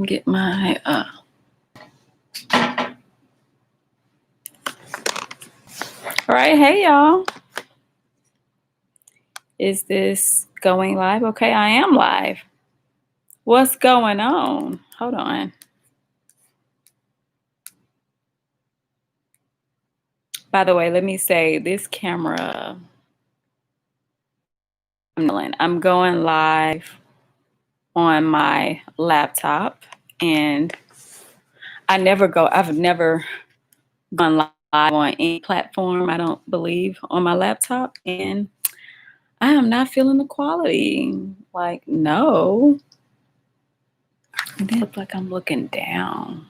Get my all right, hey y'all. Is this going live? Okay, I am live. What's going on? Hold on. By the way, let me say this camera, I'm going live on my laptop, and I've never gone live on any platform, I don't believe, on my laptop, and I am not feeling the quality. Like, no. It looks like I'm looking down.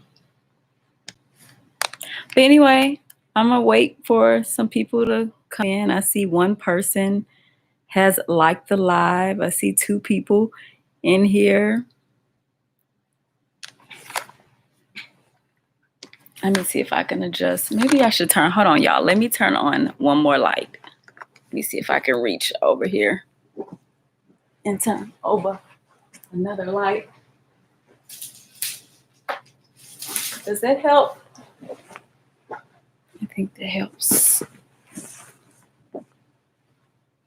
But anyway, I'm gonna wait for some people to come in. I see one person has liked the live. I see 2 people in here. Let me see if I can adjust. Maybe I should hold on, y'all. Let me turn on one more light. Let me see if I can reach over here and turn over another light. Does that help? I think that helps.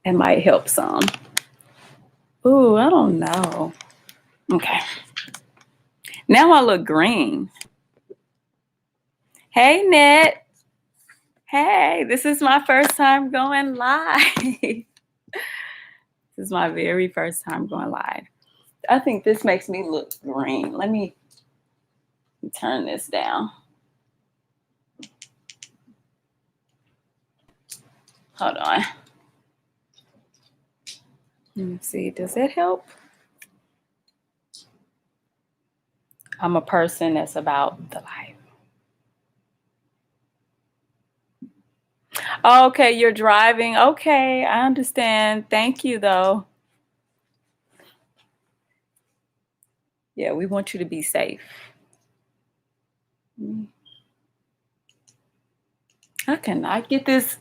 It might help some. Ooh, I don't know. Okay. Now I look green. Hey, Net. Hey, this is my first time going live. This is my very first time going live. I think this makes me look green. Let me turn this down. Hold on. Let me see. Does that help? I'm a person that's about the life. Okay, you're driving. Okay, I understand. Thank you, though. Yeah, we want you to be safe. How can I get this?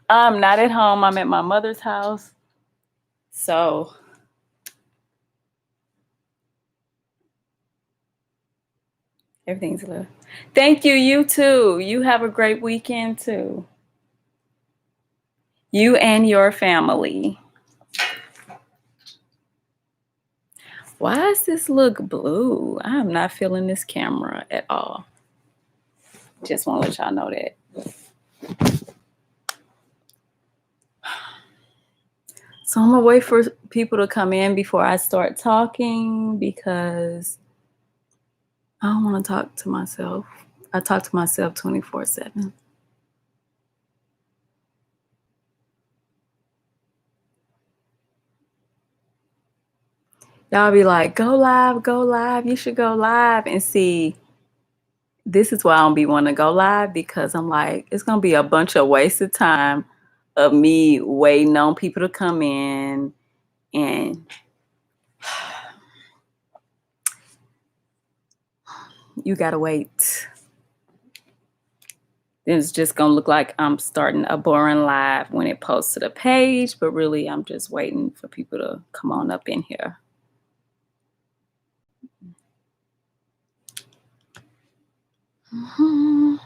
I'm not at home. I'm at my mother's house. So everything's a little. Thank you. You too. You have a great weekend too. You and your family. Why does this look blue? I'm not feeling this camera at all. Just want to let y'all know that. So I'm gonna wait for people to come in before I start talking because I don't want to talk to myself. I talk to myself 24/7. Y'all be like, go live, you should go live. And see, this is why I don't be wanting to go live, because I'm like, it's going to be a bunch of wasted time of me waiting on people to come in, and you got to wait. Then it's just going to look like I'm starting a boring live when it posts to the page, but really I'm just waiting for people to come on up in here. Mm-hmm.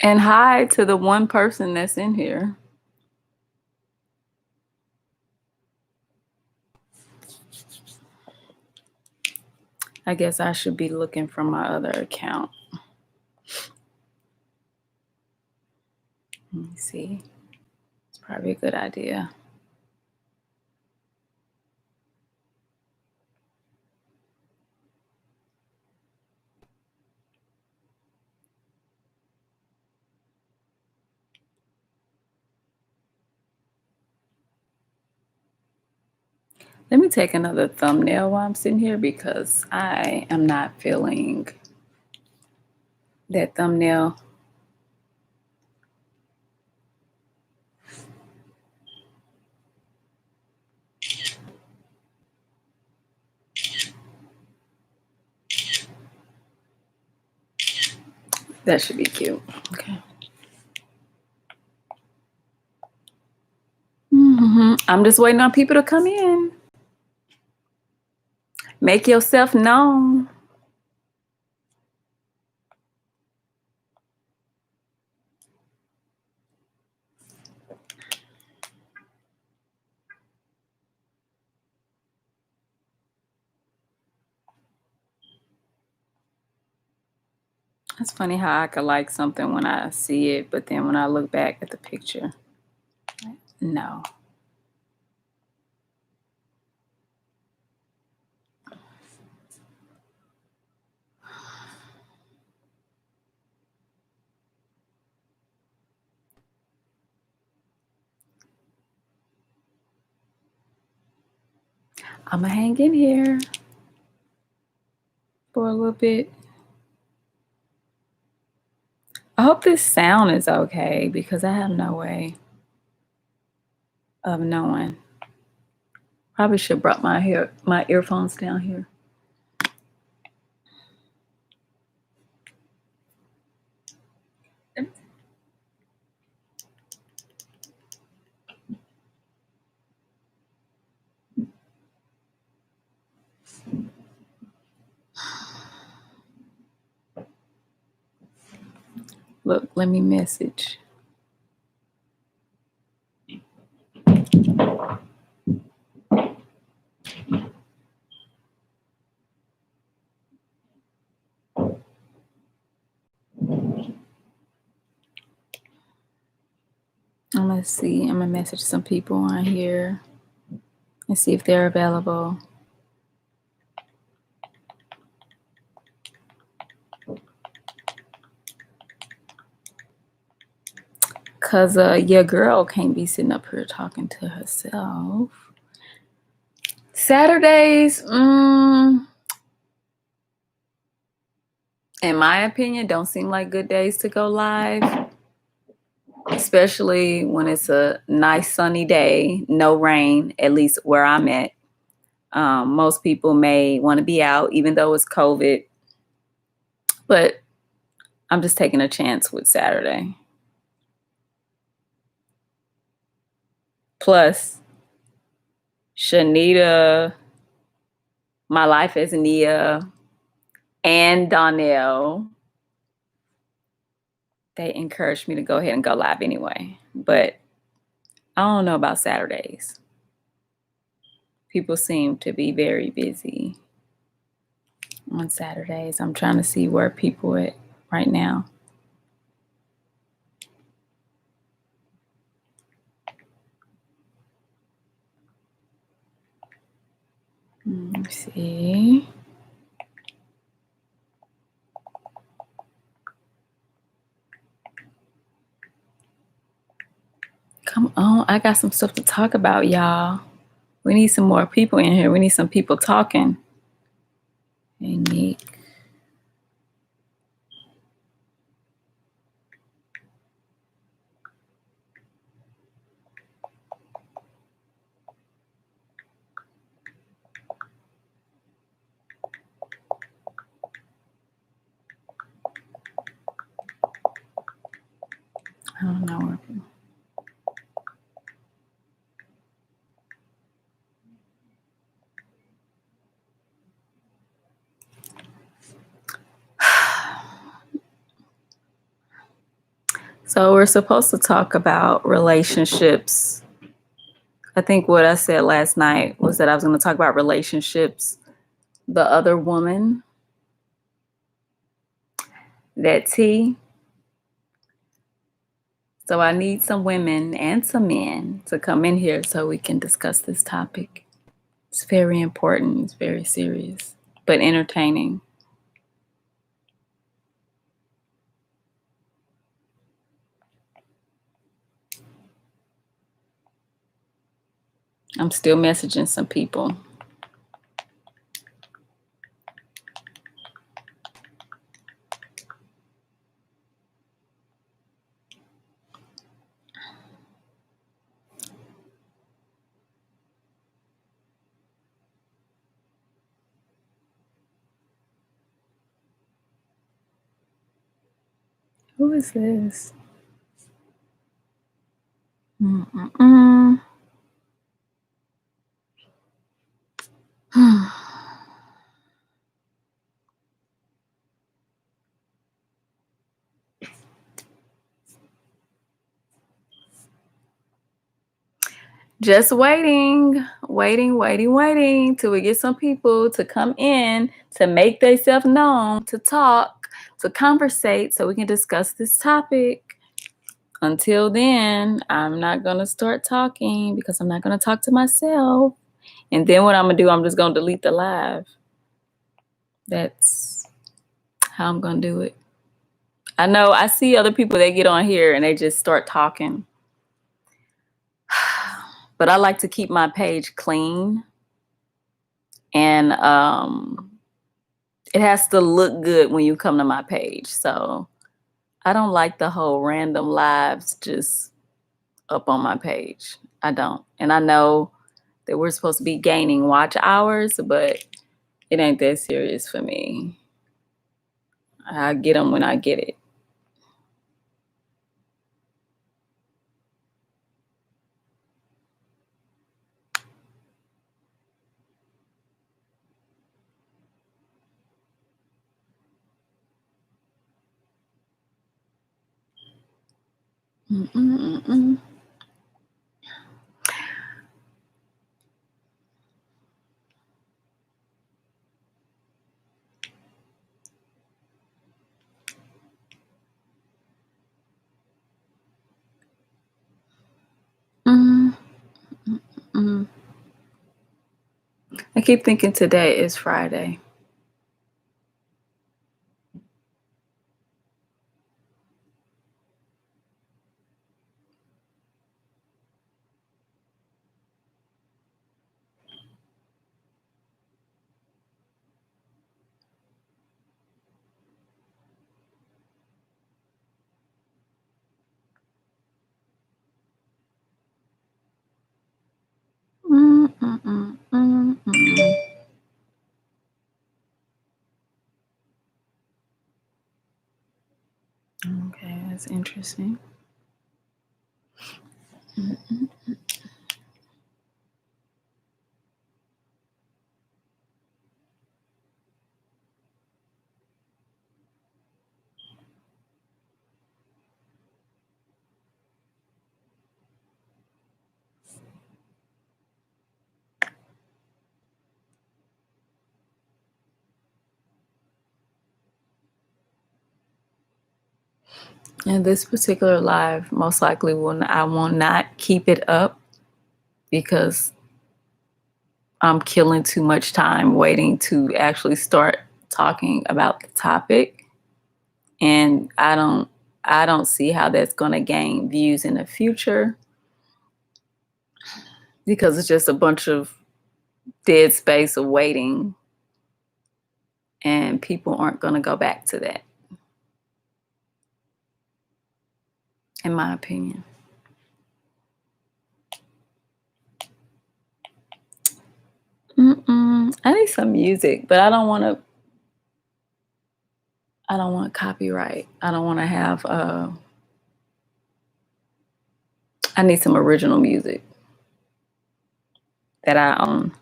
And hi to the one person that's in here. I guess I should be looking from my other account. Let me see. It's probably a good idea. Let me take another thumbnail while I'm sitting here because I am not feeling that thumbnail. That should be cute. Okay. I'm just waiting on people to come in. Make yourself known. It's funny how I could like something when I see it, but then when I look back at the picture, no. I'm gonna hang in here for a little bit. I hope this sound is okay because I have no way of knowing. Probably should have brought my earphones down here. Look, let me message. I'm gonna see. I'm gonna message some people on here and see if they're available. Cause your girl can't be sitting up here talking to herself. Saturdays, in my opinion, don't seem like good days to go live, especially when it's a nice sunny day, no rain, at least where I'm at. Most people may want to be out, even though it's COVID, but I'm just taking a chance with Saturday. Plus, Shanita, My Life as Nia, and Donnell, they encouraged me to go ahead and go live anyway. But I don't know about Saturdays. People seem to be very busy on Saturdays. I'm trying to see where people are at right now. Let me see. Come on, I got some stuff to talk about, y'all. We need some more people in here. We need some people talking. Hey, Nick. I don't know where people. So we're supposed to talk about relationships. I think what I said last night was that I was going to talk about relationships. The other woman, that T. So I need some women and some men to come in here so we can discuss this topic. It's very important. It's very serious, but entertaining. I'm still messaging some people. Who is this? Just waiting till we get some people to come in to make themselves known, to talk, to conversate so we can discuss this topic. Until then, I'm not going to start talking because I'm not going to talk to myself. And then what I'm going to do, I'm just going to delete the live. That's how I'm going to do it. I know I see other people, they get on here and they just start talking. But I like to keep my page clean. And it has to look good when you come to my page. So I don't like the whole random lives just up on my page. I don't. And I know that we're supposed to be gaining watch hours, but it ain't that serious for me. I get them when I get it. Mm-mm-mm-mm. Mm, mm. I keep thinking today is Friday. Mm-mm-mm-mm-mm. Okay, that's interesting. Mm-mm. And this particular live, most likely I will not keep it up because I'm killing too much time waiting to actually start talking about the topic. And I don't see how that's going to gain views in the future because it's just a bunch of dead space of waiting and people aren't going to go back to that, in my opinion. I need some music, but I don't want copyright. I don't want to have I need some original music that I own.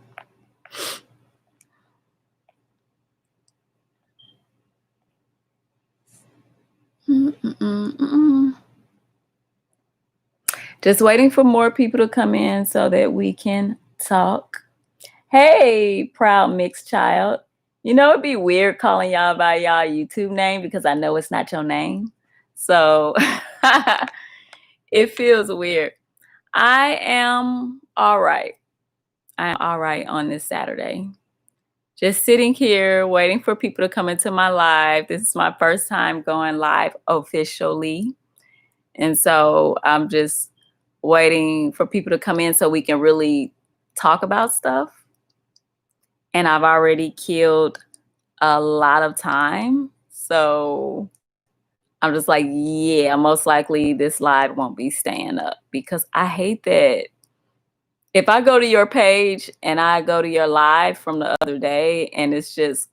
Just waiting for more people to come in so that we can talk. Hey, proud mixed child. You know, it'd be weird calling y'all by y'all YouTube name because I know it's not your name. So it feels weird. I am all right. I am all right on this Saturday. Just sitting here waiting for people to come into my live. This is my first time going live officially. And so I'm just waiting for people to come in so we can really talk about stuff. And I've already killed a lot of time. So I'm just like, yeah, most likely this live won't be staying up because I hate that. If I go to your page and I go to your live from the other day and it's just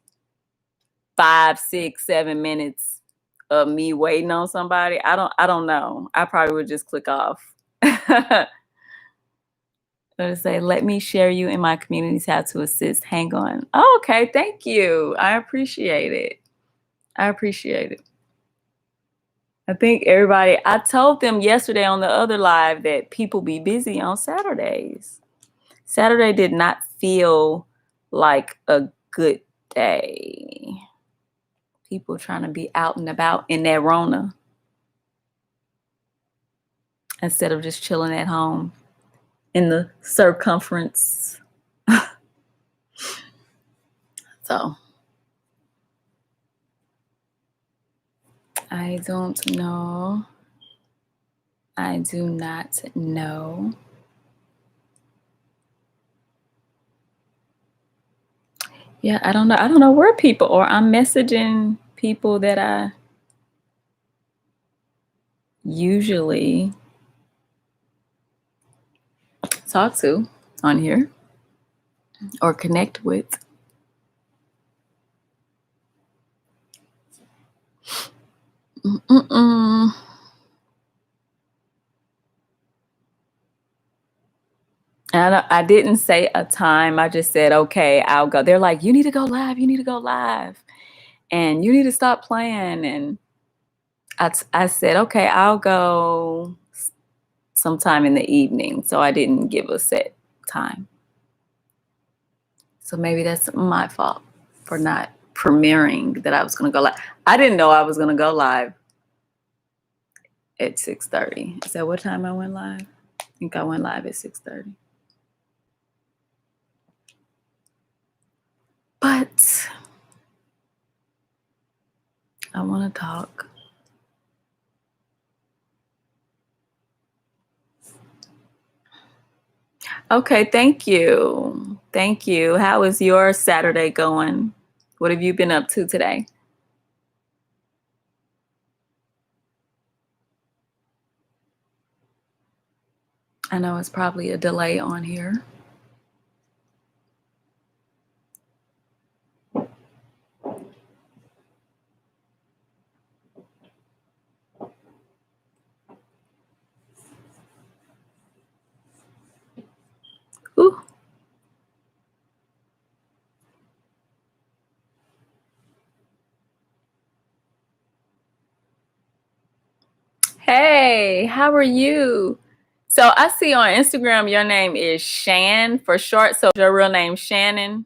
5, 6, 7 minutes of me waiting on somebody, I don't know. I probably would just click off. Let say, let me share you in my communities how to assist. Hang on. Oh, okay, thank you. I appreciate it. I appreciate it. I think everybody, I told them yesterday on the other live that people be busy on Saturdays. Saturday did not feel like a good day. People trying to be out and about in that Rona instead of just chilling at home in the circumference. So I don't know. I do not know. Yeah, I don't know. I don't know where people are. I'm messaging people that I usually talk to on here or connect with. Mm-mm. And I didn't say a time. I just said, okay, I'll go. They're like, you need to go live. You need to go live. And you need to stop playing. And I said, okay, I'll go sometime in the evening. So I didn't give a set time. So maybe that's my fault for not premiering that I was going to go live. I didn't know I was going to go live at 6:30. Is that what time I went live? I think I went live at 6:30. But I want to talk. Okay, thank you. Thank you. How is your Saturday going? What have you been up to today? I know it's probably a delay on here. Ooh. Hey, how are you? So I see on Instagram your name is Shan for short. So your real name Shannon.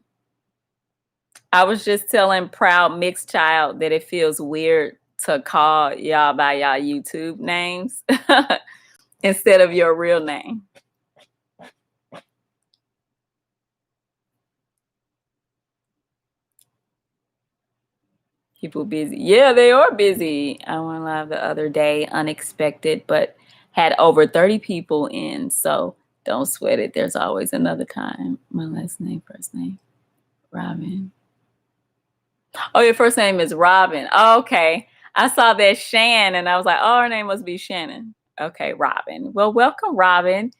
I was just telling Proud Mixed Child that it feels weird to call y'all by y'all YouTube names instead of your real name. People busy. Yeah, they are busy. I went live the other day, unexpected, but had over 30 people in. So don't sweat it. There's always another time. My last name, first name, Robin. Oh, your first name is Robin. Oh, okay. I saw that Shan and I was like, oh, her name must be Shannon. Okay, Robin. Well, welcome, Robin.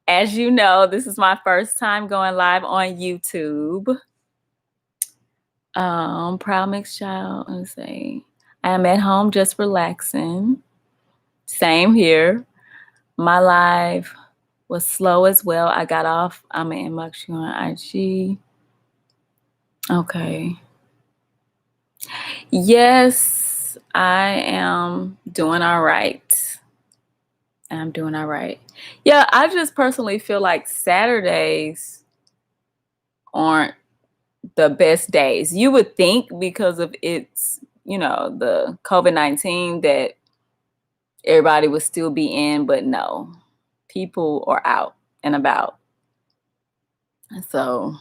As you know, this is my first time going live on YouTube. Proud Mixed Child. Let's see. I am at home just relaxing. Same here. My live was slow as well. I got off. I'm in Muxu on IG. Okay. Yes, I am doing all right. I'm doing all right. Yeah, I just personally feel like Saturdays aren't the best days. You would think because of it's, the COVID-19 that everybody would still be in, but no, people are out and about. So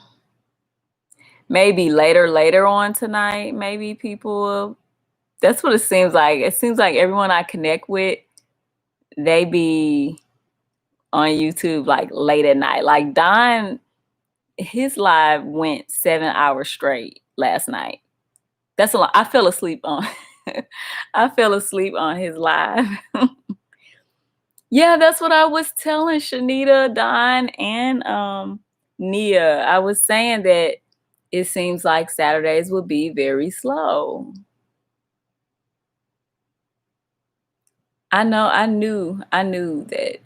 maybe later on tonight, maybe people will, that's what it seems like. It seems like everyone I connect with, they be on YouTube like late at night. Like Don, his live went 7 hours straight last night. That's a lot. I fell asleep on I fell asleep on his live. Yeah, that's what I was telling Shanita, Don, and Nia. I was saying that it seems like Saturdays will be very slow. I know, I knew that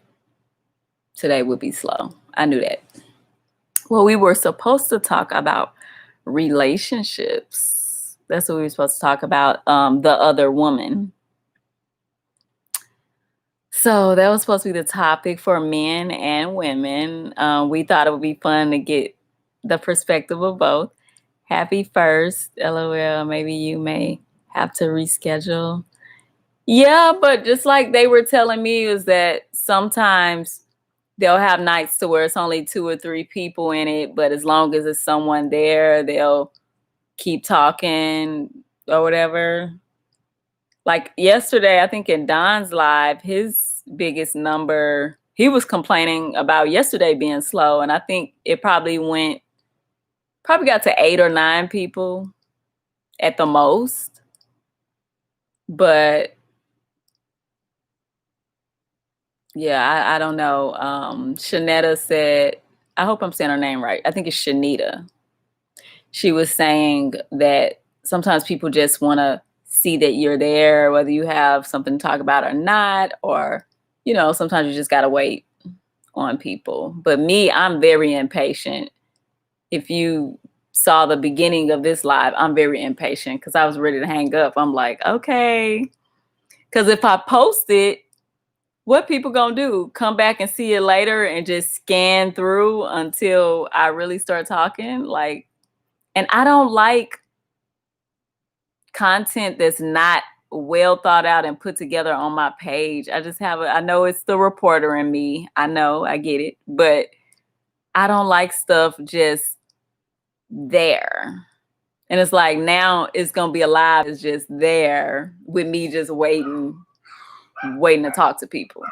today would be slow. I knew that. Well, we were supposed to talk about relationships. That's what we were supposed to talk about. The other woman. So that was supposed to be the topic for men and women. We thought it would be fun to get the perspective of both. Happy first, LOL. Maybe you may have to reschedule. Yeah, but just like they were telling me is that sometimes they'll have nights to where it's only 2 or 3 people in it, but as long as it's someone there, they'll keep talking or whatever. Like yesterday, I think in Don's live, his biggest number, he was complaining about yesterday being slow. And I think it probably got to 8 or 9 people at the most. But yeah, I don't know. Shanetta said, I hope I'm saying her name right. I think it's Shanita. She was saying that sometimes people just want to see that you're there, whether you have something to talk about or not, or, sometimes you just got to wait on people. But me, I'm very impatient. If you saw the beginning of this live, I'm very impatient because I was ready to hang up. I'm like, okay. Because if I post it, what people gonna do? Come back and see it later and just scan through until I really start talking? Like, and I don't like content that's not well thought out and put together on my page. I know it's the reporter in me. I know, I get it. But I don't like stuff just there. And it's like now it's gonna be alive. It's just there with me just waiting to talk to people.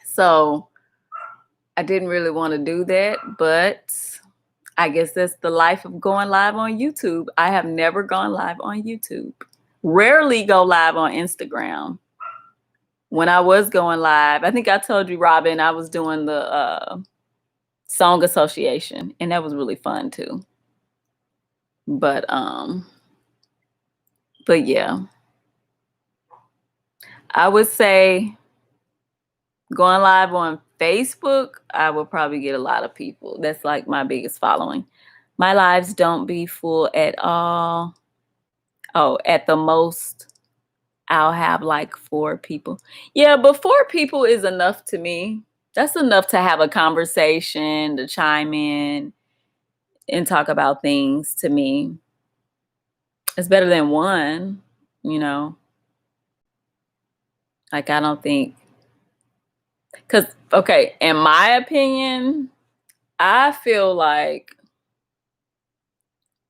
So I didn't really want to do that, but I guess that's the life of going live on YouTube. I have never gone live on YouTube. Rarely go live on Instagram. When I was going live, I think I told you, Robin, I was doing the Song Association, and that was really fun too. But yeah, I would say going live on Facebook, I will probably get a lot of people. That's like my biggest following. My lives don't be full at all. Oh, at the most, I'll have like 4 people. Yeah, but 4 people is enough to me. That's enough to have a conversation, to chime in and talk about things to me. It's better than 1, you know. Like, I don't think, because, okay, in my opinion, I feel like,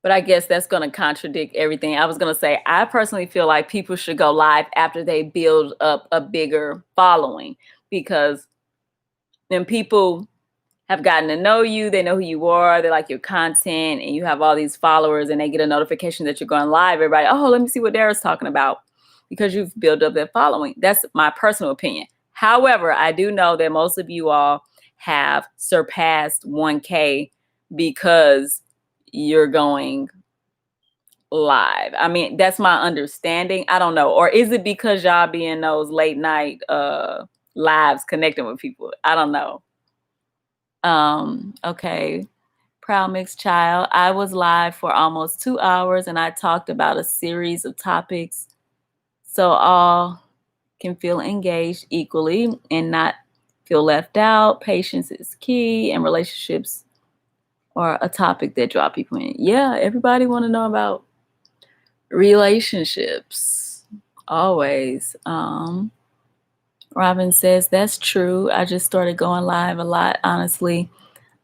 but I guess that's going to contradict everything. I was going to say, I personally feel like people should go live after they build up a bigger following, because then people have gotten to know you, they know who you are, they like your content, and you have all these followers and they get a notification that you're going live. Everybody, oh, let me see what Darra's talking about, because you've built up that following. That's my personal opinion. However, I do know that most of you all have surpassed 1K because you're going live. I mean, that's my understanding. I don't know. Or is it because y'all be in those late night lives connecting with people? I don't know. Okay. Proud Mixed Child. I was live for almost 2 hours and I talked about a series of topics so all can feel engaged equally and not feel left out. Patience is key, and relationships are a topic that draw people in. Yeah, everybody want to know about relationships. Always. Robin says, that's true. I just started going live a lot, honestly.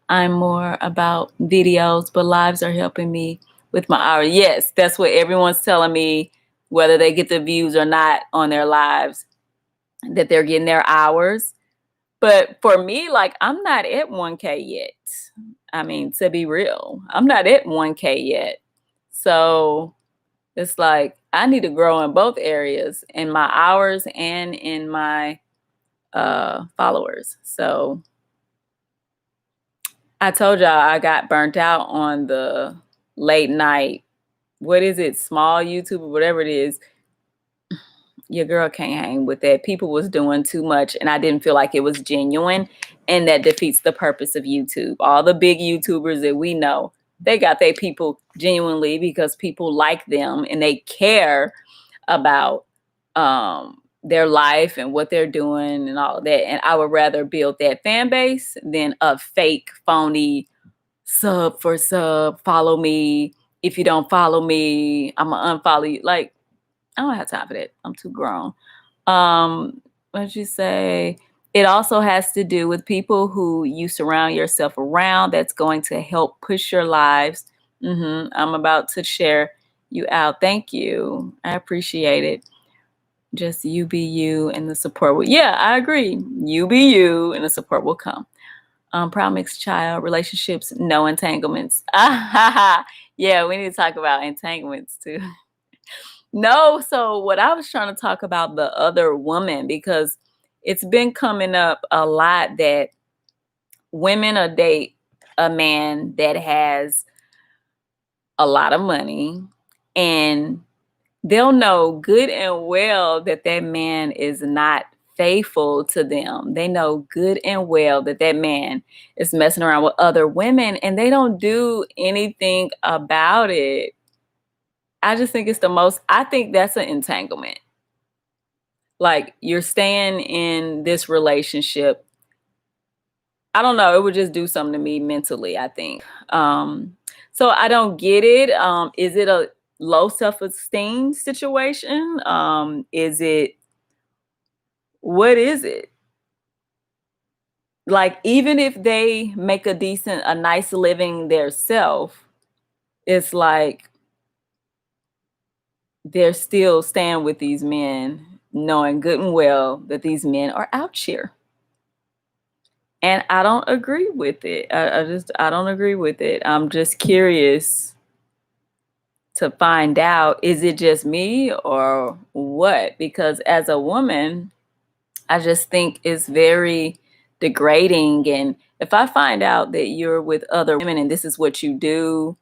I'm more about videos, but lives are helping me with my hour. Yes, that's what everyone's telling me, whether they get the views or not on their lives, that they're getting their hours. But for me, like, I'm not at 1K yet. I mean, to be real, I'm not at 1K yet. So it's like, I need to grow in both areas, in my hours and in my followers. So I told y'all I got burnt out on the late night, what is it, small YouTube or whatever it is. Your girl can't hang with that. People was doing too much and I didn't feel like it was genuine, and that defeats the purpose of YouTube. All the big YouTubers that we know, they got their people genuinely because people like them and they care about their life and what they're doing and all of that. And I would rather build that fan base than a fake, phony sub for sub, follow me. If you don't follow me, I'm gonna unfollow you. Like, I don't have time for that. I'm too grown. What did you say? It also has to do with people who you surround yourself around that's going to help push your lives. I'm about to share you out. Thank you. I appreciate it. Just you be you and the support will. Yeah, I agree. You be you and the support will come. Proud mixed child, relationships, no entanglements. Yeah, we need to talk about entanglements too. No, so what I was trying to talk about the other woman, because it's been coming up a lot that women will date a man that has a lot of money, and they'll know good and well that that man is not faithful to them. They know good and well that that man is messing around with other women, and they don't do anything about it. I just think I think that's an entanglement. Like, you're staying in this relationship. I don't know. It would just do something to me mentally, I think. So I don't get it. Is it a low self-esteem situation? What is it? Like, even if they make a nice living their self, it's like they're still staying with these men, knowing good and well that these men are out here. And I don't agree with it. I don't agree with it. I'm just curious to find out, is it just me or what? Because as a woman, I just think it's very degrading. And if I find out that you're with other women and this is what you do,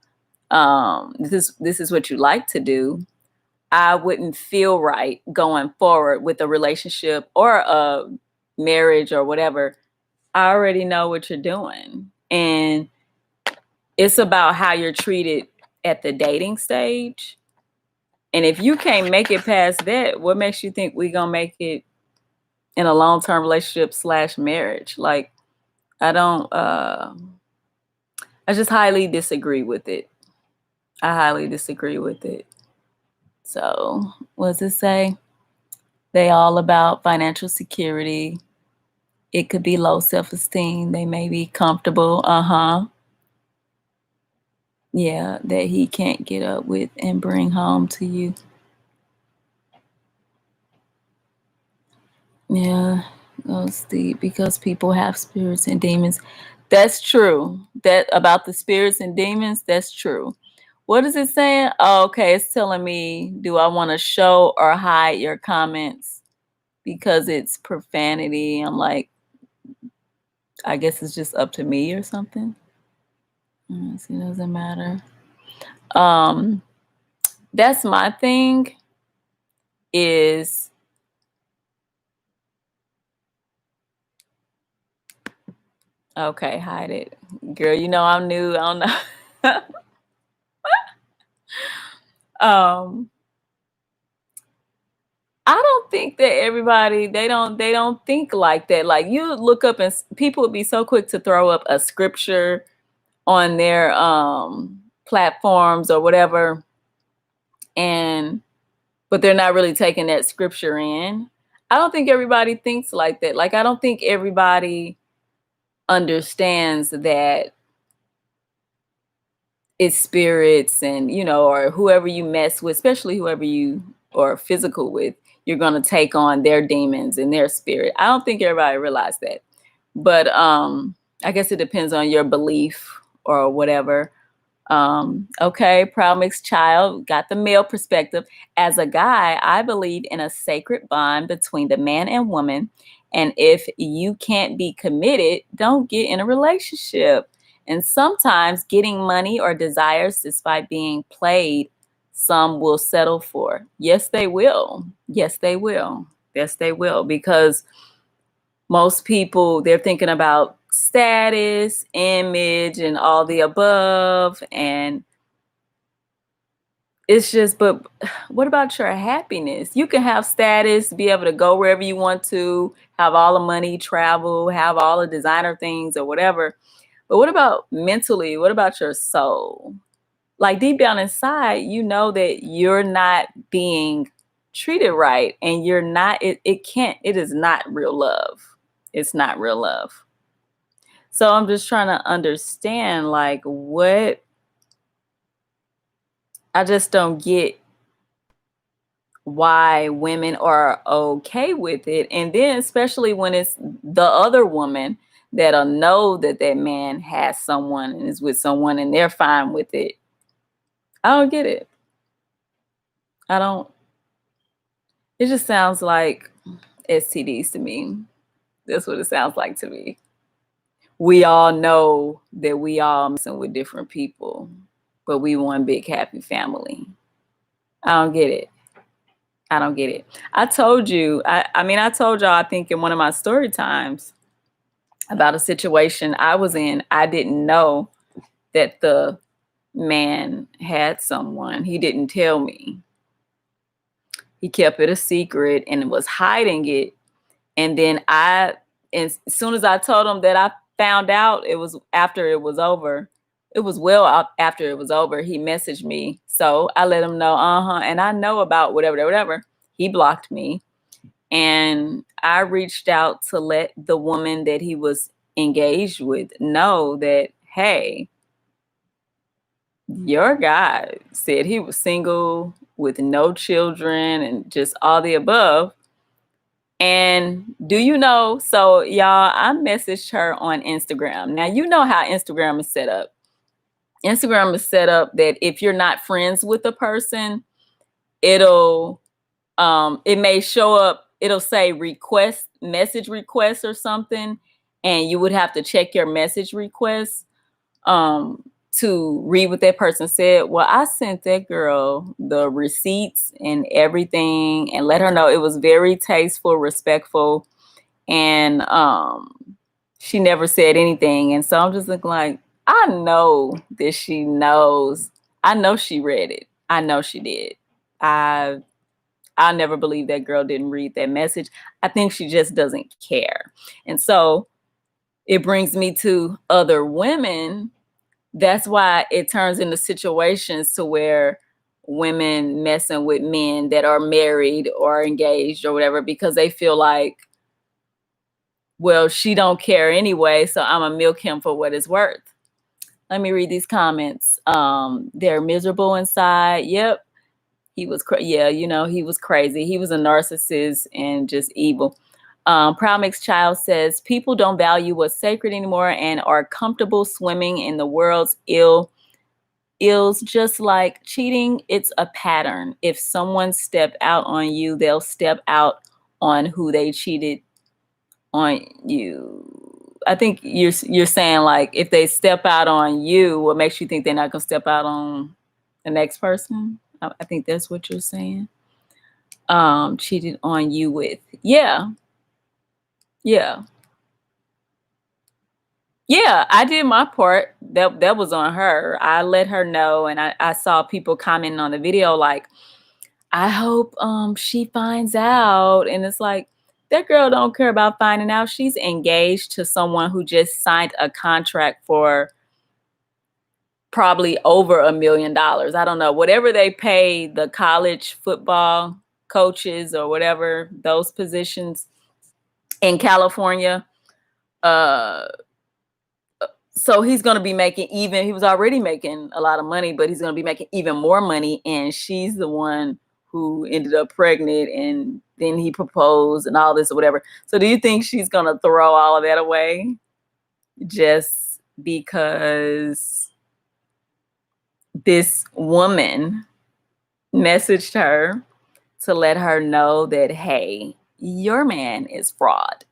this is what you like to do, I wouldn't feel right going forward with a relationship or a marriage or whatever. I already know what you're doing. And it's about how you're treated at the dating stage. And if you can't make it past that, what makes you think we're going to make it in a long-term relationship / marriage? Like, I don't, I just highly disagree with it. I highly disagree with it. So, what does it say? They all about financial security. It could be low self-esteem. They may be comfortable. Yeah, that he can't get up with and bring home to you. Yeah, goes deep because people have spirits and demons. That's true. That about the spirits and demons, that's true. What is it saying? Oh, okay, it's telling me, do I want to show or hide your comments because it's profanity? I'm like, I guess it's just up to me or something. It doesn't matter. That's my thing is, okay, hide it. Girl, you know I'm new. I don't know. I don't think that everybody, they don't think like that. Like, you look up and people would be so quick to throw up a scripture on their platforms or whatever, and but they're not really taking that scripture in. I don't think everybody thinks like that. Like, I don't think everybody understands that it's spirits and, or whoever you mess with, especially whoever you are physical with, you're going to take on their demons and their spirit. I don't think everybody realized that. But I guess it depends on your belief or whatever. Okay, proud mixed child, got the male perspective. As a guy, I believe in a sacred bond between the man and woman. And if you can't be committed, don't get in a relationship. And sometimes getting money or desires despite being played, some will settle for. Yes, they will. Yes, they will. Yes, they will. Because most people, they're thinking about status, image, and all the above. And it's just, but what about your happiness? You can have status, be able to go wherever you want to, have all the money, travel, have all the designer things or whatever. But what about mentally? What about your soul? Like deep down inside, you know that you're not being treated right and you're not, it is not real love. It's not real love. So I'm just trying to understand like what I just don't get why women are okay with it. And then especially when it's the other woman that'll know that that man has someone and is with someone and they're fine with it. I don't get it. I don't. It just sounds like STDs to me. That's what it sounds like to me. We all know that we all messing with different people, but we one big happy family. I don't get it. I don't get it. I told you, I mean, I told y'all, I think in one of my story times about a situation I was in. I didn't know that the man had someone. He didn't tell me. He kept it a secret and was hiding it. And then as soon as I told him that I found out, it was after it was over. It was after it was over. He messaged me. So I let him know, and I know about whatever. He blocked me. And I reached out to let the woman that he was engaged with know that, hey, your guy said he was single with no children and just all the above. And do you know? So, y'all, I messaged her on Instagram. Now, you know how Instagram is set up. Instagram is set up that if you're not friends with a person, it may show up, it'll say message request or something, and you would have to check your message request to read what that person said. Well, I sent that girl the receipts and everything and let her know it was very tasteful, respectful, and she never said anything. And so I'm just looking like, I know that she knows. I know she read it. I know she did. I'll never believe that girl didn't read that message. I think she just doesn't care. And so it brings me to other women. That's why it turns into situations to where women messing with men that are married or engaged or whatever, because they feel like, well, she don't care anyway, so I'm gonna milk him for what it's worth. Let me read these comments. They're miserable inside. Yep. He was, he was crazy. He was a narcissist and just evil. Proud Mixed Child says, people don't value what's sacred anymore and are comfortable swimming in the world's ills, just like cheating. It's a pattern. If someone stepped out on you, they'll step out on who they cheated on you. I think you're saying like if they step out on you, what makes you think they're not gonna step out on the next person? I think that's what you're saying. Cheated on you with. Yeah. Yeah. Yeah, I did my part. That was on her. I let her know, and I saw people commenting on the video like, I hope she finds out. And it's like, that girl don't care about finding out. She's engaged to someone who just signed a contract for probably over $1 million. I don't know, whatever they pay the college football coaches or whatever, those positions in California. So he's going to be making he was already making a lot of money, but he's going to be making even more money. And she's the one who ended up pregnant, and then he proposed and all this or whatever. So do you think she's going to throw all of that away just because this woman messaged her to let her know that, hey, your man is fraud?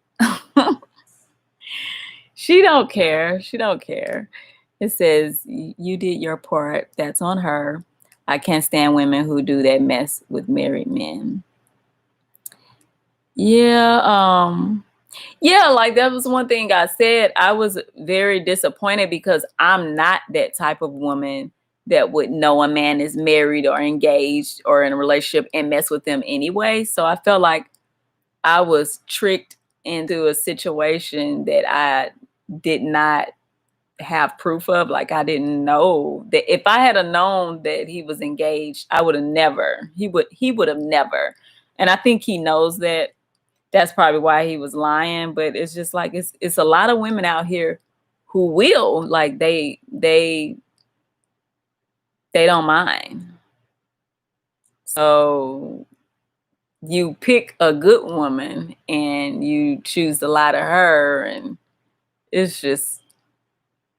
She don't care. She don't care. It says, you did your part. That's on her. I can't stand women who do that mess with married men. Yeah. Yeah, like that was one thing I said. I was very disappointed because I'm not that type of woman that would know a man is married or engaged or in a relationship and mess with them anyway. So I felt like I was tricked into a situation that I did not have proof of. Like, I didn't know that. If I had known that he was engaged, I would have never, he would have never. And I think he knows that. That's probably why he was lying. But it's just like, it's a lot of women out here who will, like, they don't mind. So you pick a good woman and you choose to lie to her, and it's just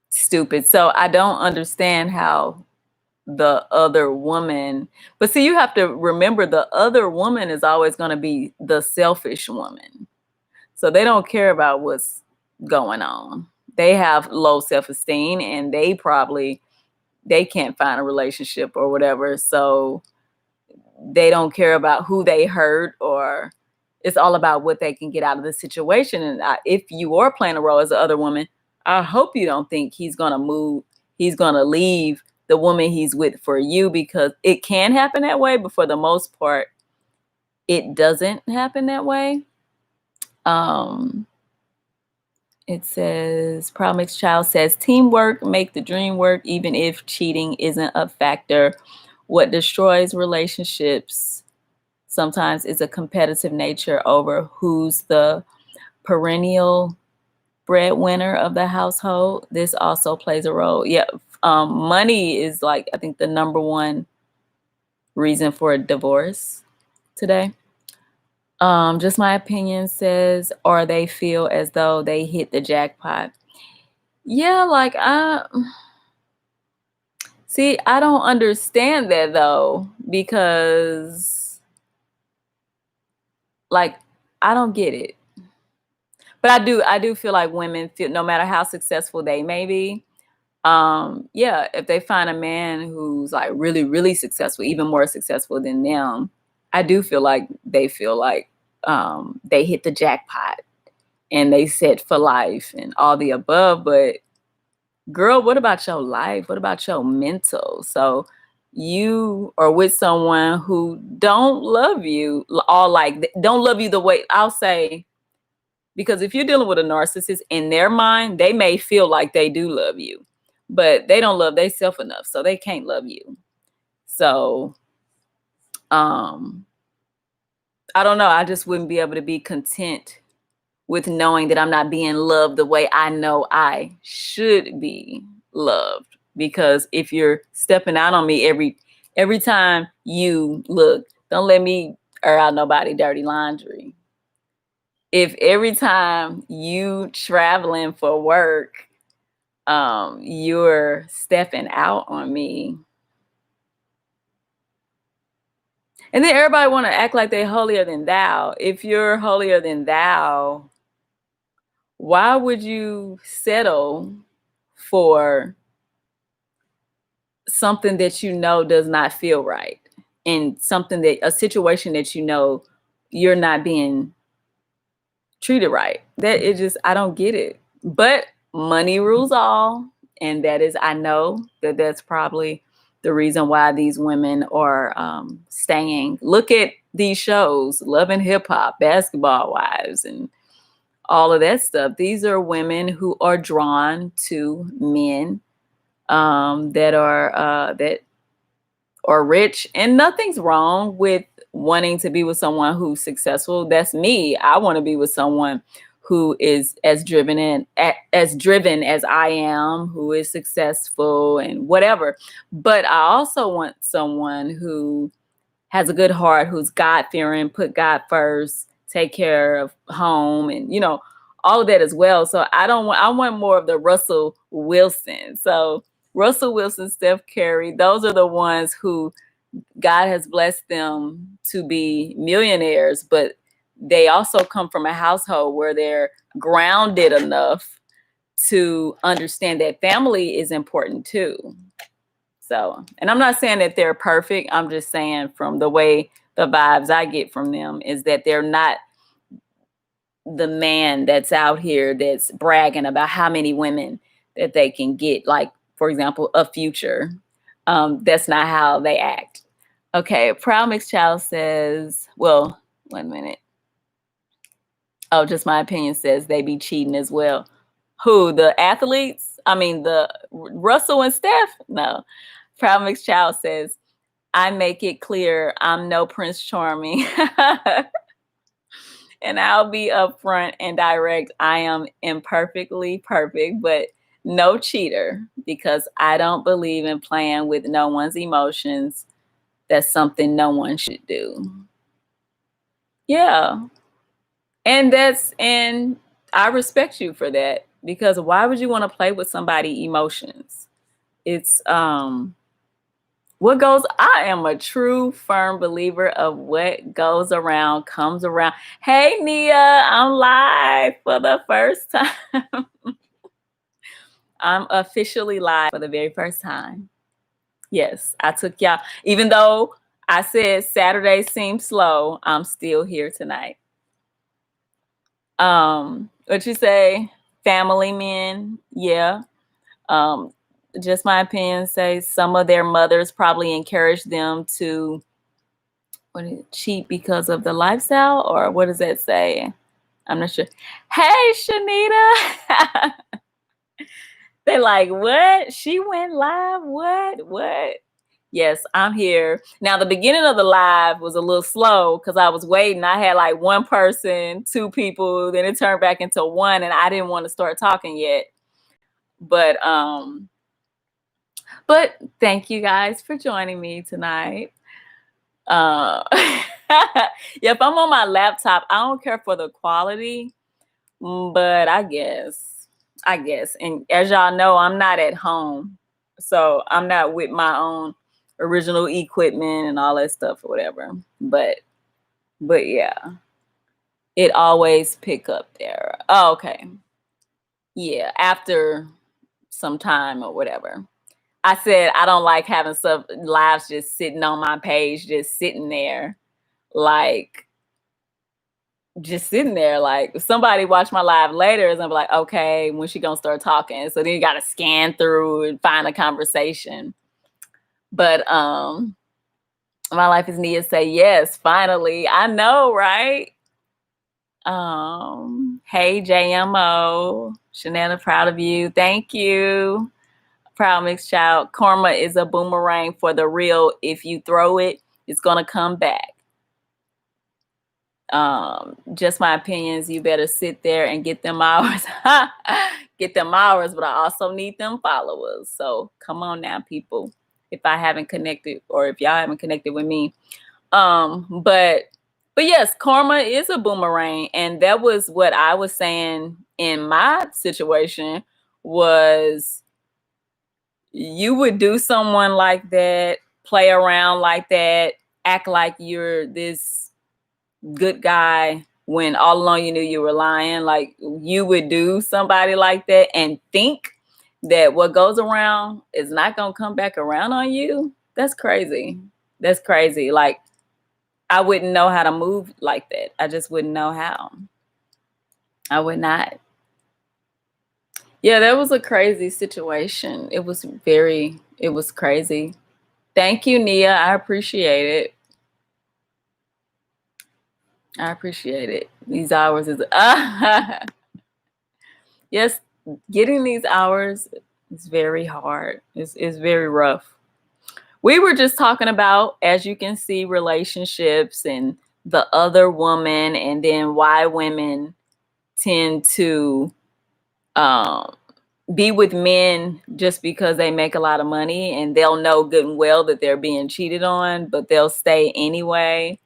stupid. So I don't understand how the other woman, but see, you have to remember the other woman is always going to be the selfish woman. So they don't care about what's going on. They have low self-esteem, and they can't find a relationship or whatever. So they don't care about who they hurt, or it's all about what they can get out of the situation. And if you are playing a role as the other woman, I hope you don't think he's going to move. He's going to leave the woman he's with for you, because it can happen that way. But for the most part, it doesn't happen that way. It says, Promise Child says, teamwork make the dream work, even if cheating isn't a factor. What destroys relationships sometimes is a competitive nature over who's the perennial breadwinner of the household. This also plays a role. Yeah, money is, like, I think the number one reason for a divorce today. Just my opinion says, or they feel as though they hit the jackpot. Yeah, like, see, I don't understand that though, because, like, I don't get it. But I do feel like women feel, no matter how successful they may be, yeah, if they find a man who's like really, really successful, even more successful than them, I do feel like they hit the jackpot and they set for life and all the above. But girl, what about your life? What about your mental? So you are with someone who don't love you, or like don't love you the way, I'll say, because if you're dealing with a narcissist, in their mind, they may feel like they do love you, but they don't love themselves enough, so they can't love you. So I don't know. I just wouldn't be able to be content with knowing that I'm not being loved the way I know I should be loved. Because if you're stepping out on me every time you look, don't let me air out nobody dirty laundry. If every time you traveling for work, you're stepping out on me, and then everybody want to act like they're holier than thou. If you're holier than thou, why would you settle for something that you know does not feel right, and something that, a situation that you know you're not being treated right? That it just, I don't get it. But money rules all, and that is, I know that that's probably the reason why these women are staying. Look at these shows, Love and Hip Hop, Basketball Wives, and all of that stuff. These are women who are drawn to men that are rich, and nothing's wrong with wanting to be with someone who's successful. That's me. I want to be with someone who is as driven as I am, who is successful and whatever. But I also want someone who has a good heart, who's God-fearing, put God first, take care of home, and all of that as well. So I want more of the Russell Wilson. So Russell Wilson, Steph Curry, those are the ones who God has blessed them to be millionaires, but they also come from a household where they're grounded enough to understand that family is important too. So, and I'm not saying that they're perfect. I'm just saying, from the way the vibes I get from them is that they're not the man that's out here that's bragging about how many women that they can get. Like, for example, a Future. That's not how they act. Okay, Proud Mixed Child says, well, 1 minute. Oh, just my opinion says they be cheating as well. Who, the athletes? I mean, the Russell and Steph? No. Proud Mixed Child says, I make it clear I'm no Prince Charming. And I'll be upfront and direct. I am imperfectly perfect, but no cheater, because I don't believe in playing with no one's emotions. That's something no one should do. Yeah. And I respect you for that, because why would you want to play with somebody's emotions? It's what goes, I am a true firm believer of what goes around comes around. Hey Nia, I'm live for the first time. I'm officially live for the very first time. Yes, I took y'all, even though I said Saturday seemed slow, I'm still here tonight. What you say? Family men, yeah. Just my opinion, say some of their mothers probably encourage them to cheat because of the lifestyle, or what does that say? I'm not sure. Hey, Shanita. They like, what? She went live? What? Yes, I'm here. Now, the beginning of the live was a little slow because I was waiting. I had like one person, two people, then it turned back into one, and I didn't want to start talking yet. But thank you guys for joining me tonight. Yeah, if I'm on my laptop, I don't care for the quality, but I guess. And as y'all know, I'm not at home, so I'm not with my own original equipment and all that stuff or whatever. But yeah, it always pick up there. Oh, okay. Yeah, after some time or whatever. I said I don't like having stuff lives just sitting on my page, just sitting there, like if somebody watch my live later, it's gonna be like, okay, when she gonna start talking? So then you gotta scan through and find a conversation. But my life is Nia say yes, finally. I know, right? Hey JMO, Shanana, proud of you. Thank you. Proud Mixed Child. Karma is a boomerang for the real. If you throw it, it's gonna come back. Just my opinions. You better sit there and get them hours. Get them hours, but I also need them followers. So come on now, people. If I haven't connected, or if y'all haven't connected with me. But yes, karma is a boomerang. And that was what I was saying in my situation was, you would do someone like that, play around like that, act like you're this good guy when all along you knew you were lying. Like, you would do somebody like that and think that what goes around is not going to come back around on you. That's crazy. That's crazy. Like, I wouldn't know how to move like that. I just wouldn't know how. I would not. Yeah, that was a crazy situation. It was crazy. Thank you, Nia. I appreciate it. I appreciate it. These hours is yes, getting these hours is very hard. It's very rough. We were just talking about, as you can see, relationships and the other woman, and then why women tend to be with men just because they make a lot of money, and they'll know good and well that they're being cheated on, but they'll stay anyway.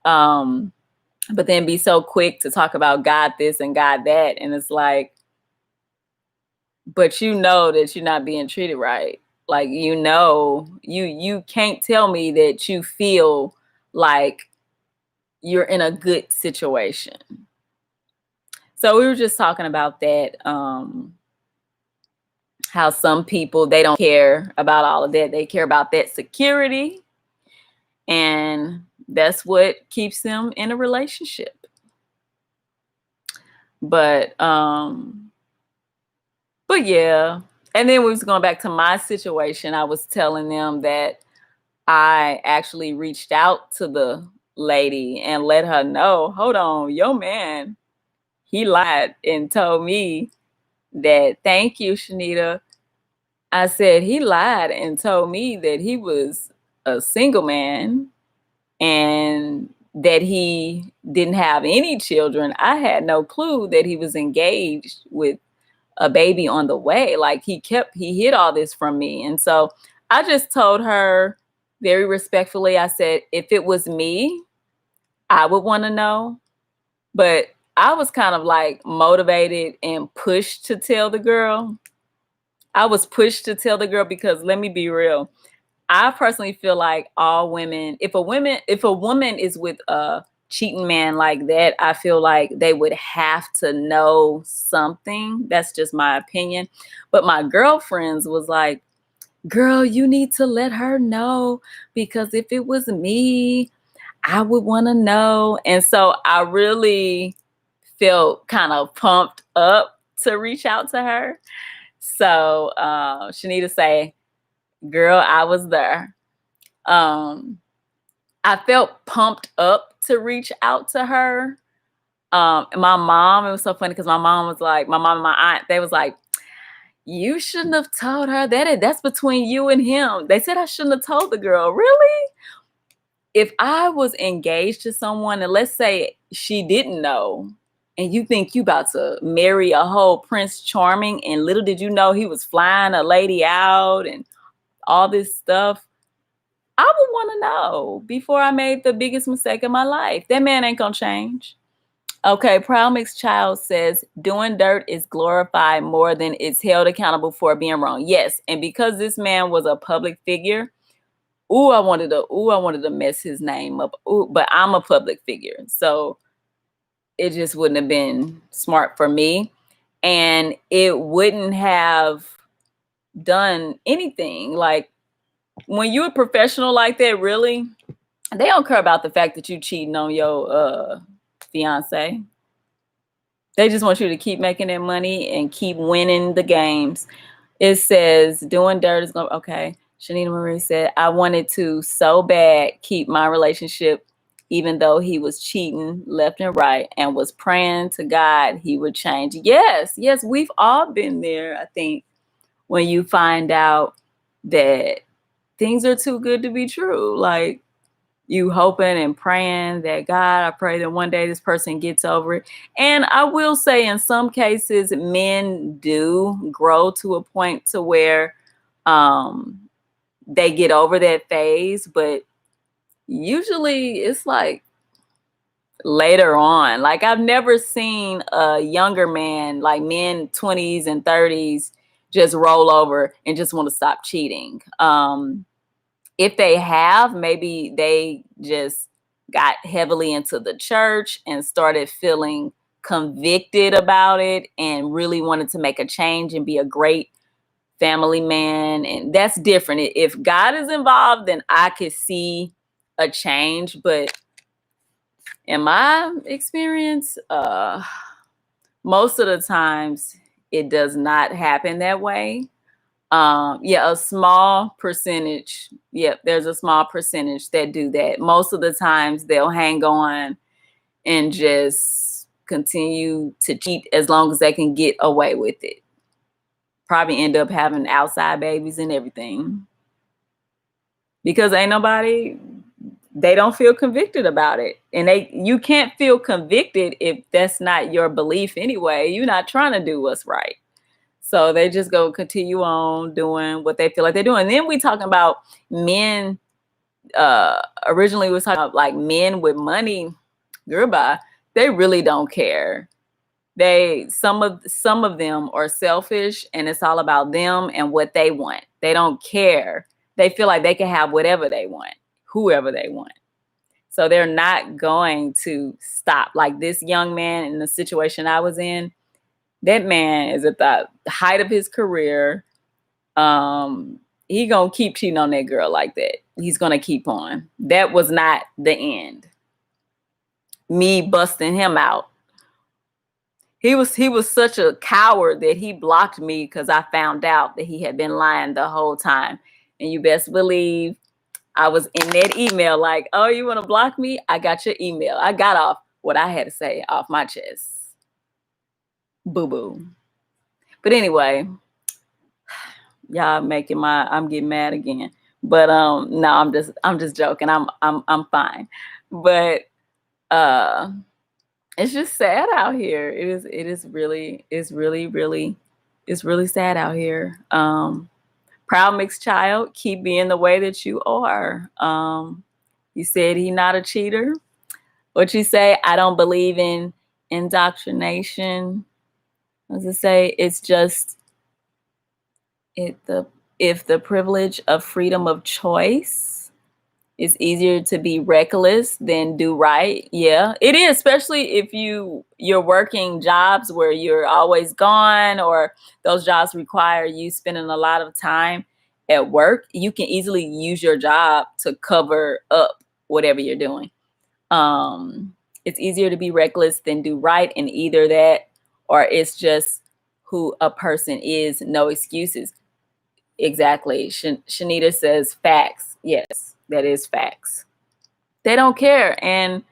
But then be so quick to talk about God this and God that. And it's like, but you know that you're not being treated right. Like, you can't tell me that you feel like you're in a good situation. So we were just talking about that, how some people, they don't care about all of that. They care about that security, and that's what keeps them in a relationship. But yeah, And then we was going back to my situation. I was telling them that I actually reached out to the lady and let her know, hold on, your man, he lied and told me that, thank you, Shanita. I said, he lied and told me that he was a single man and that he didn't have any children. I had no clue that he was engaged with a baby on the way. Like he hid all this from me. And so I just told her very respectfully, I said, if it was me, I would want to know. But I was kind of like motivated and pushed to tell the girl. I was pushed to tell the girl because let me be real. I personally feel like all women, if a woman is with a cheating man like that, I feel like they would have to know something. That's just my opinion. But my girlfriends was like, girl, you need to let her know because if it was me, I would want to know. And so I really felt kind of pumped up to reach out to her. So Shanita say, girl, I was there. I felt pumped up to reach out to her. My mom, it was so funny because my mom and my aunt, they was like, you shouldn't have told her that. That's between you and him. They said I shouldn't have told the girl. Really? If I was engaged to someone and let's say she didn't know, and you think you about to marry a whole Prince Charming, and little did you know he was flying a lady out and all this stuff, I would want to know before I made the biggest mistake of my life. That man ain't gonna change. Okay, Proud Mixed Child says doing dirt is glorified more than it's held accountable for being wrong. Yes, and because this man was a public figure, I wanted to mess his name up. Ooh, but I'm a public figure, so it just wouldn't have been smart for me, and it wouldn't have done anything. Like when you're a professional like that, really, they don't care about the fact that you cheating on your fiance. They just want you to keep making that money and keep winning the games. It says doing dirt is going okay. Shanita Marie said, I wanted to so bad keep my relationship, even though he was cheating left and right, and was praying to God he would change. Yes, we've all been there, I think, when you find out that things are too good to be true. Like you hoping and praying that God, I pray that one day this person gets over it. And I will say in some cases, men do grow to a point to where they get over that phase, but usually it's like later on. Like I've never seen a younger man, like men 20s and 30s, just roll over and just want to stop cheating. If they have, maybe they just got heavily into the church and started feeling convicted about it and really wanted to make a change and be a great family man. And that's different. If God is involved, then I could see a change. But in my experience, most of the times it does not happen that way. A small percentage. Yep, there's a small percentage that do that. Most of the times they'll hang on and just continue to cheat as long as they can get away with it. Probably end up having outside babies and everything. Because they don't feel convicted about it. And you can't feel convicted if that's not your belief anyway. You're not trying to do what's right. So they just go continue on doing what they feel like they're doing. And then we talking about men. Originally we was talking about like men with money. Goodbye. They really don't care. Some of them are selfish and it's all about them and what they want. They don't care. They feel like they can have whatever they want, whoever they want. So they're not going to stop. Like this young man in the situation I was in, that man is at the height of his career. He gonna keep cheating on that girl like that. He's gonna keep on. That was not the end. Me busting him out. He was such a coward that he blocked me because I found out that he had been lying the whole time. And you best believe I was in that email like, oh, you want to block me? I got your email. I got off what I had to say off my chest. Boo boo. But anyway, y'all making I'm getting mad again. But no, I'm just joking. I'm fine. But it's just sad out here. It's really sad out here. Proud mixed child, keep being the way that you are. You said he not a cheater. What you say? I don't believe in indoctrination. What does it say? It's just if the privilege of freedom of choice is easier to be reckless than do right. Yeah, it is, especially if you're working jobs where you're always gone, or those jobs require you spending a lot of time at work. You can easily use your job to cover up whatever you're doing. It's easier to be reckless than do right, and either that or it's just who a person is. No excuses. Exactly. Shanita says facts. Yes, that is facts. They don't care. And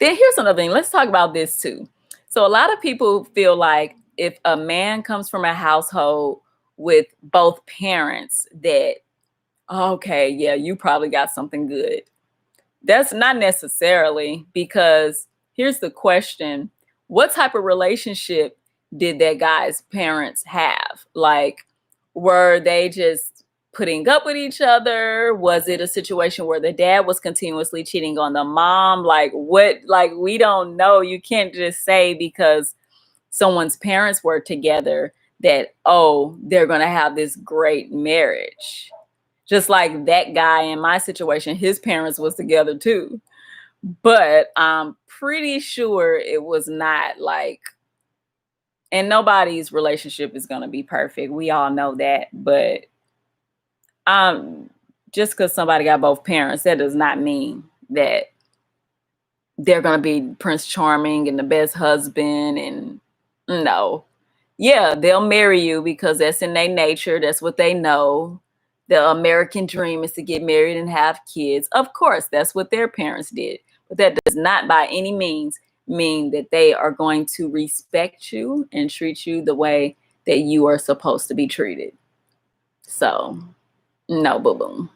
then here's another thing. Let's talk about this too. So a lot of people feel like if a man comes from a household with both parents, that, okay, yeah, you probably got something good. That's not necessarily, because here's the question. What type of relationship did that guy's parents have? Like, were they just putting up with each other? Was it a situation where the dad was continuously cheating on the mom? Like, what? Like, we don't know. You can't just say because someone's parents were together that, oh, they're going to have this great marriage. Just like that guy in my situation, his parents was together too. But I'm pretty sure it was not like, and nobody's relationship is going to be perfect. We all know that. But just because somebody got both parents, that does not mean that they're going to be Prince Charming and the best husband. And no. Yeah, they'll marry you because that's in their nature. That's what they know. The American dream is to get married and have kids. Of course, that's what their parents did. But that does not by any means mean that they are going to respect you and treat you the way that you are supposed to be treated. So, no, boo-boo.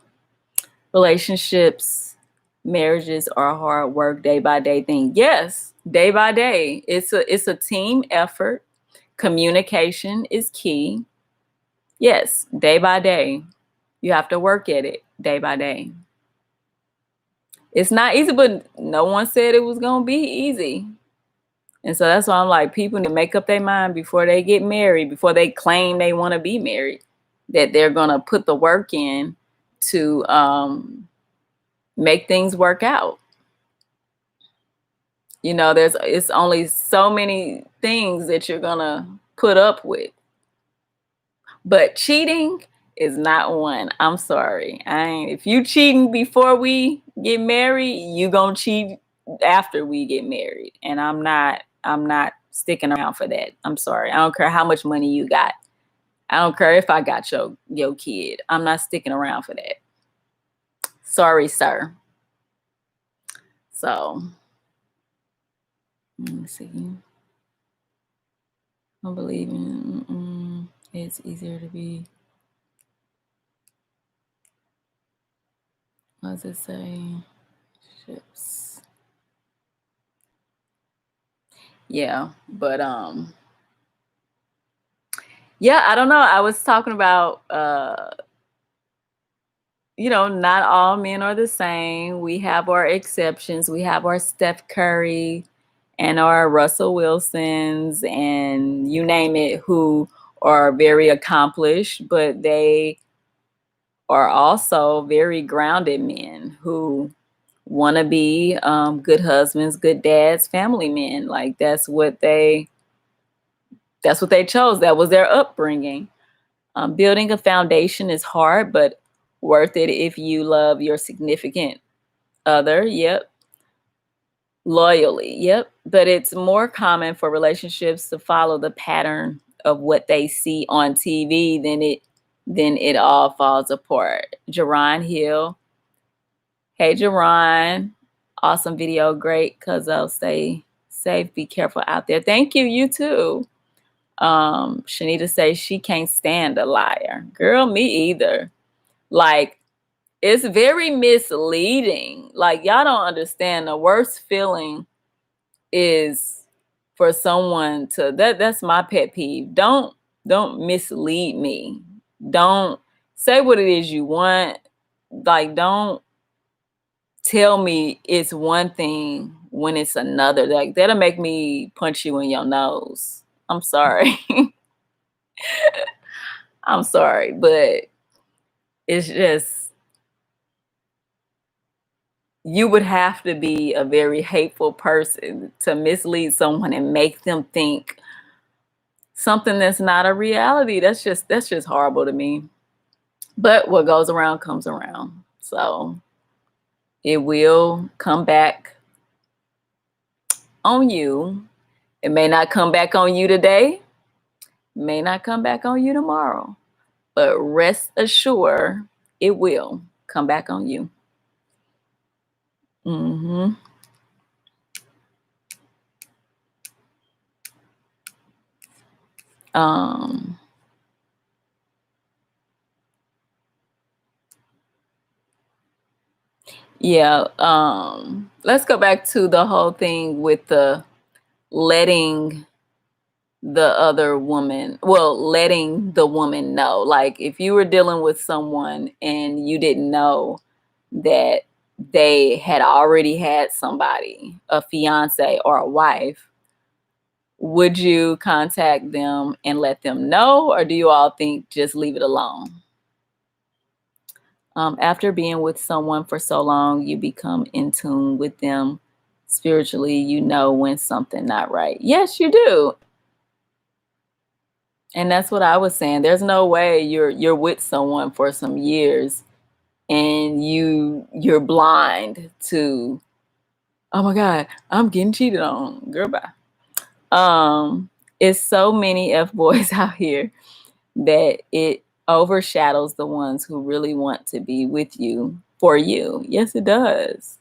Relationships, marriages are hard work, day by day thing. Yes, day by day. It's a team effort. Communication is key. Yes, day by day. You have to work at it day by day. It's not easy, but no one said it was going to be easy. And so that's why I'm like, people need to make up their mind before they get married, before they claim they want to be married, that they're going to put the work in to make things work out. You know, it's only so many things that you're going to put up with. But cheating is not one. I'm sorry. If you cheating before we get married, you gonna cheat after we get married. And I'm not sticking around for that. I'm sorry. I don't care how much money you got. I don't care if I got your kid. I'm not sticking around for that. Sorry, sir. So let me see. I believe in it's easier to be. What does it say? Ships. Yeah, but yeah, I don't know. I was talking about not all men are the same. We have our exceptions. We have our Steph Curry and our Russell Wilsons and you name it, who are very accomplished, but they are also very grounded men who want to be good husbands, good dads, family men. Like that's what they chose. That was their upbringing. Building a foundation is hard, but worth it if you love your significant other. Yep. Loyally, yep. But it's more common for relationships to follow the pattern of what they see on TV than it all falls apart. Jerron Hill. Hey Jerron. Awesome video, great cuz I'll stay safe, be careful out there. Thank you, you too. Shanita says she can't stand a liar. Girl, me either. Like, it's very misleading. Like, y'all don't understand. The worst feeling is for someone to that's my pet peeve. Don't mislead me. Don't say what it is you want. Like, don't tell me it's one thing when it's another. Like, that'll make me punch you in your nose. I'm sorry. I'm sorry, but it's just, you would have to be a very hateful person to mislead someone and make them think something that's not a reality. That's just horrible to me. But what goes around comes around. So it will come back on you. It may not come back on you today, may not come back on you tomorrow, but rest assured it will come back on you. Mm-hmm. Um, yeah. Let's go back to the whole thing with the letting the other woman, well, letting the woman know. Like, if you were dealing with someone and you didn't know that they had already had somebody, a fiance or a wife, would you contact them and let them know, or do you all think just leave it alone? After being with someone for so long, you become in tune with them spiritually. You know when something not right. Yes, you do. And that's what I was saying. There's no way you're with someone for some years and you're blind to, oh my God, I'm getting cheated on. Girl, bye. It's so many F boys out here that it overshadows the ones who really want to be with you for you. Yes, it does.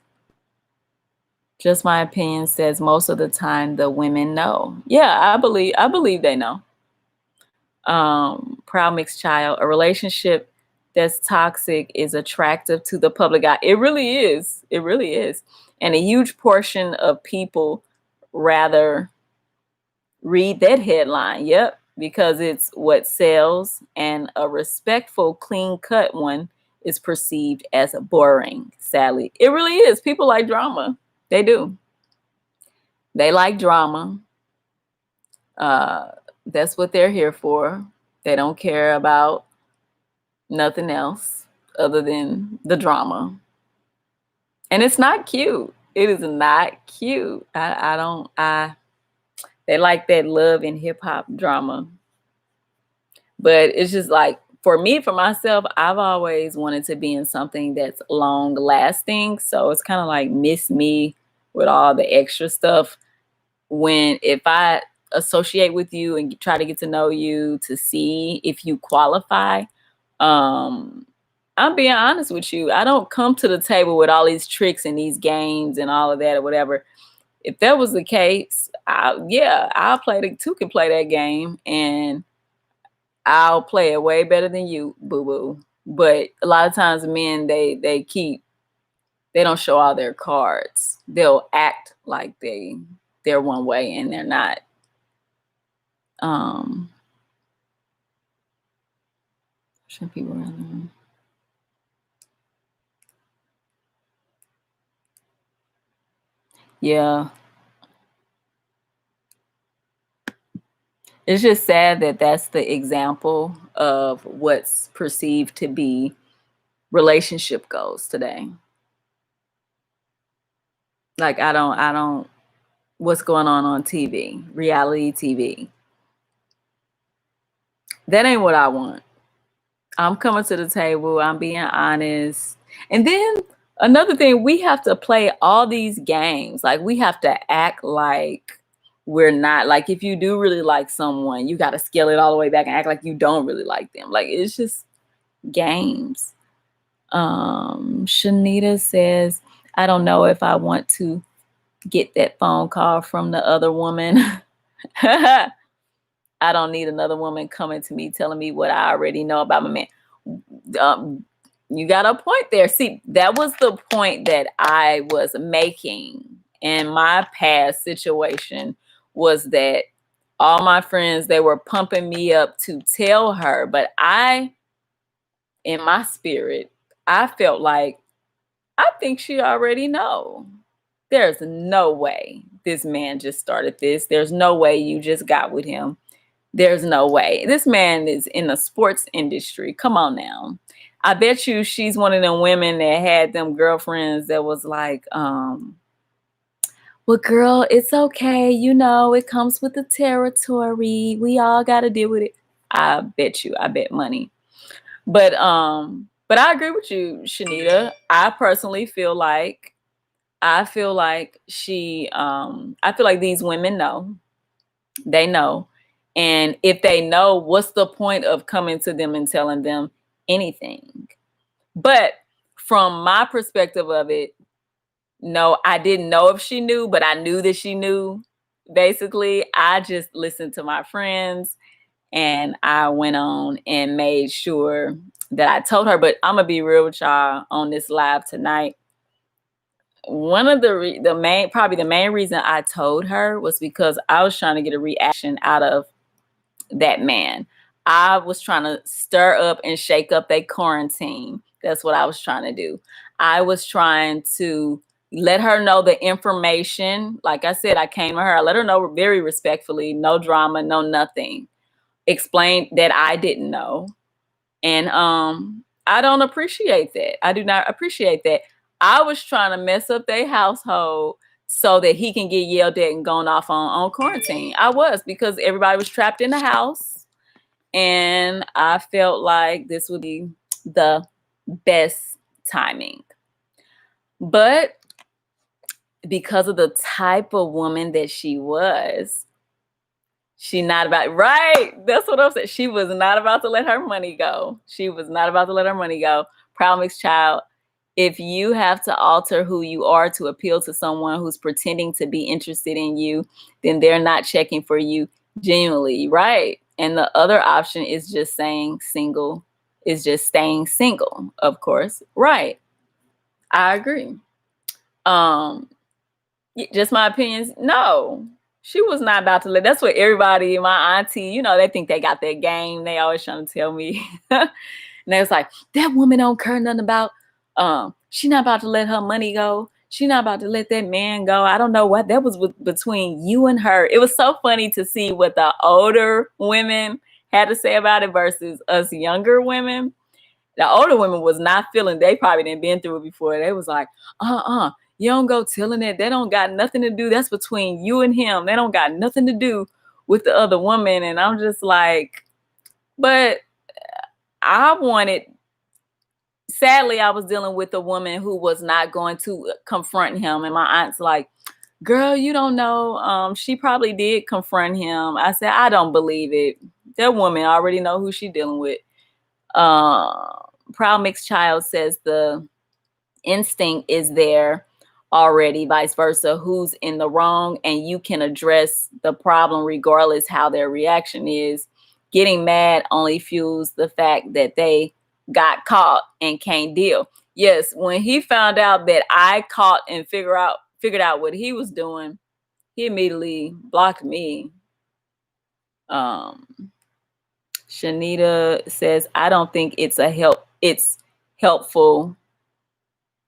Just my opinion says most of the time the women know. Yeah, I believe they know. Proud mixed child, a relationship that's toxic is attractive to the public eye. It really is. It really is. And a huge portion of people rather read that headline. Yep, because it's what sells, and a respectful, clean cut one is perceived as boring, sadly. It really is. People like drama. They do. They like drama. Uh, that's what they're here for. They don't care about nothing else other than the drama. And it's not cute. It is not cute. They like that love and hip hop drama. But it's just like, for me, for myself, I've always wanted to be in something that's long lasting. So it's kind of like miss me with all the extra stuff. If I associate with you and try to get to know you to see if you qualify, I'm being honest with you. I don't come to the table with all these tricks and these games and all of that or whatever. If that was the case, I'll play the two can play that game and I'll play it way better than you, boo boo. But a lot of times men they don't show all their cards. They'll act like they're one way and they're not. Should people rather? Yeah. It's just sad that that's the example of what's perceived to be relationship goals today. Like, I don't, what's going on TV, reality TV. That ain't what I want. I'm coming to the table, I'm being honest. And then Another thing, we have to play all these games. Like, we have to act like we're not. Like, if you do really like someone, you got to scale it all the way back and act like you don't really like them. Like, it's just games. Shanita says, I don't know if I want to get that phone call from the other woman. I don't need another woman coming to me telling me what I already know about my man. You got a point there. See, that was the point that I was making in my past situation, was that all my friends, they were pumping me up to tell her, but in my spirit, I felt like, I think she already know. There's no way this man just started this. There's no way you just got with him. There's no way. This man is in the sports industry. Come on now. I bet you she's one of them women that had them girlfriends that was like, well, girl, it's okay. You know, it comes with the territory. We all got to deal with it. I bet you. I bet money. But I agree with you, Shanita. I personally feel like she I feel like these women know. They know. And if they know, what's the point of coming to them and telling them anything? But from my perspective of it, no, I didn't know if she knew, but I knew that she knew. Basically, I just listened to my friends and I went on and made sure that I told her. But I'm gonna be real with y'all on this live tonight. One of the main reason I told her was because I was trying to get a reaction out of that man. I was trying to stir up and shake up their quarantine. That's what I was trying to do. I was trying to let her know the information. Like I said, I came to her. I let her know very respectfully, no drama, no nothing. Explained that I didn't know. And I don't appreciate that. I do not appreciate that. I was trying to mess up their household so that he can get yelled at and gone off on quarantine. I was, because everybody was trapped in the house. And I felt like this would be the best timing. But because of the type of woman that she was, she not about, right. That's what I'm saying. She was not about to let her money go. She was not about to let her money go. Proud mixed child. If you have to alter who you are to appeal to someone who's pretending to be interested in you, then they're not checking for you genuinely, right? And the other option is just staying single, of course, right? I agree. Just my opinions. No, she was not about to let. That's what everybody, my auntie, they think they got that game. They always trying to tell me. And they was like, that woman don't care nothing about. She not about to let her money go. She not about to let that man go. I don't know what that was between you and her. It was so funny to see what the older women had to say about it versus us younger women. The older women was not feeling. They probably didn't been through it before. They was like, you don't go telling it. They don't got nothing to do. That's between you and him. They don't got nothing to do with the other woman. And I'm just like, but sadly, I was dealing with a woman who was not going to confront him. And my aunt's like, girl, you don't know. She probably did confront him. I said, I don't believe it. That woman already know who she dealing with. Proud mixed child says the instinct is there already, vice versa. Who's in the wrong? And you can address the problem regardless how their reaction is. Getting mad only fuels the fact that they got caught and can't deal. Yes, when he found out that I caught and figured out what he was doing, he immediately blocked me. Shanita says, I don't think it's helpful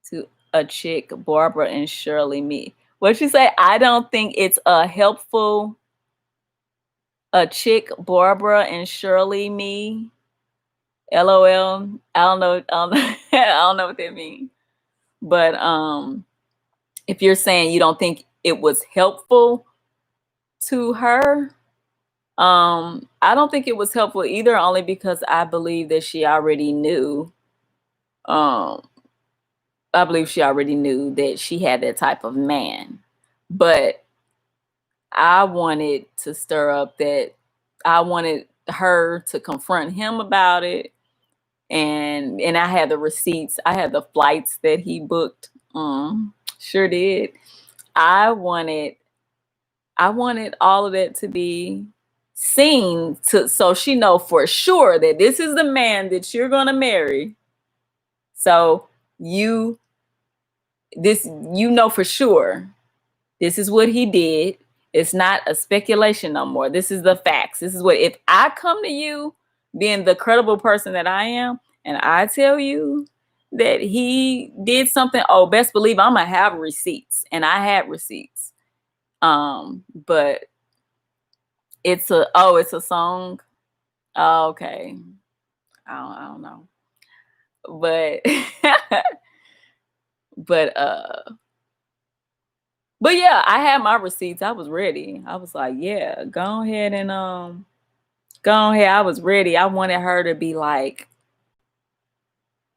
to a chick, Barbara and Shirley me. What'd she say? I don't think it's helpful a chick, Barbara and Shirley me. LOL. I don't know. I don't know what that means. But if you're saying you don't think it was helpful to her, I don't think it was helpful either, only because I believe that she already knew. I believe she already knew that she had that type of man. But I wanted to stir up that I wanted her to confront him about it. And I had the receipts. I had the flights that he booked. Sure did. I wanted all of that to be seen so she know for sure that this is the man that you're going to marry. So you know for sure this is what he did. It's not a speculation no more. This is the facts. This is what, if I come to you being the credible person that I am, and I tell you that he did something, oh, best believe I'm gonna have receipts. And I had receipts. But it's a song. Oh, okay. I don't know. But but yeah, I had my receipts. I was ready. I was like, yeah, go ahead and go ahead. I was ready. I wanted her to be like,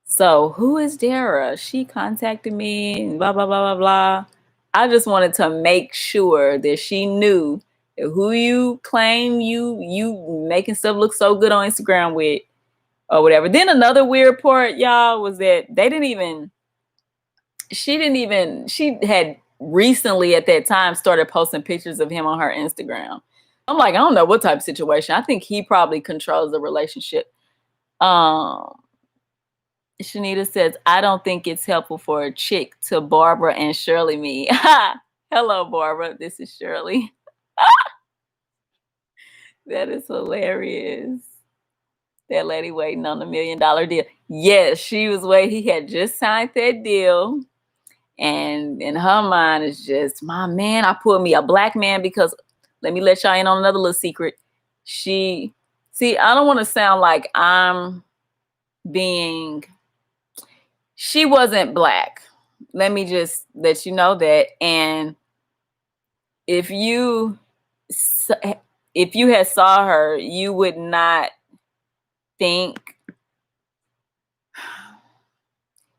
so who is Darra? She contacted me and blah blah blah blah blah. I just wanted to make sure that she knew that who you claim you making stuff look so good on Instagram with or whatever. Then another weird part, y'all, was that she had recently at that time started posting pictures of him on her Instagram. I'm like, I don't know what type of situation. I think he probably controls the relationship. Shanita says, I don't think it's helpful for a chick to Barbara and Shirley me. Hello, Barbara. This is Shirley. That is hilarious. That lady waiting on the $1 million deal. Yes, she was waiting. He had just signed that deal. And in her mind, it's just, my man, I pulled me a black man because, let me let y'all in on another little secret. I don't want to sound like she wasn't black. Let me just let you know that. And if you had saw her, you would not think,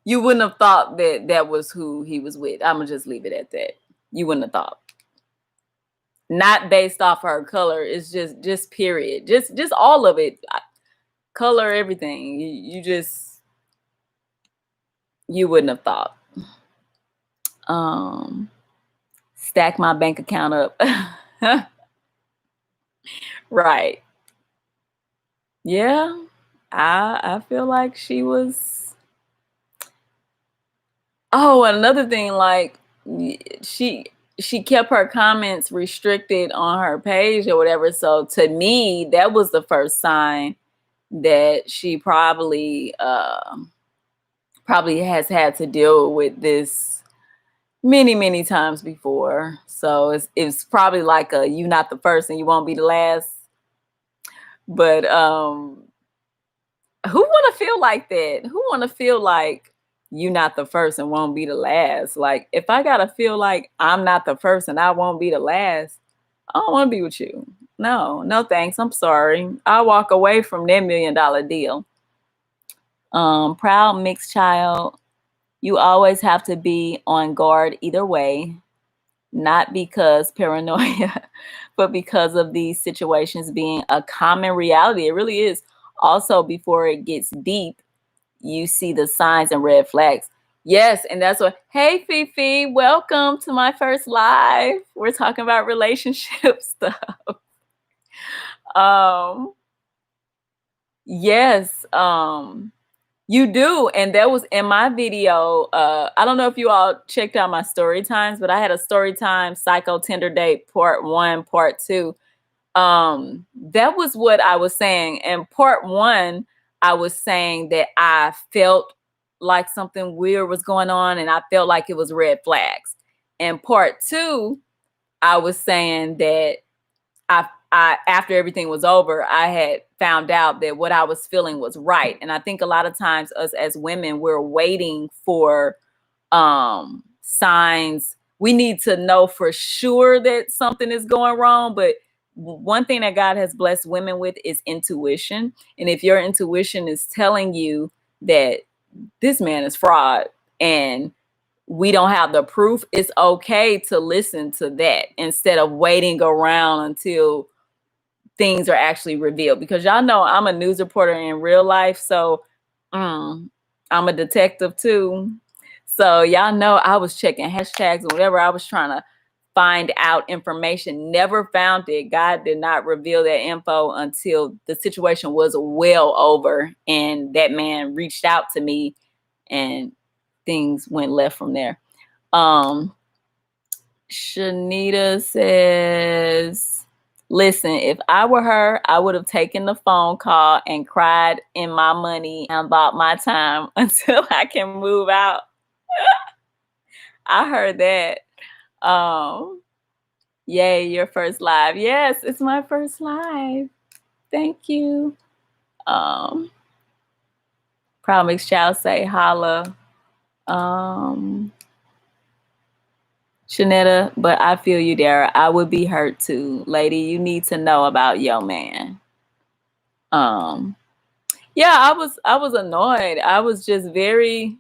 you wouldn't have thought that was who he was with. I'm gonna just leave it at that. You wouldn't have thought. Not based off her color. It's just period. Just all of it. Color, everything. You wouldn't have thought. Stack my bank account up. Right. Yeah. I feel like she was. Oh, another thing, like she kept her comments restricted on her page or whatever. So to me, that was the first sign that she probably has had to deal with this many times before. So it's probably like you not the first and you won't be the last. But who want to feel like that? Who want to feel like you not the first and won't be the last? Like, if I gotta feel like I'm not the first and I won't be the last, I don't want to be with you. No thanks. I'm sorry. I'll walk away from that $1 million deal. Proud mixed child. You always have to be on guard either way, not because paranoia, but because of these situations being a common reality. It really is. Also, before it gets deep, you see the signs and red flags. Yes, and that's what. Hey, Fifi, welcome to my first live. We're talking about relationship stuff. Yes, you do. And that was in my video. I don't know if you all checked out my story times, but I had a story time psycho Tinder date part 1, part 2. That was what I was saying. And part 1, I was saying that I felt like something weird was going on and I felt like it was red flags. And part 2, I was saying that I after everything was over, I had found out that what I was feeling was right. And I think a lot of times us as women, we're waiting for signs. We need to know for sure that something is going wrong. But one thing that God has blessed women with is intuition. And if your intuition is telling you that this man is fraud, and we don't have the proof, it's okay to listen to that instead of waiting around until things are actually revealed. Because y'all know I'm a news reporter in real life, so I'm a detective too. So y'all know I was checking hashtags and whatever. I was trying to find out information, never found it. God did not reveal that info until the situation was well over and that man reached out to me and things went left from there. Shanita says, listen, if I were her, I would have taken the phone call and cried in my money and bought my time until I can move out. I heard that. Yay, your first live. Yes, it's my first live. Thank you. Promise Child say holla. Shanetta, but I feel you, Darra. I would be hurt too. Lady, you need to know about your man. Yeah, I was annoyed. I was just very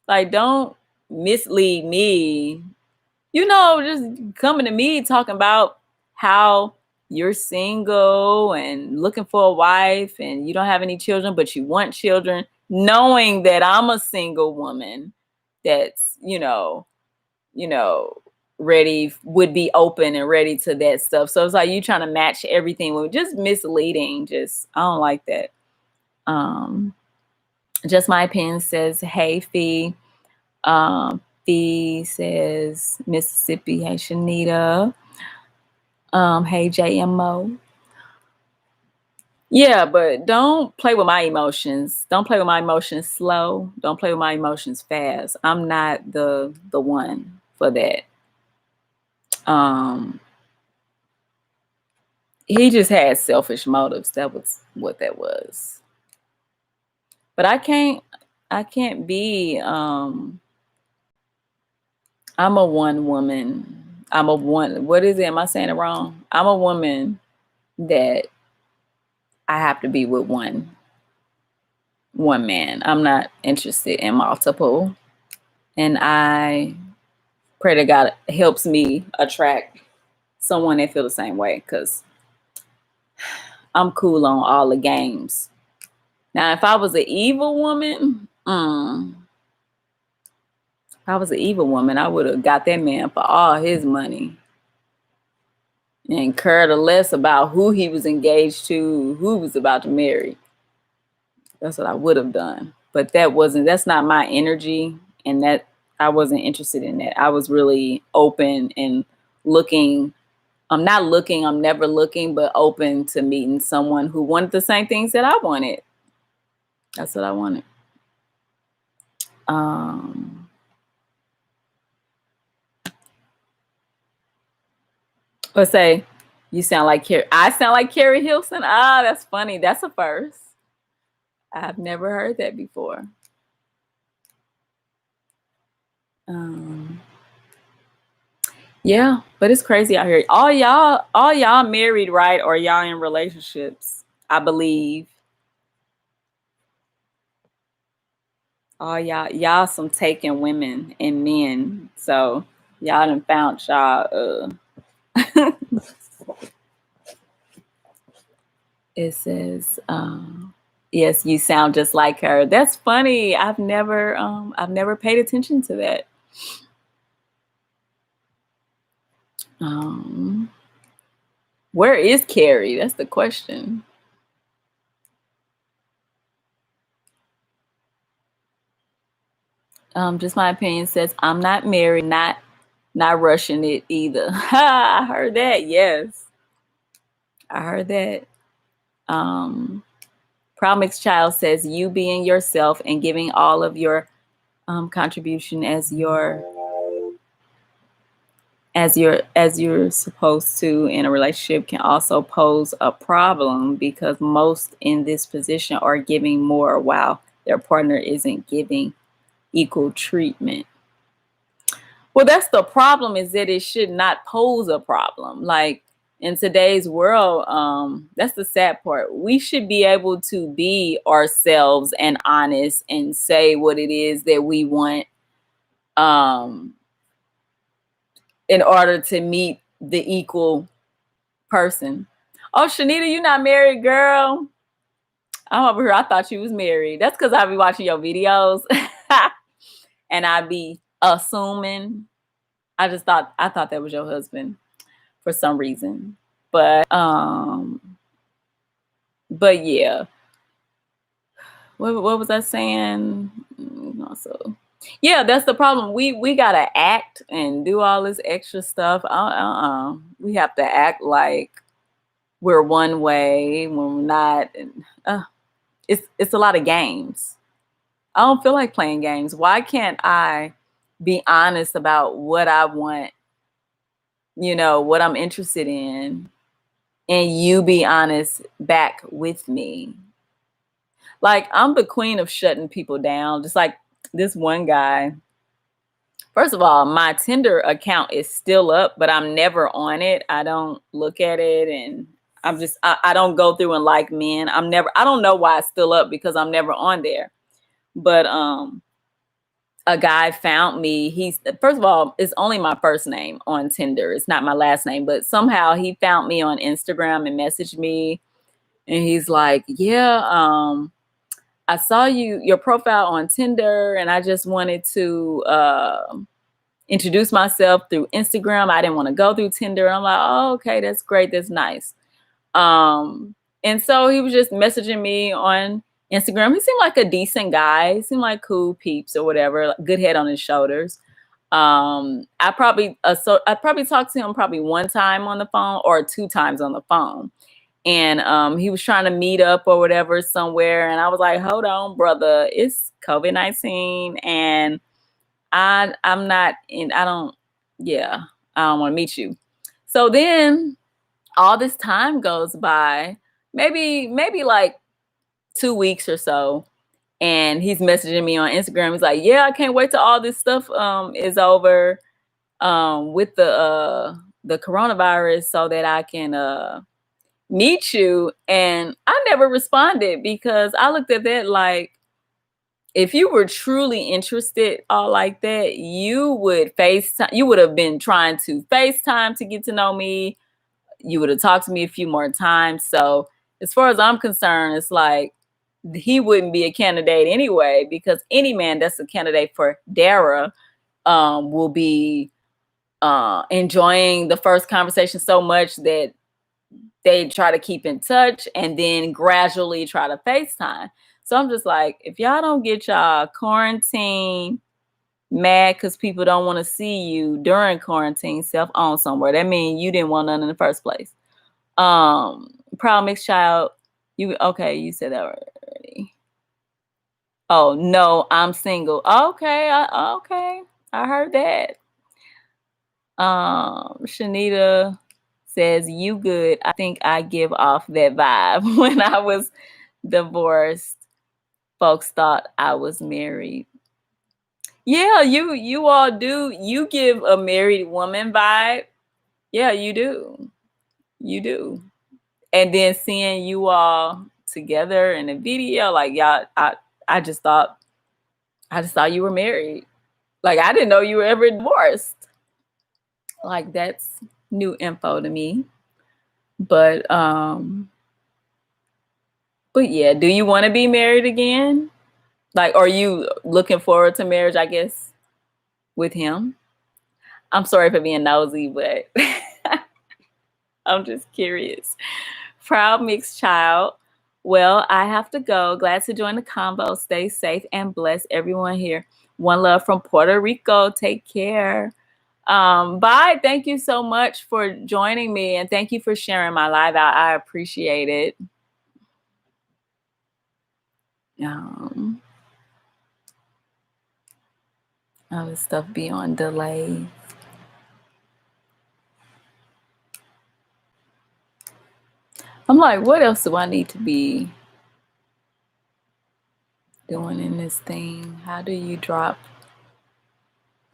like, don't mislead me. You know, just coming to me talking about how you're single and looking for a wife and you don't have any children, but you want children, knowing that I'm a single woman that's, ready, would be open and ready to that stuff. So it's like you trying to match everything with just misleading. Just, I don't like that. Just my opinion says, hey, Fee. Fee says, Mississippi. Hey, Shanita. Hey, JMO. Yeah, but don't play with my emotions. Don't play with my emotions slow. Don't play with my emotions fast. I'm not the one for that. He just had selfish motives. That was what that was. But I can't be, I'm a one woman. What is it? Am I saying it wrong? I'm a woman that I have to be with one man. I'm not interested in multiple. And I pray to God helps me attract someone that feel the same way, because I'm cool on all the games. Now, if I was an evil woman, I would have got that man for all his money and cared less about who he was engaged to, who he was about to marry. That's what I would have done. But that's not my energy. And that I wasn't interested in that. I was really open and looking. I'm never looking, but open to meeting someone who wanted the same things that I wanted. That's what I wanted. Let's say you sound like Carrie. I sound like Carrie Hilson. Ah, that's funny. That's a first. I've never heard that before. Yeah, but it's crazy out here. All y'all married, right? Or y'all in relationships, I believe. All y'all some taken women and men. So y'all done found y'all it says, yes, you sound just like her. That's funny. I've never paid attention to that. Where is Carrie? That's the question. Just my opinion says, I'm not married, not rushing it either. I heard that. Yes, I heard that. Promise Child says, you being yourself and giving all of your contribution as you're supposed to in a relationship can also pose a problem, because most in this position are giving more while their partner isn't giving equal treatment. Well, that's the problem, is that it should not pose a problem. Like in today's world, that's the sad part. We should be able to be ourselves and honest and say what it is that we want in order to meet the equal person. Oh, Shanita, you not married, girl? I'm over here. I thought you was married. That's because I be watching your videos and I be assuming. I thought that was your husband for some reason. But yeah. What was I saying? Also, yeah, that's the problem. We gotta act and do all this extra stuff. We have to act like we're one way when we're not. It's a lot of games. I don't feel like playing games. Why can't I be honest about what I want, what I'm interested in, and you be honest back with me? Like, I'm the queen of shutting people down. Just like this one guy. First of all, my Tinder account is still up, but I'm never on it. I don't look at it, and I don't go through and like men. I don't know why it's still up because I'm never on there. But a guy found me. First of all, it's only my first name on Tinder. It's not my last name, but somehow he found me on Instagram and messaged me. And he's like, yeah, I saw your profile on Tinder, and I just wanted to introduce myself through Instagram. I didn't want to go through Tinder. I'm like, oh, okay, that's great. That's nice. And so he was just messaging me on Instagram. He seemed like a decent guy. He seemed like cool peeps or whatever, good head on his shoulders. I probably talked to him probably one time on the phone or 2 times on the phone. And he was trying to meet up or whatever somewhere. And I was like, hold on, brother, it's COVID-19 and I don't want to meet you. So then all this time goes by, maybe like 2 weeks or so. And he's messaging me on Instagram. He's like, yeah, I can't wait till all this stuff is over with the coronavirus so that I can meet you. And I never responded because I looked at that like, if you were truly interested all like that, you would have been trying to FaceTime to get to know me. You would have talked to me a few more times. So as far as I'm concerned, it's like he wouldn't be a candidate anyway, because any man that's a candidate for Darra will be enjoying the first conversation so much that they try to keep in touch and then gradually try to FaceTime. So I'm just like, if y'all don't get y'all quarantine mad because people don't want to see you during quarantine self-owned somewhere, that means you didn't want none in the first place. Proud mixed child, you said that already. Oh no, I'm single. Okay, I heard that. Shanita says, you good. I think I give off that vibe. When I was divorced, folks thought I was married. Yeah, you all do. You give a married woman vibe. Yeah, you do. You do. And then seeing you all together in a video, like y'all, I just thought you were married. Like, I didn't know you were ever divorced. Like, that's new info to me. But yeah, do you want to be married again? Like, are you looking forward to marriage, I guess, with him? I'm sorry for being nosy, but I'm just curious. Proud mixed child. Well, I have to go. Glad to join the convo. Stay safe and bless everyone here. One love from Puerto Rico. Take care. Bye. Thank you so much for joining me, and thank you for sharing my live out. I appreciate it. All this stuff be on delay. I'm like, what else do I need to be doing in this thing? How do you drop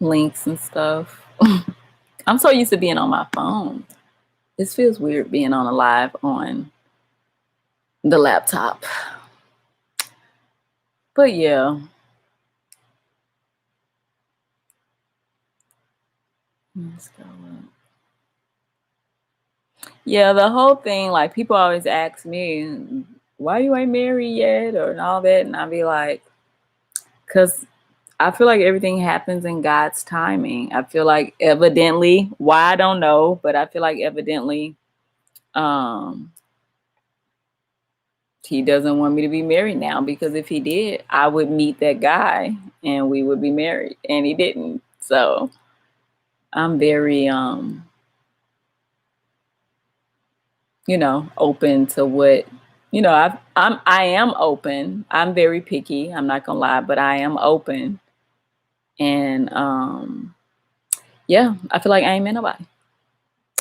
links and stuff? I'm so used to being on my phone. This feels weird being on a live on the laptop. But yeah. Let's go up. Yeah, the whole thing, like people always ask me, why you ain't married yet or and all that. And I be like, because I feel like everything happens in God's timing. I feel like evidently, why I don't know, but I feel like evidently um he doesn't want me to be married now, because if he did, I would meet that guy and we would be married, and he didn't. So I'm very open to what, I am open. I'm very picky. I'm not gonna lie, but I am open. And yeah, I feel like I ain't met nobody.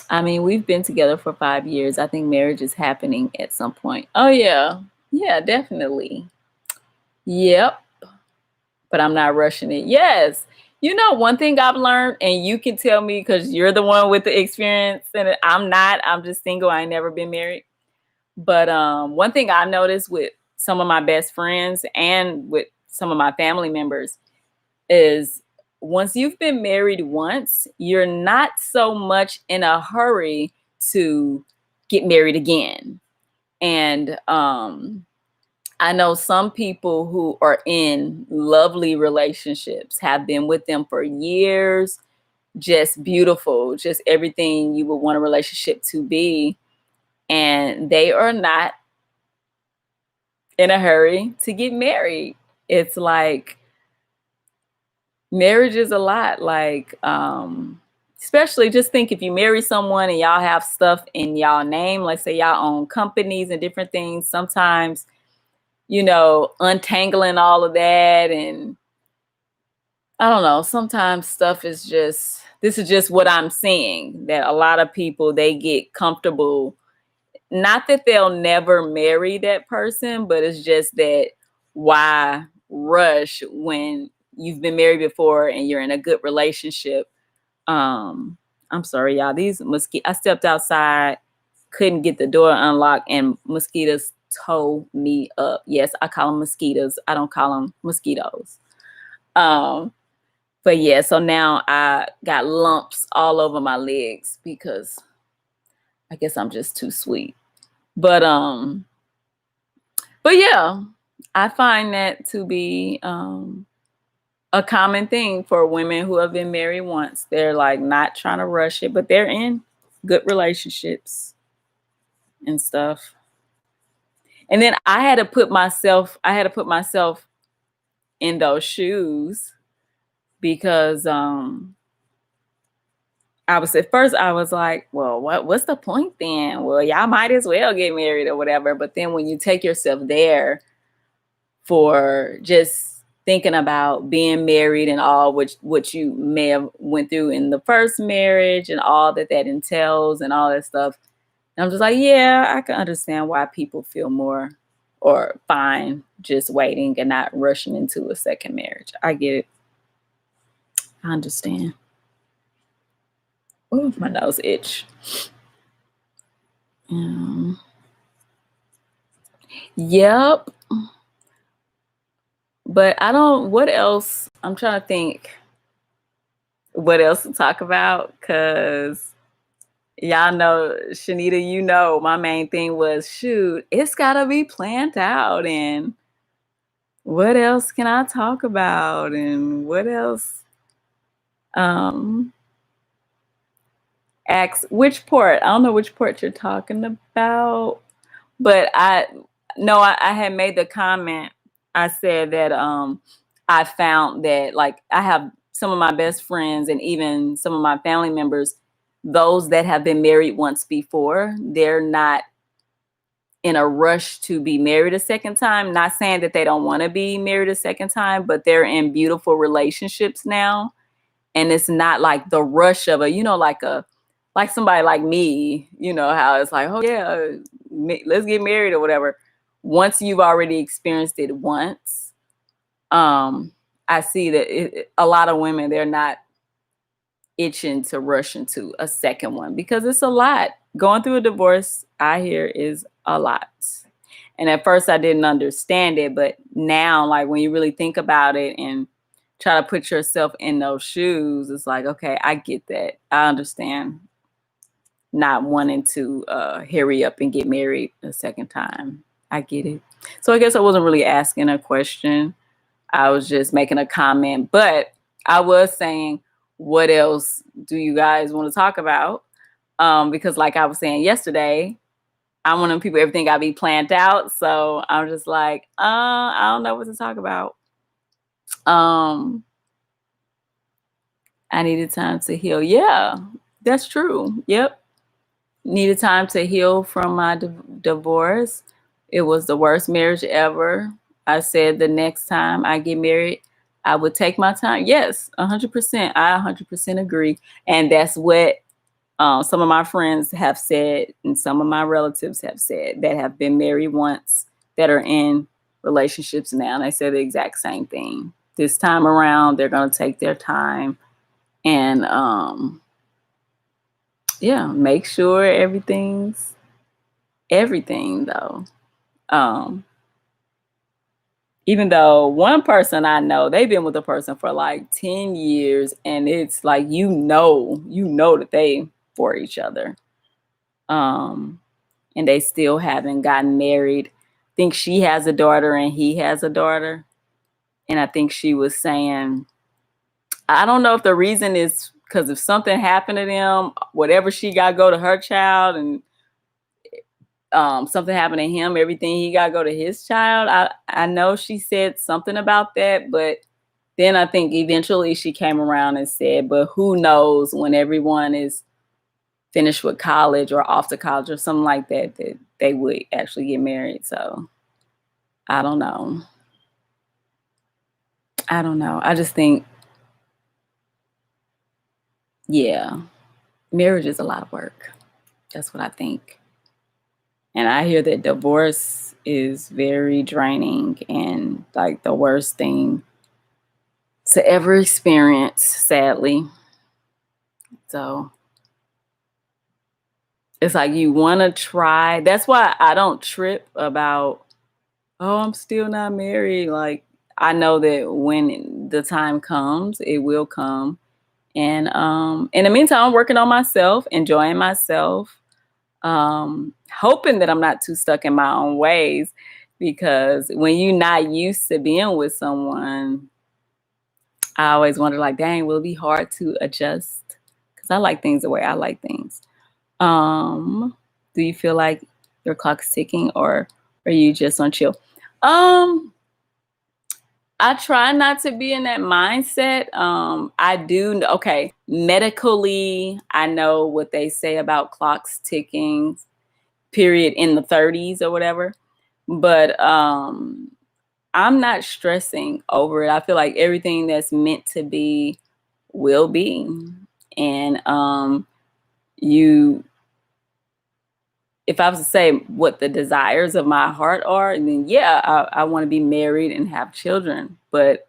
I mean, we've been together for 5 years. I think marriage is happening at some point. Oh yeah. Yeah, definitely. Yep. But I'm not rushing it. Yes. One thing I've learned, and you can tell me because you're the one with the experience, and I'm not. I'm just single. I ain't never been married. But one thing I noticed with some of my best friends and with some of my family members is once you've been married once, you're not so much in a hurry to get married again. And I know some people who are in lovely relationships, have been with them for years, just beautiful, just everything you would want a relationship to be. And they are not in a hurry to get married. It's like marriage is a lot. Like, especially just think if you marry someone and y'all have stuff in y'all name, like say y'all own companies and different things, sometimes, untangling all of that. And I don't know, sometimes stuff is just, this is just what I'm seeing, that a lot of people, they get comfortable. Not that they'll never marry that person, but it's just that why rush when you've been married before and you're in a good relationship? I'm sorry, y'all. These mosquitoes, I stepped outside, couldn't get the door unlocked, and mosquitoes tore me up. Yes, I call them mosquitoes. I don't call them mosquitoes. Um, but yeah, so now I got lumps all over my legs because I guess I'm just too sweet. But yeah, I find that to be a common thing for women who have been married once. They're like not trying to rush it, but they're in good relationships and stuff. And then I had to put myself in those shoes because I was at first I was like, well, what's the point then? Well, y'all might as well get married or whatever. But then when you take yourself there for just thinking about being married and all what you may have went through in the first marriage and all that entails and all that stuff, and I'm just like, yeah, I can understand why people feel more or fine just waiting and not rushing into a second marriage. I get it. I understand. Oh, my nose itch. Yep. But I don't, what else? I'm trying to think what else to talk about because y'all know, Shanita, my main thing was, shoot, it's got to be planned out. And what else can I talk about? And what else? Ask which port? I don't know which port you're talking about, but I had made the comment. I said that I found that like I have some of my best friends and even some of my family members, those that have been married once before, they're not in a rush to be married a second time. Not saying that they don't want to be married a second time, but they're in beautiful relationships now. And it's not like the rush of like somebody like me, how it's like, oh yeah, let's get married or whatever. Once you've already experienced it once, I see that a lot of women, they're not itching to rush into a second one because it's a lot. Going through a divorce, I hear, is a lot. And at first I didn't understand it, but now, like when you really think about it and try to put yourself in those shoes, it's like, okay, I get that. I understand not wanting to hurry up and get married a second time. I get it. So I guess I wasn't really asking a question. I was just making a comment, but I was saying, what else do you guys want to talk about? Because like I was saying yesterday, I'm one of them people, everything got to be planned out. So I'm just like, I don't know what to talk about. I needed time to heal. Yeah, that's true. Yep. Needed time to heal from my divorce. It was the worst marriage ever. I said the next time I get married, I would take my time. Yes, 100%. I 100% agree. And that's what some of my friends have said, and some of my relatives have said that have been married once, that are in relationships now. And they said the exact same thing. This time around, they're going to take their time and yeah, make sure everything's everything though. Even though one person I know, they've been with a person for like 10 years, and it's like, that they for each other. And they still haven't gotten married. I think she has a daughter and he has a daughter. And I think she was saying, I don't know if the reason is because if something happened to them, whatever she got to go to her child, and something happened to him, everything he got to go to his child. I know she said something about that, but then I think eventually she came around and said, but who knows, when everyone is finished with college or off to college or something like that, that they would actually get married. So I don't know. I just think, yeah, marriage is a lot of work. That's what I think. And I hear that divorce is very draining and like the worst thing to ever experience, sadly. So it's like you want to try. That's why I don't trip about, oh, I'm still not married. Like, I know that when the time comes, it will come. And in the meantime, I'm working on myself, enjoying myself, hoping that I'm not too stuck in my own ways, because when you're not used to being with someone, I always wonder, like, dang, will it be hard to adjust? Because I like things the way I like things. Do you feel like your clock's ticking, or are you just on chill? I try not to be in that mindset. I do, okay, medically, I know what they say about clocks ticking, period, in the 30s or whatever. But I'm not stressing over it. I feel like everything that's meant to be will be. And if I was to say what the desires of my heart are, then yeah, I want to be married and have children. But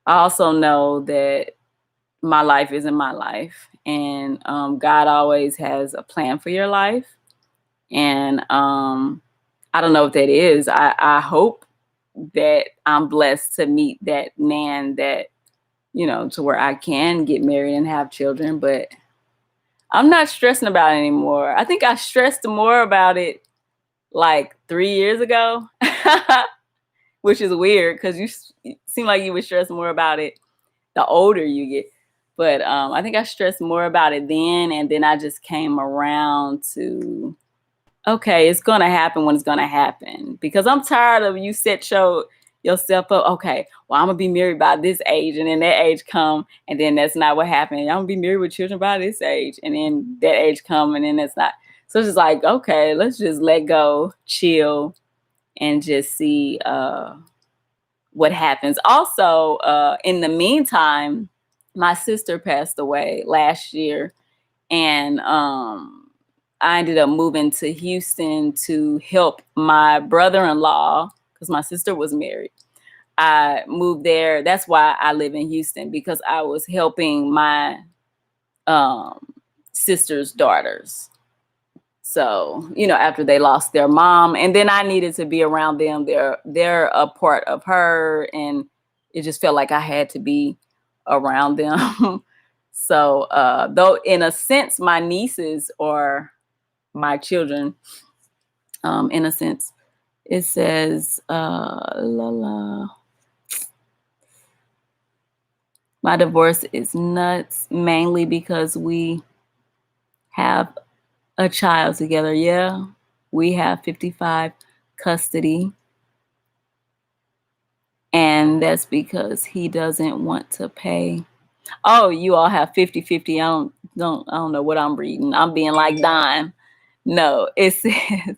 I also know that my life isn't my life. And God always has a plan for your life. And I don't know what that is. I hope that I'm blessed to meet that man that, to where I can get married and have children, but I'm not stressing about it anymore. I think I stressed more about it like 3 years ago, which is weird because you seem like you would stress more about it the older you get. But I think I stressed more about it then, and then I just came around to, okay, it's going to happen when it's going to happen, because I'm tired of you set yourself up. Okay, well, I'm going to be married by this age, and then that age come, and then that's not what happened. I'm going to be married with children by this age, and then that age come, and then that's not. So it's just like, okay, let's just let go, chill, and just see what happens. Also, in the meantime, my sister passed away last year, and I ended up moving to Houston to help my brother-in-law, because my sister was married. I moved there. That's why I live in Houston, because I was helping my sister's daughters. So, after they lost their mom, and then I needed to be around them. They're a part of her, and it just felt like I had to be around them. So though in a sense my nieces are my children, in a sense, it says my divorce is nuts mainly because we have a child together. Yeah, we have 55 custody, and that's because he doesn't want to pay. Oh, you all have 50-50. I don't know what I'm reading. I'm being like Don. No, it says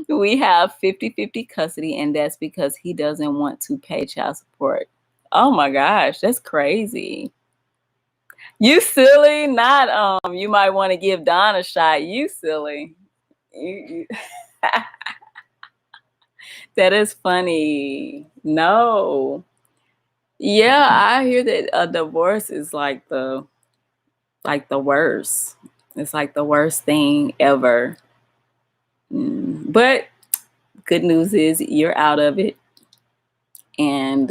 we have 50-50 custody, and that's because he doesn't want to pay child support. Oh my gosh, that's crazy. You silly. Not you might want to give Don a shot. You silly. You that is funny. No. Yeah, I hear that a divorce is like the worst. It's like the worst thing ever. But good news is you're out of it. And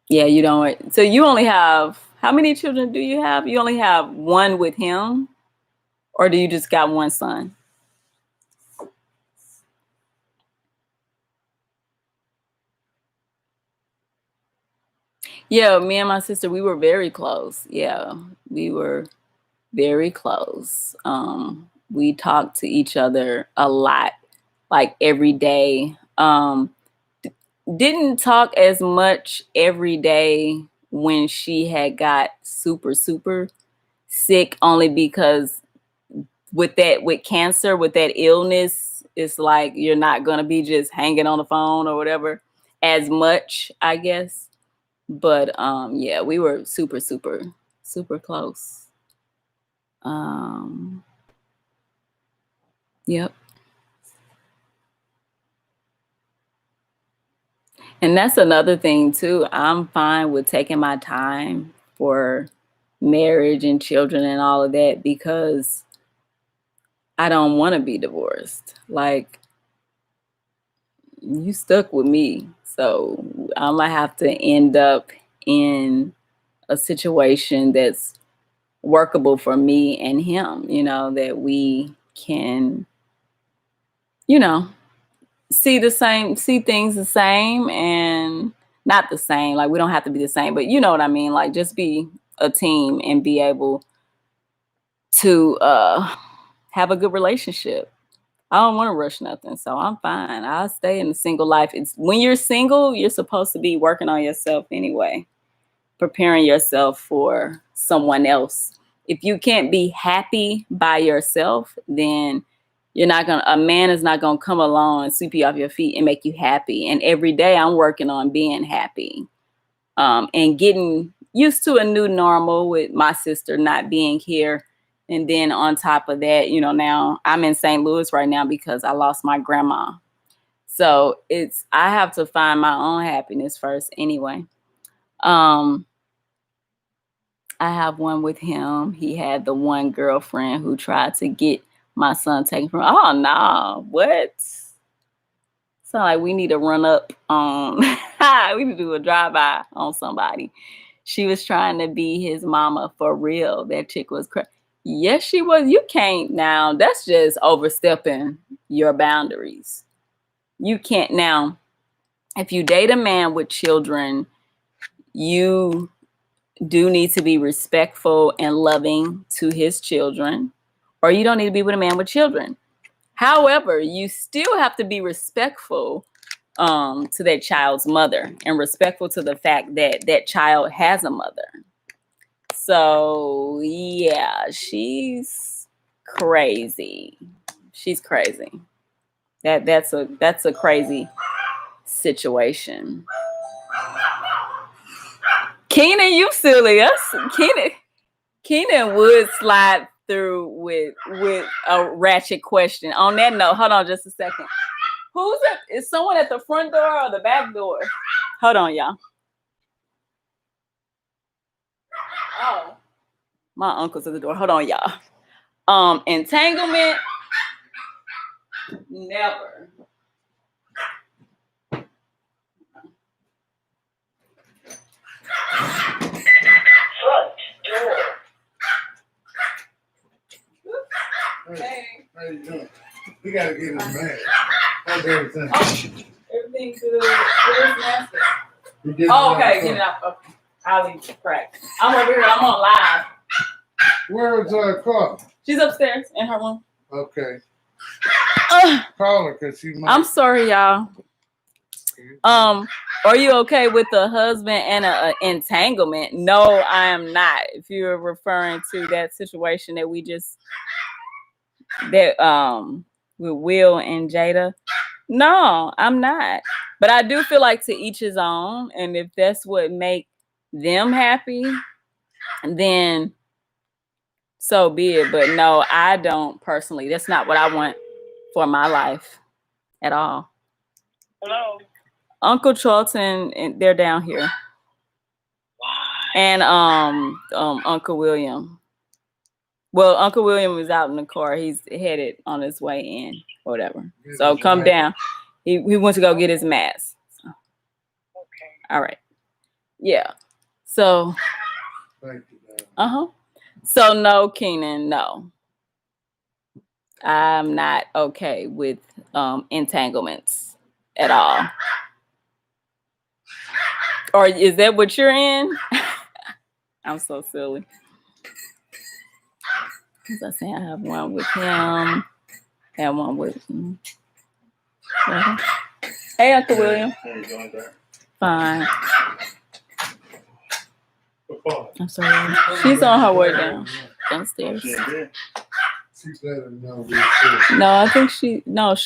yeah, you don't. So you only have, how many children do you have? You only have one with him, or do you just got one son? Yeah, me and my sister, we were very close. Yeah, we were very close. We talked to each other a lot, like every day. Didn't talk as much every day when she had got super sick, only because with cancer, with that illness, it's like you're not gonna be just hanging on the phone or whatever as much, I guess. But yeah, we were super close. Um, yep. And that's another thing too. I'm fine with taking my time for marriage and children and all of that because I don't want to be divorced. Like, you stuck with me. So I'm gonna have to end up in a situation that's workable for me and him, that we can, you know, see things the same, and not the same. Like, we don't have to be the same, but you know what I mean? Like, just be a team and be able to have a good relationship. I don't want to rush nothing, so I'm fine. I'll stay in the single life. It's when you're single, you're supposed to be working on yourself anyway, preparing yourself for someone else. If you can't be happy by yourself, then a man is not gonna come along and sweep you off your feet and make you happy. And every day I'm working on being happy, and getting used to a new normal with my sister not being here. And then on top of that, now I'm in St. Louis right now because I lost my grandma. So I have to find my own happiness first anyway. Um, I have one with him. He had the one girlfriend who tried to get my son taken from. Oh no, what? Sound like we need to run up on. We need to do a drive-by on somebody. She was trying to be his mama for real. That chick was crazy. Yes, she was. You can't now. That's just overstepping your boundaries. You can't now. If you date a man with children, you do need to be respectful and loving to his children, or you don't need to be with a man with children. However, you still have to be respectful to that child's mother, and respectful to the fact that that child has a mother. So yeah, she's crazy. She's crazy. That's a crazy situation. Keenan, you silly. Us, Keenan would slide through with a ratchet question. On that note, hold on just a second. Who's that? Is someone at the front door or the back door? Hold on, y'all. Oh, my uncle's at the door. Hold on, y'all. Entanglement, never. got to get his man. How's everything? Everything's good. Where's Master? Oh, okay. Get it out. Okay. I'll leave it crack. I'm over here. I'm on live. Where is our car? She's upstairs in her room. Okay. Call her because she might. I'm sorry, y'all. Are you okay with a husband and an entanglement? No, I am not. If you're referring to that situation that we just with Will and Jada, no, I'm not. But I do feel like to each his own, and if that's what make them happy, then so be it. But no, I don't personally. That's not what I want for my life at all. Hello. Uncle Charlton, and they're down here. And Uncle William. Well, Uncle William is out in the car. He's headed on his way in, or whatever. So come down. He went to go get his mask. So. Okay. All right. Yeah. So. Thank you, So no, Keenan, no. I'm not okay with entanglements at all. Or is that what you're in? I'm so silly. As I say, I have one with him and one with him. Hey, Uncle William. How you doing there? Fine. I'm sorry. She's on her way downstairs. She's let her know. No, I think she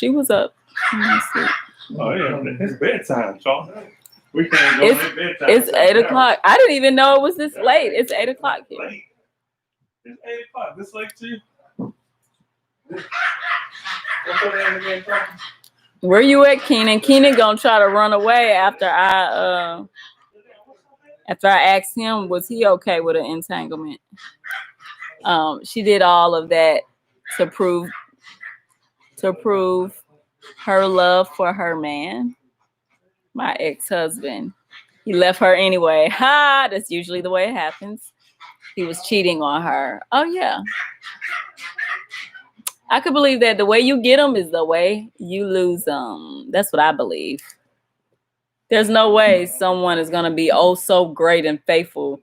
was up. Oh yeah, it's bedtime, Charles. We can't go at bedtime. It's 8 o'clock. I didn't even know it was this late. It's 8 o'clock here. Late. It's 8 o'clock. This late to you? What's your name again, Charles? Where you at, Keenan? Keenan gonna try to run away after I asked him, was he okay with an entanglement? She did all of that to prove her love for her man, my ex-husband. He left her anyway. Ha! That's usually the way it happens. He was cheating on her. Oh yeah. I could believe that the way you get them is the way you lose them. That's what I believe. There's no way someone is going to be oh so great and faithful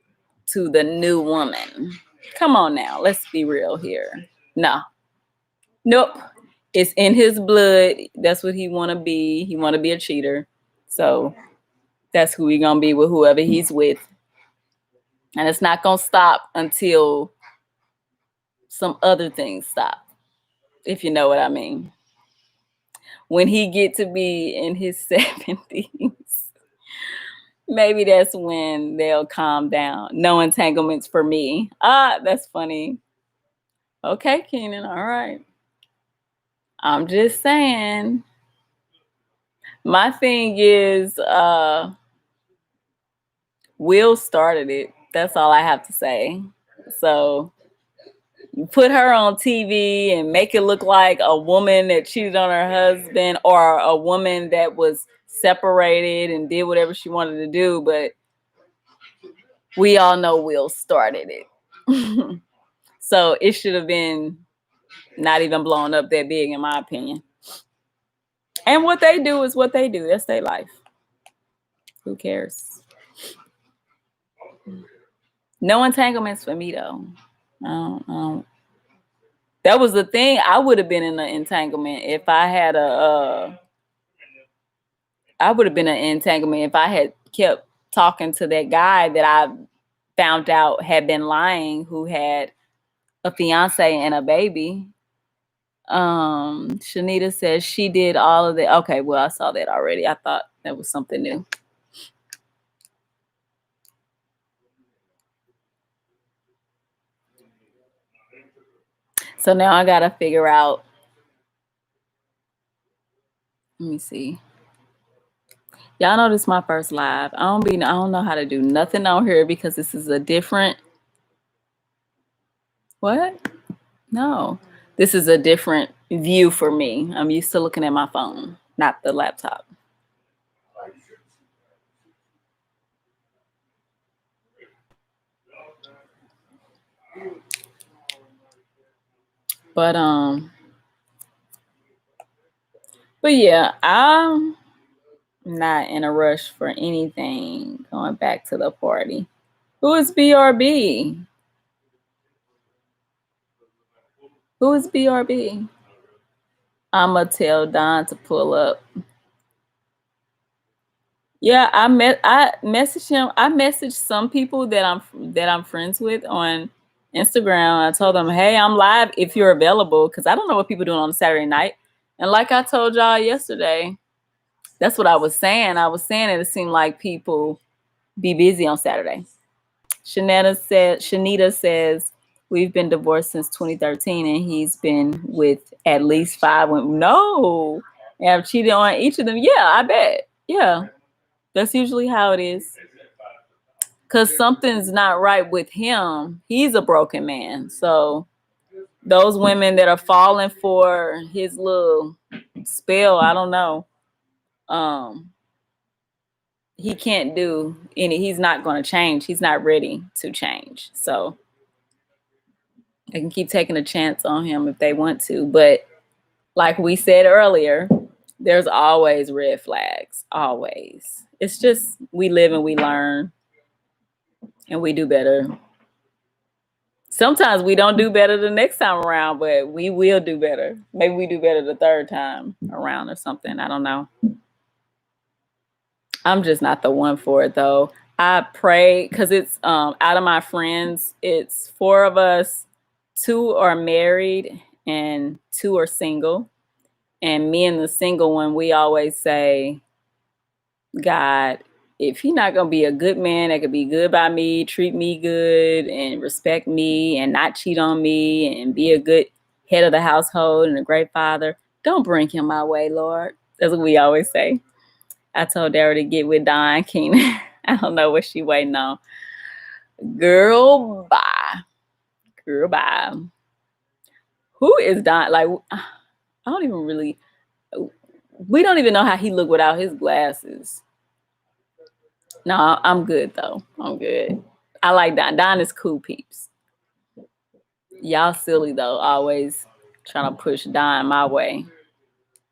to the new woman. Come on now. Let's be real here. No. Nope. It's in his blood. That's what he want to be. He want to be a cheater. So that's who he going to be with whoever he's with. And it's not going to stop until some other things stop. If you know what I mean. When he get to be in his 70s, maybe that's when they'll calm down. No entanglements for me. That's funny. Okay, Keenan. All right. I'm just saying. My thing is, Will started it. That's all I have to say. So you put her on TV and make it look like a woman that cheated on her husband or a woman that was separated and did whatever she wanted to do. But we all know Will started it. So it should have been not even blown up that big, in my opinion. And what they do is what they do. That's their life. Who cares? No entanglements for me, though. I don't. That was the thing. I would have been in an entanglement if I had I would have been an entanglement if I had kept talking to that guy that I found out had been lying, who had a fiance and a baby. Shanita says she did all of that. Okay, well, I saw that already. I thought that was something new. So now I gotta figure out. Let me see. Y'all know this is my first live. I don't know how to do nothing on here because this is a different. What? No. This is a different view for me. I'm used to looking at my phone, not the laptop. But But yeah, I'm not in a rush for anything going back to the party. Who is BRB? Who is BRB? I'ma tell Don to pull up. Yeah, I messaged him. I messaged some people that I'm friends with on Instagram. I told them, "Hey, I'm live if you're available," because I don't know what people doing on Saturday night. And like I told y'all yesterday, that's what I was saying. I was saying that it seemed like people be busy on Saturday. Shanita says we've been divorced since 2013, and he's been with at least 5 women. No, and I've cheated on each of them. Yeah, I bet. Yeah. That's usually how it is. Because something's not right with him. He's a broken man. So those women that are falling for his little spell, I don't know. He can't do any, he's not going to change. He's not ready to change. So they can keep taking a chance on him if they want to. But like we said earlier, there's always red flags. Always. It's just we live and we learn. And we do better. Sometimes we don't do better the next time around, but we will do better. Maybe we do better the third time around or something. I don't know. I'm just not the one for it though. I pray because it's out of my friends, it's 4 of us. 2 are married and 2 are single. And me and the single one, we always say, God, if he's not going to be a good man that could be good by me, treat me good and respect me and not cheat on me and be a good head of the household and a great father, don't bring him my way, Lord. That's what we always say. I told Darra to get with Don Keenan. I don't know what she waiting on. Girl, bye. Girl, bye. Who is Don? Like, I don't even really, we don't even know how he looked without his glasses. No, I'm good though. I'm good. I like Don. Don is cool peeps. Y'all silly though, always trying to push Don my way.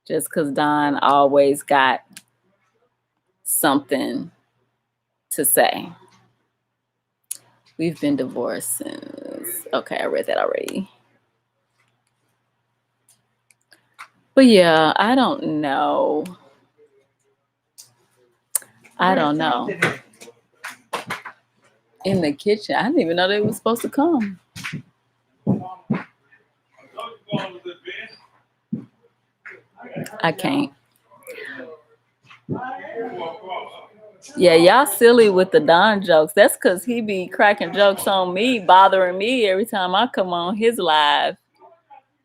Just because Don always got something to say. We've been divorced since, okay, I read that already. But yeah, I don't know. I don't know. In the kitchen. I didn't even know they were supposed to come. I can't. Yeah, y'all silly with the Don jokes. That's because he be cracking jokes on me, bothering me every time I come on his live.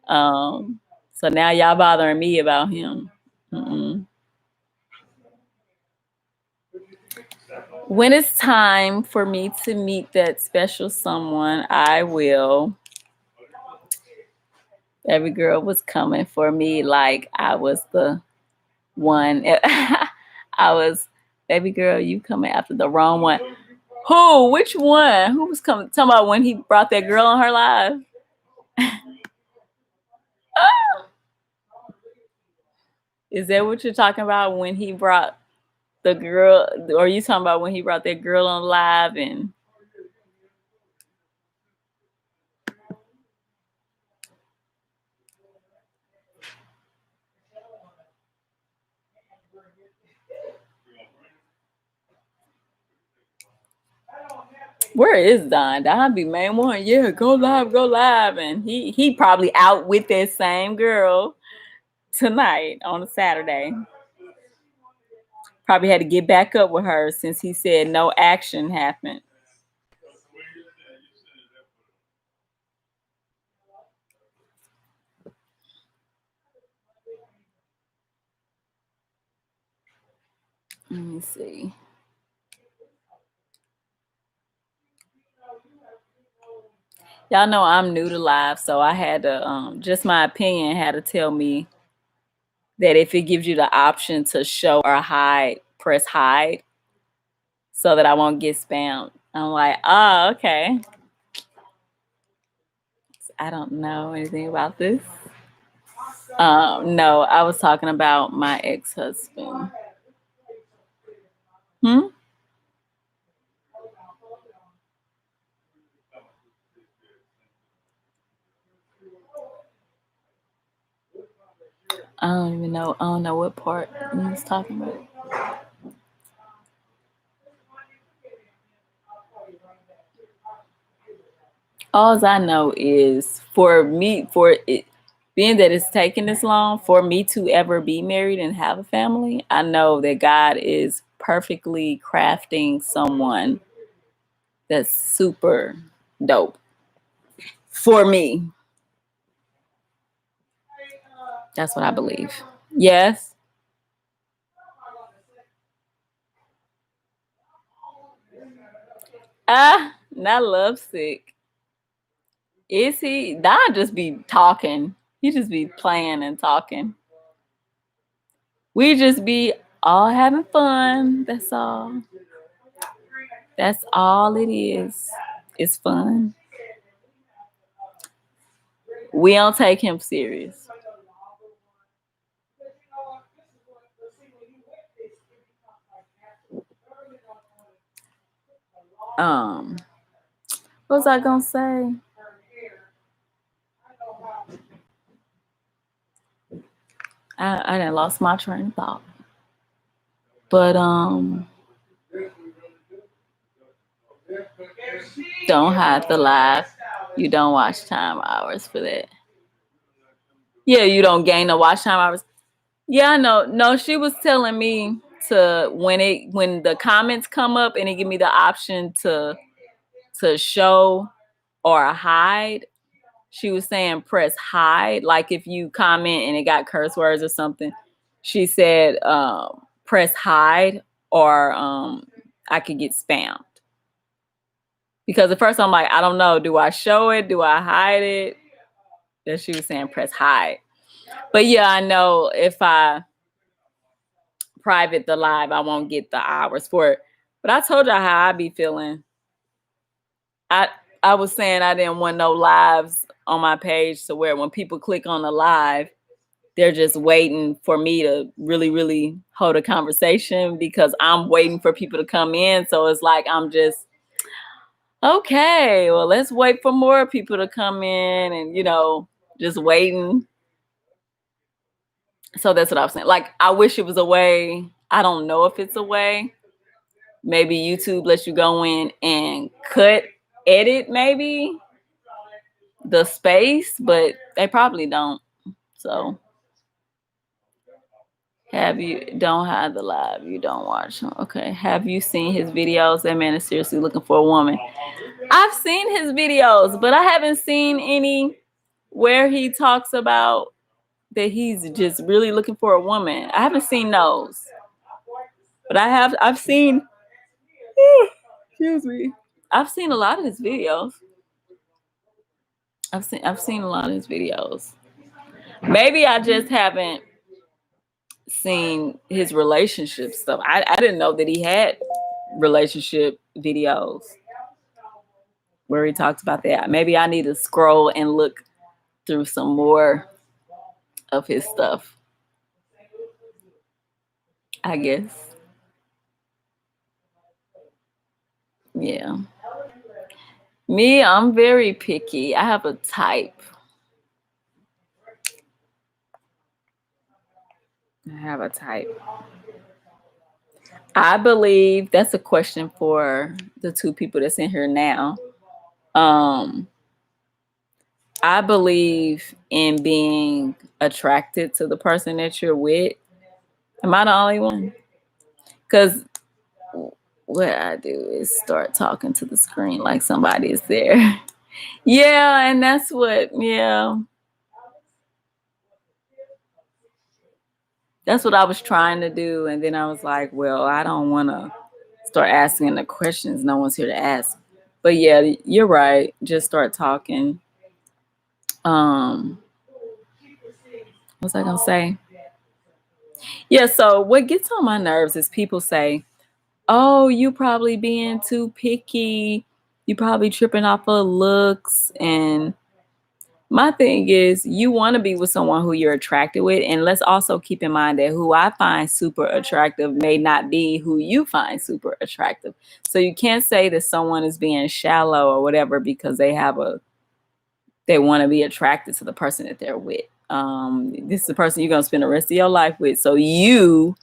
So now y'all bothering me about him. Mm-mm. When it's time for me to meet that special someone, I will. Every girl was coming for me like I was the one. I was, baby girl, you coming after the wrong one. Who? Which one? Who was coming? Talking about when he brought that girl on her live? Is that what you're talking about when he brought the girl? Or are you talking about when he brought that girl on live and where is Don? Don be main one. Yeah, go live. And he probably out with that same girl tonight on a Saturday. Probably had to get back up with her since he said no action happened. Let me see. Y'all know I'm new to live, so I had to just my opinion had to tell me that if it gives you the option to show or hide, press hide so that I won't get spammed. I'm like, oh, okay. I don't know anything about this. No, I was talking about my ex-husband. Hmm? I don't even know. I don't know what part he was talking about. All I know is for me, for it being that it's taken this long for me to ever be married and have a family, I know that God is perfectly crafting someone that's super dope for me. That's what I believe. Yes. Not lovesick. Is he? Don just be talking. He just be playing and talking. We just be all having fun. That's all. That's all it is. It's fun. We don't take him serious. What was I gonna say? I done lost my train of thought. But don't hide the live. You don't watch time hours for that. Yeah, you don't gain the watch time hours. Yeah, I know. No, she was telling me to when the comments come up and it give me the option to show or hide. She was saying press hide. Like if you comment and it got curse words or something, she said press hide or I could get spammed. Because at first I'm like, I don't know. Do I show it? Do I hide it? Then she was saying press hide. But yeah, I know if I private the live, I won't get the hours for it. But I told y'all how I be feeling. I was saying I didn't want no lives on my page to where when people click on the live, they're just waiting for me to really, really hold a conversation because I'm waiting for people to come in. So it's like I'm just okay, well, let's wait for more people to come in and just waiting. So that's what I was saying. Like, I wish it was a way. I don't know if it's a way. Maybe YouTube lets you go in and edit maybe the space, but they probably don't. So don't hide the live, you don't watch them. Okay. Have you seen his videos? That man is seriously looking for a woman. I've seen his videos, but I haven't seen any where he talks about that he's just really looking for a woman. I haven't seen those. But I've seen excuse me. I've seen a lot of his videos. I've seen a lot of his videos. Maybe I just haven't seen his relationship stuff. I didn't know that he had relationship videos where he talks about that. Maybe I need to scroll and look through some more of his stuff. I guess. Yeah. Me, I'm very picky. I have a type. I believe that's a question for the two people that's in here now. I believe in being attracted to the person that you're with. Am I the only one? Because what I do is start talking to the screen like somebody is there. Yeah, and that's what I was trying to do. And then I was like, well, I don't want to start asking the questions no one's here to ask. But yeah, you're right. Just start talking. What was I gonna say? Yeah, so what gets on my nerves is people say, oh, you probably being too picky. You probably tripping off of looks. And My thing is, you want to be with someone who you're attracted with. And let's also keep in mind that who I find super attractive may not be who you find super attractive. So you can't say that someone is being shallow or whatever because they want to be attracted to the person that they're with. This is the person you're going to spend the rest of your life with. So you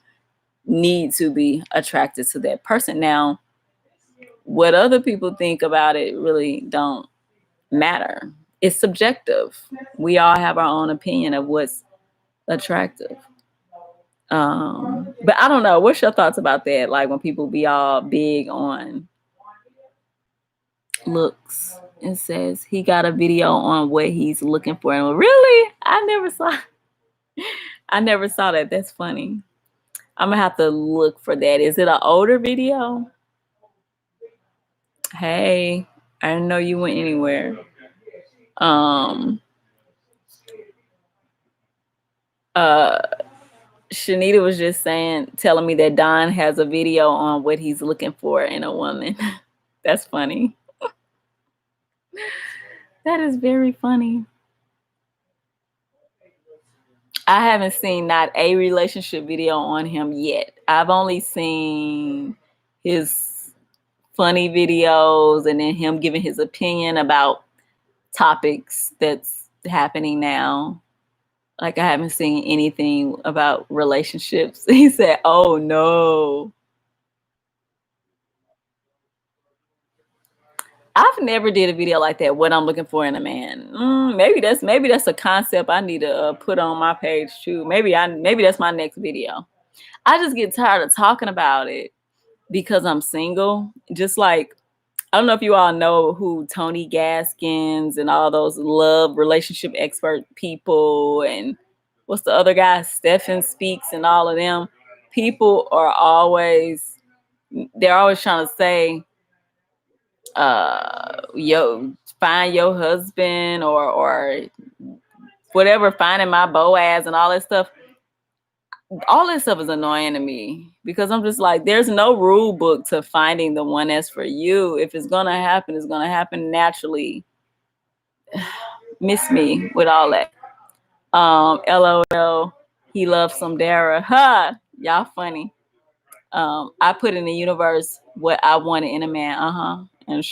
need to be attracted to that person. Now, what other people think about it really don't matter. It's subjective. We all have our own opinion of what's attractive. But I don't know. What's your thoughts about that? Like when people be all big on looks and says he got a video on what he's looking for. And really? I never saw that. That's funny. I'm gonna have to look for that. Is it an older video? Hey, I didn't know you went anywhere. Shanita was just telling me that Don has a video on what he's looking for in a woman. That's funny. That is very funny. I haven't seen not a relationship video on him yet. I've only seen his funny videos and then him giving his opinion about topics that's happening now. Like I haven't seen anything about relationships. He said, "Oh no." I've never did a video like that. What I'm looking for in a man. Maybe that's a concept I need to put on my page too. Maybe that's my next video. I just get tired of talking about it because I'm single. Just like I don't know if you all know who Tony Gaskins and all those love relationship expert people and what's the other guy, Stephen Speaks and all of them. People are they're always trying to say, find your husband or whatever, finding my Boaz and all that stuff. All that stuff is annoying to me because I'm just like, there's no rule book to finding the one that's for you. If it's gonna happen, it's gonna happen naturally. Miss me with all that. LOL, he loves some Darra. Ha! Y'all funny. I put in the universe what I wanted in a man. And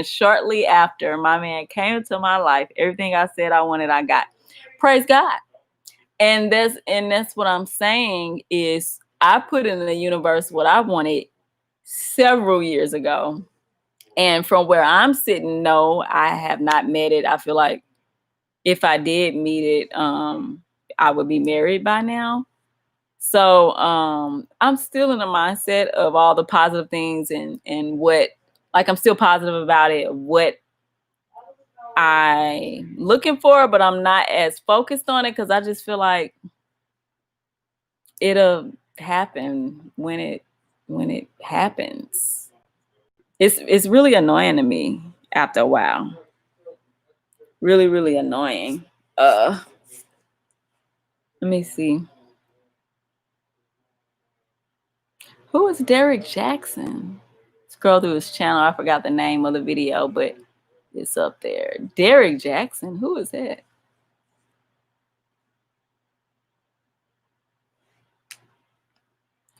shortly after my man came into my life, everything I said I wanted, I got. Praise God. And that's what I'm saying is I put in the universe what I wanted several years ago. And from where I'm sitting, no, I have not met it. I feel like if I did meet it, I would be married by now. So I'm still in the mindset of all the positive things and what, like I'm still positive about it, what I'm looking for, but I'm not as focused on it because I just feel like it'll happen when it happens. It's really annoying to me after a while. Really, really annoying. Let me see. Who is Derek Jackson? Scroll through his channel. I forgot the name of the video, but it's up there. Derek Jackson. Who is that?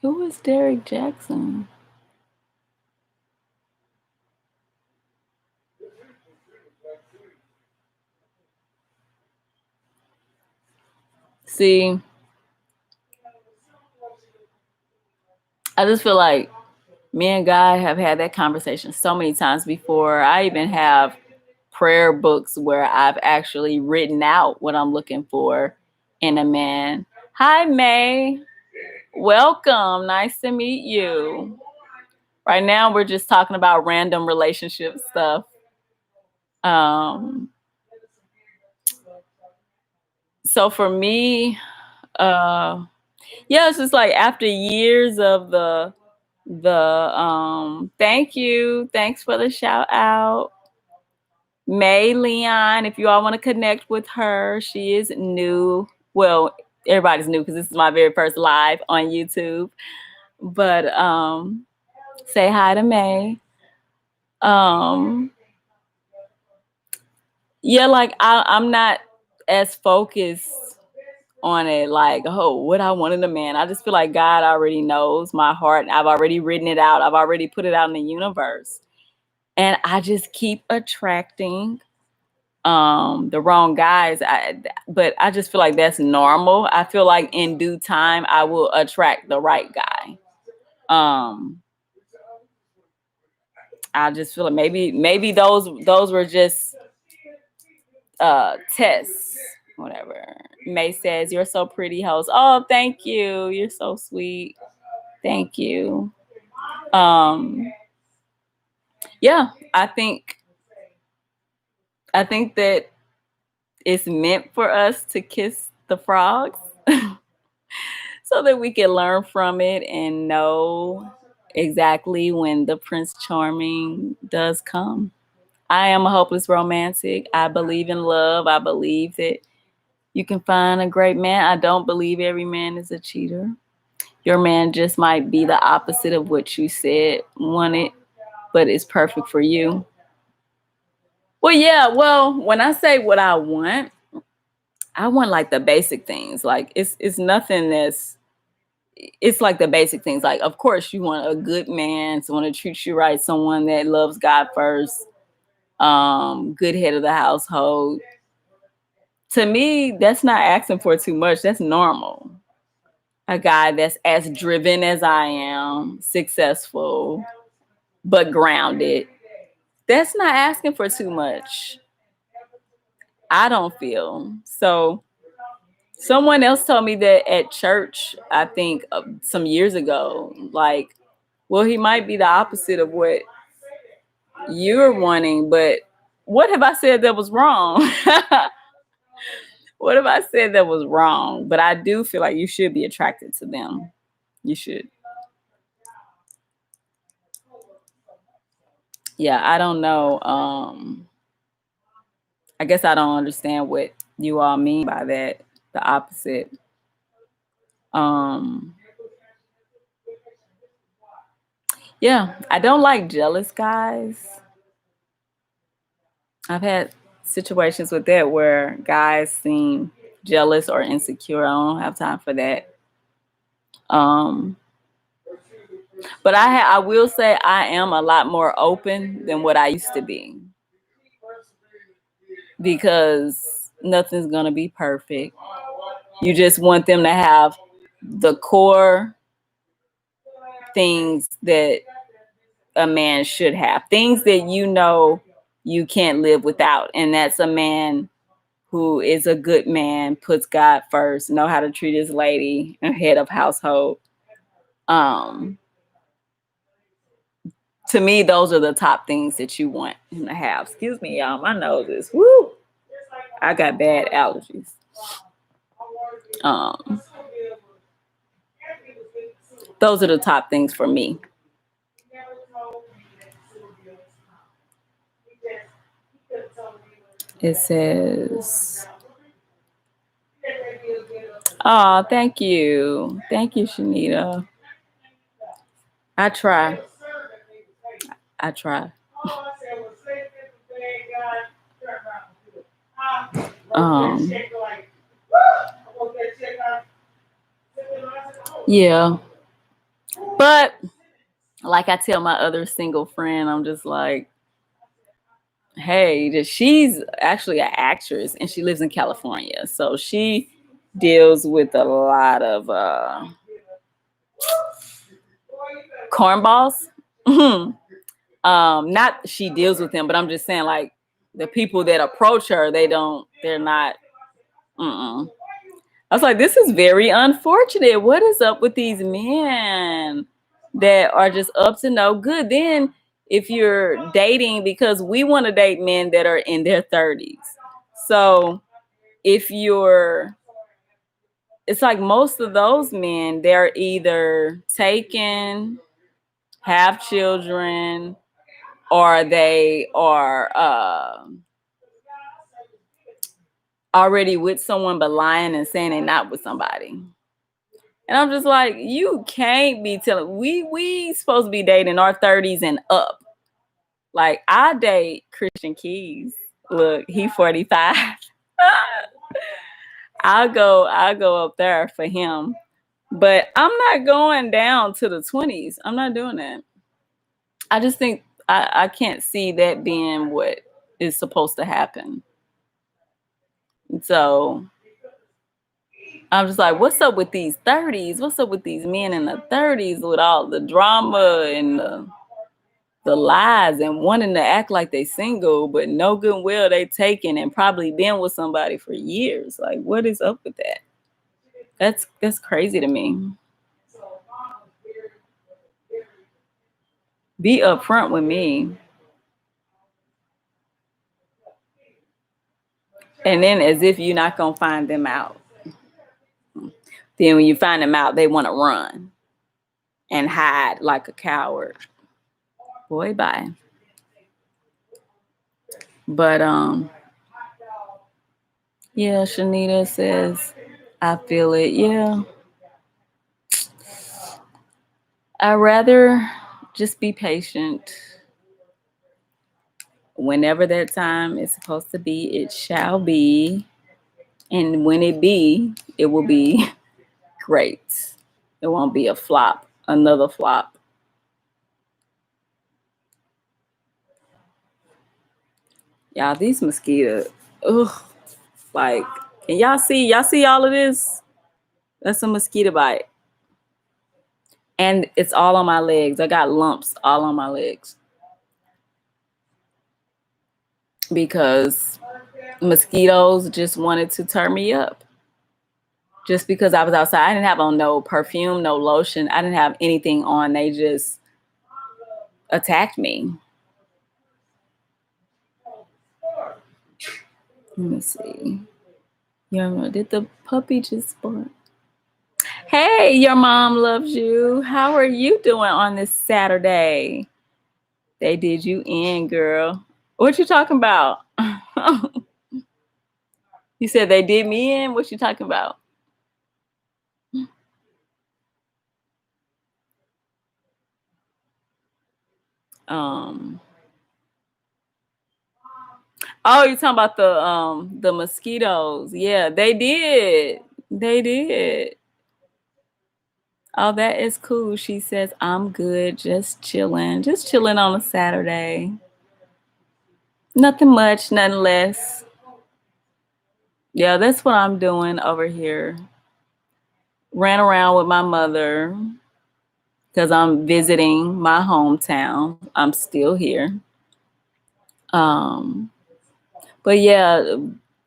Who is Derek Jackson? See, I just feel like me and God have had that conversation so many times before. I even have prayer books where I've actually written out what I'm looking for in a man. Hi, May. Welcome. Nice to meet you. Right now, we're just talking about random relationship stuff. So for me, yeah, it's just like after years of the thank you. Thanks for the shout out. May Leon, if you all want to connect with her, she is new. Well, everybody's new because this is my very first live on YouTube. But say hi to May. yeah, like I'm not as focused on it, like, oh, what I want in a man. I just feel like God already knows my heart. I've already written it out. I've already put it out in the universe. And I just keep attracting the wrong guys. But I just feel like that's normal. I feel like in due time I will attract the right guy. I just feel like maybe those were just tests. Whatever. May says, "You're so pretty, host." Oh, thank you. You're so sweet. Thank you. Yeah, I think that it's meant for us to kiss the frogs so that we can learn from it and know exactly when the Prince Charming does come. I am a hopeless romantic. I believe in love. I believe that you can find a great man. I don't believe every man is a cheater. Your man just might be the opposite of what you said wanted, but it's perfect for you. Well, yeah, well, when I say what I want like the basic things. Like it's nothing it's like the basic things. Like, of course, you want a good man, someone to treat you right, someone that loves God first, good head of the household. To me, that's not asking for too much. That's normal. A guy that's as driven as I am, successful, but grounded. That's not asking for too much. I don't feel. So someone else told me that at church, I think some years ago, like, well, he might be the opposite of what you're wanting, but what have I said that was wrong? What have I said that was wrong? But I do feel like you should be attracted to them. You should. Yeah, I don't know. I guess I don't understand what you all mean by that. The opposite. Um, yeah, I don't like jealous guys. I've had situations with that where guys seem jealous or insecure. I don't have time for that. Um, but I will say I am a lot more open than what I used to be because nothing's gonna be perfect. You just want them to have the core things that a man should have, things that you know you can't live without, and that's a man who is a good man, puts God first, know how to treat his lady, and head of household. Um, to me, those are the top things that you want him to have. Excuse me, y'all. My nose is woo. I got bad allergies. Um, those are the top things for me. It says, "Oh, thank you. Thank you, Shanita. I try. I try." Um, yeah. But like I tell my other single friend, I'm just like, hey, she's actually an actress and she lives in California. So she deals with a lot of cornballs. Not she deals with them, but I'm just saying, like, the people that approach her, they're not. I was like, this is very unfortunate. What is up with these men that are just up to no good? Then if you're dating, because we want to date men that are in their 30s. So if it's like most of those men, they're either taken, have children, or they are already with someone but lying and saying they're not with somebody. And I'm just like, you can't be telling we supposed to be dating our 30s and up. Like, I date Christian Keys. Look, he 45. I'll go up there for him. But I'm not going down to the 20s. I'm not doing that. I just think I can't see that being what is supposed to happen. So I'm just like, what's up with these 30s? What's up with these men in the 30s with all the drama and the lies and wanting to act like they single, but no goodwill they taking and probably been with somebody for years? Like, what is up with that? That's crazy to me. Be upfront with me. And then as if you're not gonna find them out. Then when you find them out, they want to run and hide like a coward. Boy, bye. But yeah, Shanita says, I feel it. Yeah. I'd rather just be patient. Whenever that time is supposed to be, it shall be. And when it be, it will be great. It won't be a flop, another flop. Y'all, these mosquitoes, ugh, like, can y'all see all of this? That's a mosquito bite. And it's all on my legs. I got lumps all on my legs. Because mosquitoes just wanted to turn me up. Just because I was outside. I didn't have on no perfume, no lotion. I didn't have anything on. They just attacked me. Let me see. Yeah, did the puppy just bark? Hey, your mom loves you. How are you doing on this Saturday? They did you in, girl. What you talking about? You said they did me in? What you talking about? Oh, you're talking about the mosquitoes. Yeah, they did. They did. Oh, that is cool. She says, I'm good, just chilling. Just chilling on a Saturday. Nothing much, nothing less. Yeah, that's what I'm doing over here. Ran around with my mother because I'm visiting my hometown. I'm still here. But yeah,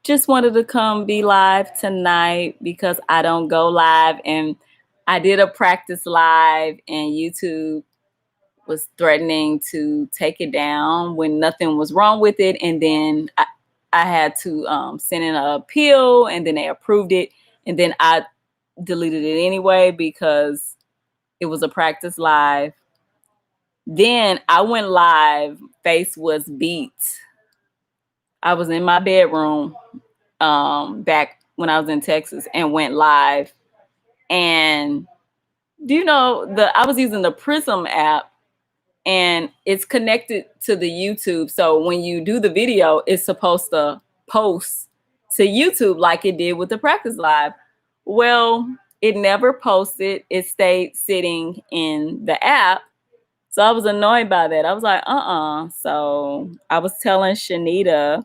just wanted to come be live tonight because I don't go live, and I did a practice live and YouTube was threatening to take it down when nothing was wrong with it. And then I had to send in an appeal, and then they approved it. And then I deleted it anyway because it was a practice live. Then I went live. Face was beat. I was in my bedroom back when I was in Texas and went live. And do you know I was using the Prism app, and it's connected to the YouTube. So when you do the video, it's supposed to post to YouTube like it did with the practice live. Well, it never posted. It stayed sitting in the app. So I was annoyed by that. I was like, So I was telling Shanita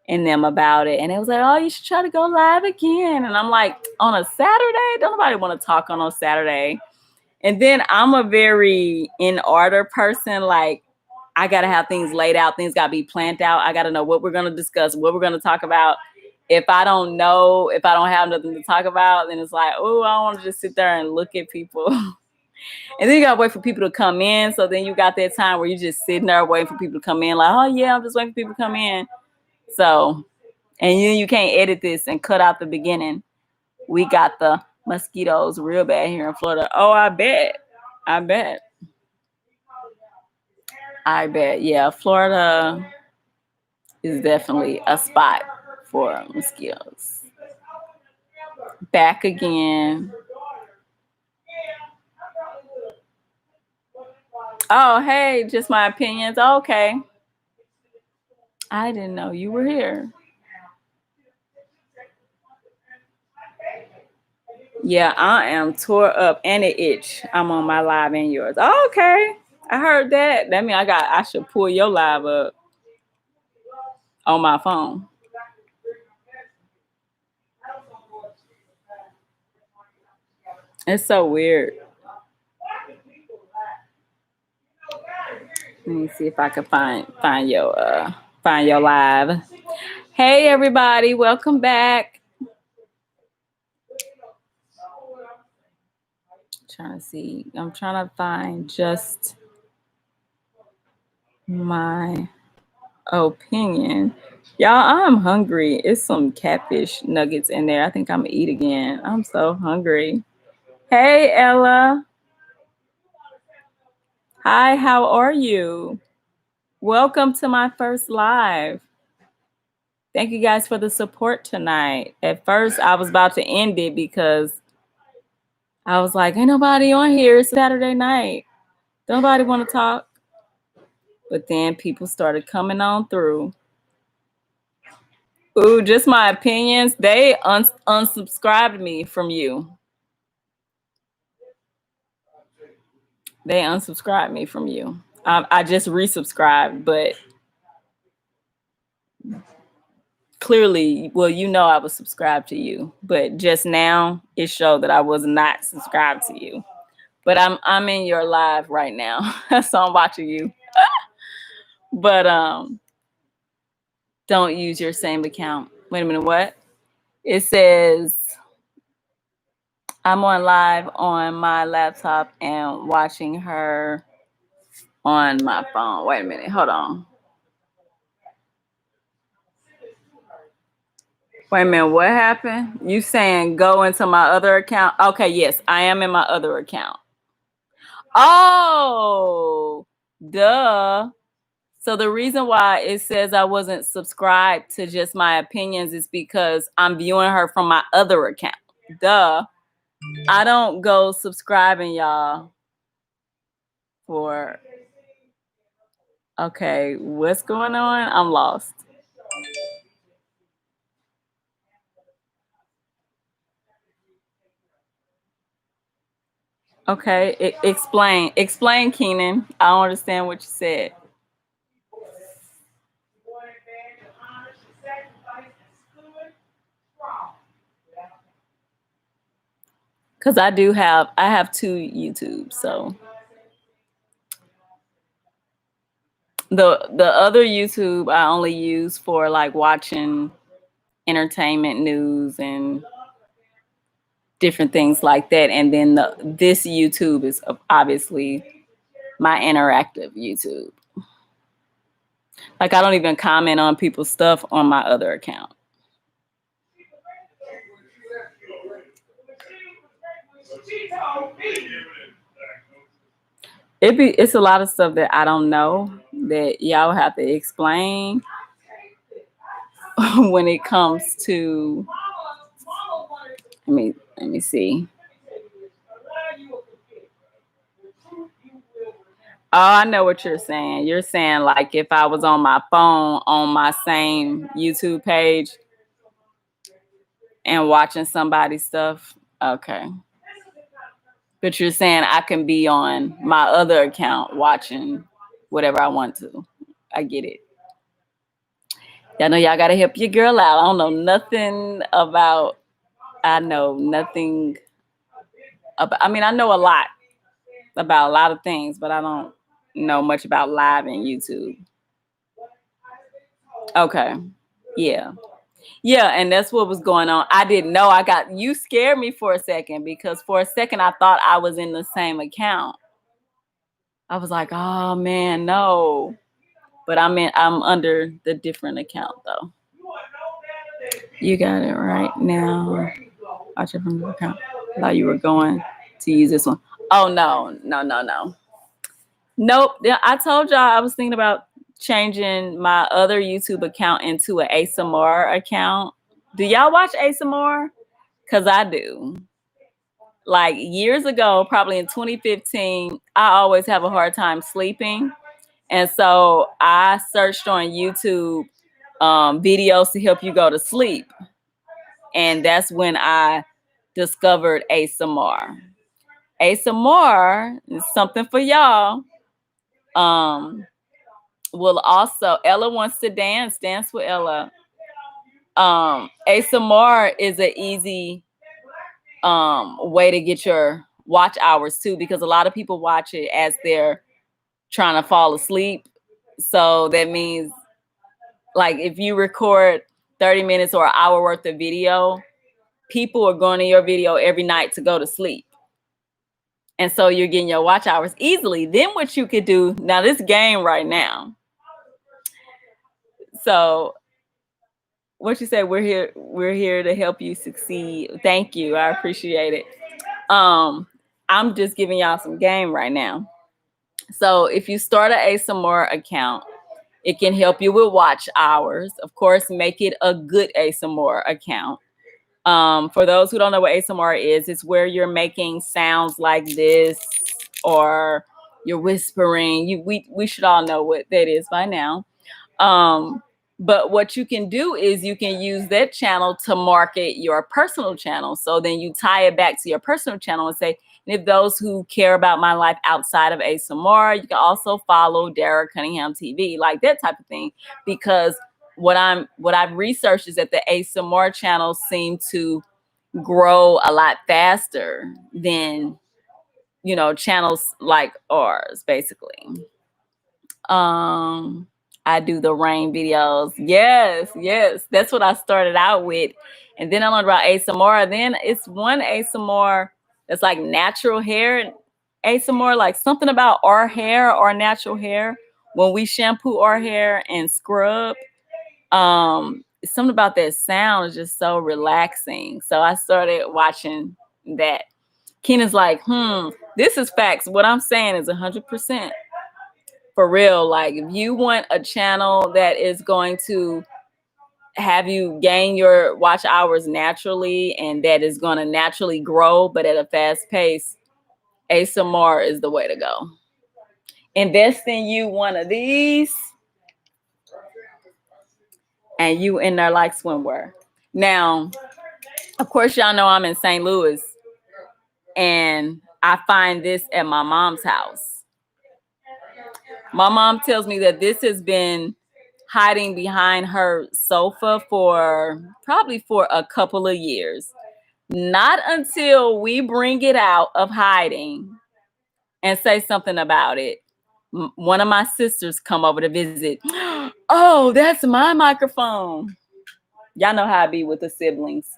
and them about it. And it was like, oh, you should try to go live again. And I'm like, on a Saturday? Don't nobody want to talk on a Saturday. And then I'm a very in order person. Like, I got to have things laid out. Things got to be planned out. I got to know what we're going to discuss, what we're going to talk about. If I don't know, if I don't have nothing to talk about, then it's like, oh, I want to just sit there and look at people. And then you got to wait for people to come in. So then you got that time where you're just sitting there waiting for people to come in. Like, oh, yeah, I'm just waiting for people to come in. So, and you can't edit this and cut out the beginning. We got the mosquitoes real bad here in Florida. Oh, I bet. Yeah, Florida is definitely a spot for mosquitoes. Back again. Oh, hey, just my opinions. Okay. I didn't know you were here. Yeah, I am tore up and it itch. I'm on my live and yours. Oh, okay. I heard that. That means I should pull your live up on my phone. It's so weird. Let me see if I can find your live. Hey everybody, welcome back. Trying to see. I'm trying to find just my opinion. Y'all, I'm hungry. It's some catfish nuggets in there. I think I'm gonna eat again. I'm so hungry. Hey Ella. Hi, how are you? Welcome to my first live. Thank you guys for the support tonight. At first, I was about to end it because I was like, ain't nobody on here. It's Saturday night. Nobody want to talk. But then people started coming on through. Ooh, just my opinions. They unsubscribed me from you. They unsubscribed me from you. I just resubscribed, but clearly, well, you know I was subscribed to you, but just now it showed that I was not subscribed to you. But I'm in your live right now, so I'm watching you. But don't use your same account. Wait a minute, what? It says I'm on live on my laptop and watching her on my phone. Wait a minute, hold on. Wait a minute, what happened? You saying go into my other account? Okay, yes, I am in my other account. Oh, duh. So the reason why it says I wasn't subscribed to just my opinions is because I'm viewing her from my other account. Duh. I don't go subscribing y'all for. Okay, what's going on? I'm lost. Okay, explain, Keenan. I don't understand what you said. Cause I have two YouTubes, so the other YouTube I only use for like watching entertainment news and different things like that, and then this YouTube is obviously my interactive YouTube. Like I don't even comment on people's stuff on my other account. It's a lot of stuff that I don't know that y'all have to explain when it comes to. Let me see. Oh, I know what you're saying. You're saying like if I was on my phone on my same YouTube page and watching somebody's stuff. Okay. But you're saying I can be on my other account watching whatever I want to. I get it. Y'all know y'all gotta help your girl out. I don't know nothing about. I know nothing about. I mean, I know a lot about a lot of things, but I don't know much about live and YouTube. Okay. Yeah. Yeah, and that's what was going on. I didn't know. You scared me for a second because for a second I thought I was in the same account. I was like, oh man, no. But I'm under the different account though. You got it right now. Watch it from the account. I thought you were going to use this one. Oh no. Nope. I told y'all I was thinking about changing my other YouTube account into an ASMR account. Do y'all watch ASMR? Because I do. Like years ago, probably in 2015, I always have a hard time sleeping. And so I searched on YouTube videos to help you go to sleep. And that's when I discovered ASMR. ASMR is something for y'all. Will also, Ella wants to dance with Ella. ASMR is an easy way to get your watch hours too, because a lot of people watch it as they're trying to fall asleep. So that means, like, if you record 30 minutes or an hour worth of video, people are going to your video every night to go to sleep. And so you're getting your watch hours easily. Then what you could do, now this game right now. So what you say, we're here to help you succeed. Thank you. I appreciate it. I'm just giving y'all some game right now. So if you start an ASMR account, it can help you with watch hours. Of course, make it a good ASMR account. For those who don't know what ASMR is, it's where you're making sounds like this, or you're whispering. We should all know what that is by now. But what you can do is you can use that channel to market your personal channel. So then you tie it back to your personal channel and say, and if those who care about my life outside of ASMR, you can also follow Darra Cunningham TV, like that type of thing. Because what I've researched is that the ASMR channels seem to grow a lot faster than, channels like ours, basically. I do the rain videos. Yes. That's what I started out with. And then I learned about ASMR. Then it's one ASMR that's like natural hair ASMR, like something about our hair, our natural hair. When we shampoo our hair and scrub, it's something about that sound is just so relaxing. So I started watching that. Keenan's like, this is facts. What I'm saying is 100%. For real. Like, if you want a channel that is going to have you gain your watch hours naturally and that is going to naturally grow, but at a fast pace, ASMR is the way to go. Invest in you one of these and you in there like swimwear. Now, of course, y'all know I'm in St. Louis and I find this at my mom's house. My mom tells me that this has been hiding behind her sofa for a couple of years. Not until we bring it out of hiding and say something about it. One of my sisters come over to visit. Oh, that's my microphone. Y'all know how I be with the siblings.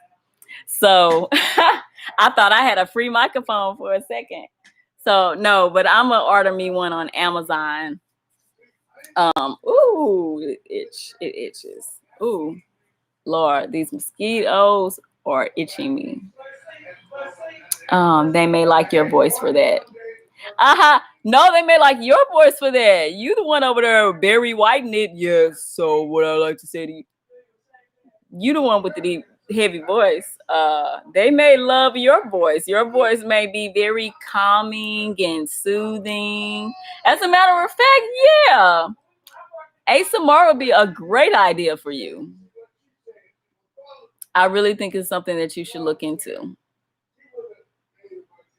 So I thought I had a free microphone for a second. So no, but I'm gonna order me one on Amazon. Ooh, it itches. Ooh, Lord, these mosquitoes are itching me. They may like your voice for that. No, they may like your voice for that. You the one over there, Barry White knit. Yes. So what I like to say to you, you the one with the deep, heavy voice. They may love your voice. Your voice may be very calming and soothing. As a matter of fact, yeah. ASMR would be a great idea for you. I really think it's something that you should look into.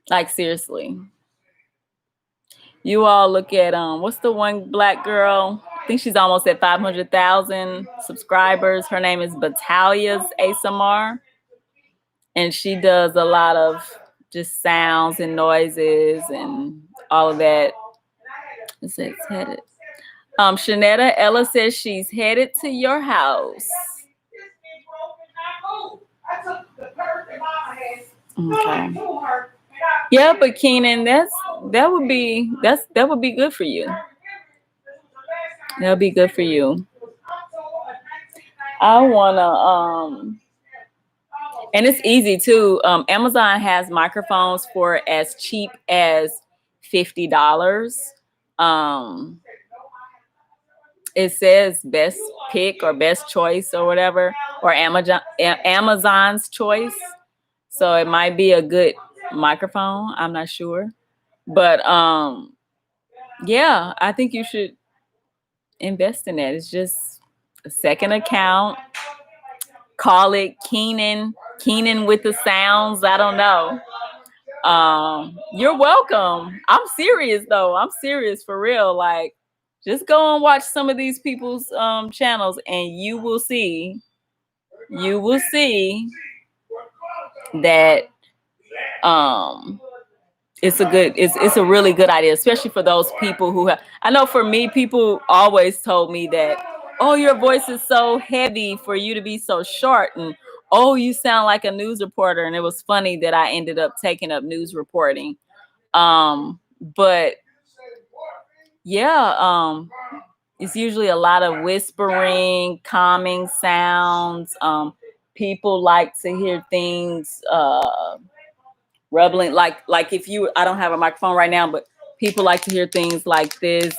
Like, seriously. You all look at, what's the one black girl? I think she's almost at 500,000 subscribers. Her name is Batalia's ASMR. And she does a lot of just sounds and noises and all of that. It says headed. Shanetta Ella says she's headed to your house. Okay. Yeah, but Keenan, that would be good for you. That'll be good for you. I wanna and it's easy too. Amazon has microphones for as cheap as $50. It says best pick or best choice or whatever, or Amazon's choice. So it might be a good microphone. I'm not sure. But yeah, I think you should invest in that. It's just a second account. Call it Keenan with the sounds. I don't know. You're welcome. I'm serious though. I'm serious for real. Like, just go and watch some of these people's channels, and you will see that it's a really good idea, especially for those people who have. I know for me, people always told me that, oh, your voice is so heavy for you to be so short, and oh, you sound like a news reporter. And it was funny that I ended up taking up news reporting. But yeah, it's usually a lot of whispering, calming sounds. People like to hear things rubbling, like if you, I don't have a microphone right now, but people like to hear things like this,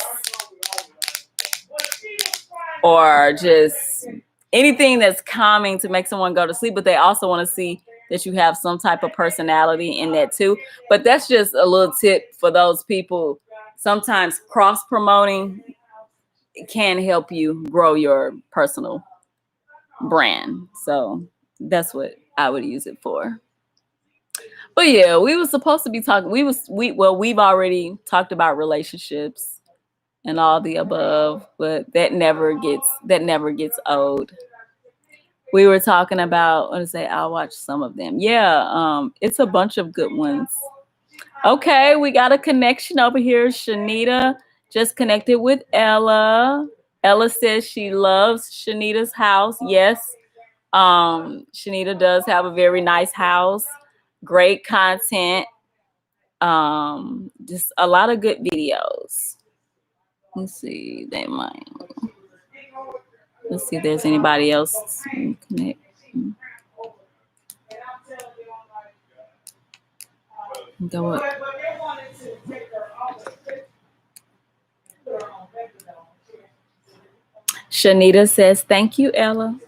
or just anything that's calming to make someone go to sleep. But they also want to see that you have some type of personality in that too. But that's just a little tip for those people. Sometimes cross promoting can help you grow your personal brand. So that's what I would use it for. But yeah, we were supposed to be talking. We've already talked about relationships and all the above, but that never gets old. We were talking about, what to say, I'll watch some of them. Yeah, it's a bunch of good ones. Okay, we got a connection over here. Shanita just connected with Ella. Ella says she loves Shanita's house. Yes, Shanita does have a very nice house. Great content. Just a lot of good videos. Let's see, let's see if there's anybody else to connect. Go up. Shanita says, thank you, Ella.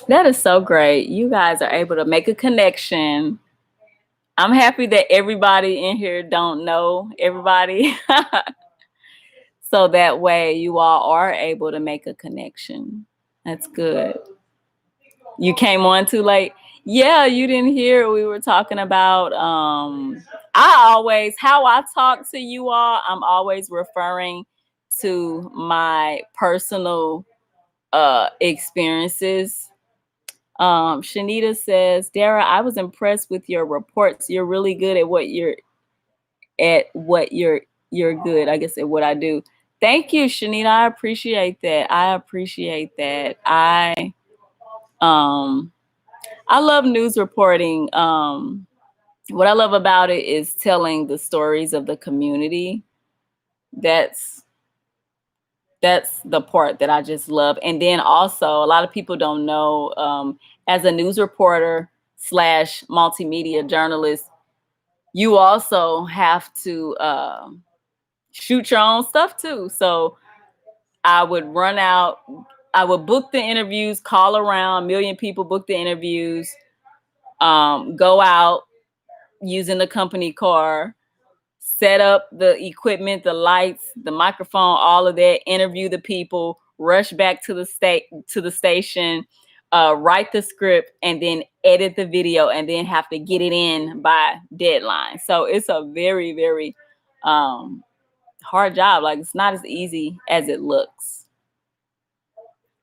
That is so great. You guys are able to make a connection. I'm happy that everybody in here don't know everybody. So that way you all are able to make a connection. That's good. You came on too late. Yeah, you didn't hear. We were talking about how I talk to you all, I'm always referring to my personal experiences. Shanita says, Darra, I was impressed with your reports. You're really good at what you're good, I guess, at what I do. Thank you, Shanita. I appreciate that. I love news reporting. What I love about it is telling the stories of the community. That's the part that I just love. And then also, a lot of people don't know, as a news reporter / multimedia journalist, you also have to shoot your own stuff too. So I would book the interviews, call around, 1 million people, book the interviews, go out using the company car, set up the equipment, the lights, the microphone, all of that, interview the people, rush back to the station, write the script, and then edit the video, and then have to get it in by deadline. So it's a very, very hard job. Like, it's not as easy as it looks.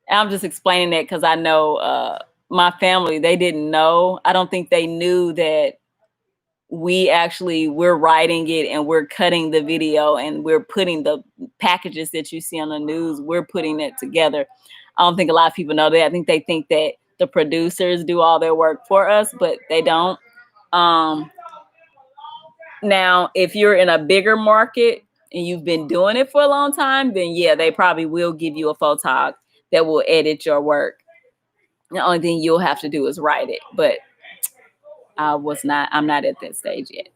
And I'm just explaining that because I know my family, they didn't know. I don't think they knew that we're writing it and we're cutting the video and we're putting the packages that you see on the news, we're putting it together. I don't think a lot of people know that. I think they think that the producers do all their work for us, but they don't. Now, if you're in a bigger market and you've been doing it for a long time, then yeah, they probably will give you a photog that will edit your work. The only thing you'll have to do is write it, but I'm not at that stage yet.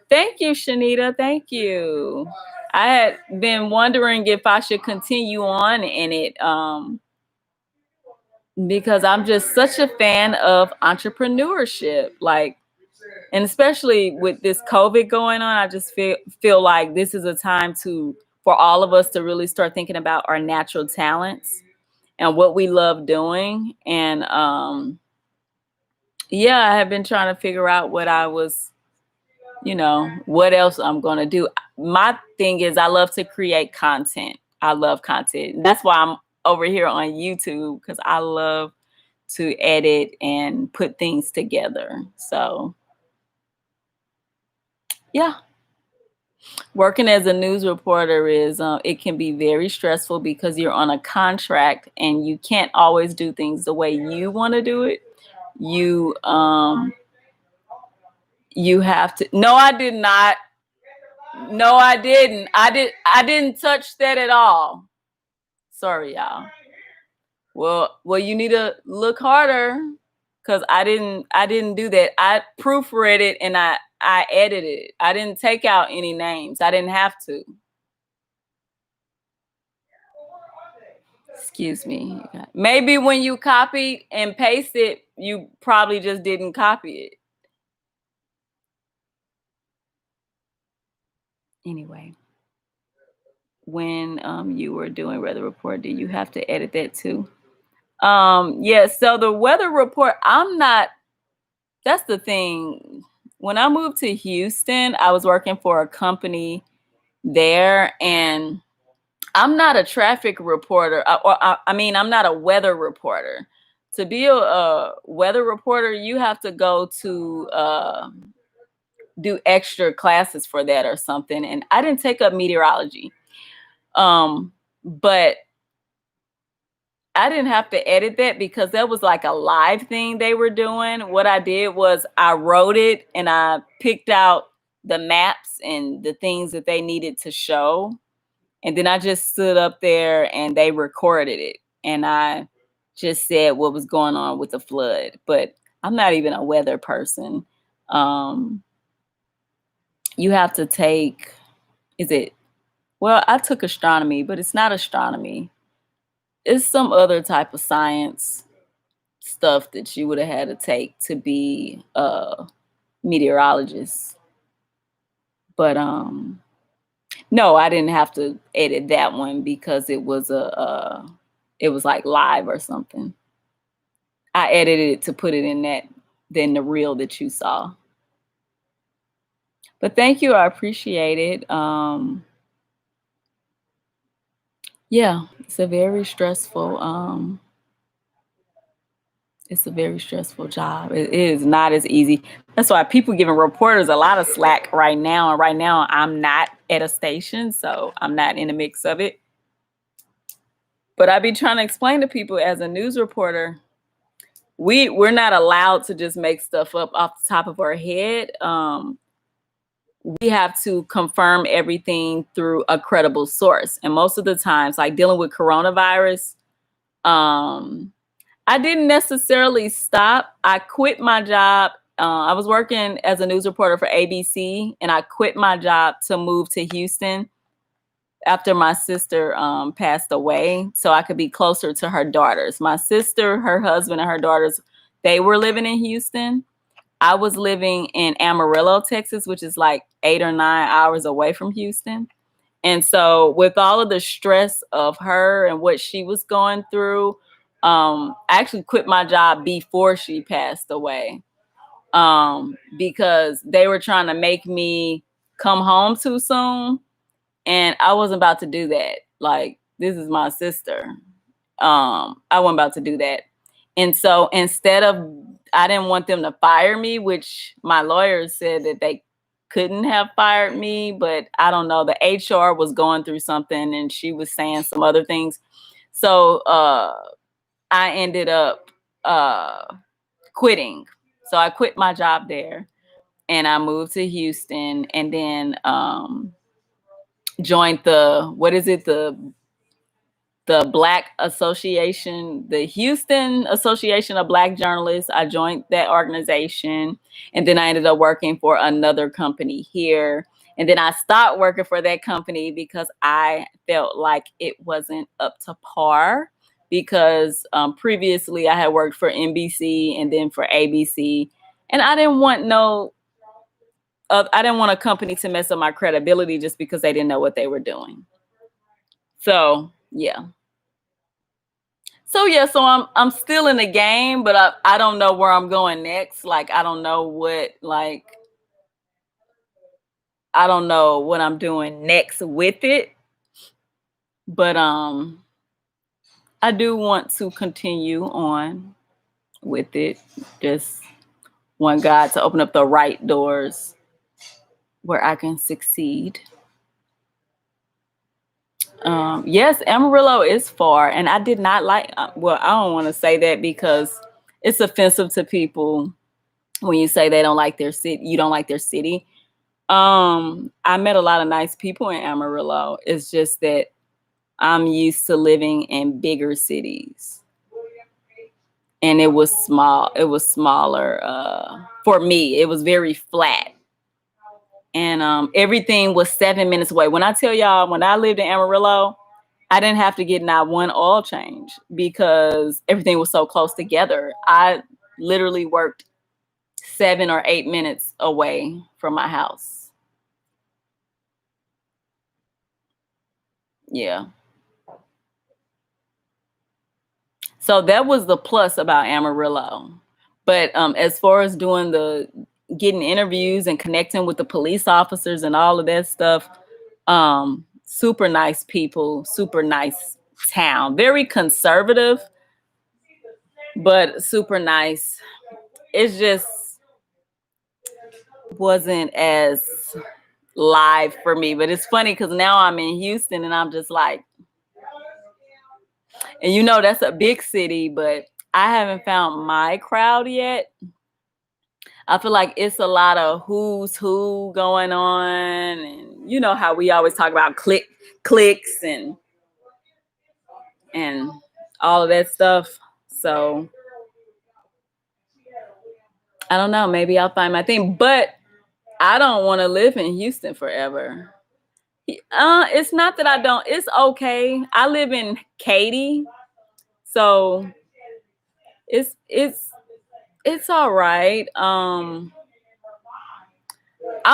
Thank you, Shanita. Thank you. I had been wondering if I should continue on in it, because I'm just such a fan of entrepreneurship. Like, And especially with this COVID going on, I just feel like this is a time for all of us to really start thinking about our natural talents and what we love doing. And yeah, I have been trying to figure out what I was, what else I'm going to do. My thing is I love to create content. I love content. And that's why I'm over here on YouTube, because I love to edit and put things together. So yeah, working as a news reporter is it can be very stressful because you're on a contract and you can't always do things the way you want to do it. You have to. No, I did not. No, I didn't. I didn't touch that at all. Sorry, y'all. Well, you need to look harder, because I didn't do that. I proofread it and I edited it. I didn't take out any names. I didn't have to. Excuse me. Maybe when you copy and paste it, you probably just didn't copy it. Anyway, when you were doing weather report, do you have to edit that too? Yeah, so the weather report, that's the thing. When I moved to Houston, I was working for a company there, and I'm not a traffic reporter. I'm not a weather reporter. To be a weather reporter, you have to go to do extra classes for that or something. And I didn't take up meteorology. But I didn't have to edit that because that was like a live thing they were doing. What I did was I wrote it and I picked out the maps and the things that they needed to show. And then I just stood up there and they recorded it. And I just said what was going on with the flood. But I'm not even a weather person. You have to take, I took astronomy, but it's not astronomy. It's some other type of science stuff that you would have had to take to be a meteorologist. But no, I didn't have to edit that one because it was it was like live or something. I edited it to put it in the reel that you saw. But thank you, I appreciate it. Yeah, it's a very stressful job. It is not as easy. That's why people giving reporters a lot of slack right now. And right now I'm not at a station, so I'm not in the mix of it. But I be trying to explain to people, as a news reporter, we're not allowed to just make stuff up off the top of our head. We have to confirm everything through a credible source. And most of the times, like dealing with coronavirus, I didn't necessarily stop. I quit my job. I was working as a news reporter for ABC, and I quit my job to move to Houston after my sister passed away, so I could be closer to her daughters. My sister, her husband, and her daughters, they were living in Houston. I was living in Amarillo, Texas, which is like 8 or 9 hours away from Houston. And so with all of the stress of her and what she was going through, I actually quit my job before she passed away, because they were trying to make me come home too soon. And I wasn't about to do that. Like, this is my sister. I wasn't about to do that. And so I didn't want them to fire me, which my lawyer said that they couldn't have fired me, but I don't know. The HR was going through something and she was saying some other things. So I ended up quitting. So I quit my job there and I moved to Houston, and then joined the Black Association, the Houston Association of Black Journalists. I joined that organization, and then I ended up working for another company here. And then I stopped working for that company because I felt like it wasn't up to par, because previously I had worked for NBC and then for ABC, and I didn't want no I didn't want a company to mess up my credibility just because they didn't know what they were doing. So yeah. So I'm still in the game, but I don't know where I'm going next. Like I don't know what I'm doing next with it. But I do want to continue on with it. Just want God to open up the right doors where I can succeed. Yes, Amarillo is far, and I did not like. Well, I don't want to say that because it's offensive to people when you say they don't like their city. You don't like their city. I met a lot of nice people in Amarillo. It's just that I'm used to living in bigger cities, and it was small. It was smaller for me. It was very flat. And everything was 7 minutes away. When I tell y'all, when I lived in Amarillo, I didn't have to get not one oil change because everything was so close together. I literally worked 7 or 8 minutes away from my house. Yeah. So that was the plus about Amarillo. But as far as getting interviews and connecting with the police officers and all of that stuff, super nice people, super nice town, very conservative, but super nice. It just wasn't as live for me. But it's funny because now I'm in Houston and I'm just like, and that's a big city, but I haven't found my crowd yet. I feel like it's a lot of who's who going on, and you know how we always talk about clicks and all of that stuff. So I don't know, maybe I'll find my thing, but I don't want to live in Houston forever. It's not that I don't, it's okay. I live in Katy, so it's all right. I'm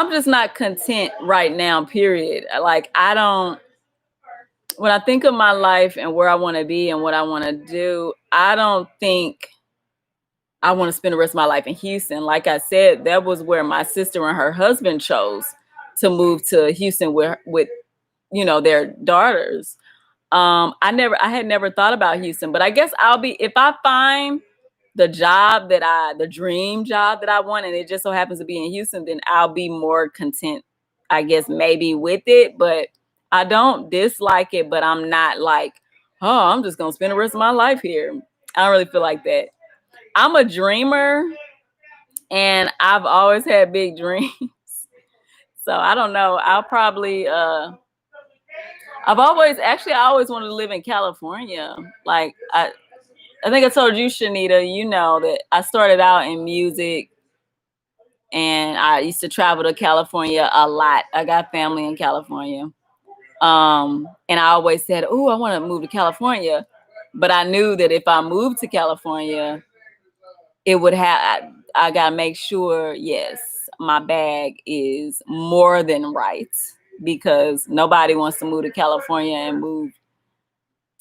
just not content right now, period. Like when I think of my life and where I want to be and what I want to do, I don't think I want to spend the rest of my life in Houston. Like I said, that was where my sister and her husband chose to move to Houston with their daughters. I had never thought about Houston, but I guess if I find the dream job that I want, and it just so happens to be in Houston, then I'll be more content, I guess, maybe with it. But I don't dislike it, but I'm not like, oh, I'm just going to spend the rest of my life here. I don't really feel like that. I'm a dreamer and I've always had big dreams. So I don't know. I'll probably, I always wanted to live in California. Like I think I told you, Shanita, that I started out in music and I used to travel to California a lot. I got family in California. And I always said, oh, I want to move to California. But I knew that if I moved to California, it would I got to make sure, yes, my bag is more than right, because nobody wants to move to California and move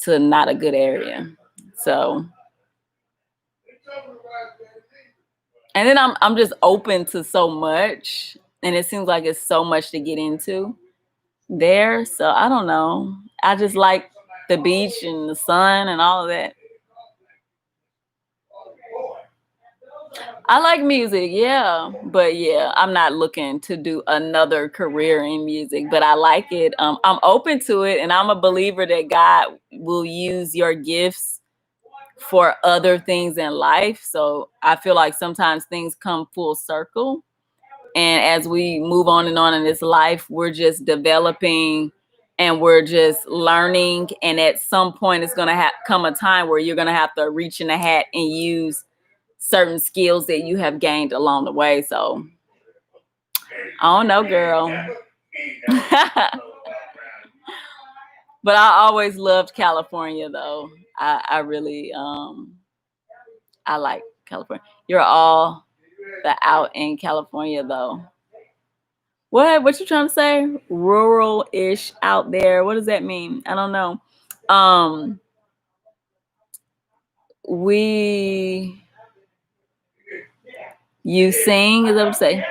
to not a good area. So, and then I'm just open to so much, and it seems like it's so much to get into there. So I don't know. I just like the beach and the sun and all of that. I like music, yeah. But yeah, I'm not looking to do another career in music, but I like it. I'm open to it, and I'm a believer that God will use your gifts for other things in life. So I feel like sometimes things come full circle. And as we move on in this life, we're just developing and we're just learning. And at some point, it's going to come a time where you're going to have to reach in the hat and use certain skills that you have gained along the way. So I don't know, girl. But I always loved California, though. I really, I like California. You're all out in California, though. What you trying to say? Rural-ish out there. What does that mean? I don't know. You sing, is that what I'm saying?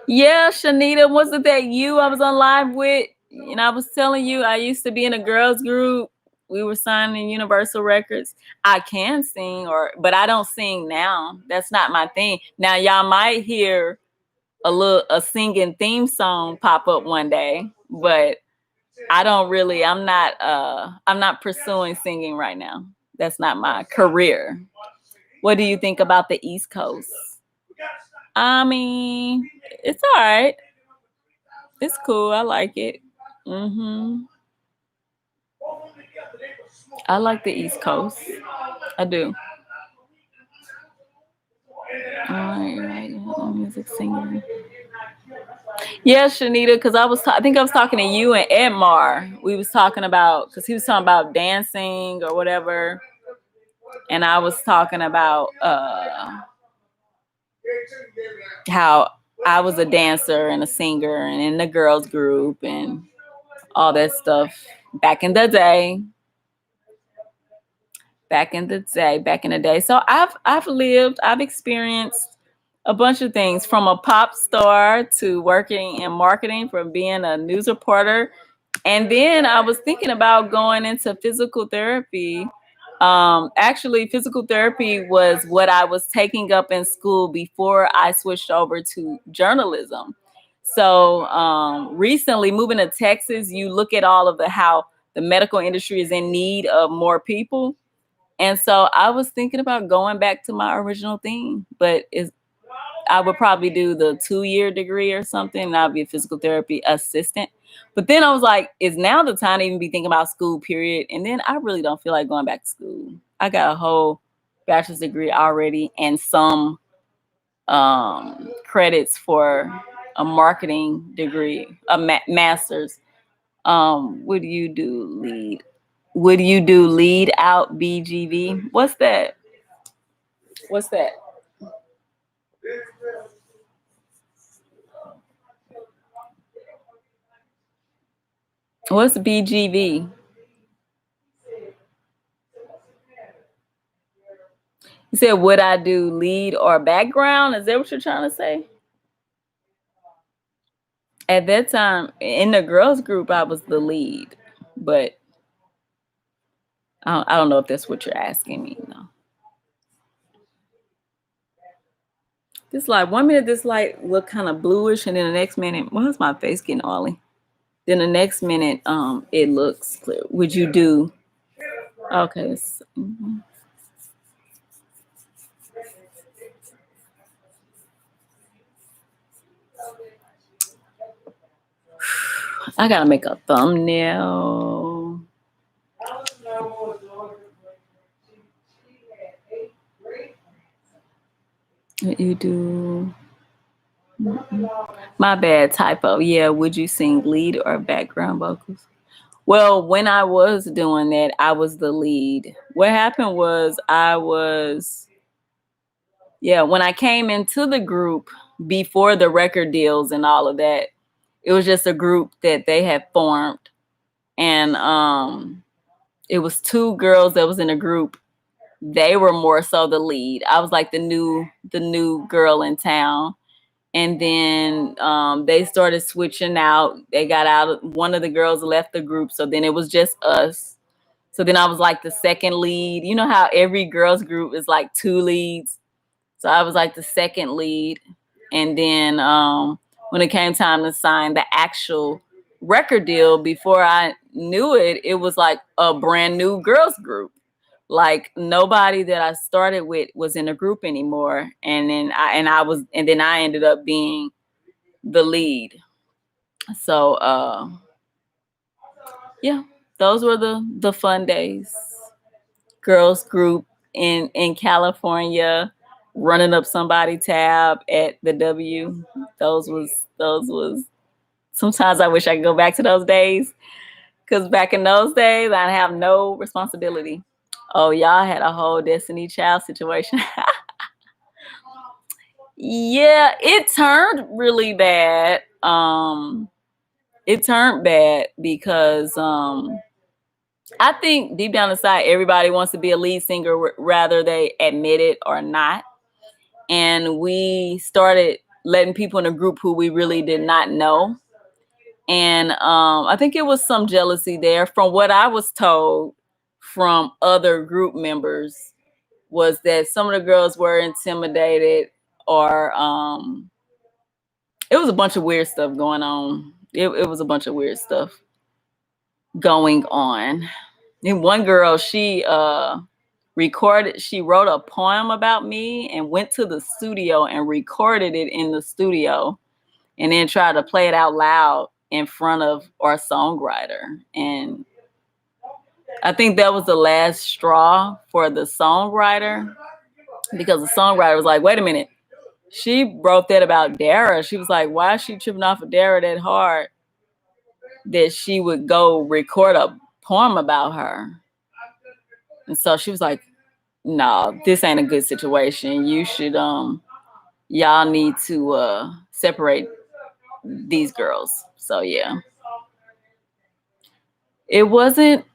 Yeah, Shanita, wasn't that you I was on live with? And I was telling you I used to be in a girls group. We were signing Universal Records. I can sing, but I don't sing now. That's not my thing. Now y'all might hear a singing theme song pop up one day, but I'm not pursuing singing right now. That's not my career. What do you think about the East Coast? I mean, it's all right. It's cool. I like it. I like the East Coast. I do. All right. Music singing. Yeah, Shanita, because I think I was talking to you and Edmar. We was talking about, because he was talking about dancing or whatever. And I was talking about how I was a dancer and a singer and in the girls group and all that stuff back in the day. Back in the day. So I've experienced a bunch of things, from a pop star to working in marketing, from being a news reporter. And then I was thinking about going into physical therapy. Actually, physical therapy was what I was taking up in school before I switched over to journalism. So recently, moving to Texas, you look at all of how the medical industry is in need of more people. And so I was thinking about going back to my original thing, but I would probably do the 2-year degree or something, and I'll be a physical therapy assistant. But then I was like, is now the time to even be thinking about school, period? And then I really don't feel like going back to school. I got a whole bachelor's degree already and some credits for a marketing degree, a master's. Would you do lead out BGV? What's that? What's that? What's BGV? You said, would I do lead or background? Is that what you're trying to say? At that time, in the girls group, I was the lead, but I don't know if that's what you're asking me. No. This light, 1 minute, this light looked kind of bluish, and then the next minute, why is my face getting oily? Then the next minute, it looks clear. Would you do? Okay. I gotta make a thumbnail. You do. My bad, typo. Yeah, would you sing lead or background vocals? Well, when I was doing that, I was the lead. What happened was when I came into the group before the record deals and all of that, it was just a group that they had formed. And it was 2 girls that was in a group. They were more so the lead. I was like the new girl in town. And then they started switching out. They got out. One of the girls left the group. So then it was just us. So then I was like the second lead. You know how every girls group is like 2 leads. So I was like the second lead. And then when it came time to sign the actual record deal, before I knew it, it was like a brand new girls group. Like nobody that I started with was in a group anymore. And then I ended up being the lead. So yeah, those were the fun days. Girls group in California, running up somebody tab at the W. Those was sometimes I wish I could go back to those days. Because back in those days, I have no responsibility. Oh, y'all had a whole Destiny Child situation. Yeah, it turned really bad. it turned bad because I think deep down inside, everybody wants to be a lead singer, rather they admit it or not. And we started letting people in the group who we really did not know. And I think it was some jealousy there. From what I was told from other group members, was that some of the girls were intimidated, or it was a bunch of weird stuff going on. It was a bunch of weird stuff going on. And one girl, she wrote a poem about me and went to the studio and recorded it in the studio, and then tried to play it out loud in front of our songwriter. And I think that was the last straw for the songwriter, because the songwriter was like, wait a minute, she wrote that about Darra. She was like, why is she tripping off of Darra that hard that she would go record a poem about her? And so she was like, no, this ain't a good situation. You should, y'all need to separate these girls. So yeah, it wasn't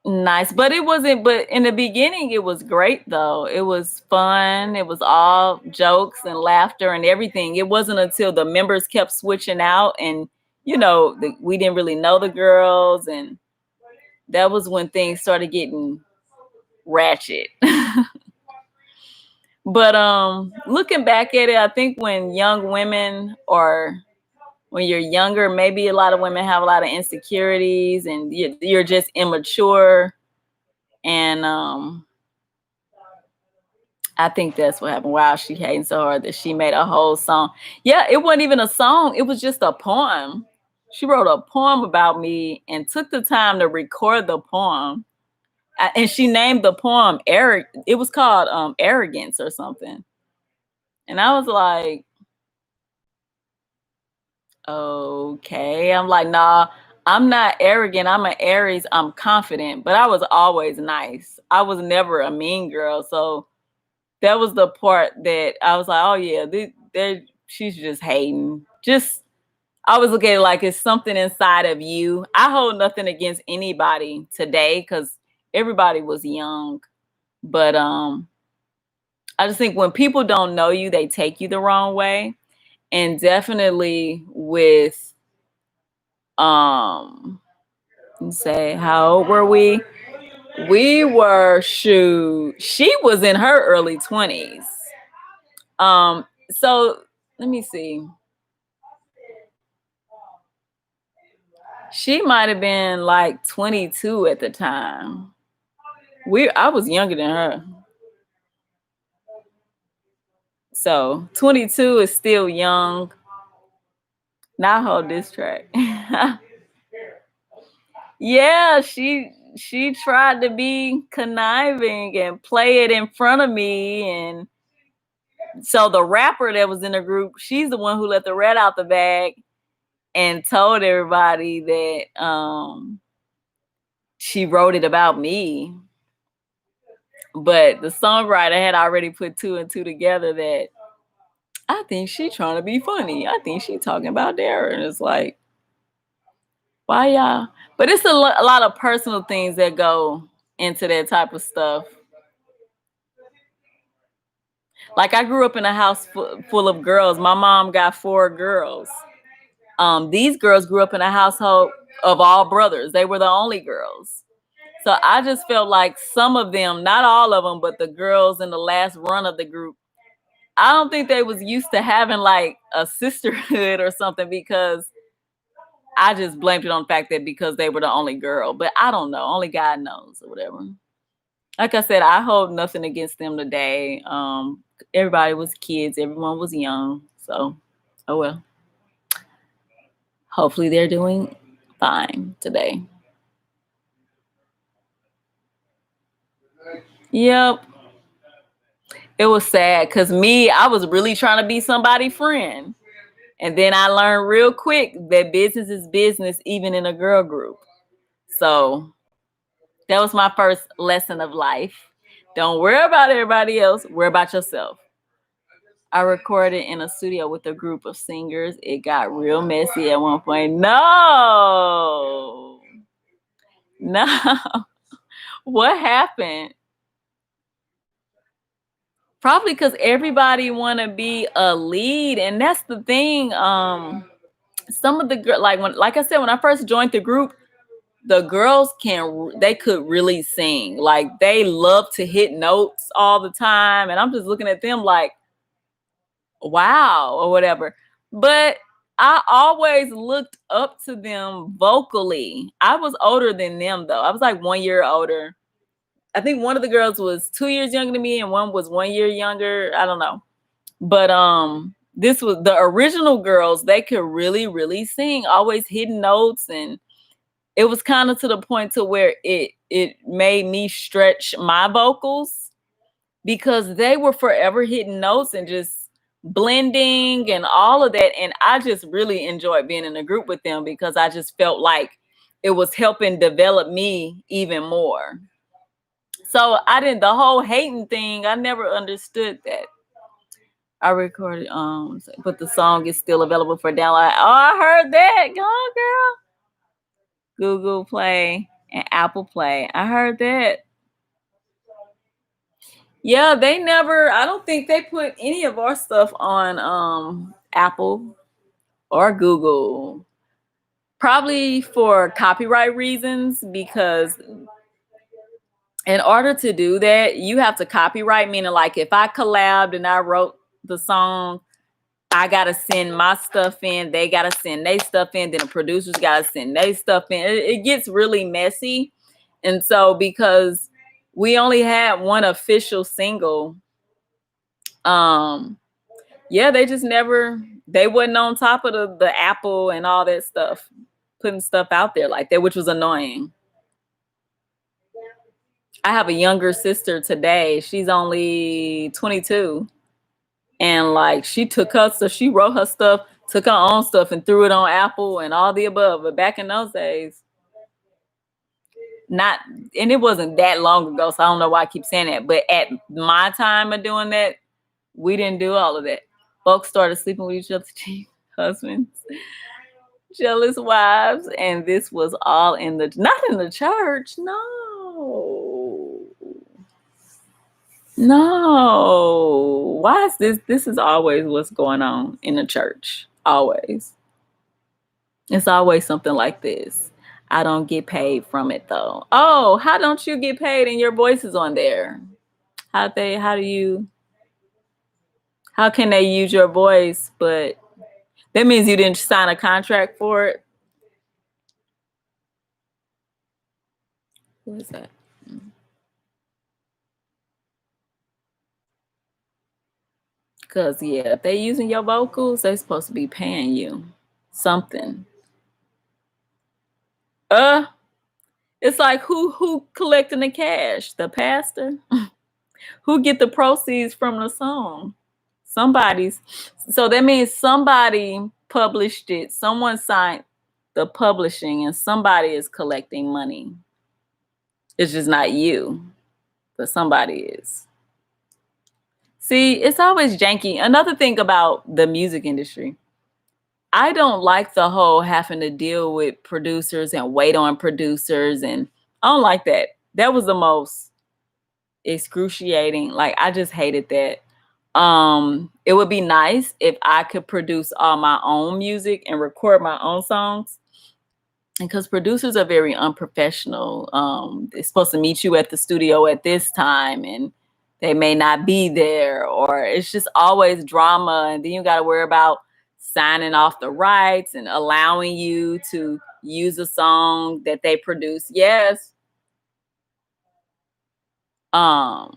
nice, but in the beginning it was great though. It was fun. It was all jokes and laughter and everything. It wasn't until the members kept switching out, and we didn't really know the girls, and that was when things started getting ratchet. But looking back at it, I think when young women, or when you're younger, maybe a lot of women have a lot of insecurities, and you're just immature. And I think that's what happened. Wow, she hating so hard that she made a whole song. Yeah, it wasn't even a song. It was just a poem. She wrote a poem about me and took the time to record the poem. And she named the poem Eric. It was called Arrogance or something. And I was like, okay. I'm like, nah, I'm not arrogant. I'm an Aries. I'm confident. But I was always nice. I was never a mean girl. So that was the part that I was like, oh yeah, she's just hating. I was looking at it like it's something inside of you. I hold nothing against anybody today because everybody was young. But I just think when people don't know you, they take you the wrong way. And definitely with say, how old were we? We were, she was in her early 20s. So let me see. She might have been like 22 at the time. I was younger than her. So 22 is still young. Now hold this track. Yeah, she tried to be conniving and play it in front of me. And so the rapper that was in the group, she's the one who let the rat out the bag and told everybody that she wrote it about me. But the songwriter had already put two and two together that I think she trying to be funny. I think she talking about Darra. And it's like, why y'all? But it's a lot of personal things that go into that type of stuff. Like I grew up in a house full of girls. My mom got 4 girls. These girls grew up in a household of all brothers. They were the only girls. So I just felt like some of them, not all of them, but the girls in the last run of the group, I don't think they was used to having like a sisterhood or something, because I just blamed it on the fact that because they were the only girl. But I don't know. Only God knows or whatever. Like I said, I hold nothing against them today. Everybody was kids. Everyone was young. So, oh well. Hopefully they're doing fine today. Yep. It was sad because I was really trying to be somebody's friend. And then I learned real quick that business is business, even in a girl group. So that was my first lesson of life. Don't worry about everybody else. Worry about yourself. I recorded in a studio with a group of singers. It got real messy at one point. No. What happened? Probably because everybody want to be a lead, and that's the thing. Some of the like I said, when I first joined the group, the girls they could really sing. Like they love to hit notes all the time, and I'm just looking at them like, wow, or whatever. But I always looked up to them vocally. I was older than them though. I was like 1 year older. I think one of the girls was 2 years younger than me and one was 1 year younger. I don't know. But this was the original girls. They could really, really sing, always hitting notes, and it was kind of to the point to where it made me stretch my vocals because they were forever hitting notes and just blending and all of that. And I just really enjoyed being in a group with them because I just felt like it was helping develop me even more. So the whole hating thing, I never understood that. I recorded, but the song is still available for download. Oh, I heard that. Go on, girl. Google Play and Apple Play. I heard that. Yeah, I don't think they put any of our stuff on Apple or Google. Probably for copyright reasons, because in order to do that, you have to copyright, meaning like if I collabed and I wrote the song, I gotta send my stuff in, they gotta send their stuff in, then the producers gotta send their stuff in. It gets really messy. And so because we only had one official single, yeah, they just they wasn't on top of the Apple and all that stuff, putting stuff out there like that, which was annoying. I have a younger sister today. She's only 22. And like she took her stuff, she wrote her stuff, took her own stuff and threw it on Apple and all the above. But back in those days, and it wasn't that long ago, so I don't know why I keep saying that. But at my time of doing that, we didn't do all of that. Folks started sleeping with each other's husbands, jealous wives, and this was all not in the church. No. Why is this? This is always what's going on in the church. Always. It's always something like this. I don't get paid from it though. Oh, how don't you get paid and your voice is on there? How can they use your voice? But that means you didn't sign a contract for it. What is that? Because, yeah, if they using your vocals, they're supposed to be paying you something. It's like who collecting the cash? The pastor? Who get the proceeds from the song? Somebody's. So that means somebody published it. Someone signed the publishing and somebody is collecting money. It's just not you, but somebody is. See, it's always janky. Another thing about the music industry, I don't like the whole having to deal with producers and wait on producers. And I don't like that. That was the most excruciating. Like, I just hated that. It would be nice if I could produce all my own music and record my own songs. Because producers are very unprofessional. They're supposed to meet you at the studio at this time and they may not be there, or it's just always drama. And then you got to worry about signing off the rights and allowing you to use a song that they produce. Yes. Yeah,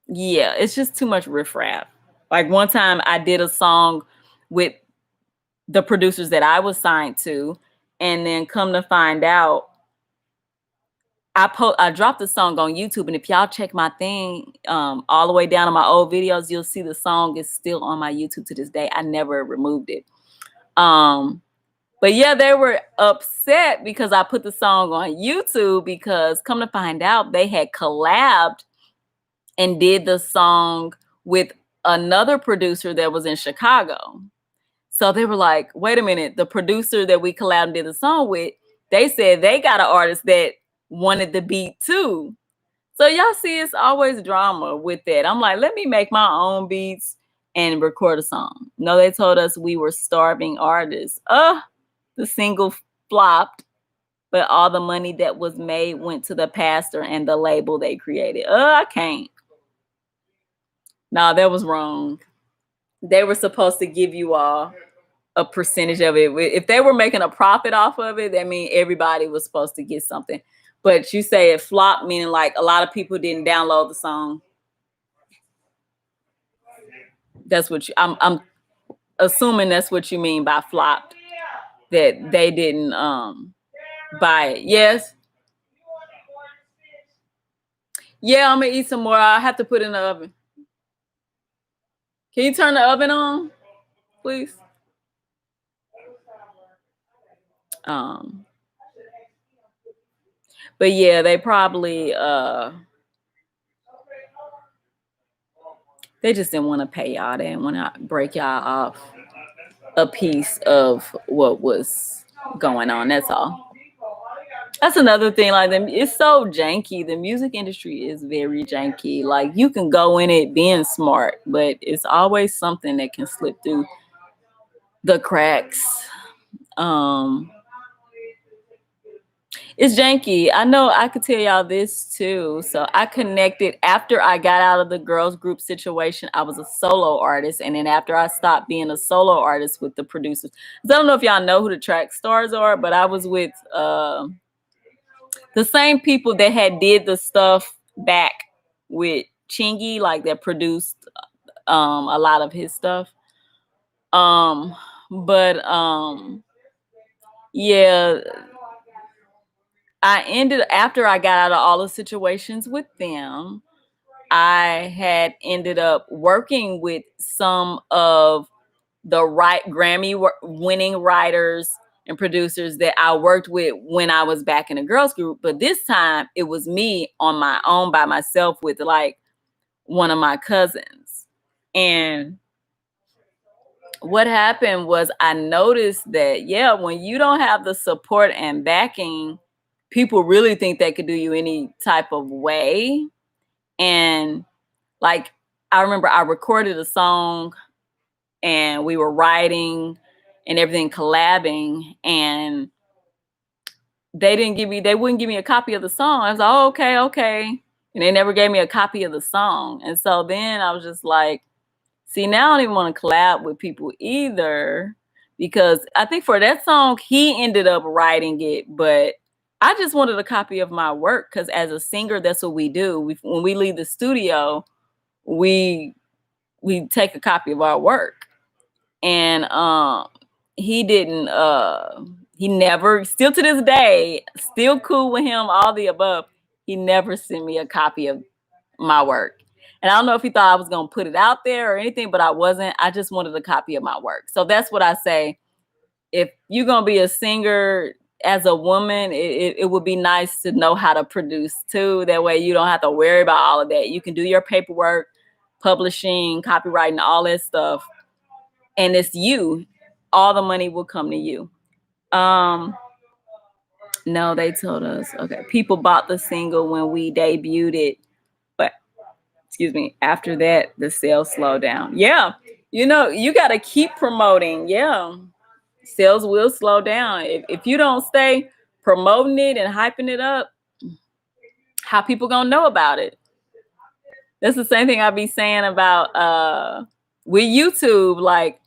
it's just too much riffraff. Like one time I did a song with the producers that I was signed to, and then come to find out, I dropped the song on YouTube, and if y'all check my thing all the way down on my old videos, you'll see the song is still on my YouTube to this day. I never removed it. But yeah, they were upset because I put the song on YouTube, because come to find out, they had collabed and did the song with another producer that was in Chicago. So they were like, wait a minute, the producer that we collabed and did the song with, they said they got an artist that wanted the beat too. So y'all see, it's always drama with that. I'm like, let me make my own beats and record a song. No, they told us we were starving artists. The single flopped, but all the money that was made went to the pastor and the label they created. I can't. No, that was wrong. They were supposed to give you all a percentage of it. If they were making a profit off of it, that means everybody was supposed to get something. But you say it flopped, meaning like a lot of people didn't download the song. That's what I'm assuming that's what you mean by flopped. That they didn't buy it. Yes. Yeah, I'm gonna eat some more. I have to put it in the oven. Can you turn the oven on, please? But yeah, they probably they just didn't want to pay y'all. They didn't want to break y'all off a piece of what was going on. That's all. That's another thing. Like, it's so janky. The music industry is very janky. Like, you can go in it being smart, but it's always something that can slip through the cracks. It's janky. I know I could tell y'all this too. So I connected after I got out of the girls group situation. I was a solo artist. And then after I stopped being a solo artist with the producers, I don't know if y'all know who the track stars are, but I was with the same people that had did the stuff back with Chingy, like that produced a lot of his stuff. Yeah, I ended after I got out of all the situations with them. I had ended up working with some of the Grammy winning writers and producers that I worked with when I was back in the girls group. But this time it was me on my own by myself with like one of my cousins. And what happened was I noticed that, yeah, when you don't have the support and backing, people really think they could do you any type of way. And like, I remember I recorded a song and we were writing and everything, collabing, and they wouldn't give me a copy of the song. I was like, oh, okay. And they never gave me a copy of the song. And so then I was just like, see, now I don't even want to collab with people either, because I think for that song, he ended up writing it, but I just wanted a copy of my work, because as a singer, that's what we do. When we leave the studio, we take a copy of our work. And he didn't, he never, still to this day, still cool with him, all the above, he never sent me a copy of my work. And I don't know if he thought I was going to put it out there or anything, but I wasn't. I just wanted a copy of my work. So that's what I say. If you're going to be a singer as a woman, it would be nice to know how to produce too. That way you don't have to worry about all of that. You can do your paperwork, publishing, copywriting, all that stuff. And it's you. All the money will come to you. No, they told us, okay, people bought the single when we debuted it. Excuse me, after that, the sales slow down. Yeah, you know, you got to keep promoting. Yeah, sales will slow down. If you don't stay promoting it and hyping it up, how people gonna know about it? That's the same thing I be saying about with YouTube. Like,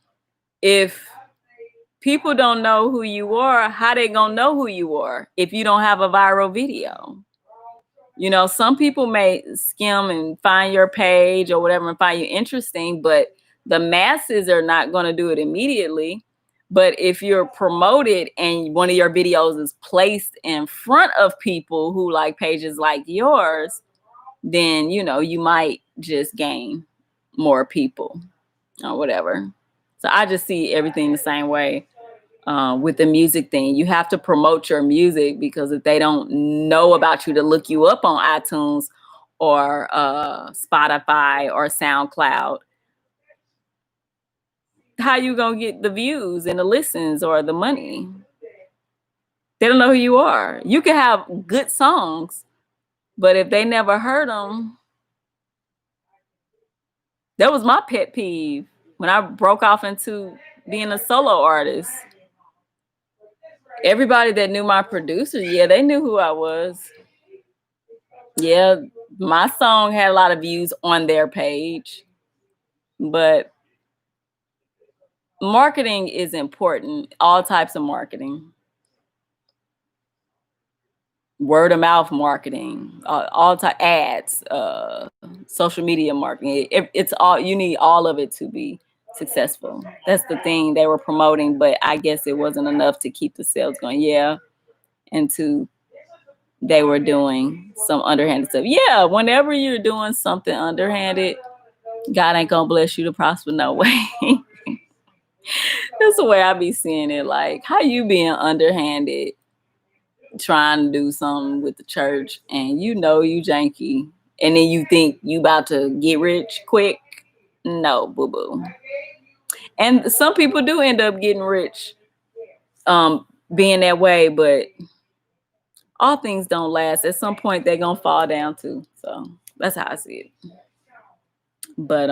if people don't know who you are, how they gonna know who you are if you don't have a viral video? You know, some people may skim and find your page or whatever and find you interesting, but the masses are not going to do it immediately. But if you're promoted and one of your videos is placed in front of people who like pages like yours, then, you know, you might just gain more people or whatever. So I just see everything the same way. With the music thing, you have to promote your music, because if they don't know about you to look you up on iTunes or Spotify or SoundCloud, how you gonna get the views and the listens or the money? They don't know who you are. You can have good songs, but if they never heard them, that was my pet peeve when I broke off into being a solo artist. Everybody that knew my producer, yeah, they knew who I was. Yeah, my song had a lot of views on their page, but marketing is important. All types of marketing. Word of mouth marketing, all type ads, social media marketing. It's all, you need all of it to be successful. That's the thing they were promoting, but I guess it wasn't enough to keep the sales going. Yeah, and they were doing some underhanded stuff. Yeah, whenever you're doing something underhanded, God ain't gonna bless you to prosper no way. That's the way I be seeing it. Like, how you being underhanded, trying to do something with the church, and you know you janky, and then you think you about to get rich quick? No, boo boo. And some people do end up getting rich, being that way, but all things don't last. At some point, they're gonna fall down too. So that's how I see it. But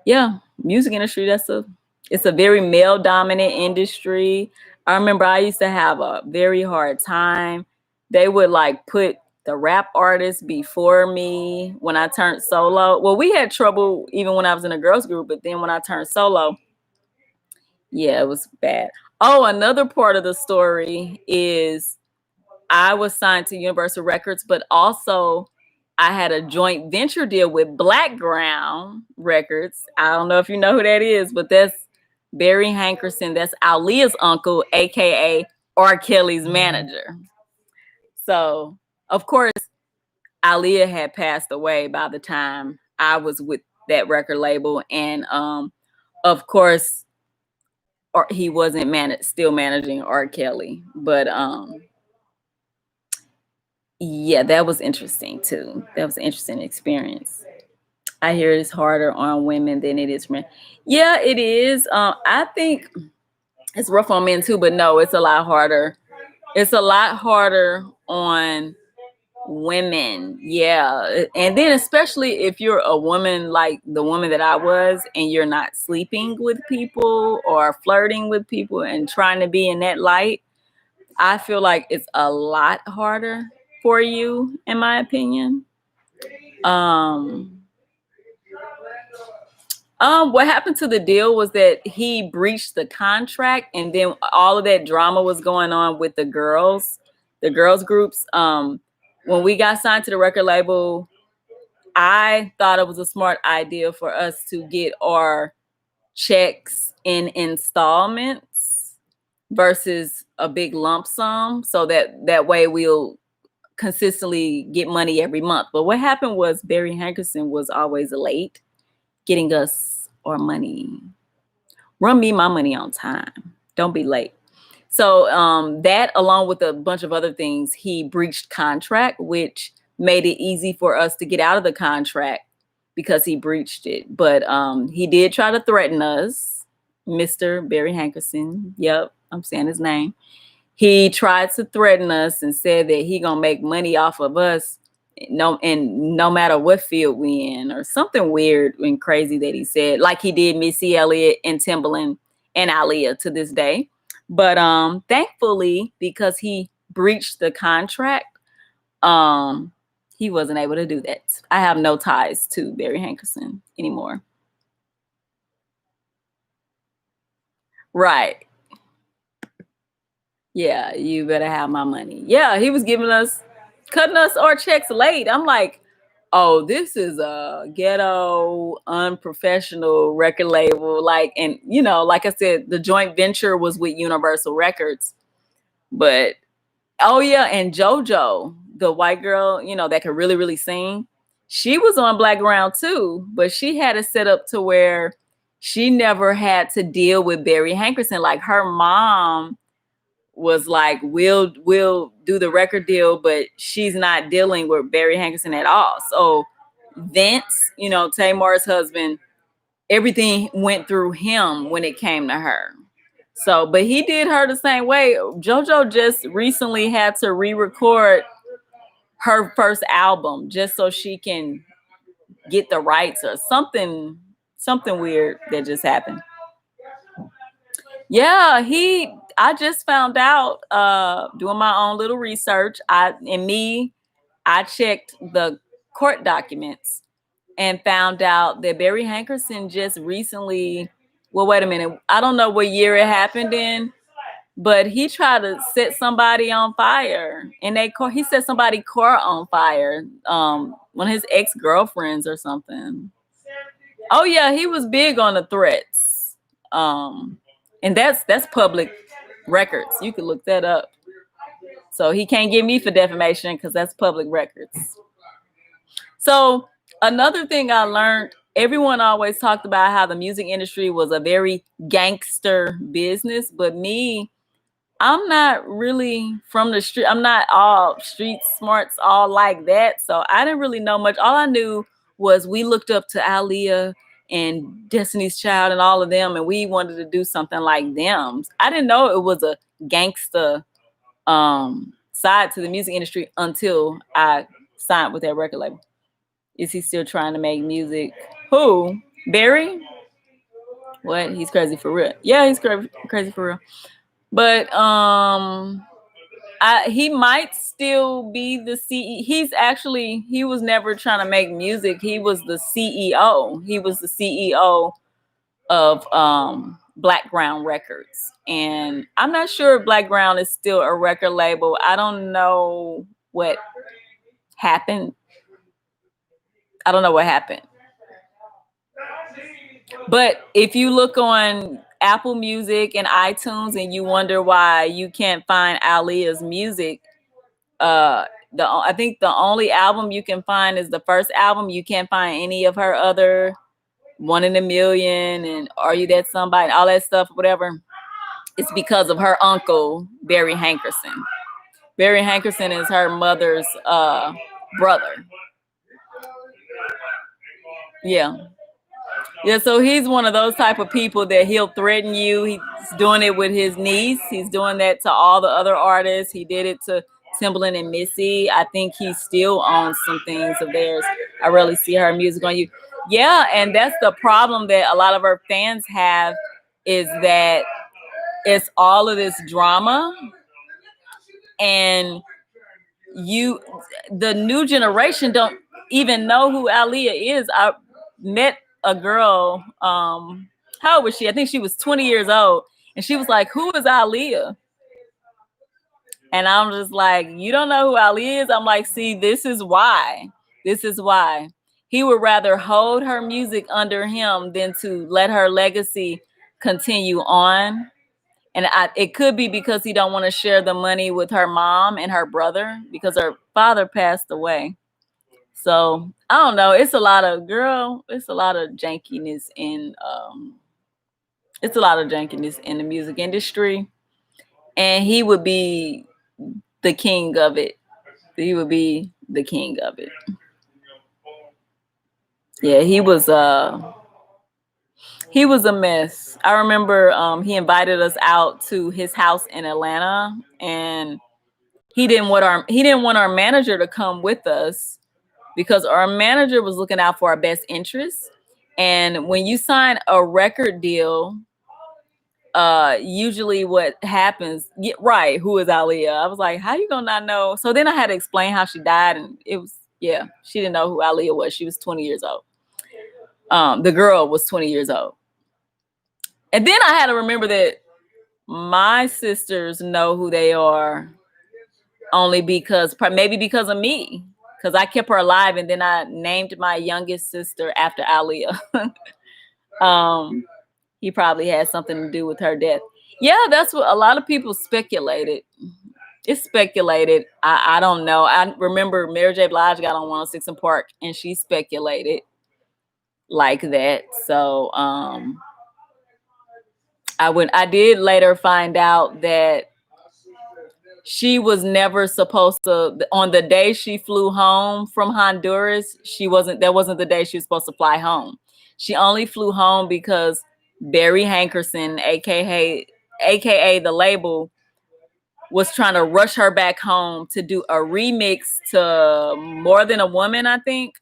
yeah, music industry, it's a very male dominant industry. I remember I used to have a very hard time. They would like put the rap artists before me when I turned solo. Well, we had trouble even when I was in a girls group, but then when I turned solo, yeah, it was bad. Oh, another part of the story is I was signed to Universal Records, but also I had a joint venture deal with Blackground Records. I don't know if you know who that is, but that's Barry Hankerson. That's Aaliyah's uncle, aka R. Kelly's manager. So, of course, Aaliyah had passed away by the time I was with that record label, and of course, he wasn't still managing R. Kelly, but yeah, that was interesting too. That was an interesting experience. I hear it's harder on women than it is for men. Yeah, it is. I think it's rough on men too, but no, it's a lot harder. It's a lot harder on women. Yeah. And then especially if you're a woman like the woman that I was, and you're not sleeping with people or flirting with people and trying to be in that light, I feel like it's a lot harder for you, in my opinion. What happened to the deal was that he breached the contract, and then all of that drama was going on with the girls groups. When we got signed to the record label, I thought it was a smart idea for us to get our checks in installments versus a big lump sum, so that way we'll consistently get money every month. But what happened was Barry Hankerson was always late getting us our money. Run me my money on time. Don't be late. So that, along with a bunch of other things, he breached contract, which made it easy for us to get out of the contract because he breached it. But he did try to threaten us, Mr. Barry Hankerson. Yep, I'm saying his name. He tried to threaten us and said that he gonna make money off of us, no matter what field we in, or something weird and crazy that he said, like he did Missy Elliott and Timbaland and Aaliyah to this day. But thankfully, because he breached the contract, he wasn't able to do that. I have no ties to Barry Hankerson anymore. Right. Yeah, you better have my money. Yeah, he was cutting us our checks late. I'm like, oh, this is a ghetto, unprofessional record label. Like, and like I said, the joint venture was with Universal Records. But oh yeah, and JoJo, the white girl, that could really, really sing, she was on Blackground too, but she had it set up to where she never had to deal with Barry Hankerson. Like, her mom was like, we'll do the record deal, but she's not dealing with Barry Hankerson at all. So Vince, Tamar's husband, everything went through him when it came to her. So, but he did her the same way. JoJo just recently had to re-record her first album just so she can get the rights or something weird that just happened. Yeah, I just found out doing my own little research. I checked the court documents and found out that Barry Hankerson just recently, well, wait a minute, I don't know what year it happened in, but he tried to set somebody on fire, and he set somebody's car on fire, one of his ex-girlfriends or something. Oh yeah, he was big on the threats, and that's public records. You can look that up. So he can't get me for defamation because that's public records. So another thing I learned, everyone always talked about how the music industry was a very gangster business, but me, I'm not really from the street. I'm not all street smarts, all like that. So I didn't really know much. All I knew was we looked up to Aaliyah and Destiny's Child and all of them, and we wanted to do something like them. I didn't know it was a gangster side to the music industry until I signed with that record label. Is he still trying to make music? Who? Barry? What? He's crazy for real. Yeah, he's crazy for real. But he might still be the CEO. He was never trying to make music. He was the CEO. He was the CEO of Blackground Records. And I'm not sure if Blackground is still a record label. I don't know what happened. But if you look on Apple Music and iTunes and you wonder why you can't find Aaliyah's music, I think the only album you can find is the first album. You can't find any of her other One in a Million and Are You That Somebody, all that stuff, whatever. It's because of her uncle, Barry Hankerson. Barry Hankerson is her mother's brother. Yeah. Yeah, so he's one of those type of people that he'll threaten you. He's doing it with his niece. He's doing that to all the other artists. He did it to Timbaland and Missy. I think he still owns some things of theirs. I rarely see her music on you. Yeah, and that's the problem that a lot of her fans have, is that it's all of this drama, and the new generation don't even know who Aaliyah is. I met a girl, how old was she? I think she was 20 years old, and she was like, "Who is Aaliyah?" And I'm just like, "You don't know who Aaliyah is?" I'm like, "See, this is why. He would rather hold her music under him than to let her legacy continue on." And it could be because he don't want to share the money with her mom and her brother because her father passed away. So I don't know. It's a lot of jankiness in the music industry. And he would be the king of it. Yeah, he was a mess. I remember he invited us out to his house in Atlanta, and he didn't want our manager to come with us because our manager was looking out for our best interests. And when you sign a record deal, usually what happens, right, who is Aaliyah? I was like, how you gonna not know? So then I had to explain how she died, and she didn't know who Aaliyah was. She was 20 years old. The girl was 20 years old. And then I had to remember that my sisters know who they are only maybe because of me, because I kept her alive, and then I named my youngest sister after Aaliyah. He probably had something to do with her death. Yeah, that's what a lot of people speculated. It's speculated. I don't know. I remember Mary J. Blige got on 106 in Park, and she speculated like that. So I did later find out that she was never supposed to, on the day she flew home from Honduras, that wasn't the day she was supposed to fly home. She only flew home because Barry Hankerson, aka the label, was trying to rush her back home to do a remix to More Than a Woman, I think,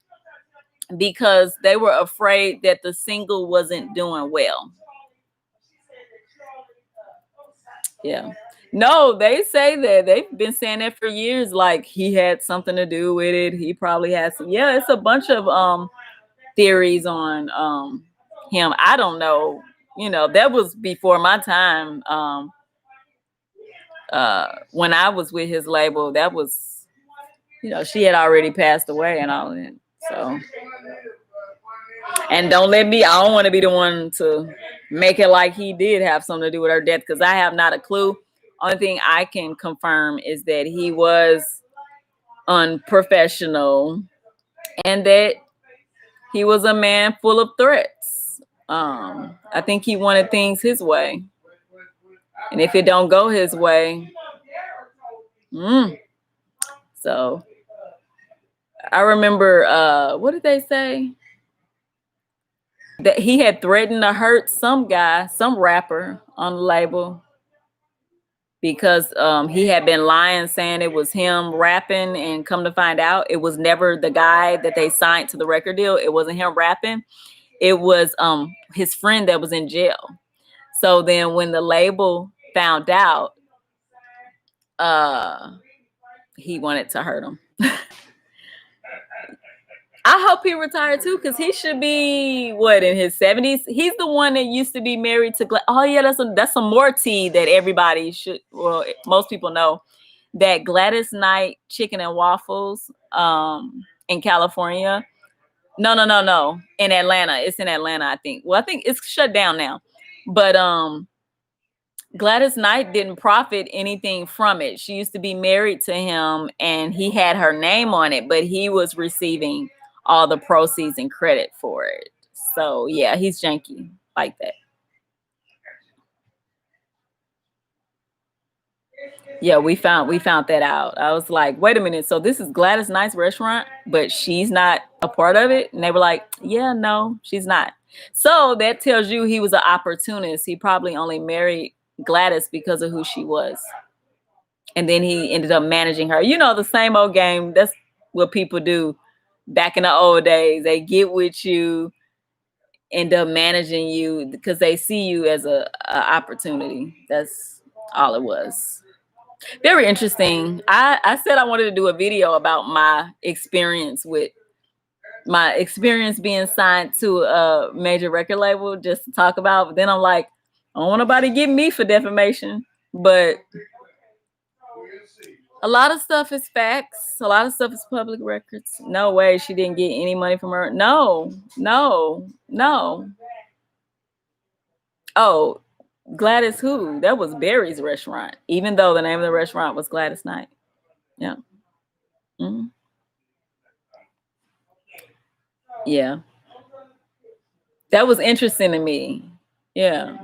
because they were afraid that the single wasn't doing well. Yeah. No, they say that. They've been saying that for years. Like he had something to do with it. He probably had some. Yeah, it's a bunch of theories on him. I don't know. You know, that was before my time. When I was with his label, that was, you know, she had already passed away and all that. So, and don't let me, I don't want to be the one to make it like he did have something to do with her death, because I have not a clue. Only thing I can confirm is that he was unprofessional and that he was a man full of threats. I think he wanted things his way. And if it don't go his way, so I remember, what did they say? That he had threatened to hurt some guy, some rapper on the label, because he had been lying, saying it was him rapping, and come to find out it was never the guy that they signed to the record deal. It wasn't him rapping. It was his friend that was in jail. So then when the label found out, he wanted to hurt him. I hope he retired too, because he should be what, in his 70s. He's the one that used to be married to oh yeah, that's some more tea that everybody should, well, most people know, that Gladys Knight Chicken and Waffles in California. No. In Atlanta. It's in Atlanta, I think. Well, I think it's shut down now. But Gladys Knight didn't profit anything from it. She used to be married to him and he had her name on it, but he was receiving all the proceeds and credit for it. So yeah, he's janky like that. Yeah, we found that out. I was like, wait a minute, so this is Gladys Knight's restaurant, but she's not a part of it? And they were like, yeah, no, she's not. So that tells you he was an opportunist. He probably only married Gladys because of who she was. And then he ended up managing her. You know, the same old game. That's what people do back in the old days. They get with you, end up managing you because they see you as a opportunity. That's all it was. Very interesting. I said I wanted to do a video about my experience being signed to a major record label, just to talk about. But then I'm like, I don't want nobody get me for defamation. But a lot of stuff is facts. A lot of stuff is public records. No way she didn't get any money from her. No. Oh, Gladys who? That was Barry's restaurant, even though the name of the restaurant was Gladys Knight. Yeah. Mm-hmm. Yeah. That was interesting to me. Yeah.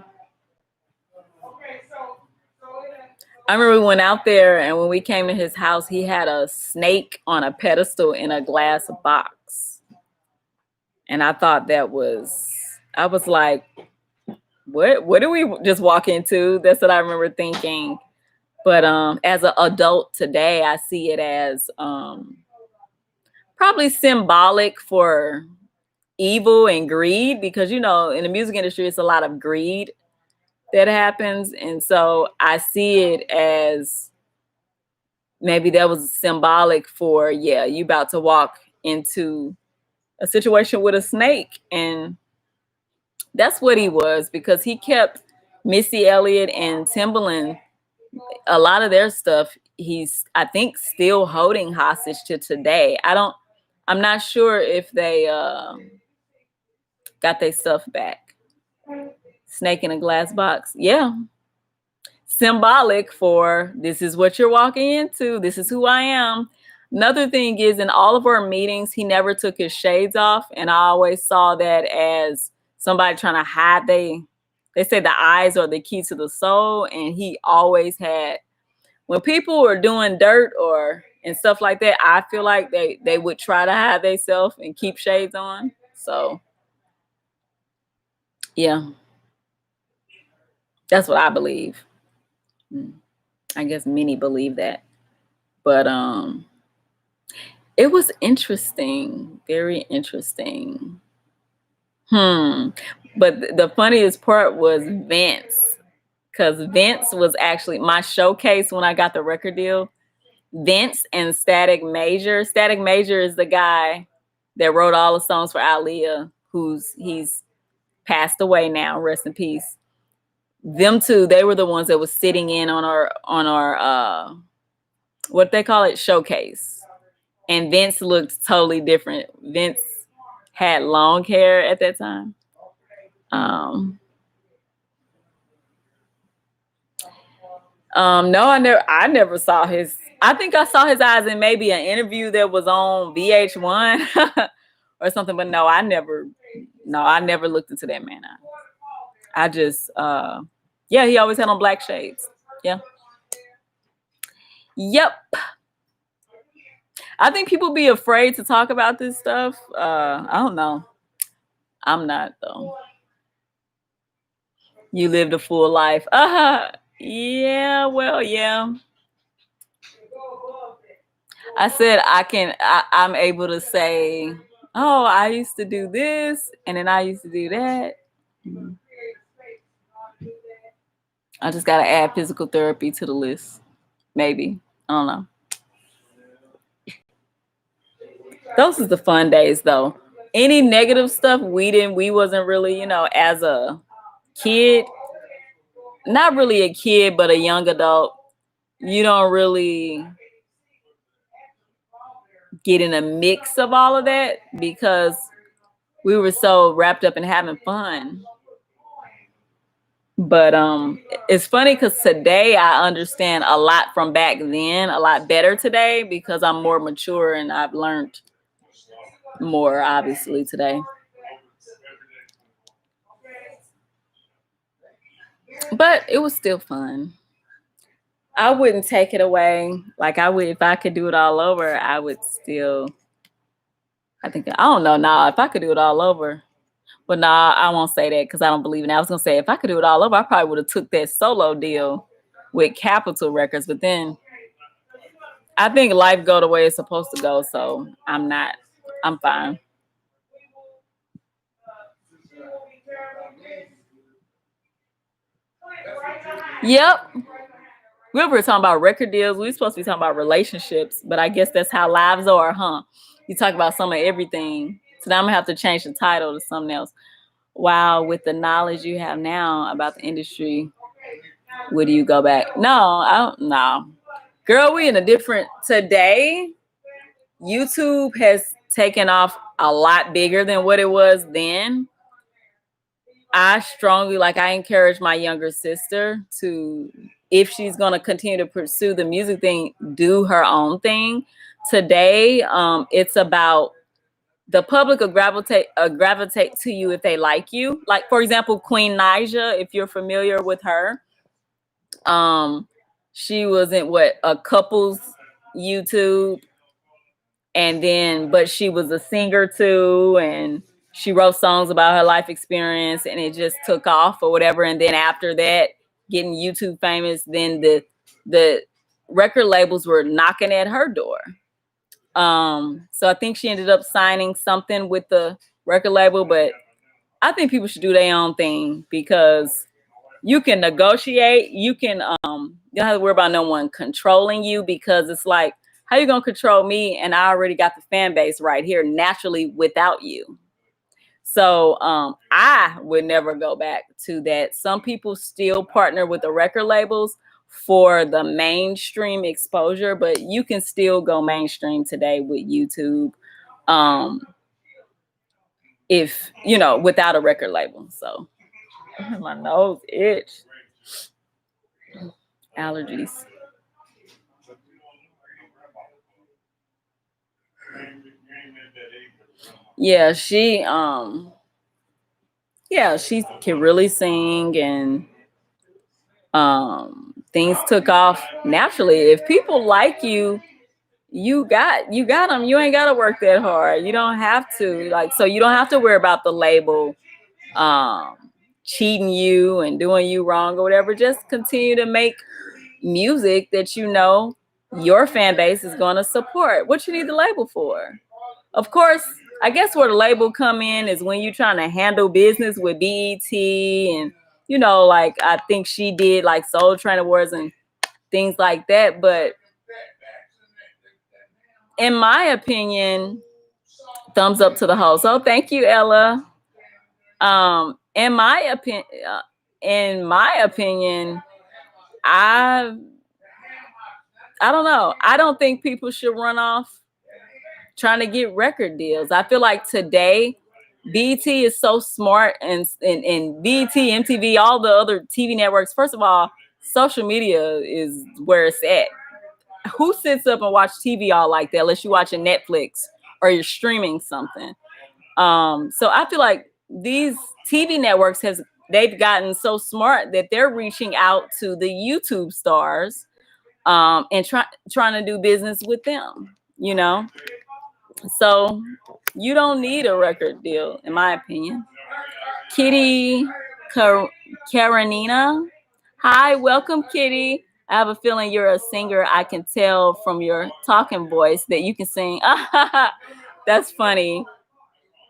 I remember we went out there, and when we came to his house, he had a snake on a pedestal in a glass box. And I thought I was like, what do we just walk into? That's what I remember thinking. But as an adult today, I see it as probably symbolic for evil and greed, because, you know, in the music industry, it's a lot of greed that happens. And so I see it as maybe that was symbolic for, yeah, you about to walk into a situation with a snake. And that's what he was, because he kept Missy Elliott and Timbaland, a lot of their stuff, he's, I think, still holding hostage to today. I'm not sure if they got their stuff back. Snake in a glass box. Yeah. Symbolic for this is what you're walking into. This is who I am. Another thing is, in all of our meetings, he never took his shades off. And I always saw that as somebody trying to hide. They say the eyes are the key to the soul. And he always had, when people were doing dirt and stuff like that, I feel like they would try to hide themselves and keep shades on. So Yeah, that's what I believe. I guess many believe that. But it was interesting, very interesting. But the funniest part was Vince, because Vince was actually my showcase when I got the record deal. Vince and Static Major. Static Major is the guy that wrote all the songs for Aaliyah, he's passed away now, rest in peace. Them two, they were the ones that was sitting in on our what they call it, showcase. And Vince looked totally different. Vince had long hair at that time. No, I never saw his. I think I saw his eyes in maybe an interview that was on VH1 or something. But no, I never looked into that man. I just, yeah, he always had on black shades. Yeah. Yep. I think people be afraid to talk about this stuff. I don't know. I'm not though. You lived a full life. Yeah, well, yeah. I said I'm able to say, oh, I used to do this and then I used to do that. I just gotta add physical therapy to the list. Maybe. I don't know. Those is the fun days though. Any negative stuff we wasn't really, as a kid, not really a kid, but a young adult, you don't really get in a mix of all of that because we were so wrapped up in having fun. But it's funny because today I understand a lot from back then, a lot better today because I'm more mature and I've learned more obviously today. But it was still fun. I wouldn't take it away. Like I would, if I could do it all over, I would still. I don't know. Nah, if I could do it all over, but nah, I won't say that because I don't believe in it. I was gonna say if I could do it all over, I probably would have took that solo deal with Capitol Records. But then I think life go the way it's supposed to go, so I'm not. I'm fine. Yep. We were talking about record deals. We were supposed to be talking about relationships, but I guess that's how lives are, huh? You talk about some of everything. So now I'm gonna have to change the title to something else. Wow, with the knowledge you have now about the industry, would you go back? No, I don't know. Girl, we in a different today. YouTube has taken off a lot bigger than what it was then. I encourage my younger sister to, if she's going to continue to pursue the music thing, do her own thing. Today, it's about the public will gravitate to you if they like you. Like, for example, Queen Naija, if you're familiar with her, she was in a couple's YouTube. And then, but she was a singer too, and she wrote songs about her life experience, and it just took off or whatever. And then after that, getting YouTube famous, then the record labels were knocking at her door. So I think she ended up signing something with the record label, but I think people should do their own thing because you can negotiate. You don't have to worry about no one controlling you because it's like, how you gonna control me? And I already got the fan base right here naturally without you. So I would never go back to that. Some people still partner with the record labels for the mainstream exposure, but you can still go mainstream today with YouTube. If without a record label. So my nose itch. Allergies. Yeah, she can really sing, and things took off naturally. If people like you, you got them. You ain't got to work that hard. You don't have to, so you don't have to worry about the label cheating you and doing you wrong or whatever. Just continue to make music that you know your fan base is going to support. What you need the label for? Of course, I guess where the label come in is when you're trying to handle business with BET and, you know, like I think she did like Soul Train Awards and things like that. But in my opinion, thumbs up to the host. So thank you, Ella. In my opinion, I don't know. I don't think people should run off trying to get record deals. I feel like today, BT is so smart, and BT, MTV, all the other TV networks. First of all, social media is where it's at. Who sits up and watch TV all like that unless you're watching Netflix or you're streaming something? So I feel like these TV networks they've gotten so smart that they're reaching out to the YouTube stars and trying to do business with them, you know? So you don't need a record deal, in my opinion. Kitty Karenina. Hi, welcome, Kitty. I have a feeling you're a singer. I can tell from your talking voice that you can sing. That's funny.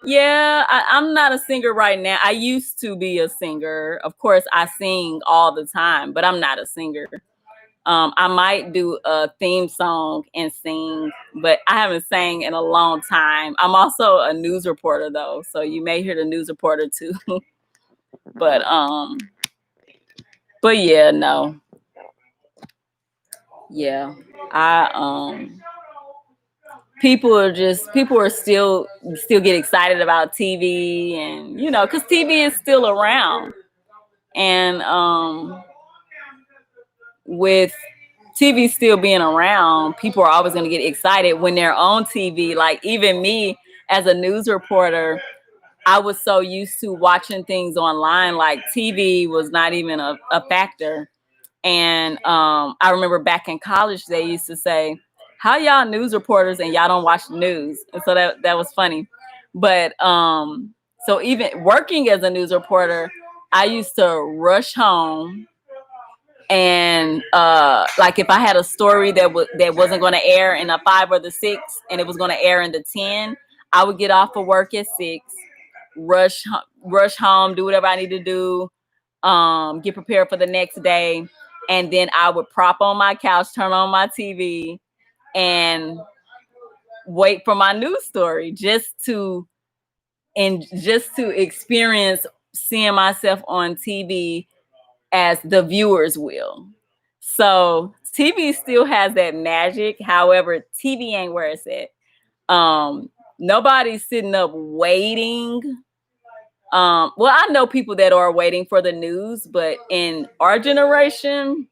Yeah, I'm not a singer right now. I used to be a singer. Of course, I sing all the time, but I'm not a singer. I might do a theme song and sing, but I haven't sang in a long time. I'm also a news reporter though, so you may hear the news reporter too. but yeah, no. Yeah. People are still get excited about TV, and you know, because TV is still around. And with TV still being around, people are always going to get excited when they're on TV. Like even me as a news reporter, I was so used to watching things online, like TV was not even a factor. And I remember back in college, they used to say, how y'all news reporters and y'all don't watch the news? And so that was funny. But so even working as a news reporter, I used to rush home, and like if I had a story that wasn't going to air in a 5 or the 6 and it was going to air in the 10, I would get off of work at 6, rush home, do whatever I need to do, get prepared for the next day, and then I would prop on my couch, turn on my TV, and wait for my news story just to experience seeing myself on TV as the viewers will. So TV still has that magic. However, TV ain't where it's at. Nobody's sitting up waiting. Well, I know people that are waiting for the news, but in our generation,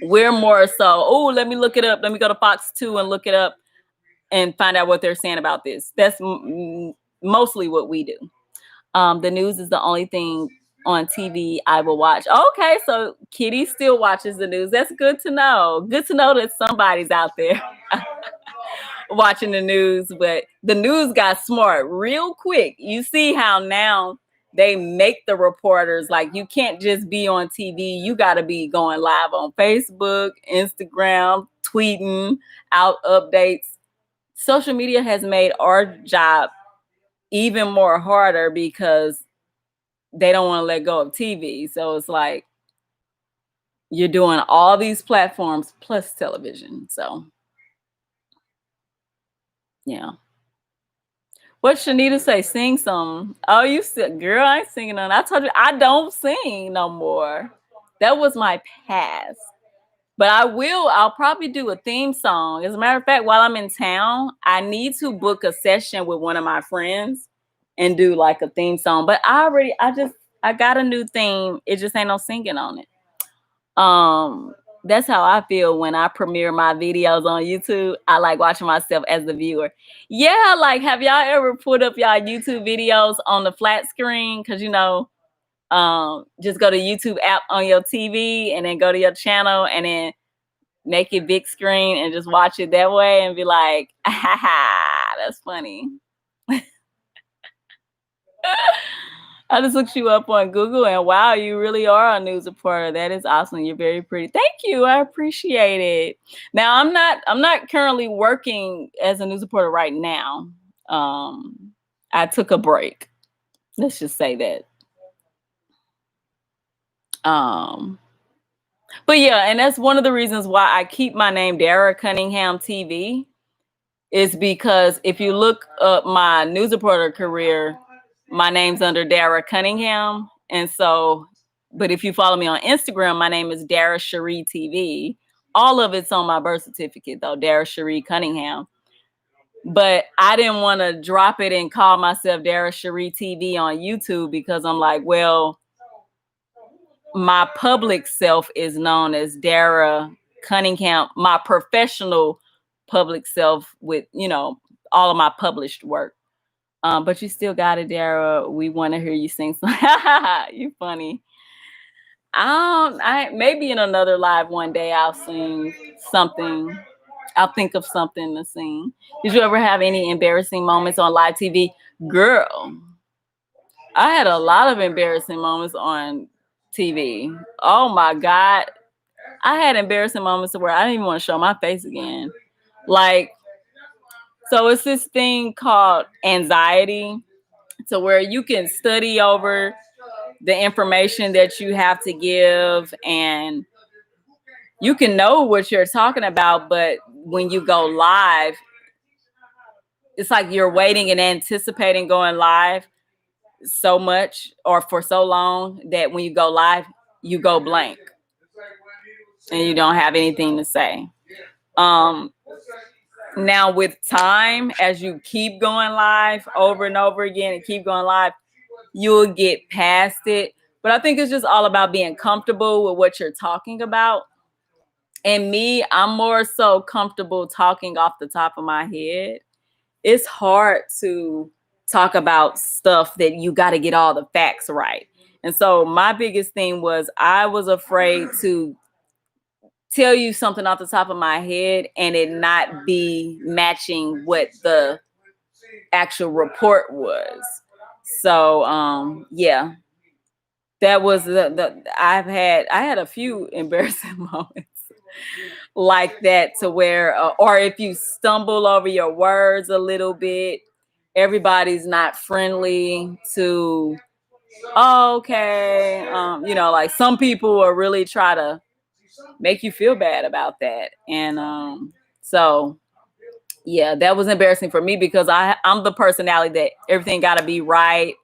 we're more so, oh, let me look it up. Let me go to Fox 2 and look it up and find out what they're saying about this. That's mostly what we do. The news is the only thing on TV I will watch. Okay, so Kitty still watches the news. That's good to know. Good to know that somebody's out there watching the news. But the news got smart real quick. You see how now they make the reporters, like, you can't just be on TV. You got to be going live on Facebook, Instagram, tweeting out updates. Social media has made our job even more harder because they don't want to let go of TV. So it's like you're doing all these platforms plus television. So yeah. What Shanita say? Sing some. Oh, you said, girl, I ain't singing none. I told you I don't sing no more. That was my past. But I'll probably do a theme song. As a matter of fact, while I'm in town, I need to book a session with one of my friends and do like a theme song. But I got a new theme. It just ain't no singing on it. That's how I feel when I premiere my videos on YouTube. I like watching myself as the viewer. Yeah, like have y'all ever put up y'all YouTube videos on the flat screen? Because you know, just go to YouTube app on your TV and then go to your channel and then make it big screen and just watch it that way and be like, ah, that's funny. I just looked you up on Google, and wow, you really are a news reporter. That is awesome. You're very pretty. Thank you. I appreciate it. Now, I'm not currently working as a news reporter right now. I took a break. Let's just say that. But yeah, and that's one of the reasons why I keep my name Darra Cunningham TV, is because if you look up my news reporter career, my name's under Darra Cunningham. And so, but if you follow me on Instagram, my name is Darra Cherie TV. All of it's on my birth certificate though, Darra Cherie Cunningham. But I didn't want to drop it and call myself Darra Cherie TV on YouTube, because I'm like, well, my public self is known as Darra Cunningham, my professional public self with, all of my published work. But you still got it, Darra. We want to hear you sing some. You funny. I maybe in another live one day I'll sing something. I'll think of something to sing. Did you ever have any embarrassing moments on live TV? Girl, I had a lot of embarrassing moments on TV. Oh my God. I had embarrassing moments where I didn't even want to show my face again. Like, so it's this thing called anxiety, to where you can study over the information that you have to give, and you can know what you're talking about, but when you go live, it's like you're waiting and anticipating going live so much or for so long that when you go live, you go blank and you don't have anything to say. Now with time, as you keep going live over and over again and keep going live, you'll get past it. But I think it's just all about being comfortable with what you're talking about. And me, I'm more so comfortable talking off the top of my head. It's hard to talk about stuff that you got to get all the facts right. And so my biggest thing was I was afraid to tell you something off the top of my head and it not be matching what the actual report was. So yeah, that was I had a few embarrassing moments like that, to where or if you stumble over your words a little bit, everybody's not friendly to, oh, okay, like some people will really try to make you feel bad about that. And so yeah, that was embarrassing for me, because I'm the personality that everything got to be right.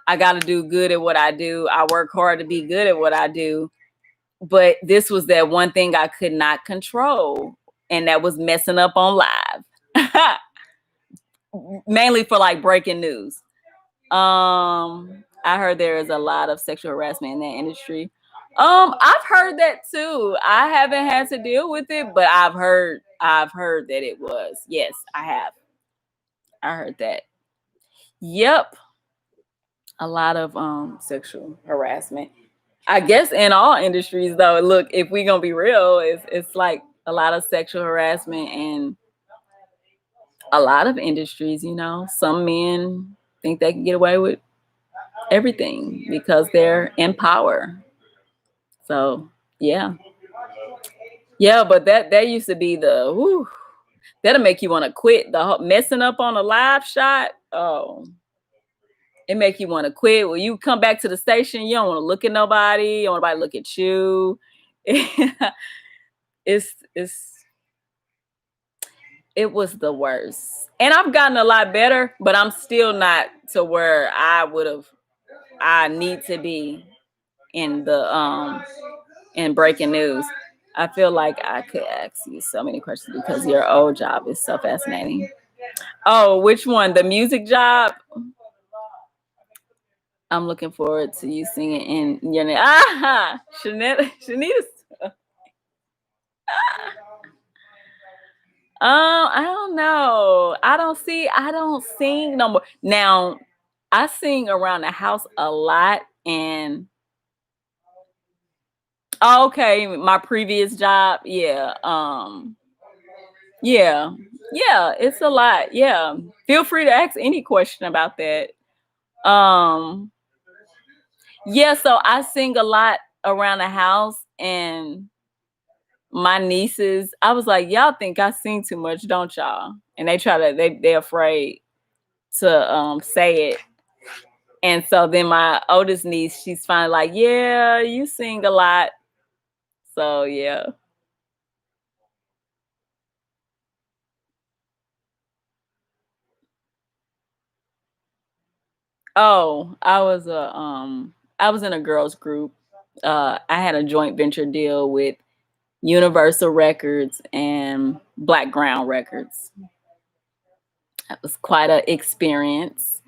I got to do good at what I do. I work hard to be good at what I do. But this was that one thing I could not control, and that was messing up on live. Mainly for like breaking news. I heard there is a lot of sexual harassment in that industry. I've heard that too. I haven't had to deal with it, but I've heard that it was. Yes, I have. I heard that. Yep. A lot of sexual harassment. I guess in all industries though. Look, if we gonna be real, it's like a lot of sexual harassment in a lot of industries, Some men think they can get away with everything because they're in power. So yeah. Yeah, but that used to be that'll make you want to quit. The messing up on a live shot. Oh, it make you want to quit. When you come back to the station, you don't want to look at nobody. You don't want nobody to look at you. It was the worst. And I've gotten a lot better, but I'm still not to where I need to be in the in breaking news. I feel like I could ask you so many questions because your old job is so fascinating. Oh, which one? The music job? I'm looking forward to you singing in your name. Shanita. I don't know. I don't sing no more. Now, I sing around the house a lot, and okay, my previous job, yeah. Yeah. Yeah, it's a lot. Yeah. Feel free to ask any question about that. Um Yeah, so I sing a lot around the house, and my nieces, I was like, y'all think I sing too much, don't y'all? And they try to, they're afraid to say it. And so then my oldest niece, she's finally like, yeah, you sing a lot. So yeah. Oh, I was in a girls group. I had a joint venture deal with Universal Records and Black Ground Records. That was quite an experience.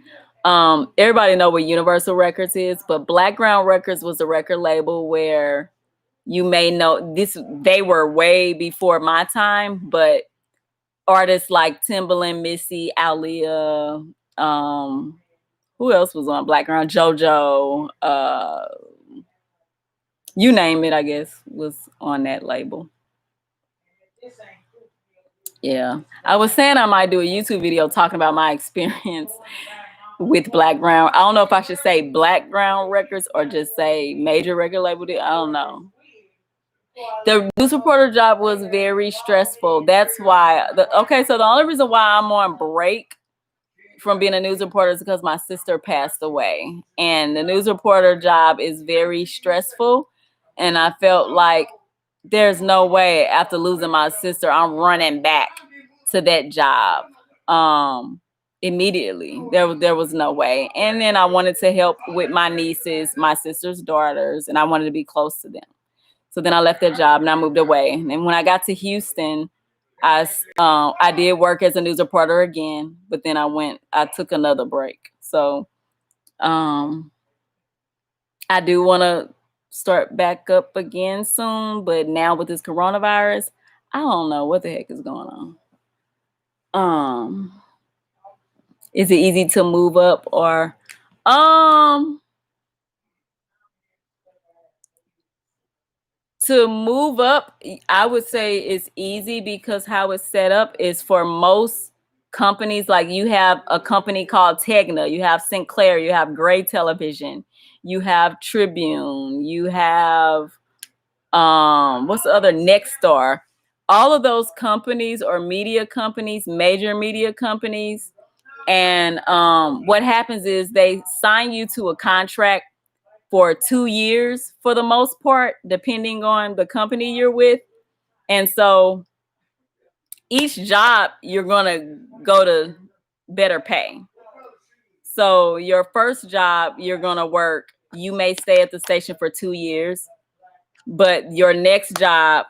Everybody know what Universal Records is, but Black Ground Records was a record label where you may know this. They were way before my time, but artists like Timbaland, Missy, Aaliyah, who else was on Black Ground? JoJo, you name it, I guess, was on that label. Yeah. I was saying I might do a YouTube video talking about my experience with Black Ground. I don't know if I should say Black Ground Records or just say major record label deal. I don't know. The news reporter job was very stressful. That's why so the only reason why I'm on break from being a news reporter is because my sister passed away. And the news reporter job is very stressful. And I felt like there's no way after losing my sister, I'm running back to that job immediately. There was no way. And then I wanted to help with my nieces, my sister's daughters, and I wanted to be close to them. So then I left that job and I moved away. And when I got to Houston, I did work as a news reporter again, but then I took another break. So I do want to start back up again soon, but now with this coronavirus, I don't know what the heck is going on. Is it easy to move up or to move up? I would say it's easy because how it's set up is for most companies. Like you have a company called Tegna, you have Sinclair, you have Gray Television, you have Tribune, you have what's the other, Nexstar. All of those companies or media companies, major media companies. And what happens is they sign you to a contract for 2 years for the most part, depending on the company you're with. And so each job you're going to go to better pay. So your first job you're going to work, you may stay at the station for 2 years, but your next job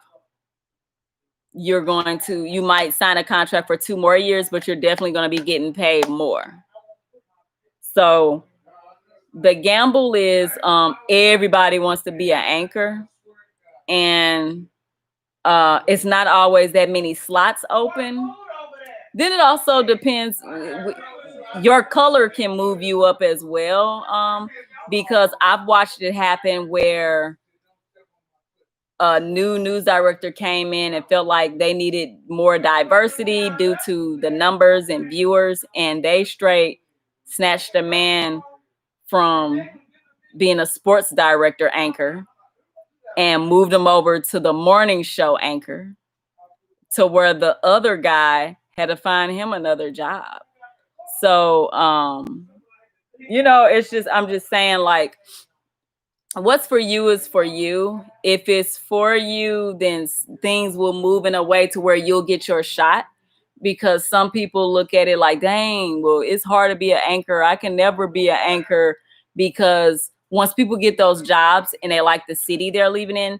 you might sign a contract for 2 more years, but you're definitely going to be getting paid more. So the gamble is everybody wants to be an anchor, and it's not always that many slots open. Then it also depends. Your color can move you up as well, because I've watched it happen where a new news director came in and felt like they needed more diversity due to the numbers and viewers, and they straight snatched a man from being a sports director anchor and moved him over to the morning show anchor, to where the other guy had to find him another job. So it's just, I'm just saying, like, what's for you is for you. If it's for you, then things will move in a way to where you'll get your shot. Because some people look at it like, dang, well, it's hard to be an anchor. I can never be an anchor, because once people get those jobs and they like the city they're living in,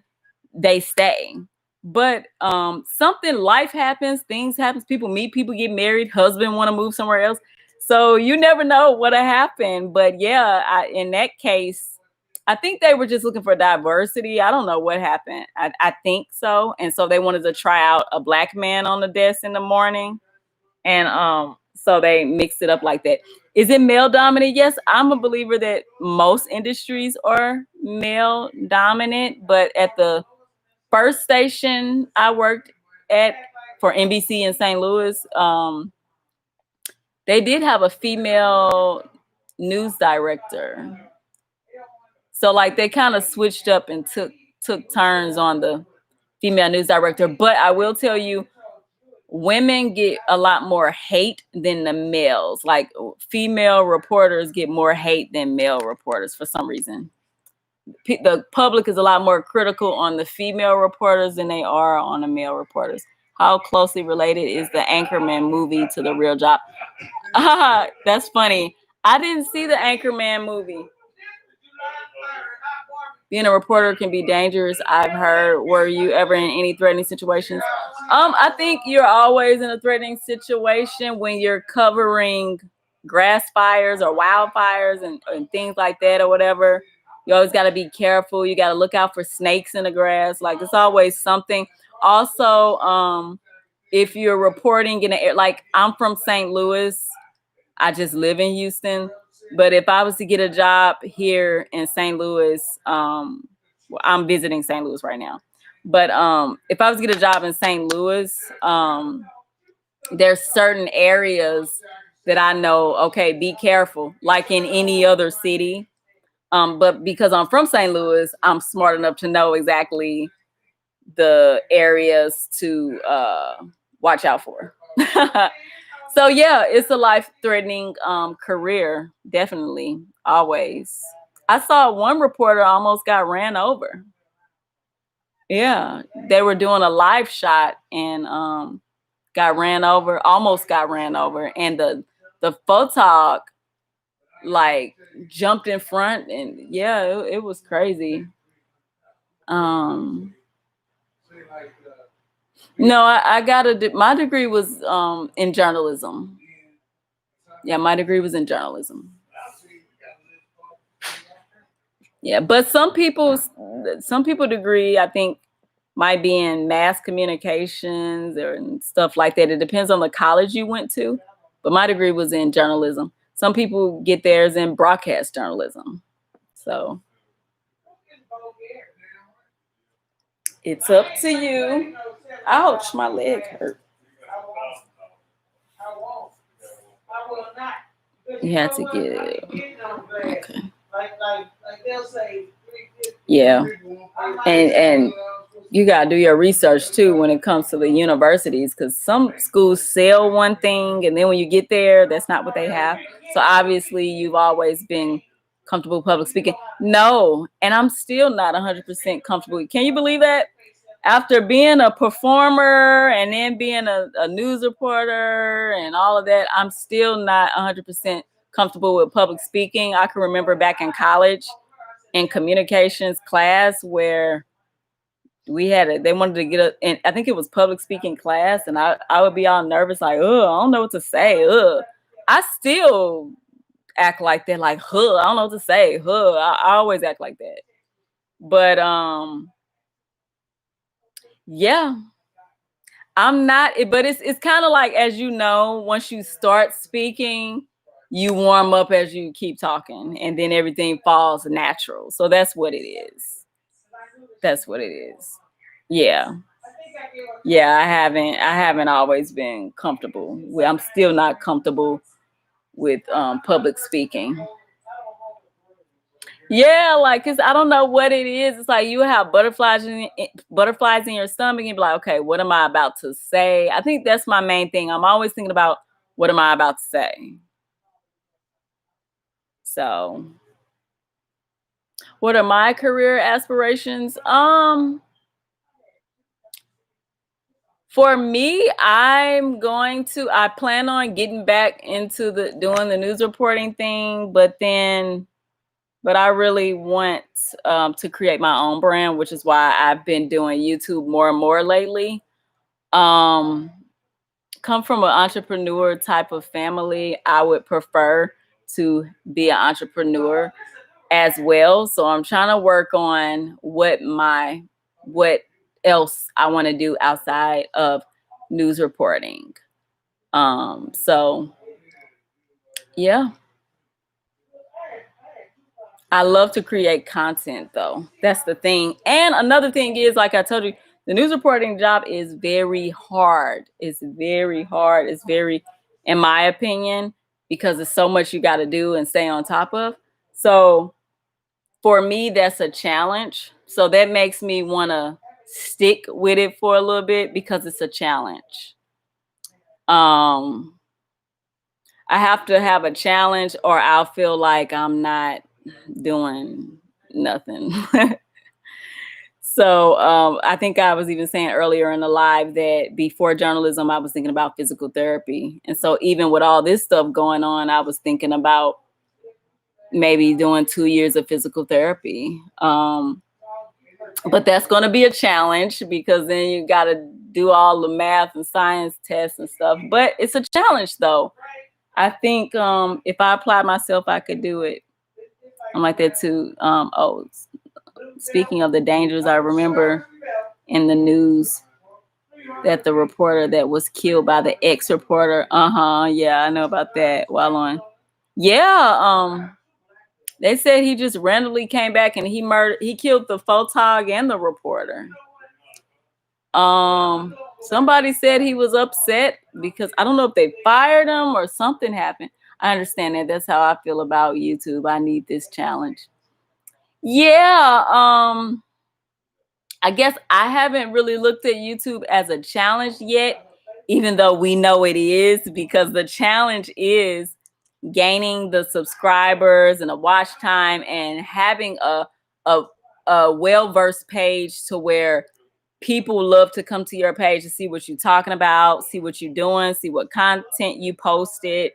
they stay. But something, life happens, things happens, people meet, people get married, husband want to move somewhere else. So you never know what'll happen. But yeah, in that case, I think they were just looking for diversity. I don't know what happened. I think so. And so they wanted to try out a Black man on the desk in the morning. And so they mixed it up like that. Is it male dominant? Yes, I'm a believer that most industries are male dominant. But at the first station I worked at for NBC in St. Louis, they did have a female news director. So like they kind of switched up and took turns on the female news director. But I will tell you, women get a lot more hate than the males. Like female reporters get more hate than male reporters for some reason. The public is a lot more critical on the female reporters than they are on the male reporters. How closely related is the Anchorman movie to The Real Job? That's funny. I didn't see the Anchorman movie. Being a reporter can be dangerous, I've heard. Were you ever in any threatening situations? I think you're always in a threatening situation when you're covering grass fires or wildfires and things like that or whatever. You always got to be careful. You got to look out for snakes in the grass. Like it's always something. Also, if you're reporting in an area, like I'm from St. Louis, I just live in Houston. But if I was to get a job here in St. Louis, well, I'm visiting St. Louis right now. But if I was to get a job in St. Louis, there's certain areas that I know, okay, be careful, like in any other city. But because I'm from St. Louis, I'm smart enough to know exactly the areas to watch out for. So yeah, it's a life-threatening career, definitely, always. I saw one reporter almost got ran over. Yeah, they were doing a live shot and got ran over, almost got ran over, and the photog like jumped in front, and yeah, it was crazy. No, I got my degree was in journalism. Yeah, my degree was in journalism. Yeah, but some people's degree, I think, might be in mass communications or stuff like that. It depends on the college you went to. But my degree was in journalism. Some people get theirs in broadcast journalism. So it's up to you. Ouch, my leg hurt. You had to get it. Okay. Yeah. And you got to do your research too when it comes to the universities, because some schools sell one thing and then when you get there, that's not what they have. So obviously you've always been comfortable public speaking. No, and I'm still not 100% comfortable. Can you believe that? After being a performer and then being a news reporter and all of that, I'm still not 100% comfortable with public speaking. I can remember back in college in communications class where they wanted to get up, and I think it was public speaking class, and I would be all nervous, like, I don't know what to say. I still act like that, like, I don't know what to say. I always act like that. But yeah, I'm not, but it's kind of like, as you know, once you start speaking, you warm up as you keep talking, and then everything falls natural. So that's what it is. That's what it is. Yeah. Yeah, I haven't always been comfortable. I'm still not comfortable with public speaking. Yeah, like, cause I don't know what it is. It's like you have butterflies in your stomach and be like, okay, what am I about to say? I think that's my main thing. I'm always thinking about what am I about to say. So, what are my career aspirations? For me, I plan on getting back into doing the news reporting thing, but I really want to create my own brand, which is why I've been doing YouTube more and more lately. Come from an entrepreneur type of family, I would prefer to be an entrepreneur as well. So I'm trying to work on what else I want to do outside of news reporting. So yeah. I love to create content though. That's the thing. And another thing is, like I told you, the news reporting job is very hard. It's very hard. It's very, in my opinion, because there's so much you got to do and stay on top of. So for me, that's a challenge. So that makes me want to stick with it for a little bit because it's a challenge. I have to have a challenge or I'll feel like I'm not doing nothing. So I think I was even saying earlier in the live that before journalism, I was thinking about physical therapy. And so even with all this stuff going on, I was thinking about maybe doing 2 years of physical therapy. But that's going to be a challenge because then you got to do all the math and science tests and stuff. But it's a challenge, though. I think if I applied myself, I could do it. I'm like that too. Speaking of the dangers, I remember in the news that the reporter that was killed by the ex-reporter. Yeah, I know about that. While on, yeah, they said he just randomly came back and he killed the photog and the reporter. Somebody said he was upset because I don't know if they fired him or something happened. I understand that. That's how I feel about YouTube. I need this challenge. Yeah, I guess I haven't really looked at YouTube as a challenge yet, even though we know it is, because the challenge is gaining the subscribers and the watch time and having a well-versed page to where people love to come to your page to see what you're talking about, see what you're doing, see what content you posted.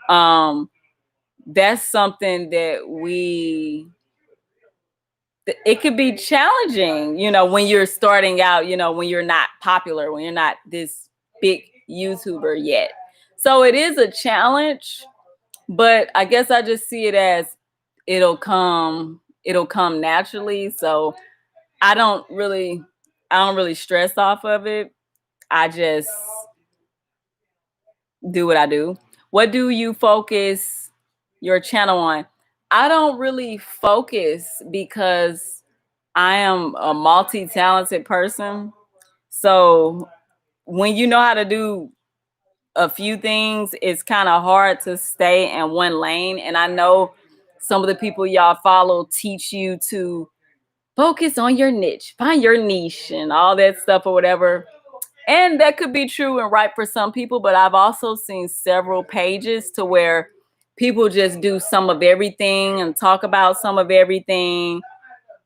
That's something that it could be challenging, when you're starting out, when you're not popular, when you're not this big YouTuber yet. So it is a challenge, but I guess I just see it as it'll come naturally. So I don't really stress off of it. I just do what I do. What do you focus your channel on? I don't really focus because I am a multi-talented person. So when you know how to do a few things, it's kind of hard to stay in one lane. And I know some of the people y'all follow teach you to focus on your niche, find your niche and all that stuff or whatever. And that could be true and right for some people, but I've also seen several pages to where people just do some of everything and talk about some of everything,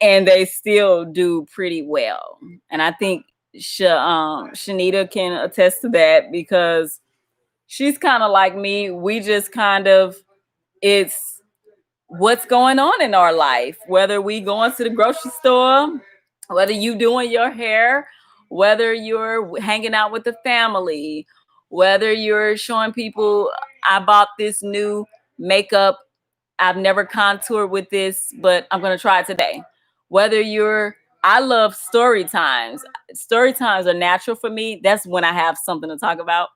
and they still do pretty well. And I think Shanita can attest to that because she's kind of like me. We just kind of, it's what's going on in our life, whether we going to the grocery store, whether you doing your hair, whether you're hanging out with the family, whether you're showing people, I bought this new makeup. I've never contoured with this, but I'm going to try it today. I love story times. Story times are natural for me. That's when I have something to talk about,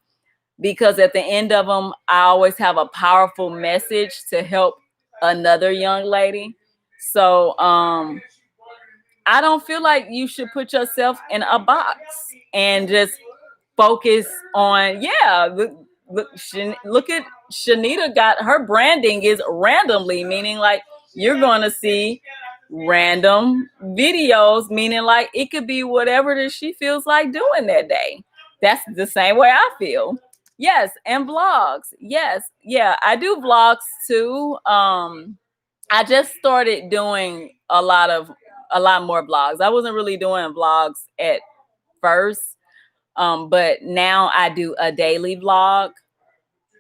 because at the end of them, I always have a powerful message to help another young lady. So, I don't feel like you should put yourself in a box and just focus on, look at Shanita got her branding is randomly, meaning like you're going to see random videos, meaning like it could be whatever that she feels like doing that day. That's the same way I feel. Yes. And vlogs. Yes. Yeah, I do vlogs too. I just started doing a lot more vlogs. I wasn't really doing vlogs at first, but now I do a daily vlog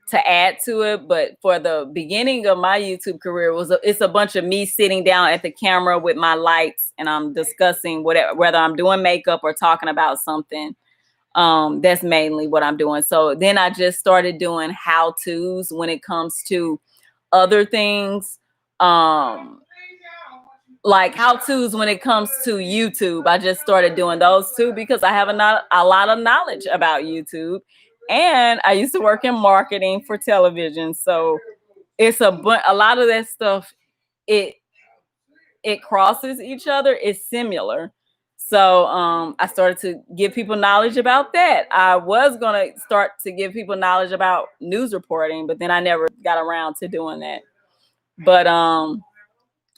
to add to it. But for the beginning of my YouTube career, it's a bunch of me sitting down at the camera with my lights and I'm discussing whether I'm doing makeup or talking about something. That's mainly what I'm doing. So then I just started doing how-tos when it comes to other things. Like how-tos when it comes to YouTube. I just started doing those too because I have a lot of knowledge about YouTube, and I used to work in marketing for television. So it's a lot of that stuff. It crosses each other. It's similar. So I started to give people knowledge about that. I was gonna start to give people knowledge about news reporting, but then I never got around to doing that. But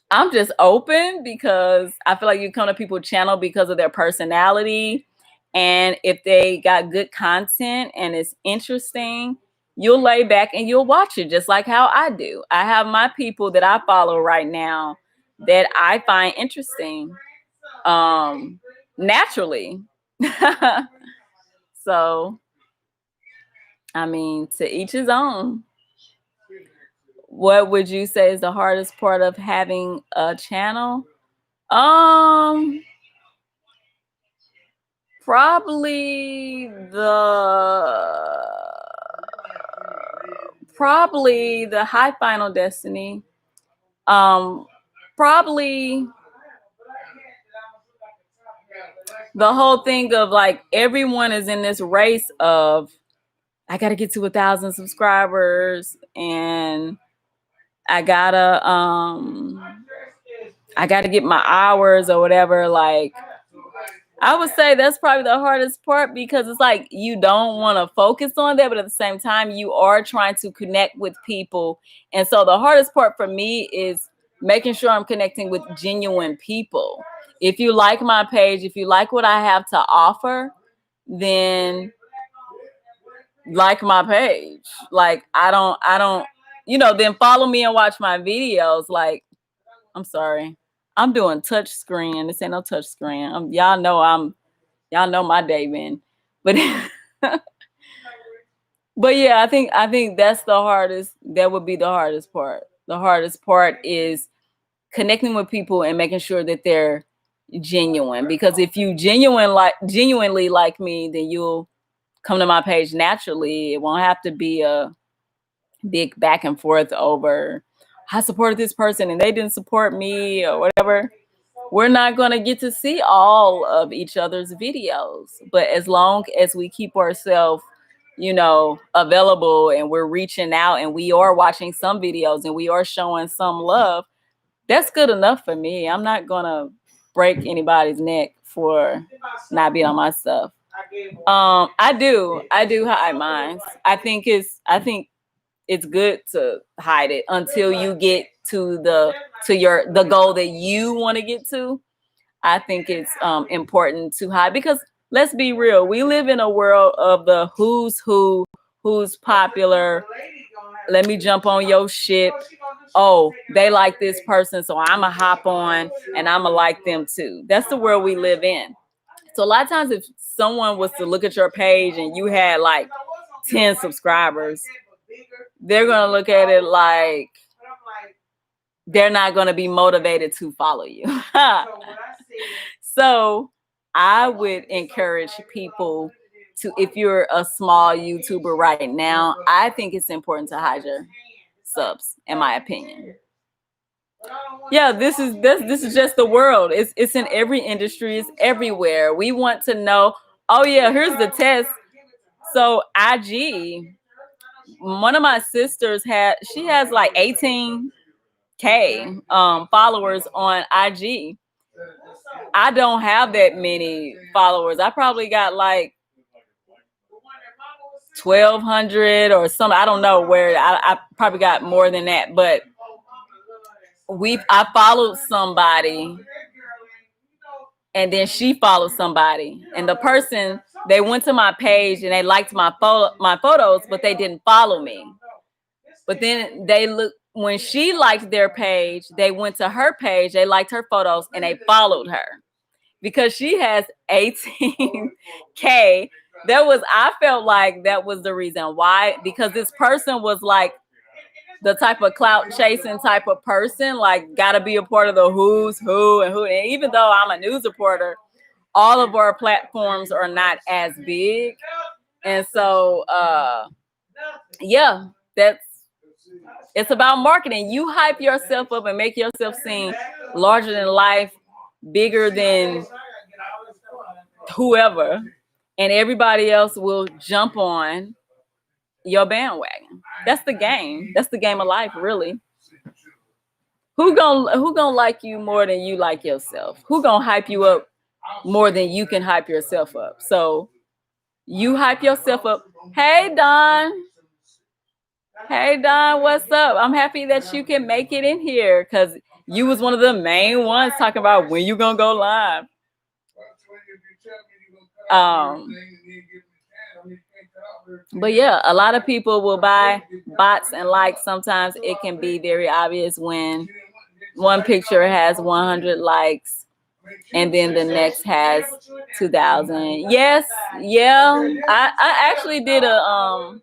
I'm just open because I feel like you come to people's channel because of their personality. And if they got good content and it's interesting, you'll lay back and you'll watch it just like how I do. I have my people that I follow right now that I find interesting naturally. So, I mean, to each his own. What would you say is the hardest part of having a channel? Probably the high final destiny. Probably the whole thing of like everyone is in this race of I gotta get to 1,000 subscribers and I gotta get my hours or whatever. Like I would say that's probably the hardest part because it's like you don't want to focus on that, but at the same time, you are trying to connect with people. And so the hardest part for me is making sure I'm connecting with genuine people. If you like my page, if you like what I have to offer, then like my page. Like I don't, then follow me and watch my videos. Like, I'm sorry. I'm doing touch screen. This ain't no touch screen. Y'all know my day been, but but yeah, I think that's the hardest. That would be the hardest part. The hardest part is connecting with people and making sure that they're genuine. Because if you genuinely like me, then you'll come to my page naturally. It won't have to be a big back and forth over I supported this person and they didn't support me or whatever. We're not going to get to see all of each other's videos. But as long as we keep ourselves, available and we're reaching out and we are watching some videos and we are showing some love, that's good enough for me. I'm not going to break anybody's neck for not being on my stuff. I do hide mine. I think it's good to hide it until you get to the goal that you want to get to. I think it's important to hide because let's be real. We live in a world of the who's popular. Let me jump on your ship. Oh, they like this person, so I'ma hop on and I'ma like them too. That's the world we live in. So a lot of times if someone was to look at your page and you had like 10 subscribers, they're going to look at it like they're not going to be motivated to follow you. So I would encourage people to, if you're a small YouTuber right now, I think it's important to hide your subs, in my opinion. Yeah, this is just the world. It's in every industry, it's everywhere. We want to know, oh yeah, here's the test. So IG, one of my sisters has like 18K followers on IG. I don't have that many followers. I probably got like 1,200 or something. I don't know where. I probably got more than that. But I followed somebody, and then she followed somebody, and the person, they went to my page and they liked my photos, but they didn't follow me. But then when she liked their page, they went to her page, they liked her photos, and they followed her because she has 18K. I felt like that was the reason why, because this person was like the type of clout chasing type of person, like gotta be a part of the who's who and who. And even though I'm a news reporter, all of our platforms are not as big. And so, yeah, it's about marketing. You hype yourself up and make yourself seem larger than life, bigger than whoever, and everybody else will jump on your bandwagon. That's the game. That's the game of life, really. Who gonna like you more than you like yourself? Who gonna hype you up more than you can hype yourself up? So you hype yourself up. Hey Don, what's up? I'm happy that you can make it in here because You was one of the main ones talking about when you gonna go live. But yeah, a lot of people will buy bots and likes. Sometimes it can be very obvious when one picture has 100 likes and then the next has 2,000. Yes, yeah. I actually did a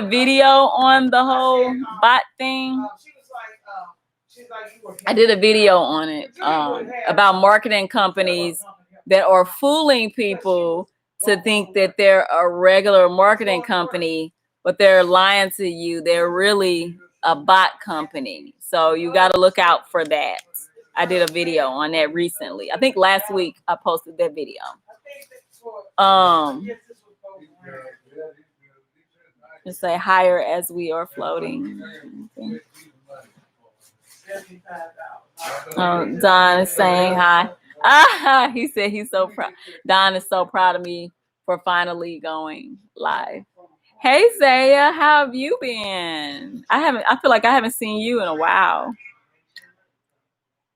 video on the whole bot thing. I did a video on it about marketing companies that are fooling people to think that they're a regular marketing company, but they're lying to you. They're really a bot company. So you got to look out for that. I did a video on that recently. I think last week I posted that video. Just say higher as we are floating. Okay. Oh, Don is saying hi. He said he's so proud. Don is so proud of me for finally going live. Hey Zaya, how have you been? I feel like I haven't seen you in a while.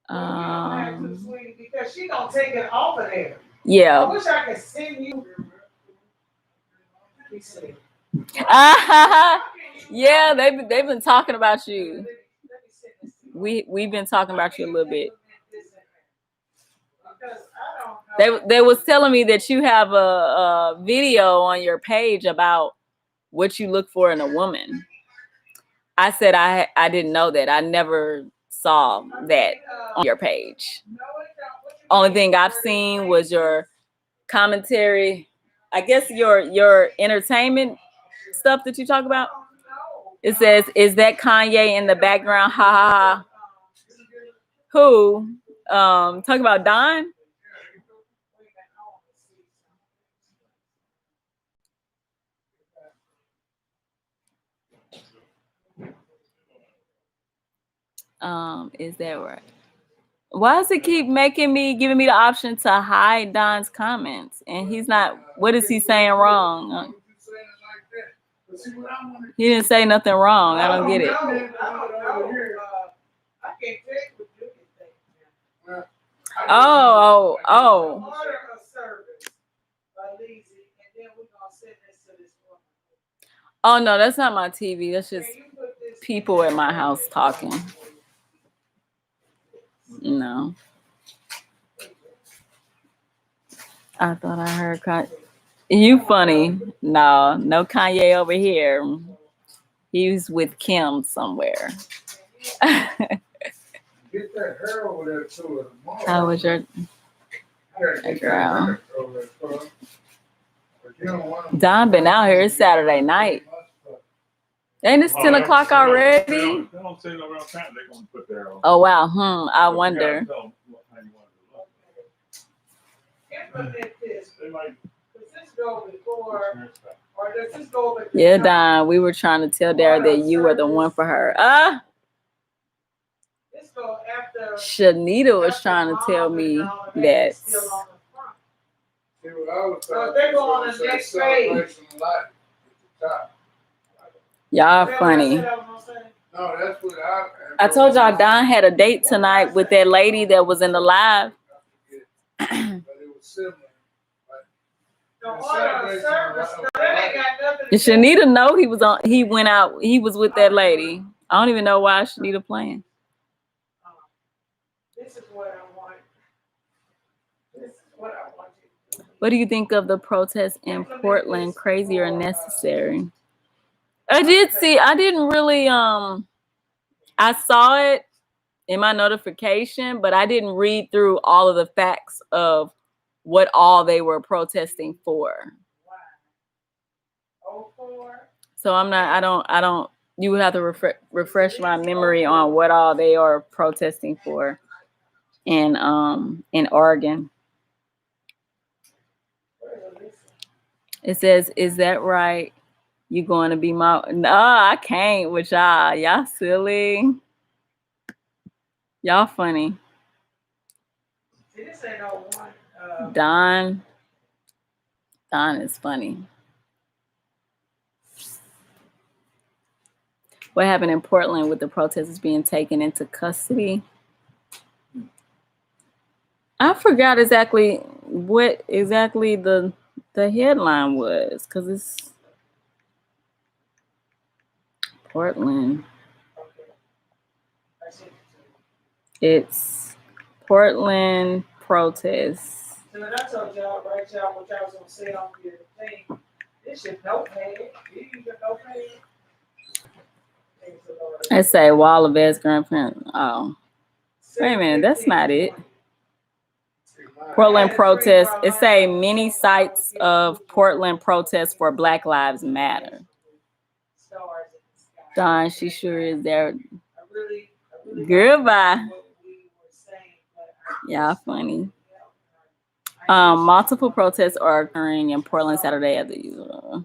Because she gonna take it off of there. Yeah. I wish I could send you. Yeah, they've been talking about you. We've been talking about you a little bit. They was telling me that you have a video on your page about what you look for in a woman. I said I didn't know that. I never saw that on your page. Only thing I've seen was your commentary. I guess your entertainment stuff that you talk about. It says, "Is that Kanye in the background?" Ha ha ha. Who? Talking about Don? Is that right? Why does it keep giving me the option to hide Don's comments? And he's not, what is he saying wrong? He didn't say nothing wrong. I don't get it. Oh. Oh no, that's not my TV. That's just people at my house talking. No. I thought I heard Kanye. You funny. No Kanye over here. He's with Kim somewhere. Get that hair over there too. How was your girl? Don been out here. It's Saturday night. Ain't it 10 o'clock already? Oh wow. I wonder. Yeah, Don. We were trying to tell Darra that you were the one for her. Shanita was trying to tell me that. They go on the next page. Y'all funny. I told y'all Don had a date tonight with that lady that was in the live. Did Shanita know he went out, he was with that lady? I don't even know why Shanita playing. This is what I want. What do you think of the protest in Portland? Crazy or necessary? I didn't really I saw it in my notification, but I didn't read through all of the facts of what all they were protesting for. So I don't you would have to refresh my memory on what all they are protesting for in Oregon. It says, "Is that right? You going to be my..." No, I can't with y'all. Y'all silly. Y'all funny. Don is funny. What happened in Portland with the protesters being taken into custody? I forgot exactly what the headline was, because it's Portland. It's Portland protests. So when I told y'all, right, y'all, what y'all was gonna say on the thing, this shit notepad. You use your notepad? I say wall of Vets grandparents. Oh, wait a minute, that's not it. Portland protests. It say many sites of Portland protests for Black Lives Matter. Don, she sure is there. Goodbye. Yeah, funny. Multiple protests are occurring in Portland Saturday at the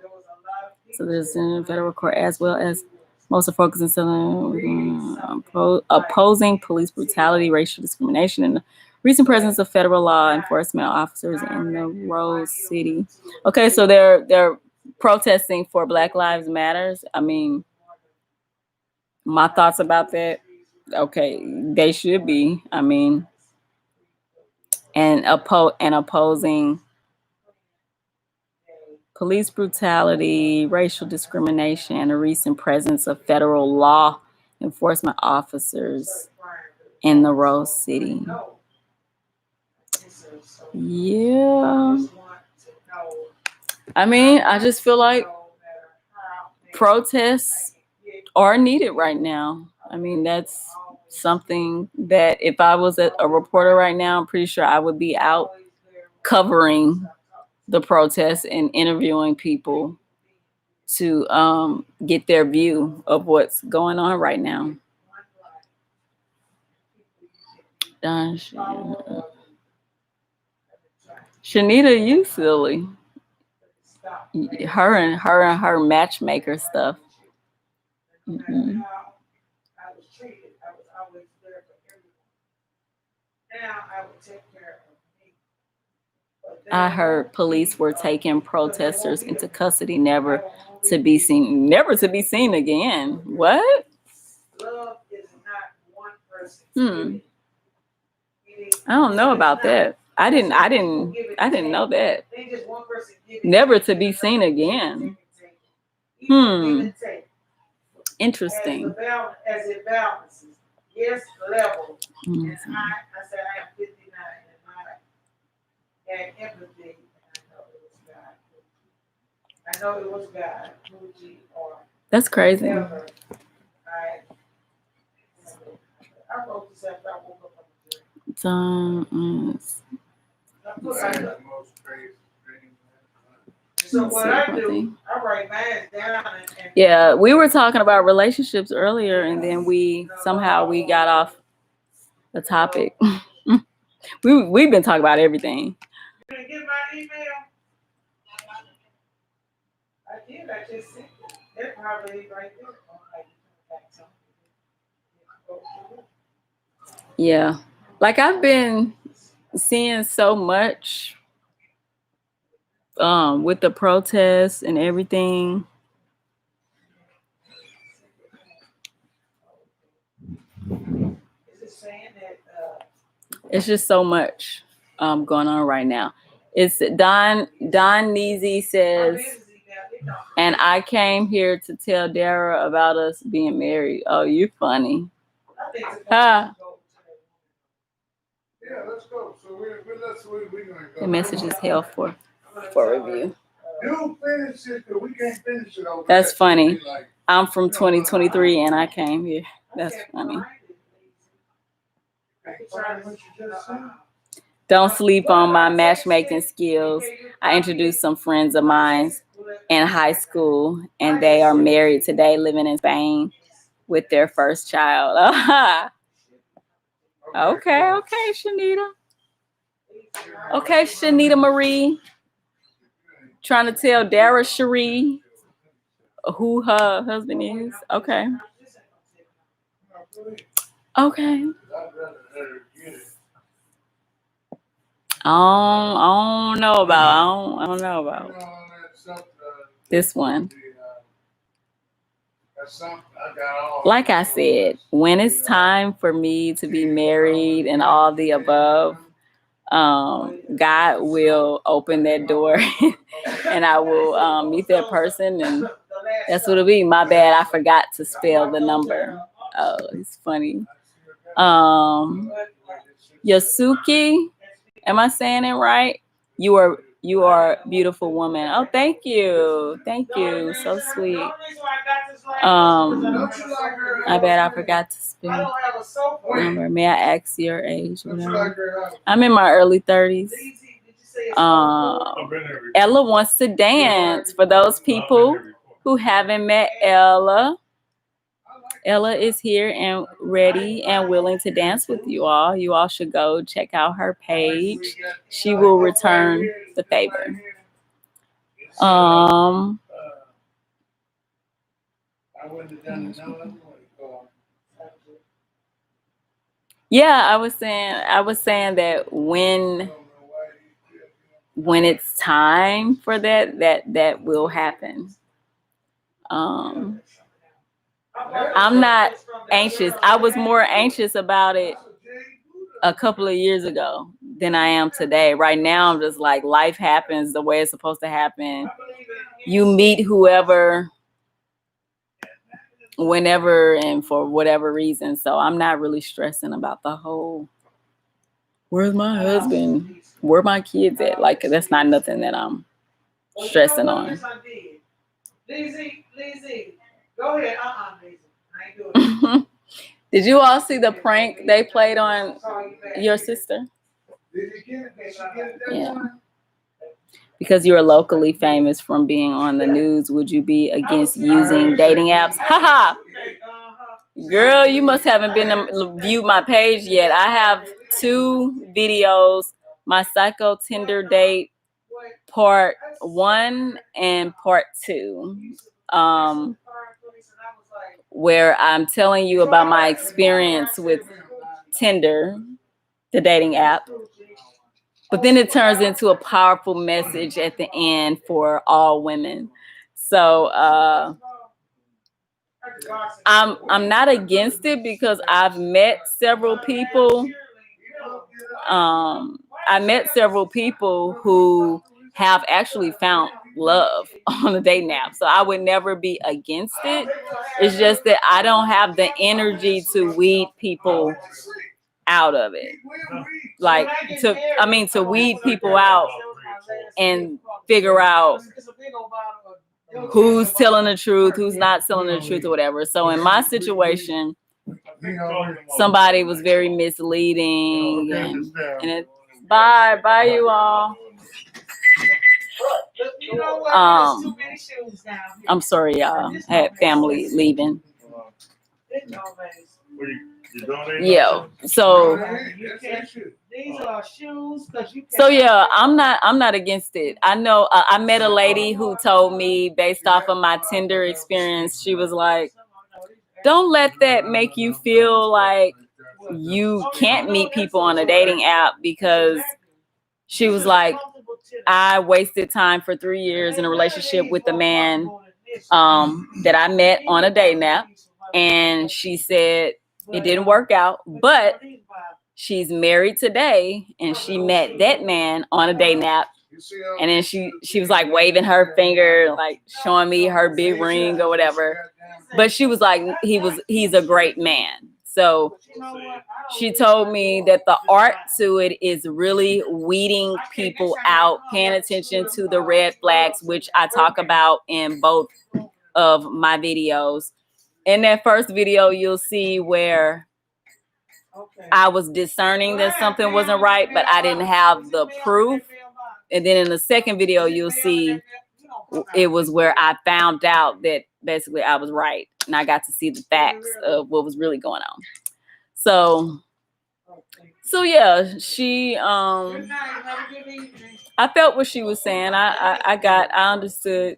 so there's in federal court, as well as most are focusing on opposing police brutality, racial discrimination, and the recent presence of federal law enforcement officers in the Rose City. Okay, so they're protesting for Black Lives Matters. I mean, my thoughts about that. Okay, they should be. I mean, and opposing police brutality, racial discrimination, and the recent presence of federal law enforcement officers in the Rose City. Yeah. I mean, I just feel like protests are needed right now. I mean, that's something that if I was a reporter right now, I'm pretty sure I would be out covering the protests and interviewing people to get their view of what's going on right now. Shanita, you silly. Her and her matchmaker stuff. Mm-hmm. I heard police were taking protesters into custody, never to be seen again. What? I don't know about that. I didn't know that. Never to be seen again. Interesting. As it balances. Yes, level. And I said I am 59 and I had empathy, and I know it was God. That's crazy. I wrote this after I woke up from the dream. So what I do, I write mine down. Yeah, we were talking about relationships earlier, and then we got off the topic. We've been talking about everything. You didn't get my email? I did. I just sent it. They're probably right there. Yeah, like I've been seeing so much with the protests and everything. It's just so much going on right now. It's Don Neasy says, and I came here to tell Darra about us being married. Oh, you funny. Ha. Yeah, let's go. So we're gonna go. The message is held for review. You finish it, but we can't finish it over. That's funny. I'm from 2023 and I came here. That's funny. Don't sleep on my matchmaking skills. I introduced some friends of mine in high school, and they are married today, living in Spain with their first child. Okay, Shanita. Okay, Shanita Marie. Trying to tell Darra Cherie who her husband is. Okay. Okay. I don't know about this one. like I said, when it's time for me to be married and all the above, God will open that door and I will meet that person, and that's what it'll be. My bad, I forgot to spell the number. Oh, it's funny. Yasuki, am I saying it right? You are a beautiful woman. Oh, thank you. Thank you. So sweet. I bet I forgot to spell number. May I ask your age? Whatever. I'm in my early 30s. Ella wants to dance. For those people who haven't met Ella, Ella is here and ready and willing to dance with you all. You all should go check out her page. She will return the favor. Yeah, I was saying that when it's time for that will happen. I'm not anxious. I was more anxious about it a couple of years ago than I am today. Right now, I'm just like, life happens the way it's supposed to happen. You meet whoever, whenever, and for whatever reason. So I'm not really stressing about the whole, where's my husband? Where my kids at? Like, that's not nothing that I'm stressing on. Lizzie, go ahead. Lizzie. I ain't doing it. Did you all see the prank they played on your sister? Yeah. Because you're locally famous from being on the news, would you be against using dating apps? Haha. Girl, you must haven't viewed my page yet. I have 2 videos, my Psycho Tinder date part 1 and part 2. Where I'm telling you about my experience with Tinder, the dating app. But then it turns into a powerful message at the end for all women. So I'm not against it because I've met several people. I met several people who have actually found love on the dating app. So I would never be against it. It's just that I don't have the energy to weed people out of it. Like to weed people out and figure out who's telling the truth, who's not telling the truth or whatever. So in my situation, somebody was very misleading and it, bye you all. I'm sorry, y'all. I had family leaving. Yeah. So yeah, I'm not against it. I know I met a lady who told me, based off of my Tinder experience, she was like, don't let that make you feel like you can't meet people on a dating app, because she was like, I wasted time for 3 years in a relationship with a man that I met on a dating app, and she said it didn't work out, but she's married today and she met that man on a dating app, and then she was like waving her finger, like showing me her big ring or whatever, but she was like, he's a great man. So she told me that the art to it is really weeding people out, paying attention to the red flags, which I talk about in both of my videos. In that first video, you'll see where I was discerning that something wasn't right, but I didn't have the proof. And then in the second video, you'll see it was where I found out that basically I was right, and I got to see the facts of what was really going on. So yeah, she I felt what she was saying. I understood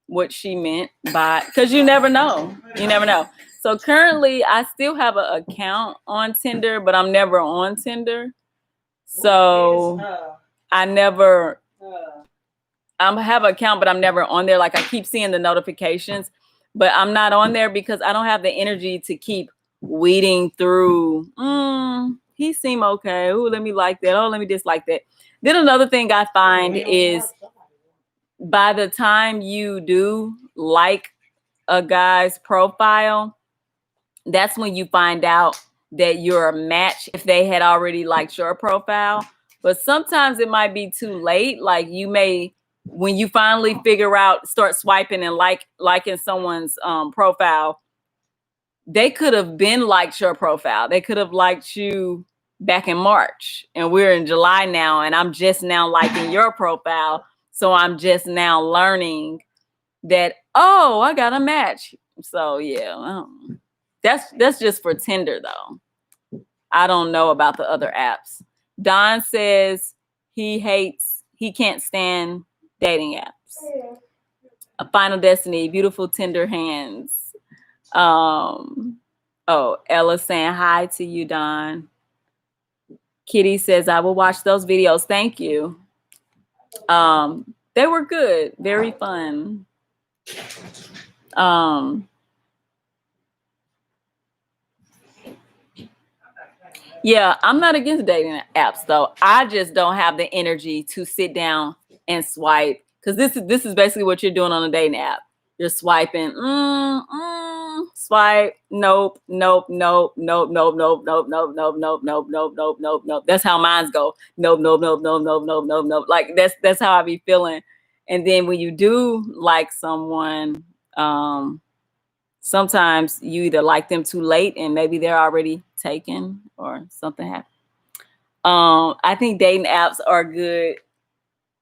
what she meant by, because you never know. So currently I still have an account on Tinder, but I'm never on Tinder. So I have an account, but I'm never on there. Like, I keep seeing the notifications, but I'm not on there because I don't have the energy to keep weeding through. He seemed okay. Oh, let me like that. Oh, let me dislike that. Then another thing I find is by the time you do like a guy's profile, that's when you find out that you're a match if they had already liked your profile. But sometimes it might be too late. Like you may, when you finally figure out, start swiping and liking someone's profile, they could have been liked your profile. They could have liked you back in March, and we're in July now, and I'm just now liking your profile. So I'm just now learning that, oh, I got a match. So yeah, that's just for Tinder though. I don't know about the other apps. Don says he can't stand dating apps. A Final Destiny, beautiful Tinder hands. Oh, Ella saying hi to you, Don. Kitty says, I will watch those videos. Thank you. They were good, very fun. Yeah, I'm not against dating apps though. I just don't have the energy to sit down and swipe, because this is basically what you're doing on a dating app. You're swiping, swipe, nope, nope, nope, nope, nope, nope, nope, nope, nope, nope, nope, nope, nope, nope, nope. That's how mines go. Nope, nope, nope, nope, nope, nope, nope, nope. Like that's how I be feeling. And then when you do like someone, sometimes you either like them too late and maybe they're already taken or something happened. I think dating apps are good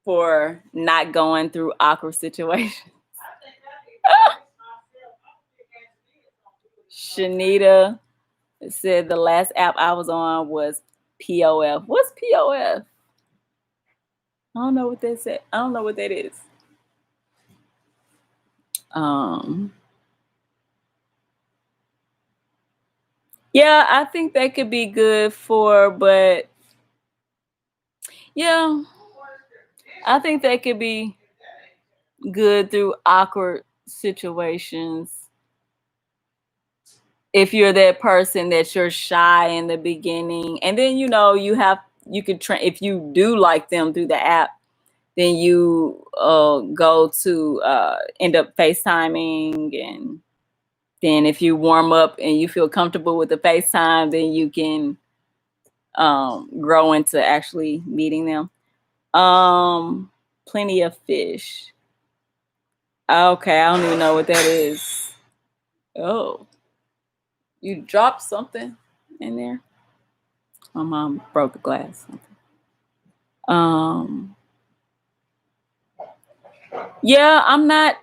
for not going through awkward situations. Shanita said the last app I was on was POF. What's POF? I don't know what that said. I don't know what that is. Yeah, I think that could be good for, but yeah, I think that could be good through awkward situations. If you're that person that you're shy in the beginning, and then you could train. If you do like them through the app, then you go to end up FaceTiming, and then if you warm up and you feel comfortable with the FaceTime, then you can grow into actually meeting them. Plenty of fish. Okay, I don't even know what that is. Oh, you dropped something in there? My mom broke a glass. Yeah, I'm not,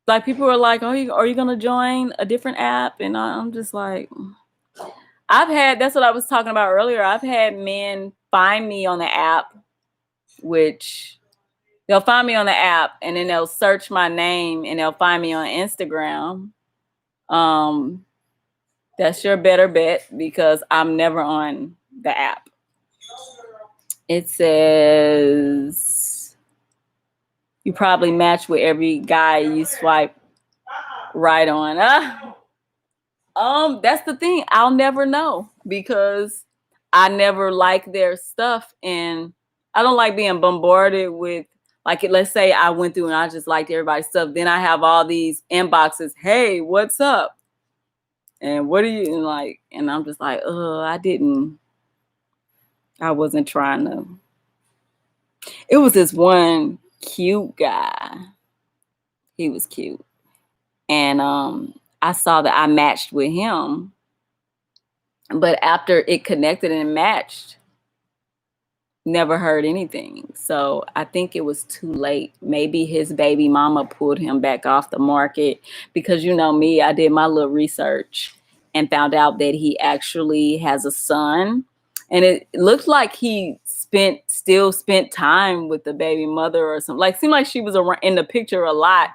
like, people are like, are you gonna join a different app? And I'm just like, that's what I was talking about earlier. I've had men find me on the app, which they'll find me on the app and then they'll search my name and they'll find me on Instagram. That's your better bet because I'm never on the app. It says you probably match with every guy you swipe right on. That's the thing. I'll never know because I never like their stuff, and I don't like being bombarded with, like, let's say I went through and I just liked everybody's stuff. Then I have all these inboxes. Hey, what's up? And what are you like? And I'm just like, I wasn't trying to. It was this one cute guy. He was cute. And I saw that I matched with him. But after it connected and matched, never heard anything. So I think it was too late. Maybe his baby mama pulled him back off the market because, you know me, I did my little research and found out that he actually has a son. And it looked like he still spent time with the baby mother or something. Like, seemed like she was in the picture a lot.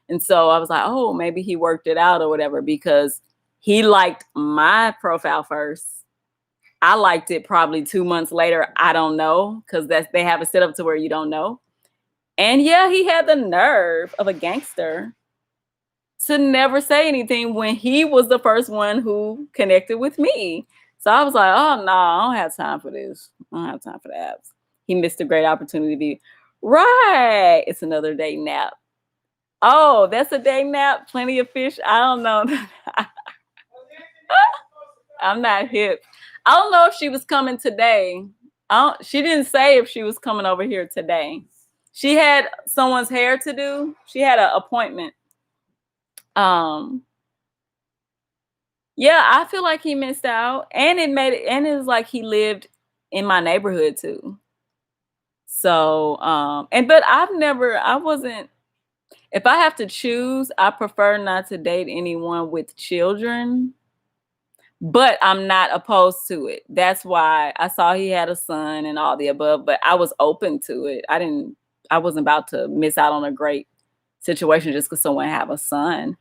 And so I was like, oh, maybe he worked it out or whatever, because he liked my profile first. I liked it probably 2 months later. I don't know, because they have it set up to where you don't know. And yeah, he had the nerve of a gangster to never say anything when he was the first one who connected with me. So I was like, oh no, I don't have time for this. I don't have time for the apps. He missed a great opportunity to be right. It's another day nap. Oh, that's a day nap. Plenty of fish. I don't know. I'm not hip. I don't know if she was coming today. She didn't say if she was coming over here today. She had someone's hair to do. She had an appointment. Yeah, I feel like he missed out, and it was like he lived in my neighborhood too. So, but I wasn't. If I have to choose, I prefer not to date anyone with children. But I'm not opposed to it. That's why I saw he had a son and all the above, but I was open to it. I wasn't about to miss out on a great situation just because someone have a son,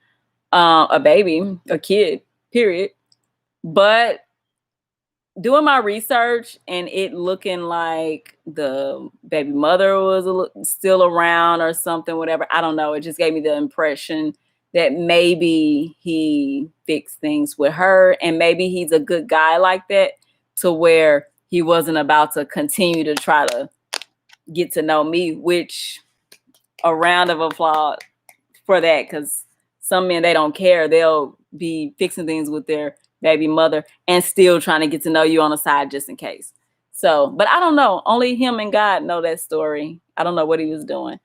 a baby, a kid, period. But doing my research and it looking like the baby mother was still around or something, whatever, I don't know. It just gave me the impression that maybe he fixed things with her and maybe he's a good guy like that to where he wasn't about to continue to try to get to know me, which a round of applause for that, because some men, they don't care. They'll be fixing things with their baby mother and still trying to get to know you on the side just in case. So, but I don't know. Only him and God know that story. I don't know what he was doing.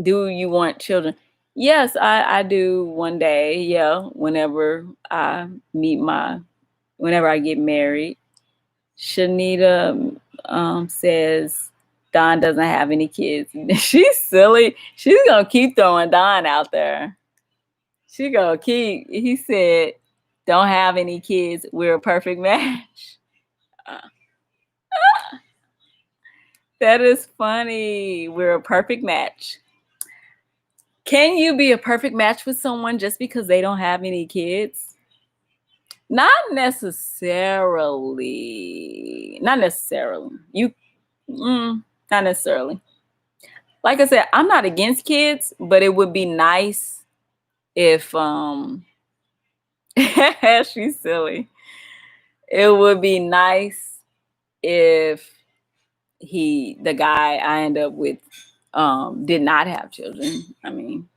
Do you want children? Yes, I do one day. Yeah, whenever I get married. Shanita says Don doesn't have any kids. She's silly. She's gonna keep throwing Don out there. He said, don't have any kids. We're a perfect match. That is funny. We're a perfect match. Can you be a perfect match with someone just because they don't have any kids? Not necessarily. Not necessarily. Not necessarily. Like I said, I'm not against kids, but it would be nice if she's silly. It would be nice if the guy I end up with did not have children. I mean,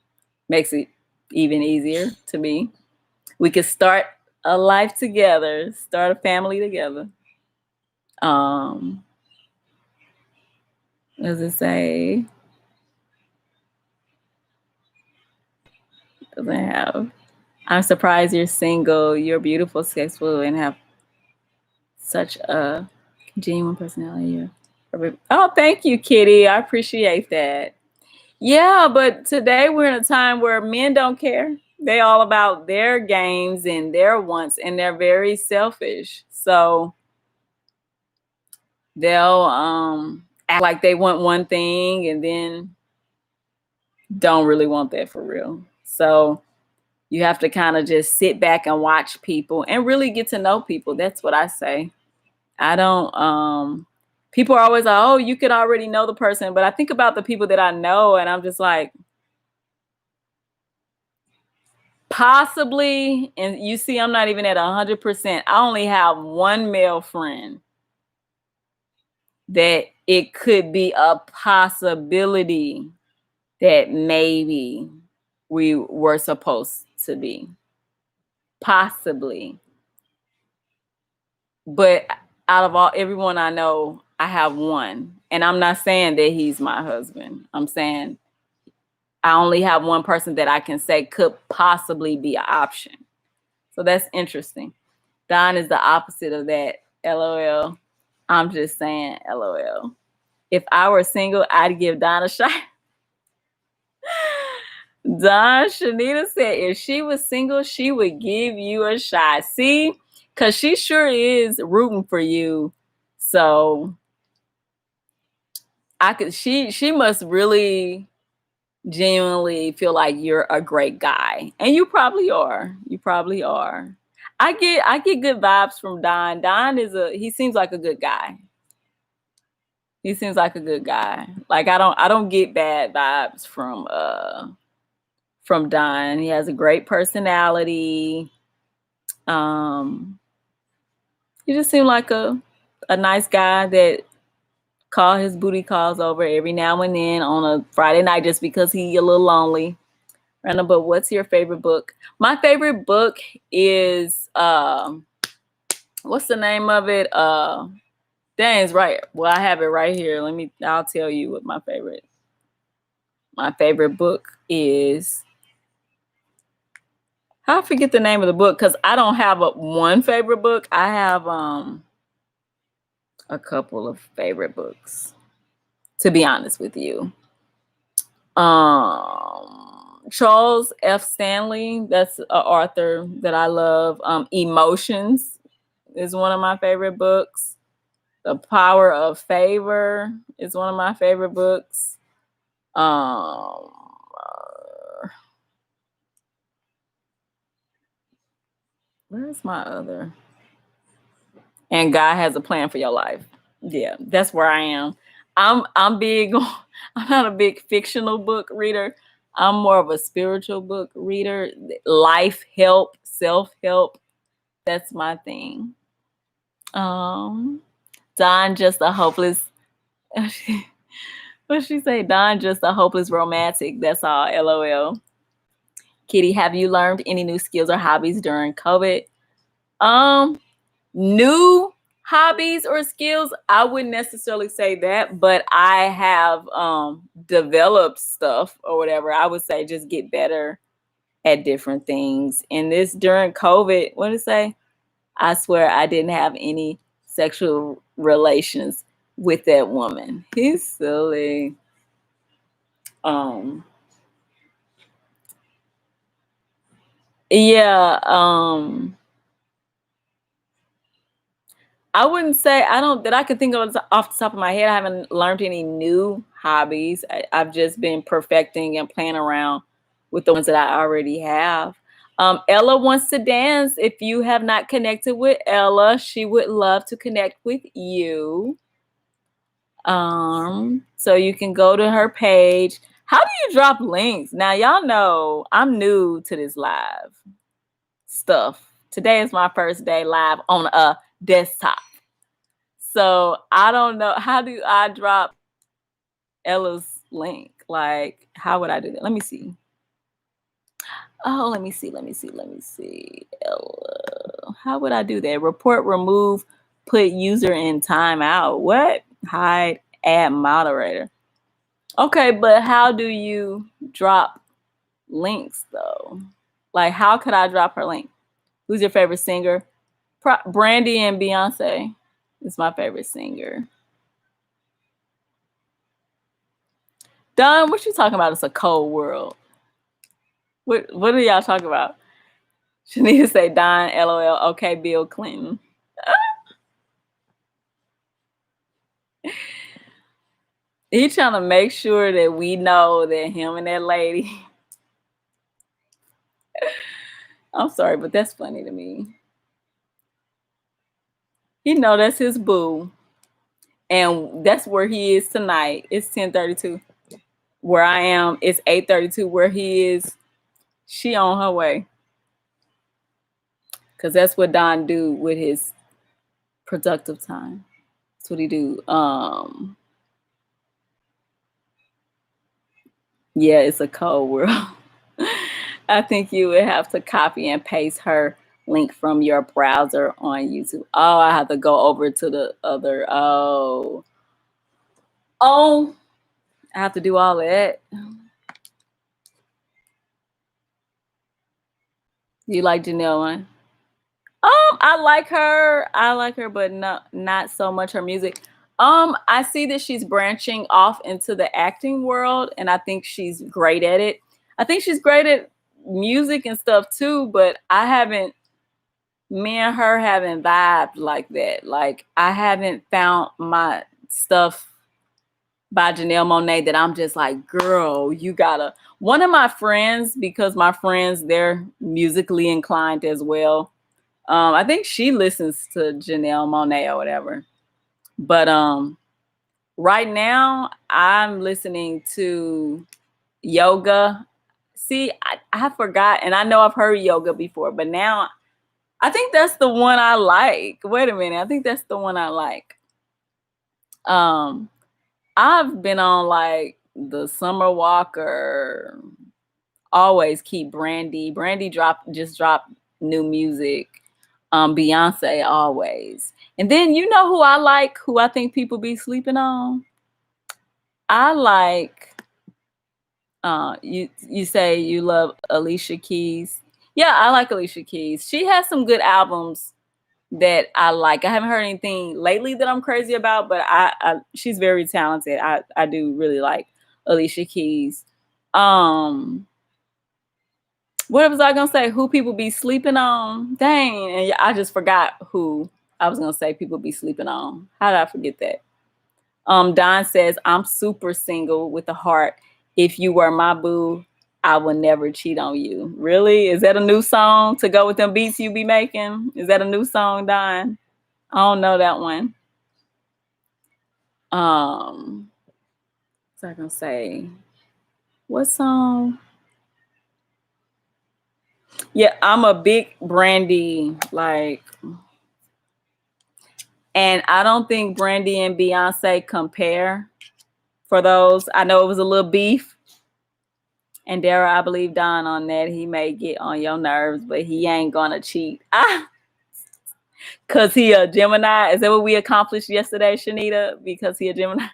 makes it even easier to me. We could start a life together, start a family together. What does it say? Doesn't have. I'm surprised you're single. You're beautiful, successful, and have such a genuine personality. Oh, thank you, Kitty. I appreciate that. Yeah, but today we're in a time where men don't care. They all about their games and their wants, and they're very selfish. So they'll act like they want one thing and then don't really want that for real. So you have to kind of just sit back and watch people and really get to know people. That's what I say. I don't people are always like, oh, you could already know the person, but I think about the people that I know and I'm just like, possibly, and you see, I'm not even at 100%. I only have one male friend that it could be a possibility that maybe we were supposed to be. Possibly. But out of everyone I know, I have one. And I'm not saying that he's my husband. I'm saying I only have one person that I can say could possibly be an option. So that's interesting. Don is the opposite of that. LOL. I'm just saying, LOL. If I were single, I'd give Don a shot. Don, Shanita said if she was single, she would give you a shot. See? Because she sure is rooting for you. So she must really genuinely feel like you're a great guy. And you probably are. You probably are. I get good vibes from Don. Don he seems like a good guy. He seems like a good guy. Like I don't get bad vibes from from Don. He has a great personality. He just seemed like a nice guy that call his booty calls over every now and then on a Friday night just because he a little lonely. Random, but what's your favorite book? My favorite book is what's the name of it? Dang's right. Well, I have it right here. I'll tell you what my favorite book is. I forget the name of the book because I don't have one favorite book. I have a couple of favorite books, to be honest with you. Charles F. Stanley, that's an author that I love. Emotions is one of my favorite books. The Power of Favor is one of my favorite books. Where's my other? And God Has a Plan for Your Life. Yeah, that's where I am. I'm big. I'm not a big fictional book reader. I'm more of a spiritual book reader. Life help, self-help. That's my thing. Don just a hopeless. What'd she say? Don just a hopeless romantic. That's all. LOL. Kitty, have you learned any new skills or hobbies during COVID? New hobbies or skills, I wouldn't necessarily say that, but I have developed stuff or whatever. I would say just get better at different things. And this during COVID, what did it say? I swear I didn't have any sexual relations with that woman. He's silly. Yeah, I wouldn't say that I could think of off the top of my head. I haven't learned any new hobbies. I've just been perfecting and playing around with the ones that I already have. Ella wants to dance. If you have not connected with Ella, she would love to connect with you. So you can go to her page. How do you drop links? Now, y'all know I'm new to this live stuff. Today is my first day live on a desktop. So I don't know. How do I drop Ella's link? Like, how would I do that? Let me see. Oh, let me see. Ella. How would I do that? Report, remove, put user in timeout. What? Hide, add moderator. Okay, but how do you drop links though? Like, how could I drop her link? Who's your favorite singer? Brandy and Beyonce is my favorite singer. Don, what you talking about? It's a cold world. What are y'all talking about? Shanita say Don, LOL. Okay, Bill Clinton. He trying to make sure that we know that him and that lady. I'm sorry, but that's funny to me. He know that's his boo. And that's where he is tonight. It's 10:32. Where I am, it's 8:32. Where he is, she on her way. Because that's what Don do with his productive time. That's what he do. Yeah, it's a cold world. I think you would have to copy and paste her link from your browser on YouTube. Oh, I have to go over to the other. Oh, I have to do all that. You like Janelle one? I like her, but not so much her music. I see that she's branching off into the acting world, and I think she's great at it. I think she's great at music and stuff too, but me and her haven't vibed like that. Like, I haven't found my stuff by Janelle Monáe that I'm just like, girl, you gotta. One of my friends, because my friends, they're musically inclined as well. I think she listens to Janelle Monáe or whatever. But right now I'm listening to Yoga See, I forgot, and I know I've heard yoga before, but now I think that's the one I like. Wait a minute, I think that's the one I like. I've been on like the Summer Walker, always keep Brandy. Brandy just dropped new music. Beyonce always. And then you know who I like, who I think people be sleeping on? I like you say you love Alicia Keys. Yeah, I like Alicia Keys. She has some good albums that I like. I haven't heard anything lately that I'm crazy about, but she's very talented. I do really like Alicia Keys. What was I gonna say? Who people be sleeping on? Dang, and I just forgot who I was gonna say people be sleeping on. How did I forget that? Don says, I'm super single with a heart. If you were my boo, I will never cheat on you. Really? Is that a new song to go with them beats you be making? Is that a new song, Don? I don't know that one. What's I gonna say? What song? Yeah, I'm a big Brandy, like, and I don't think Brandy and Beyonce compare for those. I know it was a little beef. And Darra, I believe Don on that. He may get on your nerves, but he ain't gonna cheat. Cause he a Gemini. Is that what we accomplished yesterday, Shanita? Because he a Gemini.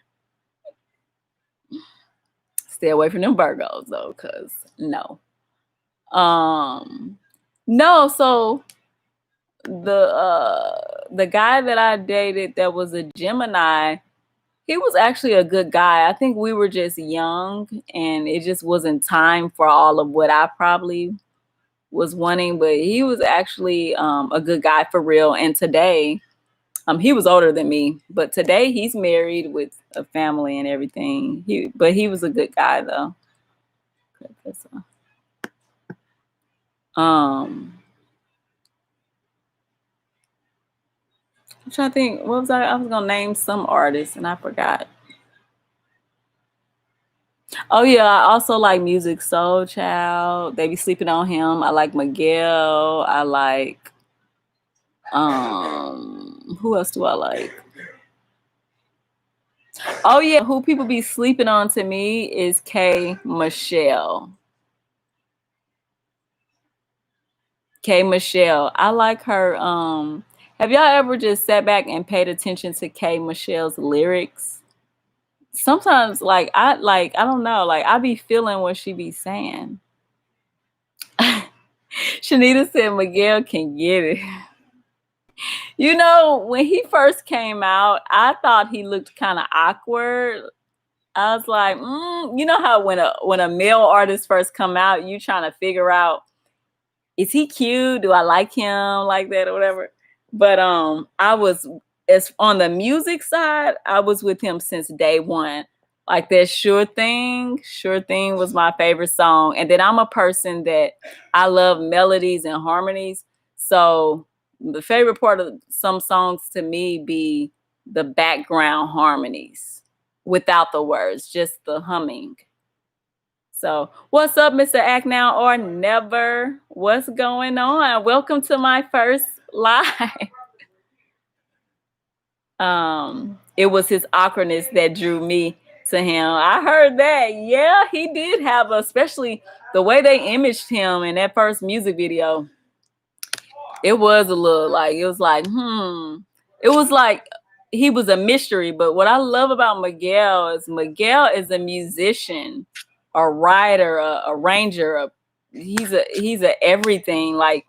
Stay away from them Virgos though, cause no. No, so the guy that I dated that was a Gemini, he was actually a good guy. I think we were just young and it just wasn't time for all of what I probably was wanting, but he was actually a good guy for real. And today, he was older than me, but today he's married with a family and everything. But he was a good guy though. I'm trying to think, what was I was gonna name some artists and I forgot. Oh yeah, I also like Music Soul Child. They be sleeping on him. I like Miguel. I like who else do I like? Oh yeah, who people be sleeping on to me is K Michelle. K Michelle. I like her. Have y'all ever just sat back and paid attention to K Michelle's lyrics? Sometimes I don't know, like I be feeling what she be saying. Shanita said Miguel can get it. You know, when he first came out, I thought he looked kind of awkward. I was like, you know how when a male artist first come out, you trying to figure out, is he cute? Do I like him like that or whatever? But I was, as on the music side, I was with him since day one. Like that Sure Thing was my favorite song. And then I'm a person that I love melodies and harmonies. So the favorite part of some songs to me be the background harmonies without the words, just the humming. So what's up, Mr. Act Now or Never? What's going on? Welcome to my first live. It was his awkwardness that drew me to him. I heard that. Yeah, he did have, especially the way they imaged him in that first music video. It was a little like, it was like, It was like he was a mystery. But what I love about Miguel is a musician, a writer, a arranger. He's a everything. Like,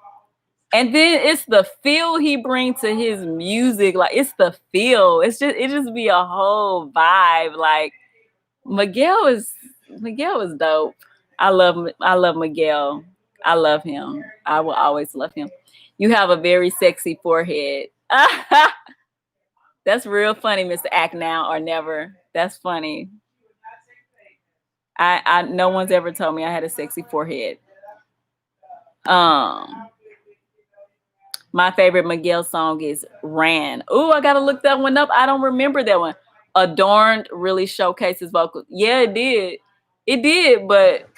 and then it's the feel he brings to his music. Like, it's the feel. It just be a whole vibe. Like, Miguel is dope. I love Miguel. I love him. I will always love him. You have a very sexy forehead. That's real funny, Mr. Act Now or Never. That's funny. I no one's ever told me I had a sexy forehead. My favorite Miguel song is Ran. Oh, I gotta look that one up. I don't remember that one. Adorned really showcases vocals. Yeah, it did. It did, but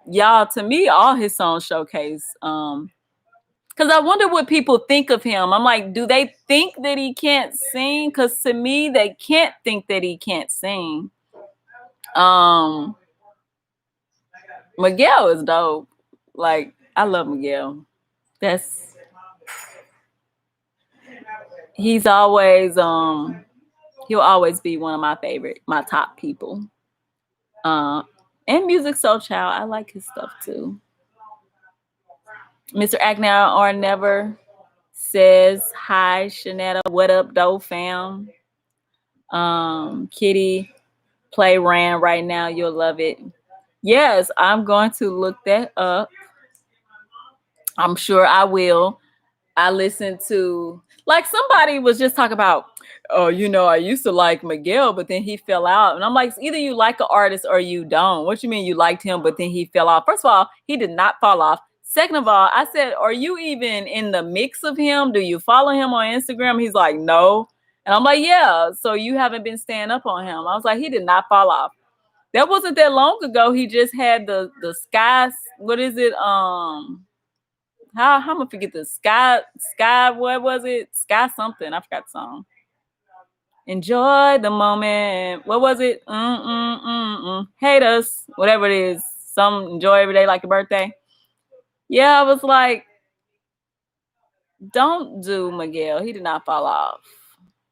y'all, to me, all his songs showcase. Because I wonder what people think of him. I'm like, do they think that he can't sing? Because to me, they can't think that he can't sing. Miguel is dope. Like, I love Miguel. He's always he'll always be one of my top people. And Music Soul Child, I like his stuff too. Mr. Acknow or Never says hi, Shanetta. What up, though, fam? Kitty, play Ran right now. You'll love it. Yes, I'm going to look that up. I'm sure I will. I listened to, like, somebody was just talking about, oh, I used to like Miguel, but then he fell out. And I'm like, either you like an artist or you don't. What you mean you liked him, but then he fell off? First of all, he did not fall off. Second of all, I said, are you even in the mix of him? Do you follow him on Instagram? He's like, no. And I'm like, yeah. So you haven't been staying up on him. I was like, he did not fall off. That wasn't that long ago. He just had the sky. What is it? How I'm gonna forget the sky, what was it? Sky something. I forgot the song. Enjoy the moment. What was it? Hate us. Whatever it is. Some enjoy every day like a birthday. Yeah, I was like, don't do Miguel. He did not fall off.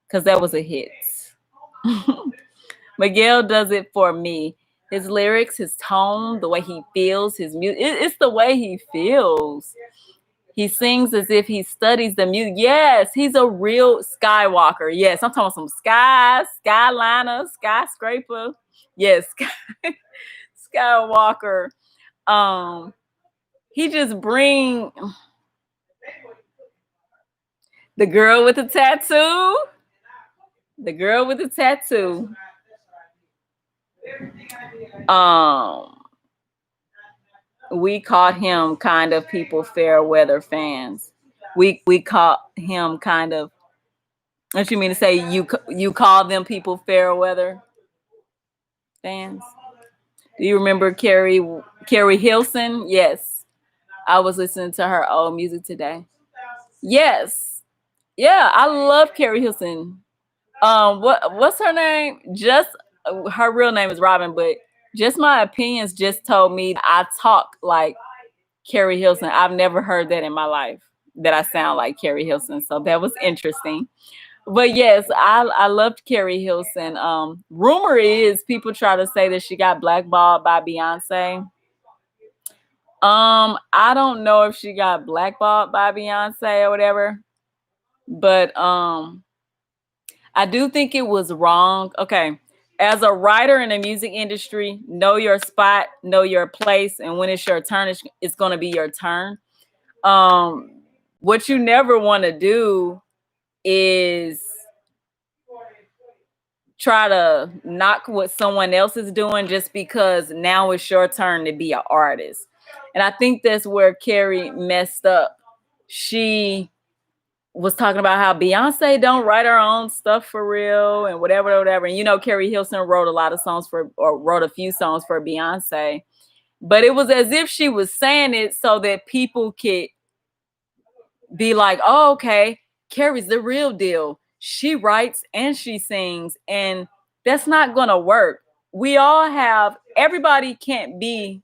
Because that was a hit. Miguel does it for me. His lyrics, his tone, the way he feels, his music. It's the way he feels. He sings as if he studies the music. Yes, he's a real Skywalker. Yes, I'm talking about some Skyliner, skyscraper. Yes, Skywalker. He just bring the girl with the tattoo. The girl with the tattoo. We caught him kind of people fair weather fans. We caught him kind of. What you mean to say you call them people fair weather fans? Do you remember Carrie Hilson? Yes, I was listening to her old music today. Yes, yeah, I love Carrie Hilson. What's her name? Just her real name is Robin, but just my opinions just told me I talk like Carrie Hilson. I've never heard that in my life, that I sound like Carrie Hilson. So that was interesting. But yes, I loved Carrie Hilson. Rumor is people try to say that she got blackballed by Beyonce. I don't know if she got blackballed by Beyonce or whatever, but I do think it was wrong. Okay. As a writer in the music industry, know your spot, know your place, and when it's your turn, it's going to be your turn. What you never want to do is try to knock what someone else is doing just because now it's your turn to be an artist. And I think that's where Carrie messed up. She was talking about how Beyonce don't write her own stuff for real and whatever. And Carrie Hilson wrote a lot of songs wrote a few songs for Beyonce. But it was as if she was saying it so that people could be like, oh, okay, Carrie's the real deal. She writes and she sings, and that's not gonna work. Everybody can't be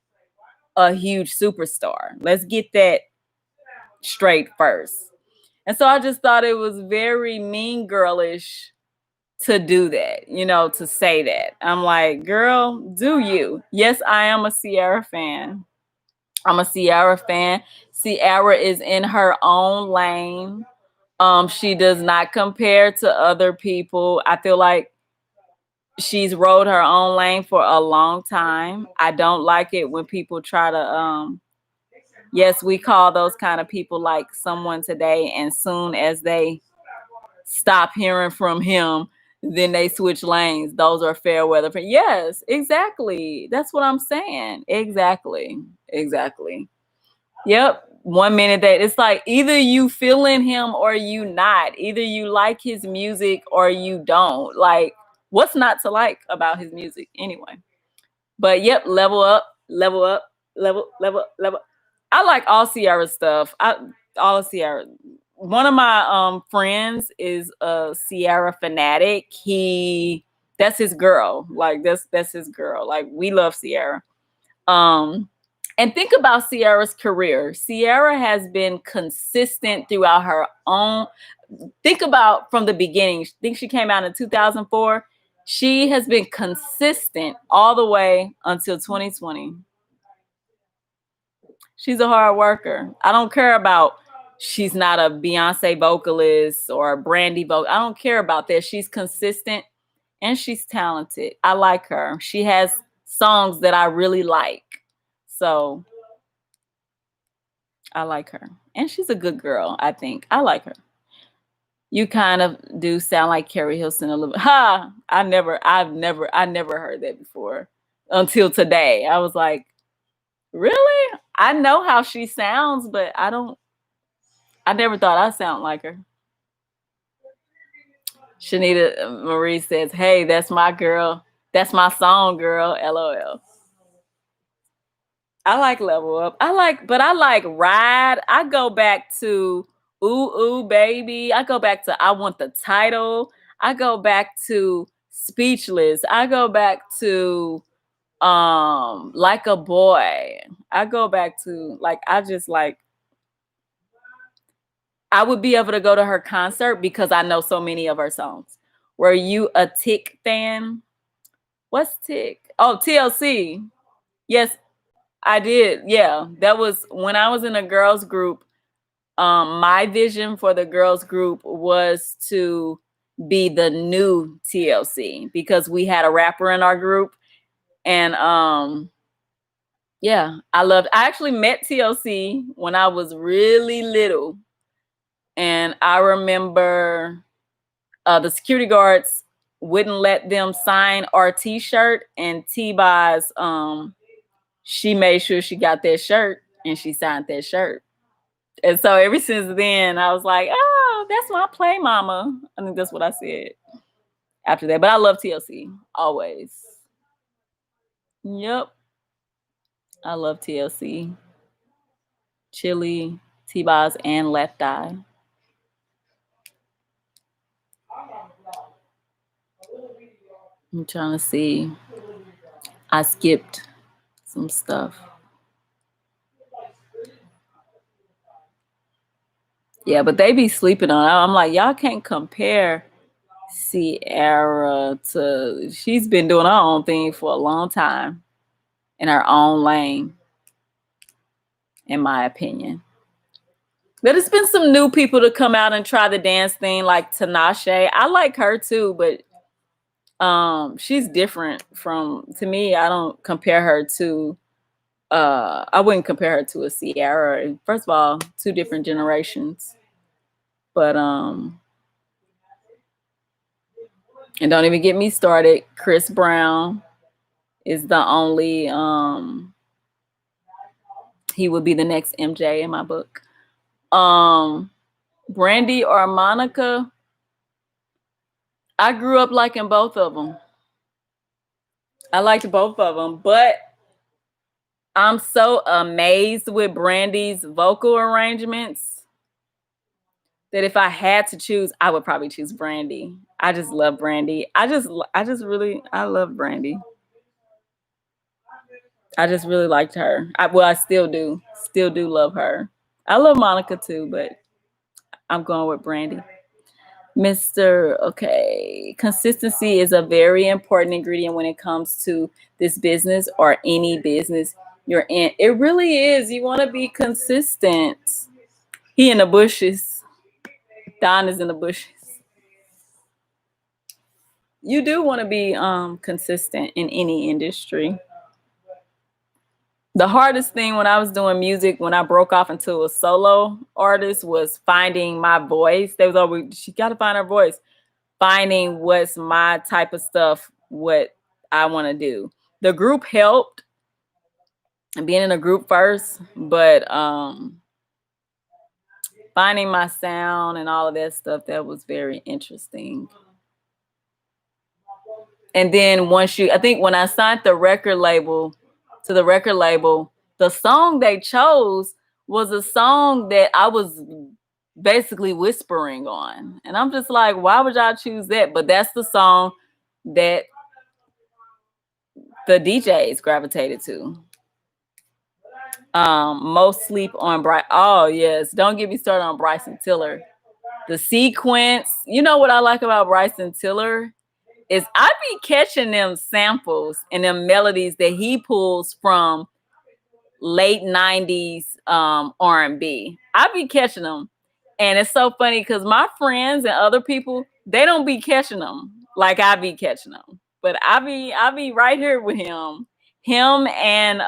a huge superstar. Let's get that straight first. And so I just thought it was very mean girlish to do that, to say that. I'm like, girl, do you? Yes, I am a Ciara fan. I'm a Ciara fan. Ciara is in her own lane. She does not compare to other people. I feel like she's rode her own lane for a long time. I don't like it when people try to yes, we call those kind of people like someone today, and soon as they stop hearing from him, then they switch lanes. Those are fair weather. Yes, exactly. That's what I'm saying. Exactly. Yep. 1 minute that it's like either you feeling him or you not. Either you like his music or you don't. Like, what's not to like about his music anyway? But yep, level up. Level Up, level. I like all Ciara stuff. All of Ciara. One of my friends is a Ciara fanatic. That's his girl. Like that's his girl. Like we love Ciara. And think about Ciara's career. Ciara has been consistent throughout her own. Think about from the beginning. I think she came out in 2004. She has been consistent all the way until 2020. She's a hard worker. I don't care about she's not a Beyonce vocalist or a Brandy vocal. I don't care about that. She's consistent and she's talented. I like her. She has songs that I really like. So I like her. And she's a good girl, I think. I like her. You kind of do sound like Carrie Hilson a little bit. Ha! I've never heard that before until today. I was like, really? I know how she sounds, but I never thought I sound like her. Shanita Marie says, hey, that's my girl. That's my song, girl. LOL. I like Level Up. I like Ride. I go back to Ooh Ooh Baby. I go back to I Want the Title. I go back to Speechless. I go back to Like a Boy. I go back to I would be able to go to her concert because I know so many of her songs. Were you a Tick fan? What's Tick? Oh, TLC. Yes, I did. Yeah, that was when I was in a girls group. My vision for the girls group was to be the new TLC because we had a rapper in our group. And yeah, I actually met TLC when I was really little. And I remember the security guards wouldn't let them sign our t-shirt, and T-Boz, she made sure she got that shirt and she signed that shirt. And so ever since then, I was like, oh, that's my play mama. I think that's what I said after that. But I love TLC always. Yep. I love TLC. Chili, T-Boz, and Left Eye. I'm trying to see. I skipped some stuff. Yeah, but they be sleeping on it. I'm like, y'all can't compare Ciara to. She's been doing her own thing for a long time in her own lane, in my opinion. But it's been some new people to come out and try the dance thing, like Tinashe. I like her too, but she's different to me. I don't compare her to I wouldn't compare her to a Ciara. First of all, two different generations. But and don't even get me started. Chris Brown is the only he would be the next MJ in my book. Brandy or Monica, I grew up liking both of them. I liked both of them, but I'm so amazed with Brandy's vocal arrangements that if I had to choose, I would probably choose Brandy. I just love Brandy. I love Brandy. I just really liked her. I still do love her. I love Monica too, but I'm going with Brandy. Consistency is a very important ingredient when it comes to this business or any business you're in. It really is. You want to be consistent. He in the bushes. Don is in the bushes. You do want to be consistent in any industry. The hardest thing when I was doing music, when I broke off into a solo artist, was finding my voice. They was always, she got to find her voice. Finding what's my type of stuff, what I want to do. The group helped, and being in a group first, but finding my sound and all of that stuff, that was very interesting. And then I think when I signed the record label, to the record label, the song they chose was a song that I was basically whispering on. And I'm just like, why would y'all choose that? But that's the song that the DJs gravitated to. Most sleep on Bright. Oh, yes. Don't get me started on Bryson Tiller. The sequence. You know what I like about Bryson Tiller? Is I be catching them samples and them melodies that he pulls from late 90s R&B. I be catching them. And it's so funny because my friends and other people, they don't be catching them like I be catching them. But I be right here with him. Him and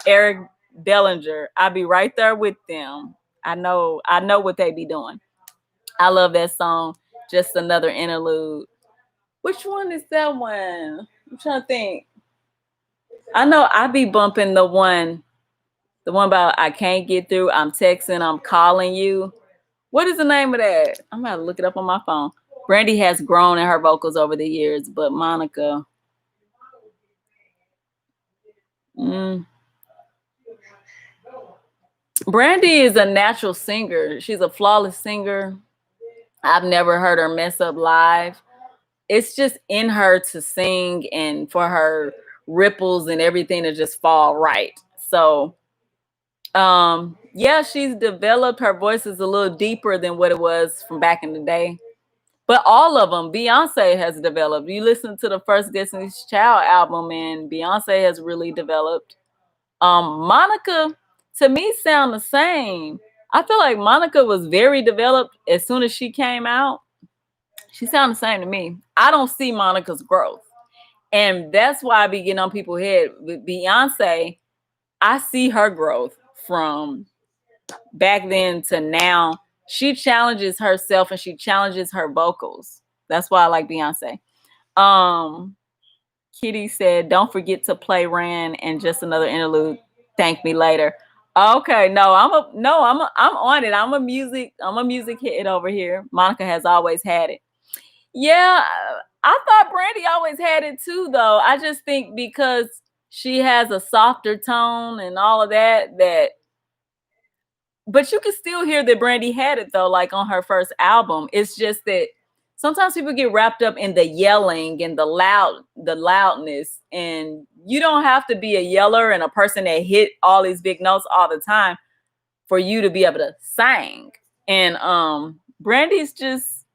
Eric Bellinger. I be right there with them. I know what they be doing. I love that song. Just Another Interlude. Which one is that one? I'm trying to think. I know I be bumping the one about I can't get through. I'm texting, I'm calling you. What is the name of that? I'm about to look it up on my phone. Brandy has grown in her vocals over the years, but Monica. Brandy is a natural singer. She's a flawless singer. I've never heard her mess up live. It's just in her to sing and for her ripples and everything to just fall right. So yeah, she's developed. Her voice is a little deeper than what it was from back in the day. But all of them, Beyonce has developed. You listen to the first Destiny's Child album, and Beyonce has really developed. Monica, to me, sound the same. I feel like Monica was very developed as soon as she came out. She sound the same to me. I don't see Monica's growth. And that's why I be getting on people's head. With Beyonce, I see her growth from back then to now. She challenges herself and she challenges her vocals. That's why I like Beyonce. Kitty said, "Don't forget to play Ran and Just Another Interlude. Thank me later." Okay, no, I'm on it. I'm a music hit over here. Monica has always had it. Yeah, I thought Brandy always had it too, though. I just think because she has a softer tone and all of that, but you can still hear that Brandy had it though, like on her first album. It's just that sometimes people get wrapped up in the yelling and the loudness, and you don't have to be a yeller and a person that hit all these big notes all the time for you to be able to sing. And Brandy's just,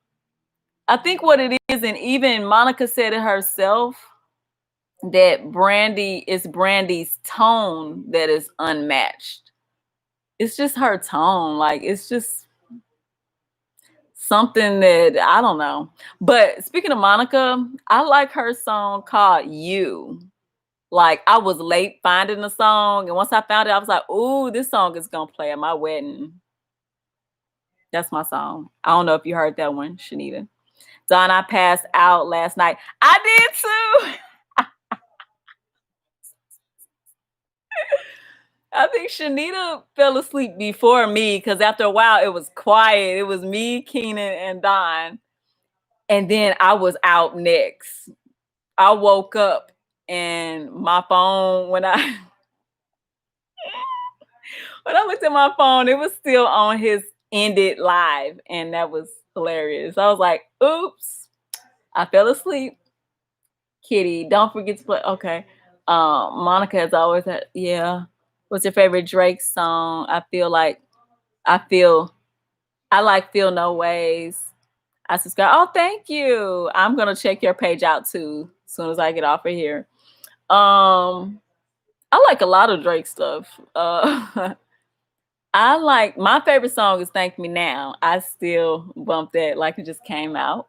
I think what it is, and even Monica said it herself, that Brandy's tone that is unmatched. It's just her tone. Like, it's just something that I don't know. But speaking of Monica, I like her song called You. Like, I was late finding the song, and once I found it, I was like, ooh, this song is gonna play at my wedding. That's my song. I don't know if you heard that one, Shanita. Don, I passed out last night. I did too. I think Shanita fell asleep before me because after a while it was quiet. It was me, Keenan, and Don. And then I was out next. I woke up and my phone, when I looked at my phone, it was still on his ended live. And that was hilarious. I was like, oops, I fell asleep. Kitty, don't forget to play. Okay. Monica has always had, yeah. What's your favorite Drake song? I like Feel No Ways. I subscribe. Oh, thank you. I'm gonna check your page out too as soon as I get off of here. I like a lot of Drake stuff. I like, my favorite song is Thank Me Now. I still bump that like it just came out.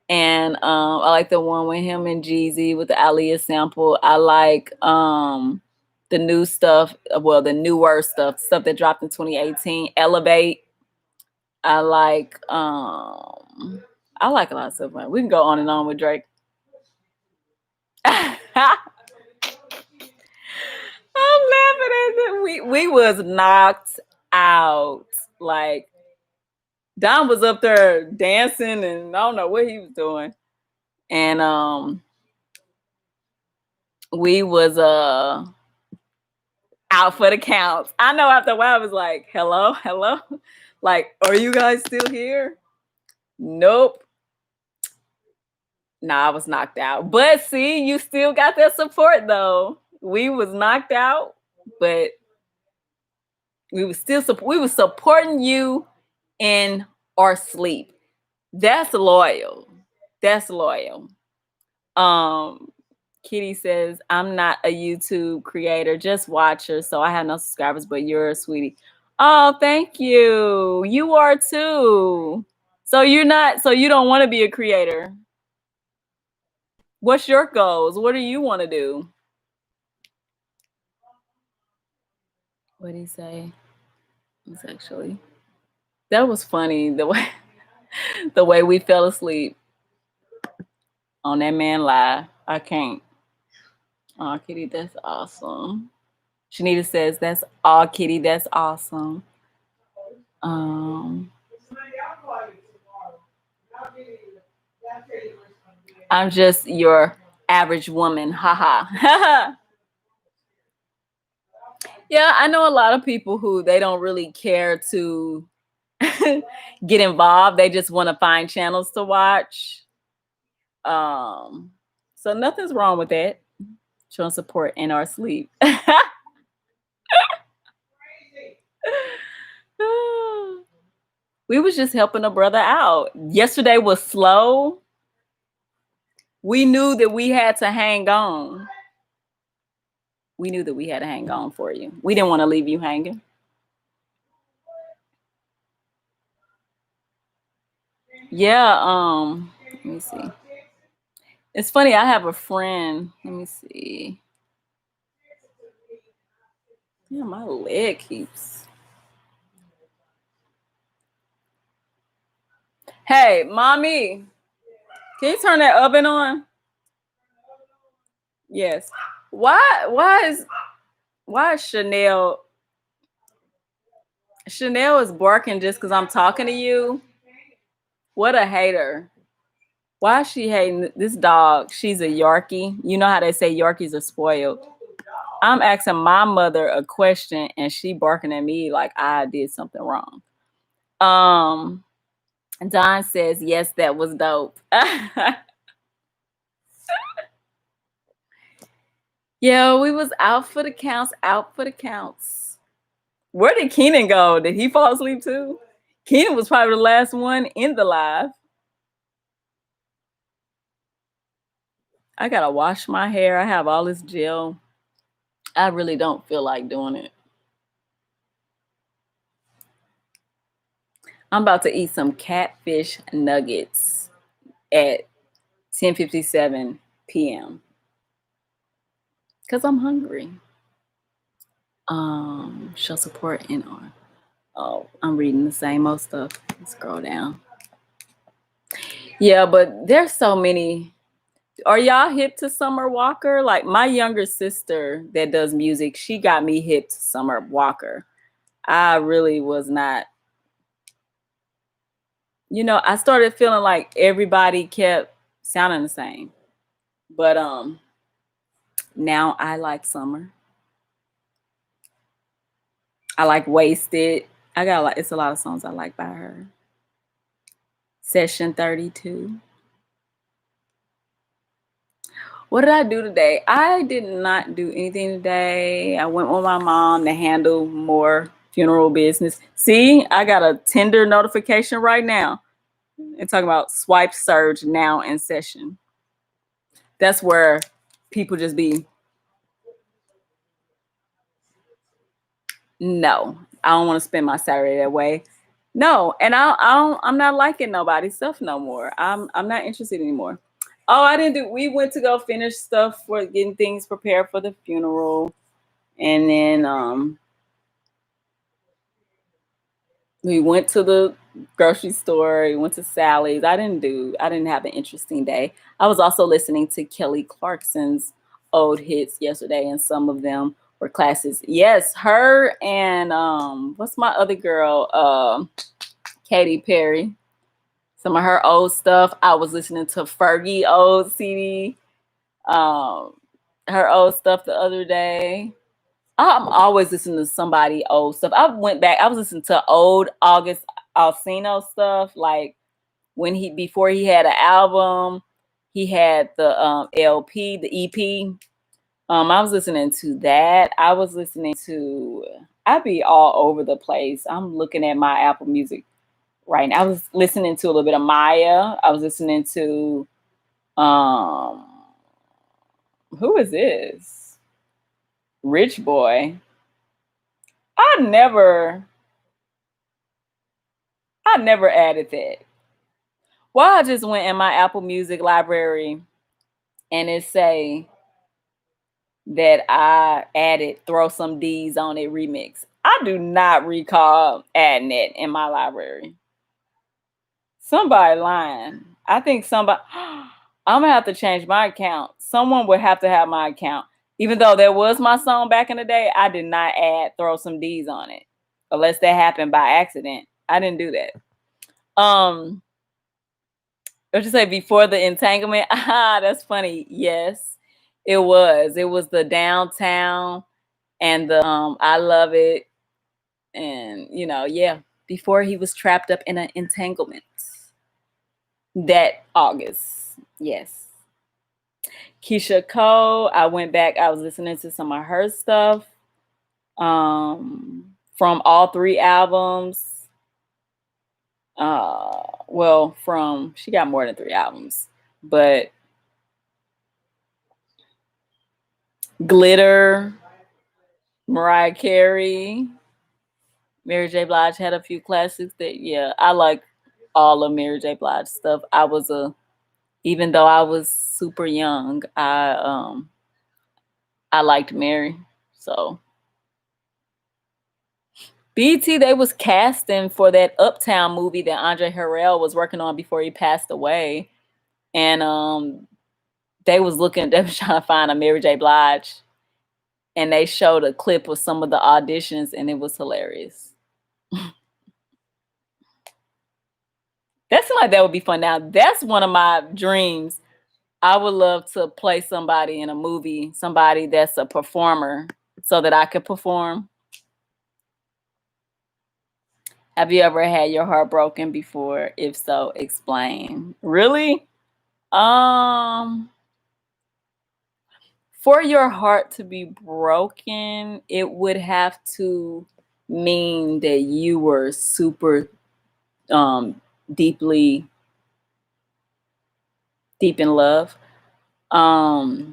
And I like the one with him and Jeezy with the Aaliyah sample. I like the new stuff, the newer stuff that dropped in 2018. Elevate. I like a lot of stuff. Man. We can go on and on with Drake. I'm laughing at it. We was knocked out. Like, Don was up there dancing and I don't know what he was doing. And we was out for the counts. I know after a while I was like, hello, hello. Like, are you guys still here? Nope. Nah, I was knocked out. But see, you still got that support though. We was knocked out, but we was supporting you in our sleep. That's loyal. That's loyal. Kitty says, I'm not a YouTube creator, just watcher, so I have no subscribers, but you're a sweetie. Oh, thank you. You are too. So you don't want to be a creator. What's your goals? What do you want to do? What did he say? It's actually, that was funny, the way we fell asleep on that man live. I can't. Oh, Kitty, that's awesome. Shanita says, that's all, Kitty. That's awesome. I'm just your average woman. Haha. Yeah, I know a lot of people who they don't really care to get involved. They just want to find channels to watch. So nothing's wrong with that. Showing support in our sleep. We was just helping a brother out. Yesterday was slow. We knew that we had to hang on. We knew that we had to hang on for you. We didn't want to leave you hanging. Yeah, let me see. It's funny, I have a friend. Let me see. Yeah, my leg keeps. Hey, mommy, can you turn that oven on? Yes. Why is Chanel is barking just because I'm talking to you? What a hater. Why is she hating this dog? She's a Yorkie. You know how they say Yorkies are spoiled. I'm asking my mother a question and she barking at me like I did something wrong. Don says, yes, that was dope. Yeah, we was out for the counts. Where did Keenan go? Did he fall asleep too? Keenan was probably the last one in the live. I gotta wash my hair. I have all this gel. I really don't feel like doing it. I'm about to eat some catfish nuggets at 10:57 p.m. because I'm hungry. Show support in on. Oh, I'm reading the same old stuff. Let's scroll down. Yeah, but there's so many. Are y'all hip to Summer Walker? Like my younger sister that does music, she got me hip to Summer Walker. I really was not. You know, I started feeling like everybody kept sounding the same. But now I like Summer. I like Wasted. It's a lot of songs I like by her. Session 32. What did I do today? I did not do anything today. I went with my mom to handle more funeral business. See, I got a Tinder notification right now. It's talking about swipe surge now in session. That's where people just be. No, I don't want to spend my Saturday that way. No, and I'm not liking nobody's stuff no more. I'm not interested anymore. Oh, I didn't do. We went to go finish stuff for getting things prepared for the funeral, and then we went to the grocery store. We went to Sally's. I didn't have an interesting day. I was also listening to Kelly Clarkson's old hits yesterday, and some of them were classics. Yes, her and what's my other girl? Katy Perry. Some of her old stuff. I was listening to Fergie old CD. her old stuff the other day. I'm always listening to somebody old stuff. I went back. I was listening to old August Alsina stuff, like when before he had an album, he had the LP, the EP. I was listening to that. I was listening to. I'd be all over the place. I'm looking at my Apple Music right now. I was listening to a little bit of Maya. I was listening to who is this? Rich Boy. I never added that. Well, I just went in my Apple Music library and it say that I added Throw Some D's on It remix. I do not recall adding it in my library. Somebody lying. I think somebody, I'm gonna have to change my account. Someone would have to have my account. Even though that was my song back in the day, I did not add Throw Some D's on it. Unless that happened by accident. I didn't do that. What you say, before the entanglement? Ah, that's funny. Yes, it was. It was the Downtown and the I Love It. And yeah, before he was trapped up in an entanglement. That August. Yes. Keisha Cole, I went back, I was listening to some of her stuff. From all 3 albums. Well, she got more than 3 albums, but Glitter, Mariah Carey, Mary J. Blige had a few classics that, yeah, I like all of Mary J. Blige stuff. Even though I was super young, I liked Mary. So BT, they was casting for that Uptown movie that Andre Harrell was working on before he passed away. And they was trying to find a Mary J. Blige. And they showed a clip of some of the auditions, and it was hilarious. That seemed like that would be fun. Now, that's one of my dreams. I would love to play somebody in a movie, somebody that's a performer, so that I could perform. Have you ever had your heart broken before? If so, explain. Really? For your heart to be broken, it would have to mean that you were super deep in love. I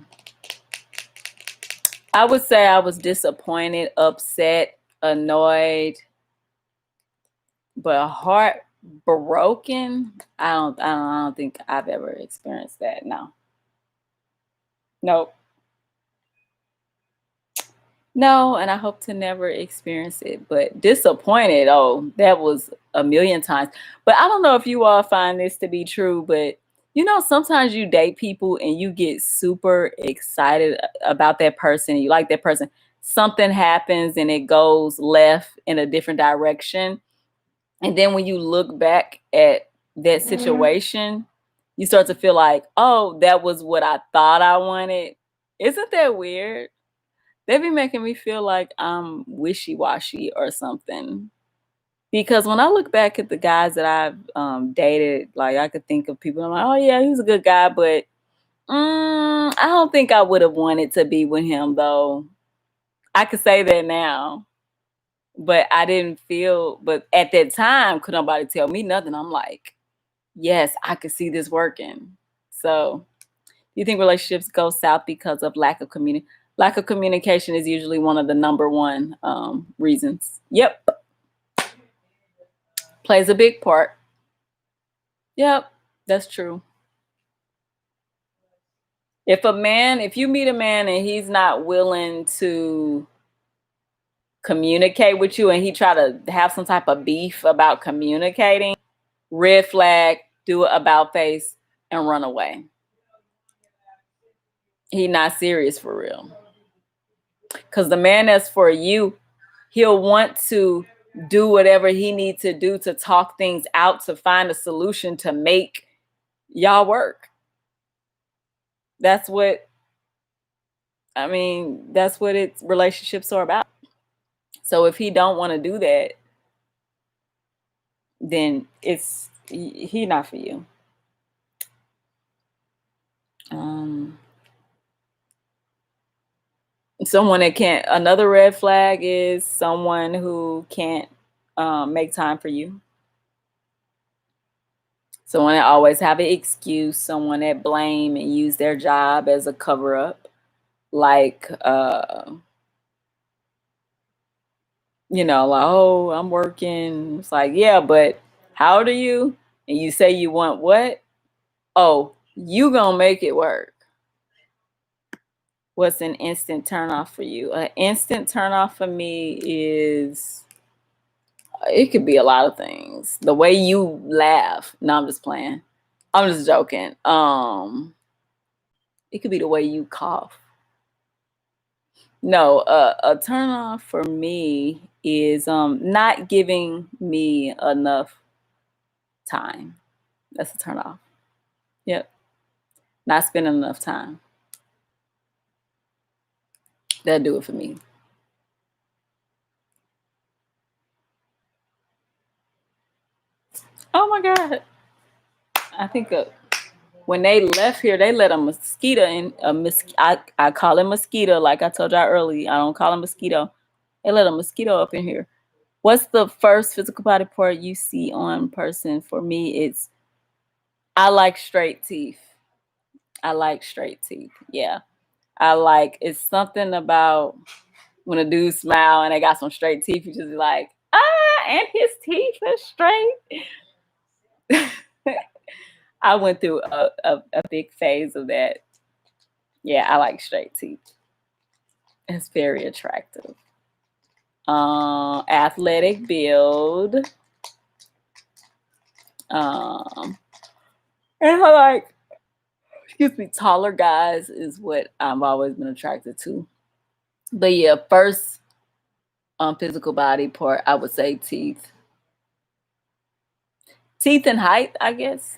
would say I was disappointed, upset, annoyed, but heart broken. I don't think I've ever experienced that. No. Nope. No, and I hope to never experience it. But disappointed, that was a million times. But I don't know if you all find this to be true, but sometimes you date people and you get super excited about that person. You like that person. Something happens and it goes left in a different direction. And then when you look back at that situation, you start to feel like, oh, that was what I thought I wanted. Isn't that weird? They be making me feel like I'm wishy-washy or something. Because when I look back at the guys that I've dated, like I could think of people, I'm like, oh yeah, he was a good guy, but I don't think I would have wanted to be with him though. I could say that now. But I didn't but at that time, could nobody tell me nothing. I'm like, yes, I could see this working. So do you think relationships go south because of lack of communication? Lack of communication is usually one of the number one reasons. Yep. Plays a big part. Yep, that's true. If you meet a man and he's not willing to communicate with you and he try to have some type of beef about communicating, red flag, do an about face, and run away. He not serious for real. Because the man that's for you, he'll want to do whatever he needs to do to talk things out, to find a solution to make y'all work. That's what I mean, that's what relationships are about. So if he don't want to do that, then he not for you. Someone that can't. Another red flag is someone who can't make time for you. Someone that always have an excuse. Someone that blame and use their job as a cover up. Like, you know, like, oh, I'm working. It's like, yeah, but how old are you? And you say you want what? Oh, you gonna make it work. What's an instant turnoff for you? An instant turnoff for me is, it could be a lot of things. The way you laugh. No, I'm just playing. I'm just joking. It could be the way you cough. No, a turn off for me is not giving me enough time. That's a turn off. Yep. Not spending enough time. That'll do it for me. Oh my God. I think when they left here, they let a mosquito in. I call it mosquito, like I told y'all earlier. I don't call it mosquito. They let a mosquito up in here. What's the first physical body part you see on person? For me, I like straight teeth. I like straight teeth. Yeah. It's something about when a dude smile and they got some straight teeth, you just be like, and his teeth are straight. I went through a big phase of that. Yeah, I like straight teeth. It's very attractive. Athletic build. And I like, excuse me, taller guys is what I've always been attracted to. But yeah, first physical body part, I would say teeth. Teeth and height, I guess.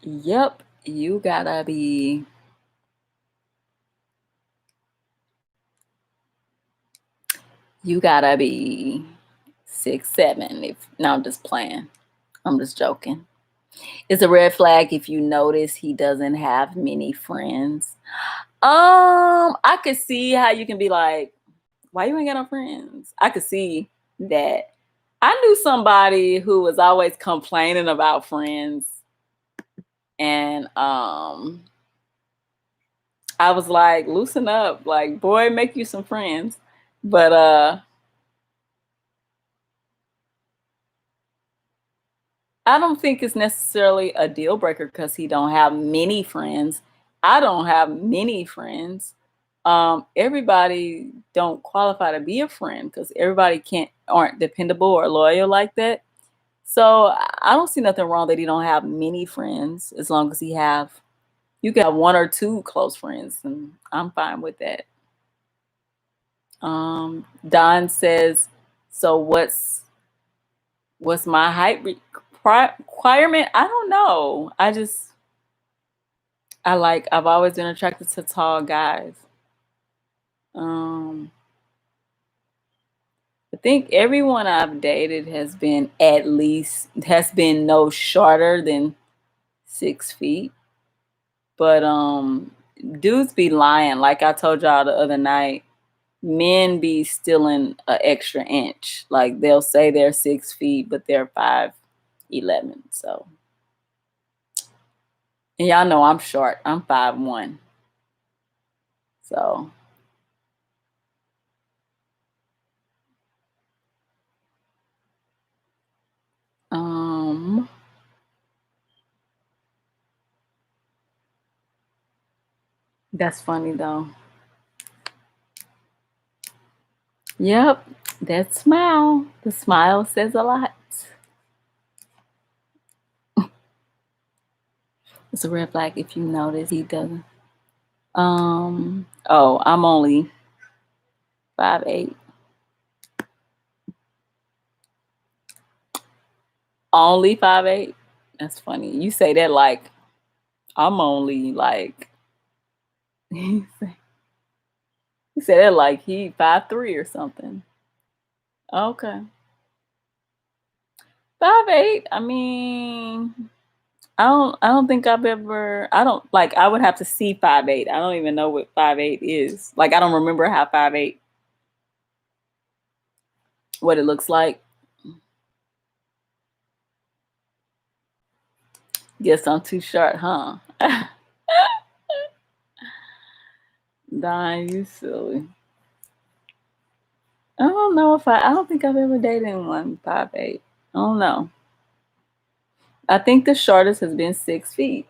Yep, you gotta be 6'7". No, I'm just playing. I'm just joking. It's a red flag if you notice he doesn't have many friends. I could see how you can be like, why you ain't got no friends? I could see that. I knew somebody who was always complaining about friends. And I was like, loosen up, like, boy, make you some friends. But I don't think it's necessarily a deal breaker because he don't have many friends. I don't have many friends. Everybody don't qualify to be a friend because everybody aren't dependable or loyal like that. So I don't see nothing wrong that he don't have many friends as long as you can have one or two close friends, and I'm fine with that. Don says, so what's my height requirement? I don't know. I've always been attracted to tall guys. I think everyone I've dated has been no shorter than 6 feet. But dudes be lying. Like I told y'all the other night, men be stealing an extra inch. Like they'll say they're 6 feet, but they're 5'11". So, and y'all know I'm short. I'm 5'1". So, that's funny though. Yep, that smile. The smile says a lot. It's a red flag if you notice he doesn't. I'm only 5'8". Only 5'8"? That's funny. You say that like I'm only like you say that like he 5'3" or something. Okay. 5'8". I mean, I don't think I've ever I don't like I would have to see 5'8". I don't even know what 5'8" is. Like I don't remember how 5'8", what it looks like. Guess I'm too short, huh? Don, you silly. I don't think I've ever dated anyone 5'8". I don't know. I think the shortest has been 6 feet.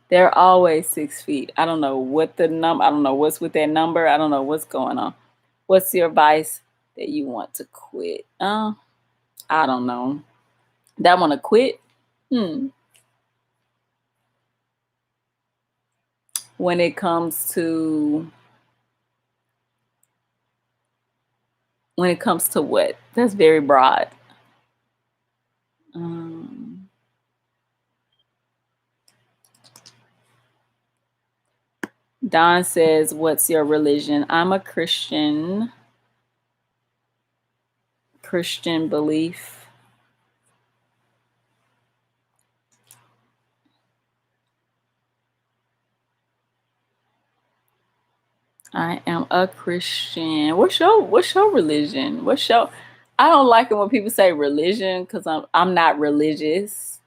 They're always 6 feet. I don't know what the number, I don't know what's with that number. I don't know what's going on. What's your advice that you want to quit? I don't know. That I want to quit? When it comes to what? That's very broad. Don says, what's your religion? I'm a Christian belief. I am a Christian. What's your religion? I don't like it when people say religion because I'm not religious,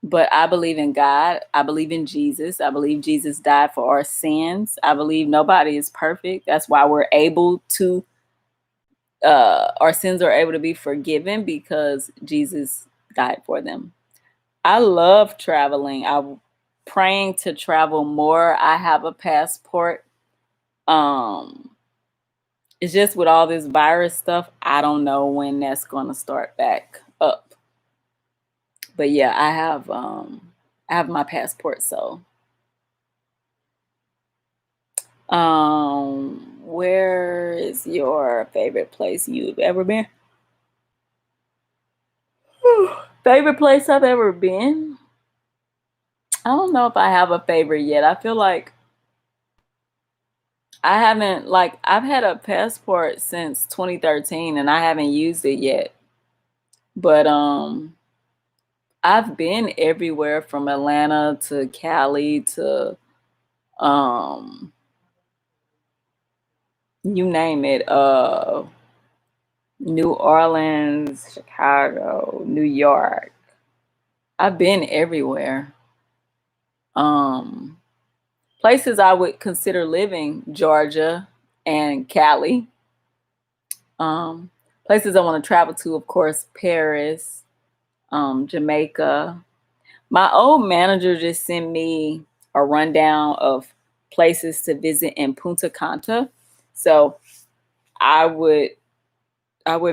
but I believe in God. I believe in Jesus. I believe Jesus died for our sins. I believe nobody is perfect. That's why we're able to our sins are able to be forgiven because Jesus died for them. I love traveling. I'm praying to travel more. I have a passport. It's just with all this virus stuff, I don't know when that's going to start back up. But yeah, I have my passport, so where is your favorite place you've ever been? Favorite place I've ever been? I don't know if I have a favorite yet. I feel like I haven't I've had a passport since 2013 and I haven't used it yet. But I've been everywhere from Atlanta to Cali to you name it, New Orleans, Chicago, New York. I've been everywhere. Places I would consider living, Georgia and Cali. Places I want to travel to, of course, Paris, Jamaica. My old manager just sent me a rundown of places to visit in Punta Cana. So I wouldn't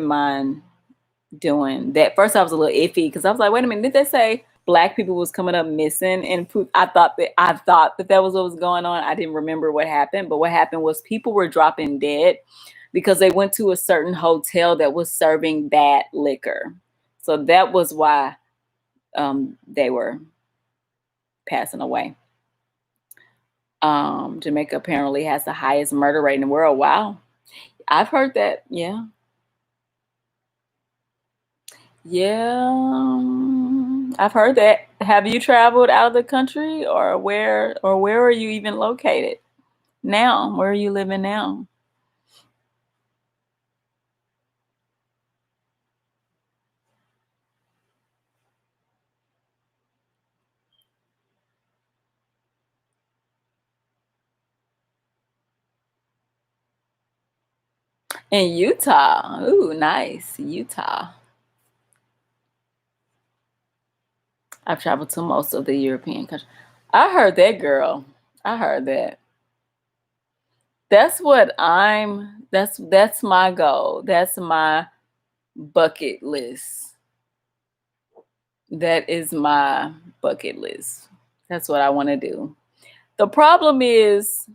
mind doing that. First, I was a little iffy because I was like, wait a minute, did they say Black people was coming up missing? And I thought that was what was going on. I didn't remember what happened, but what happened was people were dropping dead because they went to a certain hotel that was serving bad liquor. So that was why they were passing away. Jamaica apparently has the highest murder rate in the world. Wow. I've heard that. Yeah. Yeah. I've heard that. Have you traveled out of the country or where are you even located now? Where are you living now? In Utah. Ooh, nice. Utah. I've traveled to most of the European countries. I heard that, girl. I heard that. That's my goal. That's my bucket list. That is my bucket list. That's what I want to do. The problem is,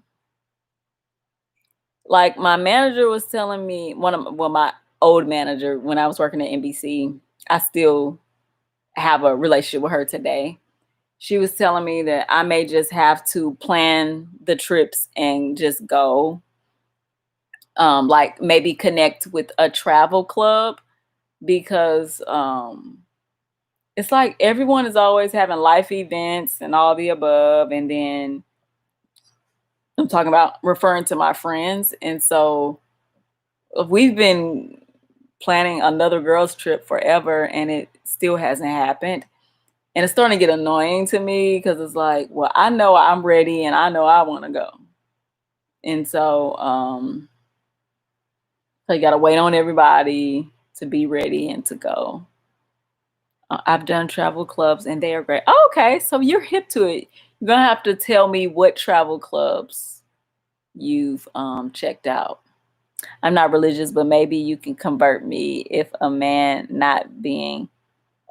like my manager was telling me, my old manager when I was working at NBC. I still have a relationship with her today. She was telling me that I may just have to plan the trips and just go. Like maybe connect with a travel club because it's like everyone is always having life events and all the above. And then I'm talking about referring to my friends. And so we've been planning another girls' trip forever and it still hasn't happened. And it's starting to get annoying to me because it's like, well, I know I'm ready and I know I want to go. And so you got to wait on everybody to be ready and to go. I've done travel clubs and they are great. Oh, okay, so you're hip to it. You're going to have to tell me what travel clubs you've checked out. I'm not religious, but maybe you can convert me if a man not being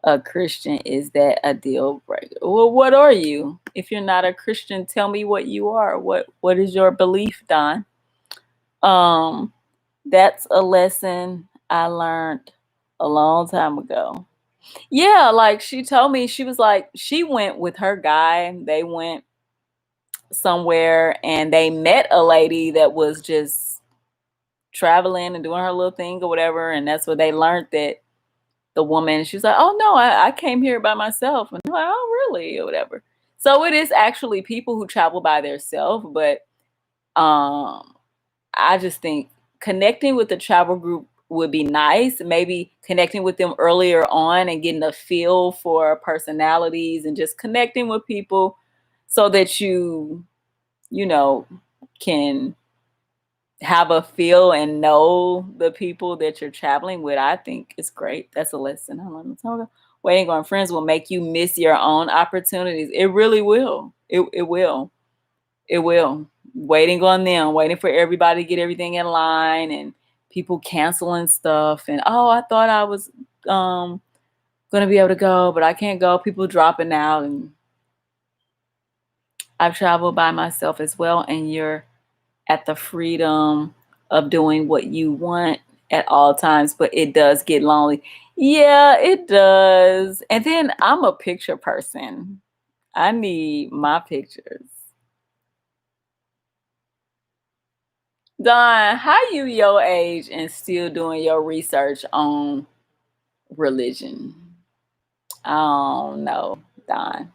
a Christian, is that a deal breaker? Well, what are you? If you're not a Christian, tell me what you are. What is your belief, Don? That's a lesson I learned a long time ago. Yeah, like she told me, she was like, she went with her guy. They went somewhere and they met a lady that was just traveling and doing her little thing or whatever. And that's where they learned that the woman, she was like, oh no, I came here by myself. And they're like, oh really? Or whatever. So it is actually people who travel by themselves, but I just think connecting with the travel group would be nice. Maybe connecting with them earlier on and getting a feel for personalities and just connecting with people so that you know, can have a feel and know the people that you're traveling with. I think it's great. That's a lesson. I learned. Waiting on friends will make you miss your own opportunities. It really will. It will. It will. Waiting on them, waiting for everybody to get everything in line and people canceling stuff. And oh, I thought I was gonna be able to go, but I can't go. People dropping out. And I've traveled by myself as well, and you're at the freedom of doing what you want at all times, but it does get lonely. Yeah, it does. And then I'm a picture person. I need my pictures. Don, how you your age and still doing your research on religion? I don't know, Don.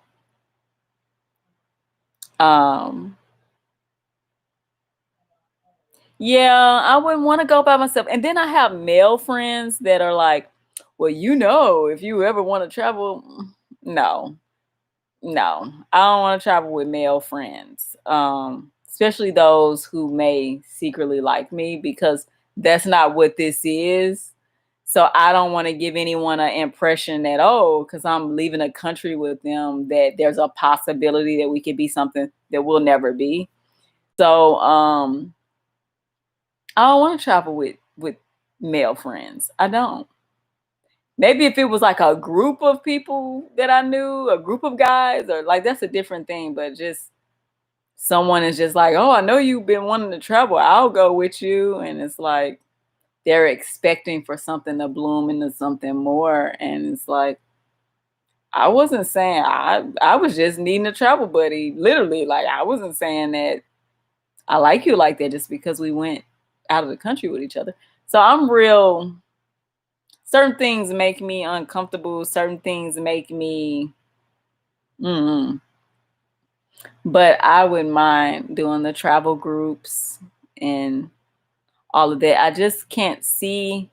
Um, yeah, I wouldn't want to go by myself. And then I have male friends that are like, well, if you ever want to travel, no, I don't want to travel with male friends. Especially those who may secretly like me because that's not what this is. So I don't want to give anyone an impression that, oh, because I'm leaving a country with them, that there's a possibility that we could be something that we'll never be. So I don't want to travel with male friends. I don't. Maybe if it was like a group of people that I knew, a group of guys, or like that's a different thing. But just someone is just like, oh, I know you've been wanting to travel. I'll go with you. And it's like they're expecting for something to bloom into something more. And it's like, I wasn't saying I was just needing a travel buddy. Literally, like I wasn't saying that I like you like that just because we went out of the country with each other. So I'm real. Certain things make me uncomfortable. Certain things make me, but I wouldn't mind doing the travel groups and all of that. I just can't see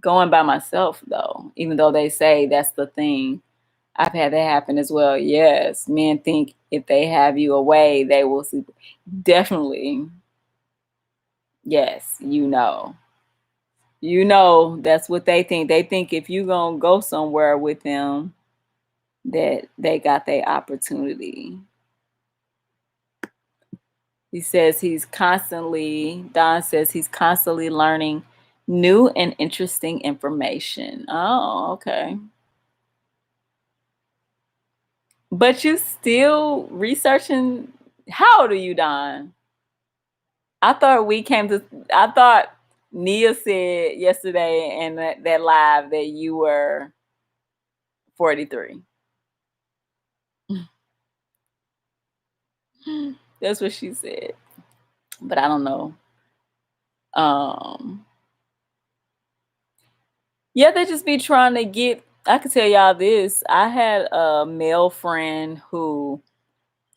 going by myself though, even though they say that's the thing. I've had that happen as well. Yes, men think if they have you away, they will see. Definitely. Yes, that's what they think. They think if you gonna go somewhere with them, that they got their opportunity. Don says he's constantly learning new and interesting information. Oh, okay. But you still researching. How old are you, Don? I thought Nia said yesterday in that live that you were 43. That's what she said. But I don't know. Yeah, they just be trying to get. I could tell y'all this. I had a male friend who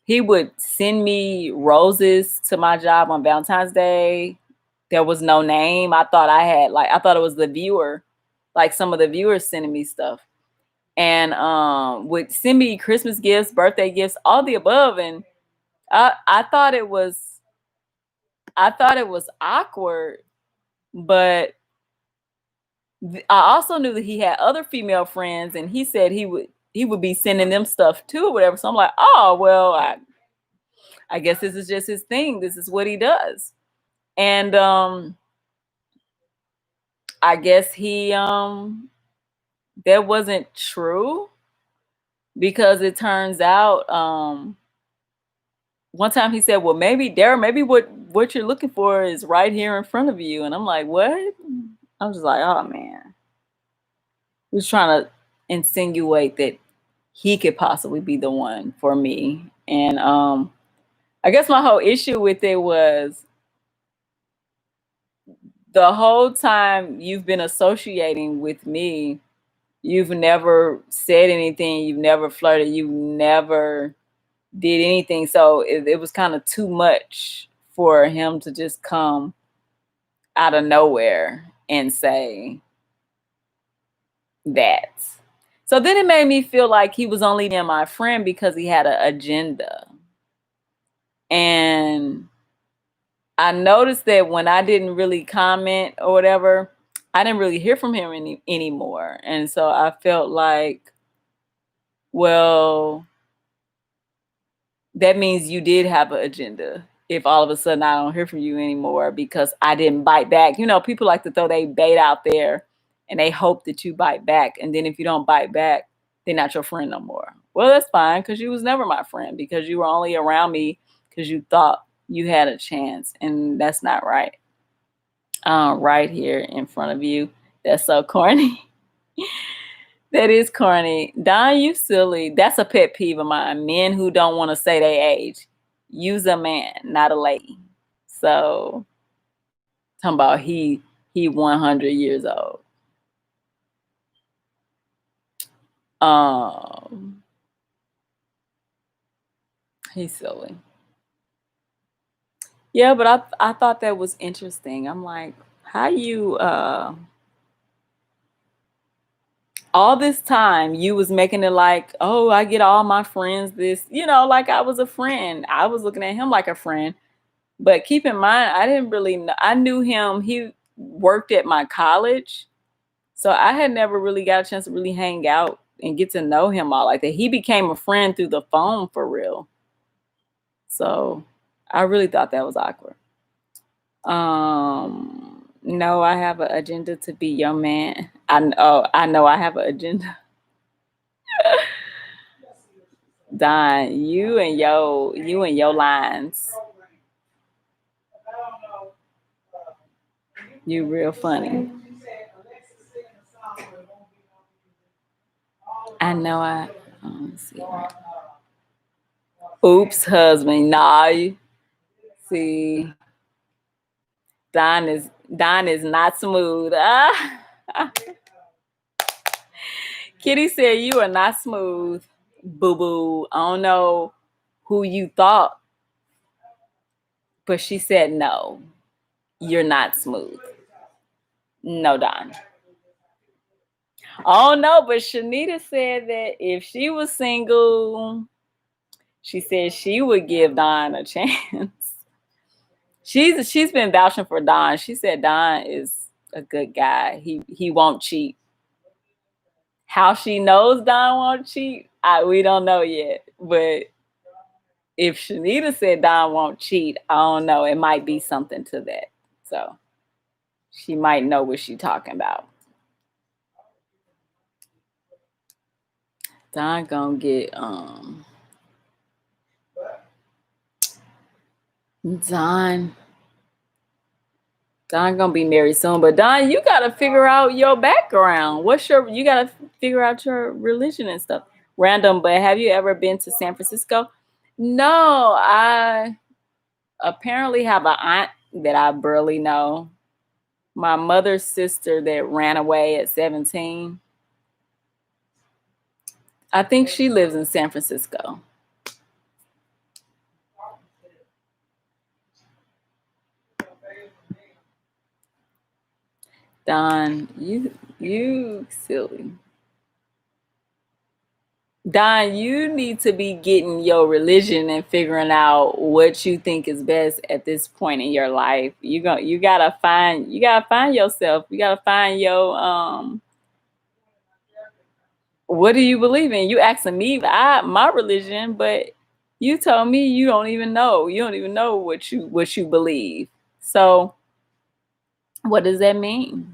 he would send me roses to my job on Valentine's Day. There was no name. I thought it was the viewer, like some of the viewers sending me stuff. And would send me Christmas gifts, birthday gifts, all the above. And I thought it was awkward, but I also knew that he had other female friends, and he said he would be sending them stuff too or whatever. So I'm like, oh well, I guess this is just his thing. This is what he does. And I guess he that wasn't true, because it turns out one time he said, well, maybe Darra, maybe what you're looking for is right here in front of you. And I'm like, what? I was just like, oh man. He was trying to insinuate that he could possibly be the one for me. And I guess my whole issue with it was the whole time you've been associating with me, you've never said anything, you've never flirted, you never did anything. So it was kind of too much for him to just come out of nowhere and say that. So then it made me feel like he was only being my friend because he had an agenda. And I noticed that when I didn't really comment or whatever, I didn't really hear from him anymore. And so I felt like, well, that means you did have an agenda. If all of a sudden I don't hear from you anymore because I didn't bite back. You know, people like to throw their bait out there and they hope that you bite back. And then if you don't bite back, they're not your friend no more. Well, that's fine, because you was never my friend, because you were only around me because you thought you had a chance. And that's not right. Right here in front of you. That's so corny. That is corny. Don, you silly. That's a pet peeve of mine. Men who don't want to say their age. Use a man, not a lady. So, talking about he 100 years old. He's silly. Yeah, but I thought that was interesting. I'm like, how you all this time you was making it like, oh, I get all my friends this, like I was a friend. I was looking at him like a friend. But keep in mind, I didn't really know. I knew him. He worked at my college. So I had never really got a chance to really hang out and get to know him all like that. He became a friend through the phone for real. So I really thought that was awkward. No, I have an agenda to be your man. I know I have an agenda. Don, you and your lines. You real funny. I know let's see. Oops, husband. Nah, you see. Don is not smooth. Kitty said you are not smooth. Boo boo. I don't know who you thought, but she said no. You're not smooth. No, Don. Oh no, but Shanita said that if she was single, she said she would give Don a chance. She's been vouching for Don. She said Don is a good guy. He won't cheat. How she knows Don won't cheat, we don't know yet. But if Shanita said Don won't cheat, I don't know. It might be something to that. So she might know what she's talking about. Don gonna get Don. Don gonna be married soon, but Don, you gotta figure out your background. You gotta figure out your religion and stuff. Random, but have you ever been to San Francisco? No, I apparently have an aunt that I barely know. My mother's sister that ran away at 17. I think she lives in San Francisco. Don, you silly. Don, you need to be getting your religion and figuring out what you think is best at this point in your life. You gotta find yourself. You gotta find your what do you believe in? You asking me my religion, but you told me you don't even know. You don't even know what you believe. So what does that mean?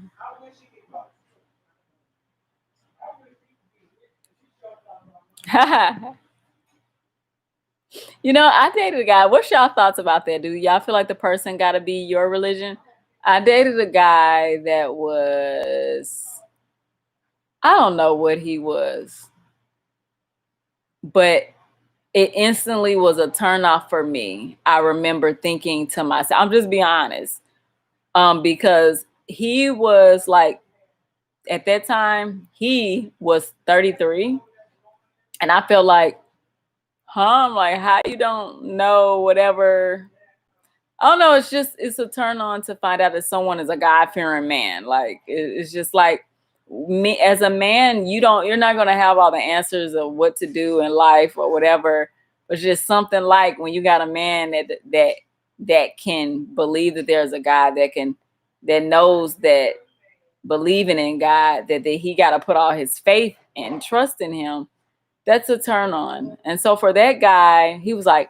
You know, I dated a guy. What's y'all thoughts about that? Do y'all feel like the person got to be your religion? I dated a guy that was, I don't know what he was, but it instantly was a turn off for me. I remember thinking to myself, I'm just being honest, because he was like, at that time, he was 33. And I felt like, I'm like, how you don't know whatever. I don't know. It's a turn on to find out that someone is a God-fearing man. Like, it's just like me as a man, you're not going to have all the answers of what to do in life or whatever. It's just something like when you got a man that can believe that there's a God that knows that believing in God, that he got to put all his faith and trust in him. That's a turn on. And so for that guy, he was like,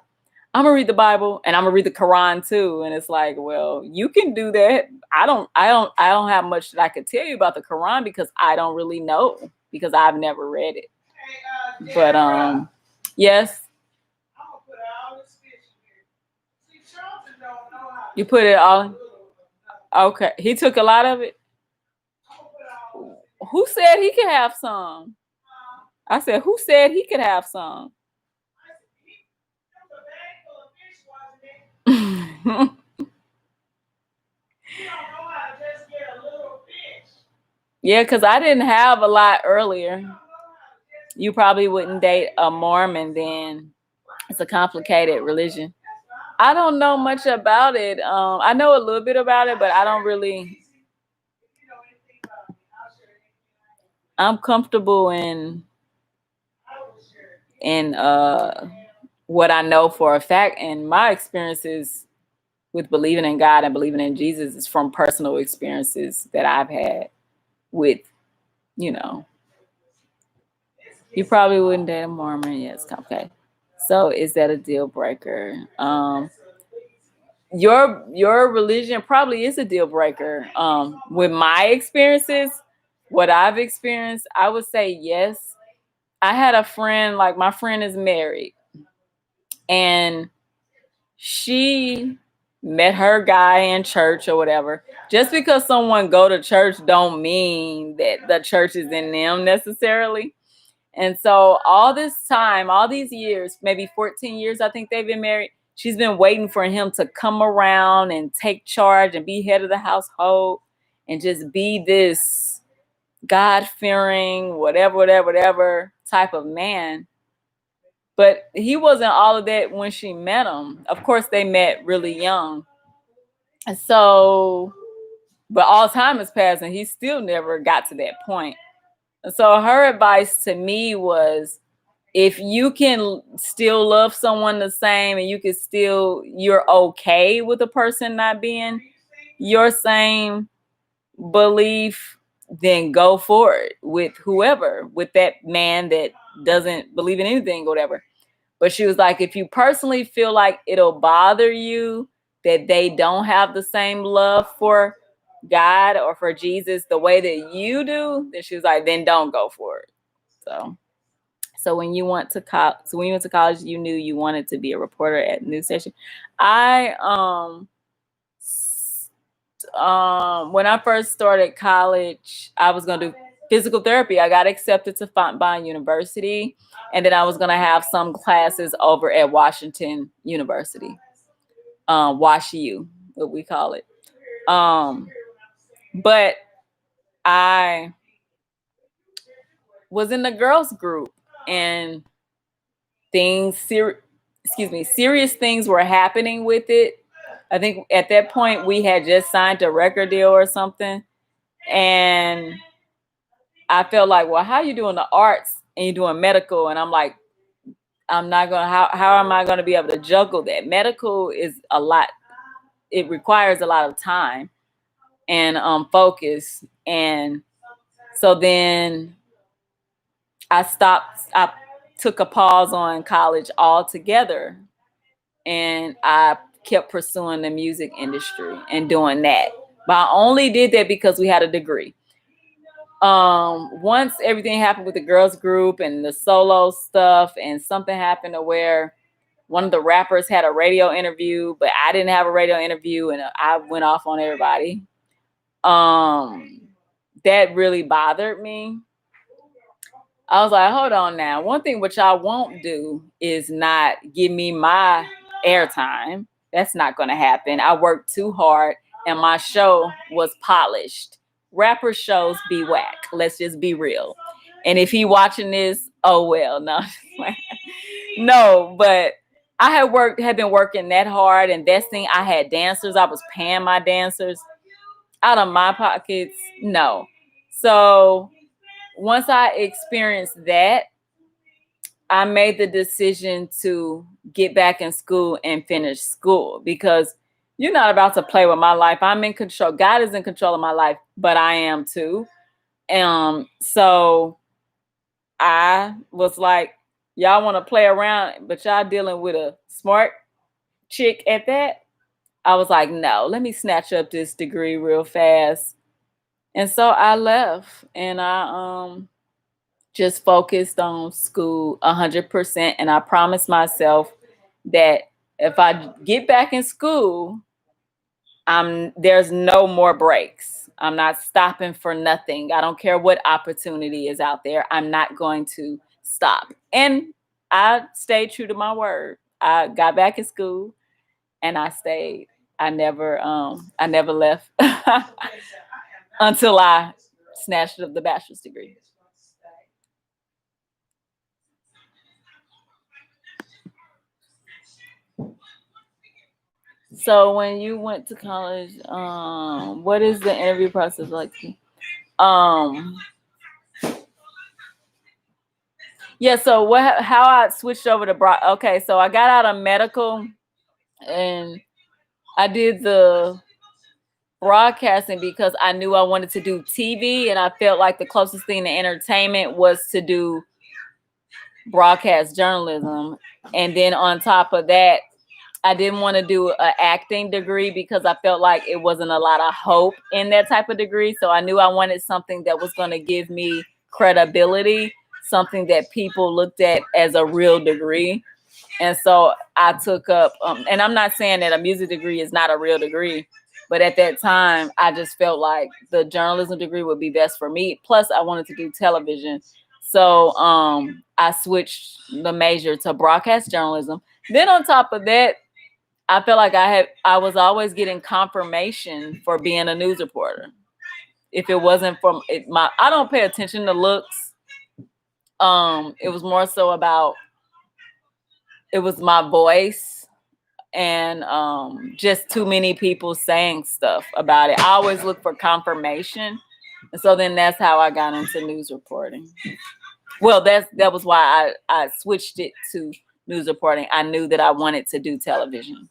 I'm gonna read the Bible and I'm gonna read the Quran too. And it's like, well, you can do that. I don't have much that I could tell you about the Quran because I don't really know because I've never read it. But yes. You put it all. Okay. He took a lot of it. Who said he could have some? I said, who said he could have some? Yeah, because I didn't have a lot earlier. You probably wouldn't date a Mormon then. It's a complicated religion. I don't know much about it. I know a little bit about it, but I don't really. I'm comfortable in what I know for a fact, and my experiences with believing in God and believing in Jesus is from personal experiences that I've had with, you probably wouldn't date a Mormon. Yes, okay. So is that a deal breaker? Your religion probably is a deal breaker. With my experiences, what I've experienced, I would say yes. I had a friend, like my friend is married, and she met her guy in church or whatever. Just because someone go to church don't mean that the church is in them necessarily. And so all this time, all these years, maybe 14 years, I think they've been married. She's been waiting for him to come around and take charge and be head of the household and just be this God-fearing, whatever type of man. But he wasn't all of that when she met him. Of course, they met really young. And so, but all time has passed and he still never got to that point. And so her advice to me was, if you can still love someone the same and you're okay with a person not being your same belief, then go for it with whoever, with that man that doesn't believe in anything or whatever. But she was like, if you personally feel like it'll bother you that they don't have the same love for God or for Jesus the way that you do, then she was like, then don't go for it. So when you went to college, you knew you wanted to be a reporter at news station. I when I first started college, I was going to do physical therapy. I got accepted to Fontbonne University, and then I was going to have some classes over at Washington University, WashU, what we call it. But I was in the girls group, and serious things were happening with it. I think at that point we had just signed a record deal or something. And I felt like, well, how you doing the arts and you're doing medical? And I'm like, I'm not gonna, how am I gonna be able to juggle that? Medical is a lot, it requires a lot of time and focus. And so then I took a pause on college altogether, and I kept pursuing the music industry and doing that. But I only did that because we had a degree. Once everything happened with the girls group and the solo stuff, and something happened to where one of the rappers had a radio interview, but I didn't have a radio interview, and I went off on everybody. That really bothered me. I was like, hold on now. One thing which I won't do is not give me my airtime. That's not going to happen. I worked too hard, and my show was polished. Rapper shows be whack. Let's just be real. And if he watching this, oh well. No, no. But I had been working that hard, investing. I had dancers. I was paying my dancers out of my pockets. No. So once I experienced that, I made the decision to get back in school and finish school, because you're not about to play with my life. I'm in control. God is in control of my life, but I am too. So I was like, y'all want to play around, but y'all dealing with a smart chick at that. I was like, no, let me snatch up this degree real fast. And so I left, and I just focused on school 100%. And I promised myself that if I get back in school, there's no more breaks. I'm not stopping for nothing. I don't care what opportunity is out there. I'm not going to stop. And I stayed true to my word. I got back in school, and I stayed. I never left until I snatched up the bachelor's degree. So when you went to college, what is the interview process like? Yeah. So how I switched over to okay. So I got out of medical, and I did the broadcasting because I knew I wanted to do TV, and I felt like the closest thing to entertainment was to do broadcast journalism. And then on top of that, I didn't want to do an acting degree because I felt like it wasn't a lot of hope in that type of degree. So I knew I wanted something that was going to give me credibility, something that people looked at as a real degree. And so I took up, and I'm not saying that a music degree is not a real degree, but at that time, I just felt like the journalism degree would be best for me. Plus, I wanted to do television. So I switched the major to broadcast journalism. Then on top of that, I felt like I was always getting confirmation for being a news reporter. If it wasn't from I don't pay attention to looks. It was more so about, it was my voice, and just too many people saying stuff about it. I always look for confirmation. And so then that's how I got into news reporting. Well, that was why I switched it to news reporting. I knew that I wanted to do television.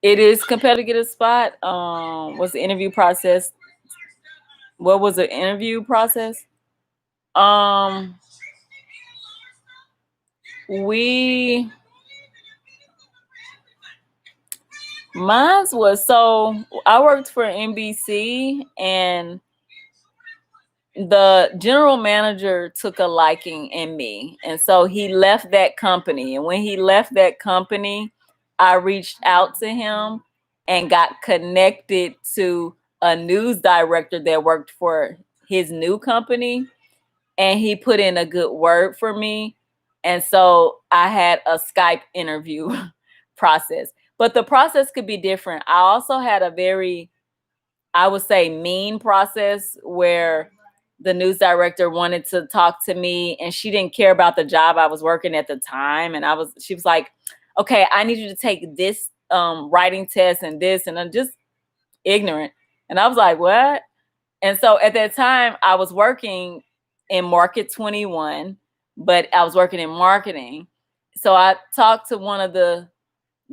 It is competitive to get a spot. What's the interview process? What was the interview process? Mine was, so I worked for NBC, and the general manager took a liking in me. And so he left that company. And when he left that company, I reached out to him and got connected to a news director that worked for his new company, and he put in a good word for me. And so I had a Skype interview process. But the process could be different. I also had a very, I would say, mean process where the news director wanted to talk to me and she didn't care about the job I was working at the time. And she was like, okay, I need you to take this writing test and this, and I'm just ignorant. And I was like, what? And so at that time I was working in Market 21, but I was working in marketing. So I talked to one of the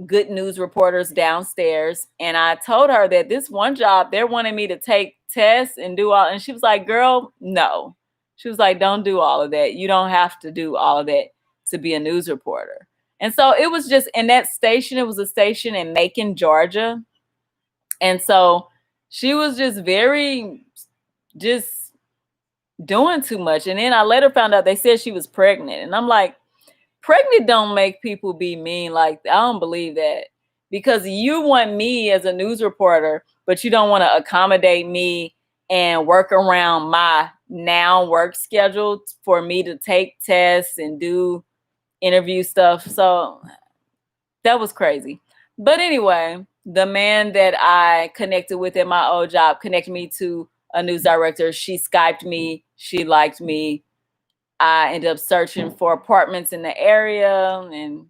good news reporters downstairs, and I told her that this one job, they're wanting me to take tests and do all, and she was like, girl, no. She was like, don't do all of that. You don't have to do all of that to be a news reporter. And so it was just in that station, it was a station in Macon, Georgia. And so she was just just doing too much. And then I later found out they said she was pregnant. And I'm like, pregnant don't make people be mean. Like, I don't believe that, because you want me as a news reporter, but you don't want to accommodate me and work around my now work schedule for me to take tests and do interview stuff. So that was crazy. But anyway, the man that I connected with at my old job connected me to a news director. She Skyped me. She liked me. I ended up searching for apartments in the area, and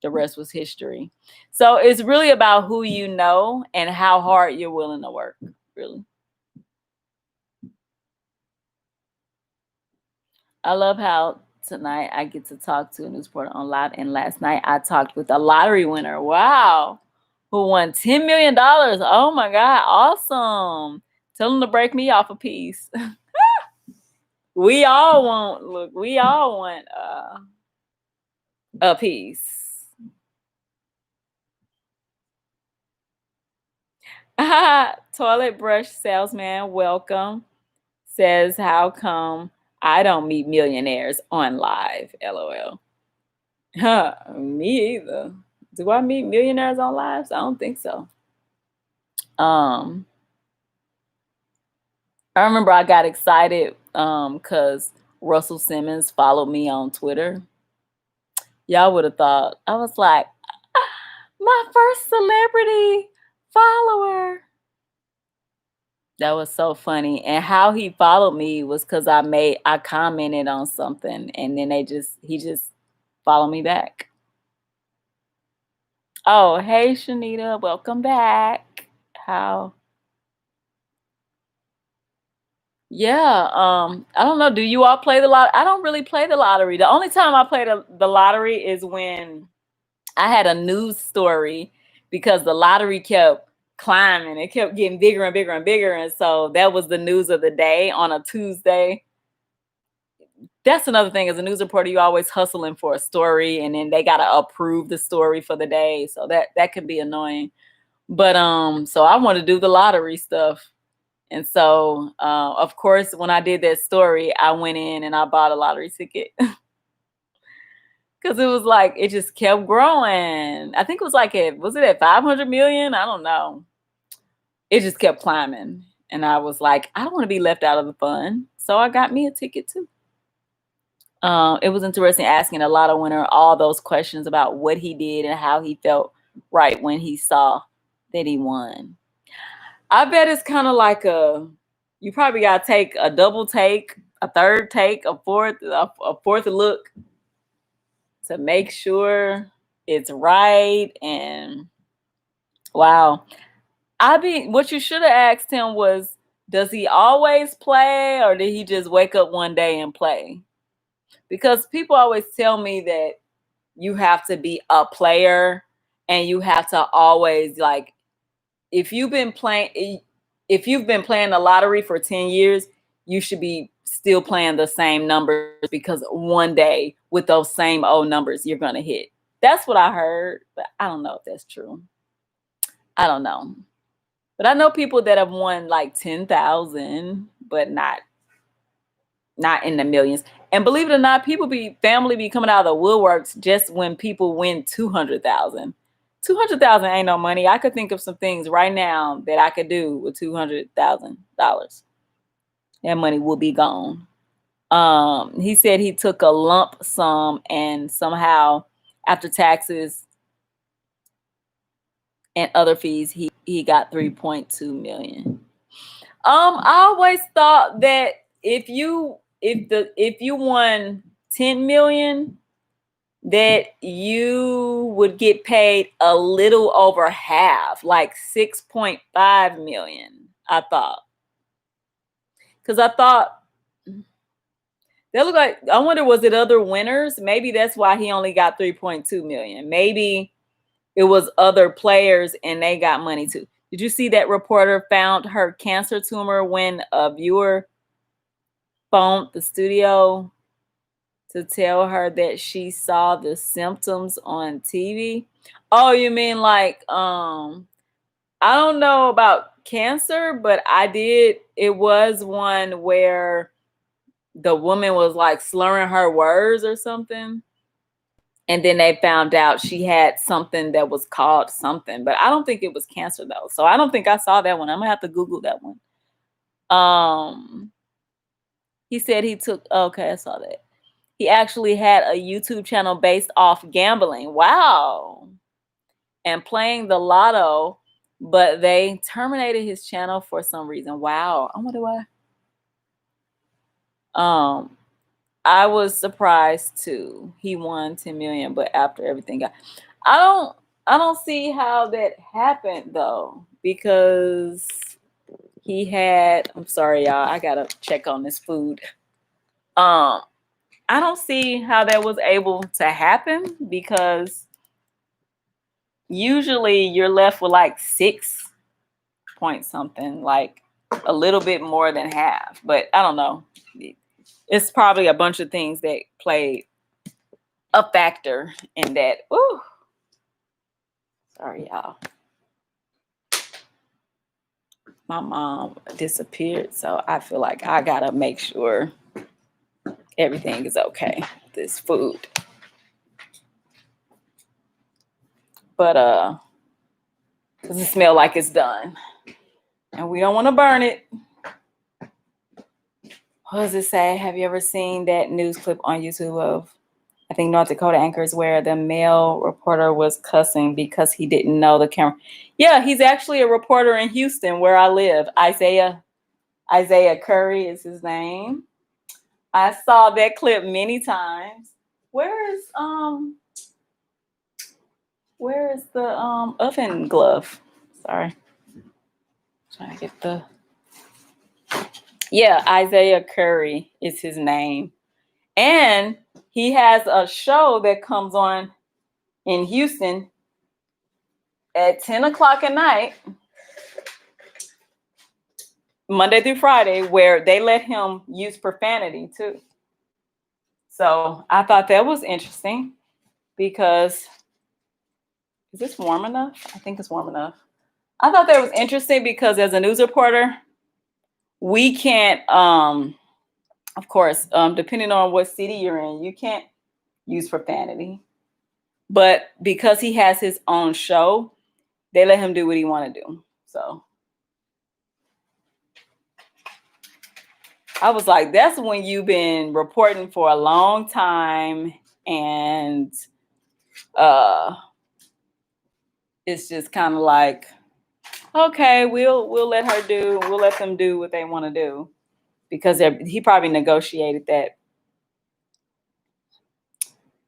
the rest was history. So it's really about who you know and how hard you're willing to work, really. I love how tonight I get to talk to a news reporter on live, and last night I talked with a lottery winner. Wow. Who won $10 million. Oh my God, awesome. Tell them to break me off a piece. We all want a piece. Toilet brush salesman, welcome. Says, how come I don't meet millionaires on live? LOL. Me either. Do I meet millionaires on lives? I don't think so. I remember I got excited because Russell Simmons followed me on Twitter. Y'all would have thought I was like, my first celebrity follower. That was so funny. And how he followed me was because I commented on something, and then he just followed me back. Oh, hey Shanita, welcome back. How? Yeah, I don't know. Do you all play the lottery? I don't really play the lottery. The only time I play the lottery is when I had a news story, because the lottery kept climbing. It kept getting bigger and bigger and bigger. And so that was the news of the day on a Tuesday. That's another thing. As a news reporter, you always hustling for a story, and then they got to approve the story for the day. So that can be annoying. But so I want to do the lottery stuff. And so, of course, when I did that story, I went in and I bought a lottery ticket. Because it was like, it just kept growing. I think it was like, was it at 500 million? I don't know. It just kept climbing. And I was like, I don't want to be left out of the fun. So I got me a ticket too. It was interesting asking a lotto winner all those questions about what he did and how he felt right when he saw that he won. I bet it's kind of like you probably got to take a double take, a third take, a fourth look to make sure it's right. And wow. What you should have asked him was, does he always play, or did he just wake up one day and play? Because people always tell me that you have to be a player, and you have to always, like, if you've been playing the lottery for 10 years, you should be still playing the same numbers, because one day with those same old numbers, you're going to hit. That's what I heard, but I don't know if that's true. I don't know. But I know people that have won like 10,000, but not in the millions. And believe it or not, family be coming out of the woodworks just when people win 200,000. $200,000 ain't no money. I could think of some things right now that I could do with $200,000. That money will be gone. He said he took a lump sum and somehow after taxes and other fees, he got 3.2 million. I always thought that if you won 10 million, that you would get paid a little over half, like 6.5 million, I thought. Because I thought they look like, I wonder, was it other winners? Maybe that's why he only got 3.2 million. Maybe it was other players and they got money too. Did you see that reporter found her cancer tumor when a viewer phoned the studio to tell her that she saw the symptoms on TV? Oh, you mean like, I don't know about cancer, but I did. It was one where the woman was like slurring her words or something. And then they found out she had something that was called something, but I don't think it was cancer though. So I don't think I saw that one. I'm gonna have to Google that one. He said he took, okay, I saw that. He actually had a YouTube channel based off gambling. Wow. And playing the lotto, but they terminated his channel for some reason. Wow. I wonder why. I was surprised too. He won 10 million, but after everything got, I don't see how that happened though, because he had, I'm sorry, y'all, I gotta check on this food. I don't see how that was able to happen, because usually you're left with like 6 point something, like a little bit more than half, but I don't know. It's probably a bunch of things that played a factor in that. Ooh. Sorry, y'all. My mom disappeared, so I feel like I gotta make sure everything is okay with this food. But because it smells like it's done. And we don't want to burn it. What does it say? Have you ever seen that news clip on YouTube of, I think, North Dakota anchors where the male reporter was cussing because he didn't know the camera? Yeah, he's actually a reporter in Houston where I live. Isaiah Curry is his name. I saw that clip many times. Where is the oven glove? Sorry. Trying to get the, yeah, Isaiah Curry is his name. And he has a show that comes on in Houston at 10 o'clock at night, Monday through Friday, where they let him use profanity too. So I thought that was interesting because, is this warm enough? I think it's warm enough. I thought that was interesting because as a news reporter, we can't, of course, depending on what city you're in, you can't use profanity. But because he has his own show, they let him do what he want to do. So I was like, that's when you've been reporting for a long time, and it's just kind of like, okay, we'll let them do what they want to do, because he probably negotiated that.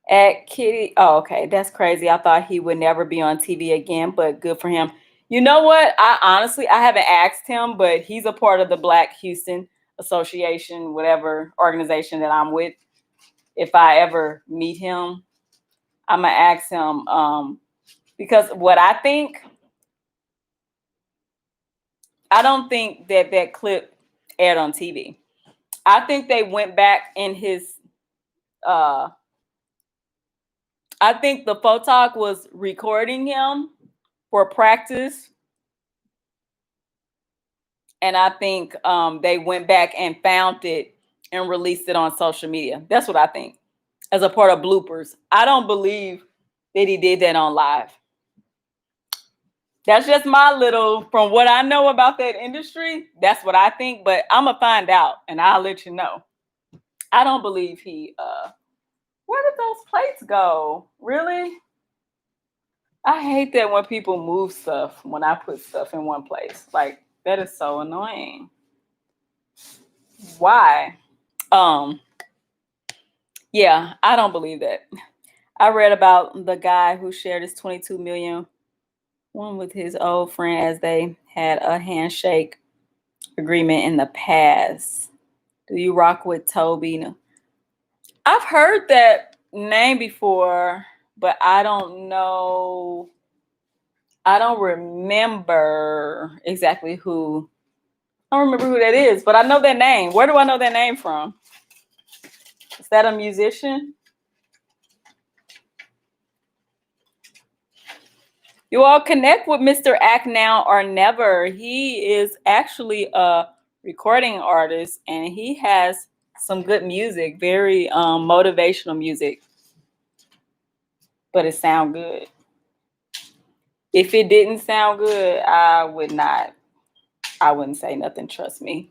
At Kitty, oh, okay, that's crazy. I thought he would never be on TV again, but good for him. You know what? I haven't asked him, but he's a part of the Black Houston Association, whatever organization that I'm with. If I ever meet him, I'm gonna ask him, because what I don't think that clip aired on TV. I think they went back in his, I think the photog was recording him for practice. And I think they went back and found it and released it on social media. That's what I think, as a part of bloopers. I don't believe that he did that on live. That's just my little, from what I know about that industry, that's what I think, but I'm gonna find out and I'll let you know. I don't believe where did those plates go? Really? I hate that when people move stuff when I put stuff in one place. Like, that is so annoying. Why? Yeah, I don't believe that. I read about the guy who shared his 22 million one with his old friend as they had a handshake agreement in the past. Do you rock with Toby? I've heard that name before, but I don't know. I don't remember exactly who. I don't remember who that is, but I know that name. Where do I know that name from? Is that a musician? You all connect with Mr. Act Now or Never. He is actually a recording artist and he has some good music, very motivational music, but it sounds good. If it didn't sound good, I wouldn't say nothing, trust me.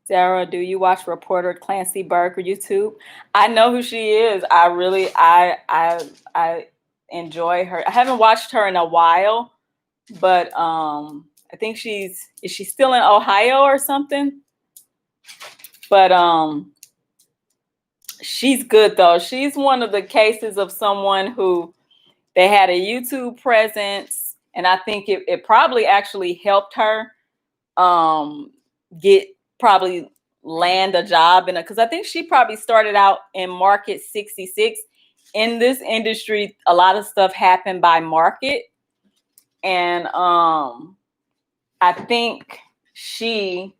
Darra, do you watch reporter Clancy Burke YouTube? I know who she is. I enjoy her. I haven't watched her in a while, but I think is she still in Ohio or something? But she's good though. She's one of the cases of someone who they had a YouTube presence, and I think it probably actually helped her get probably land a job in because I think she probably started out in market 66. In this industry, a lot of stuff happened by market, and I think she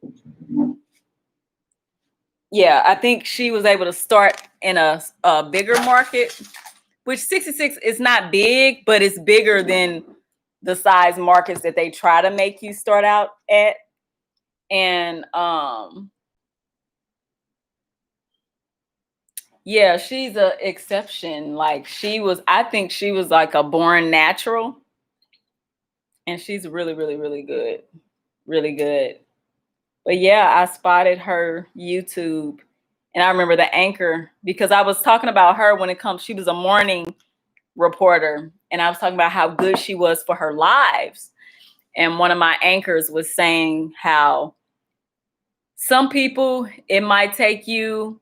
was able to start in a bigger market, which 66 is not big, but it's bigger than the size markets that they try to make you start out at. And yeah, she's an exception. Like I think she was like a born natural. And she's really, really, really good. Really good. But yeah, I spotted her YouTube. And I remember the anchor because I was talking about her she was a morning reporter. And I was talking about how good she was for her lives. And one of my anchors was saying how some people, it might take you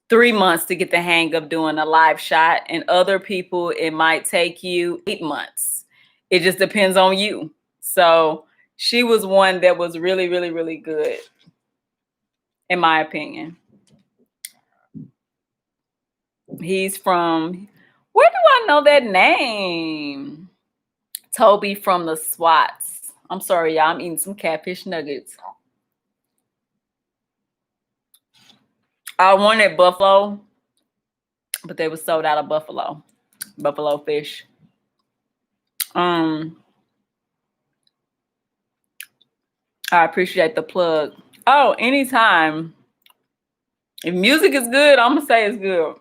3 months to get the hang of doing a live shot, and other people, it might take you 8 months. It just depends on you. So she was one that was really, really, really good, in my opinion. He's from, where do I know that name? Toby from the SWATs. I'm sorry, y'all. I'm eating some catfish nuggets. I wanted buffalo, but they were sold out of buffalo fish. I appreciate the plug. Oh, anytime. If music is good, I'm gonna say it's good.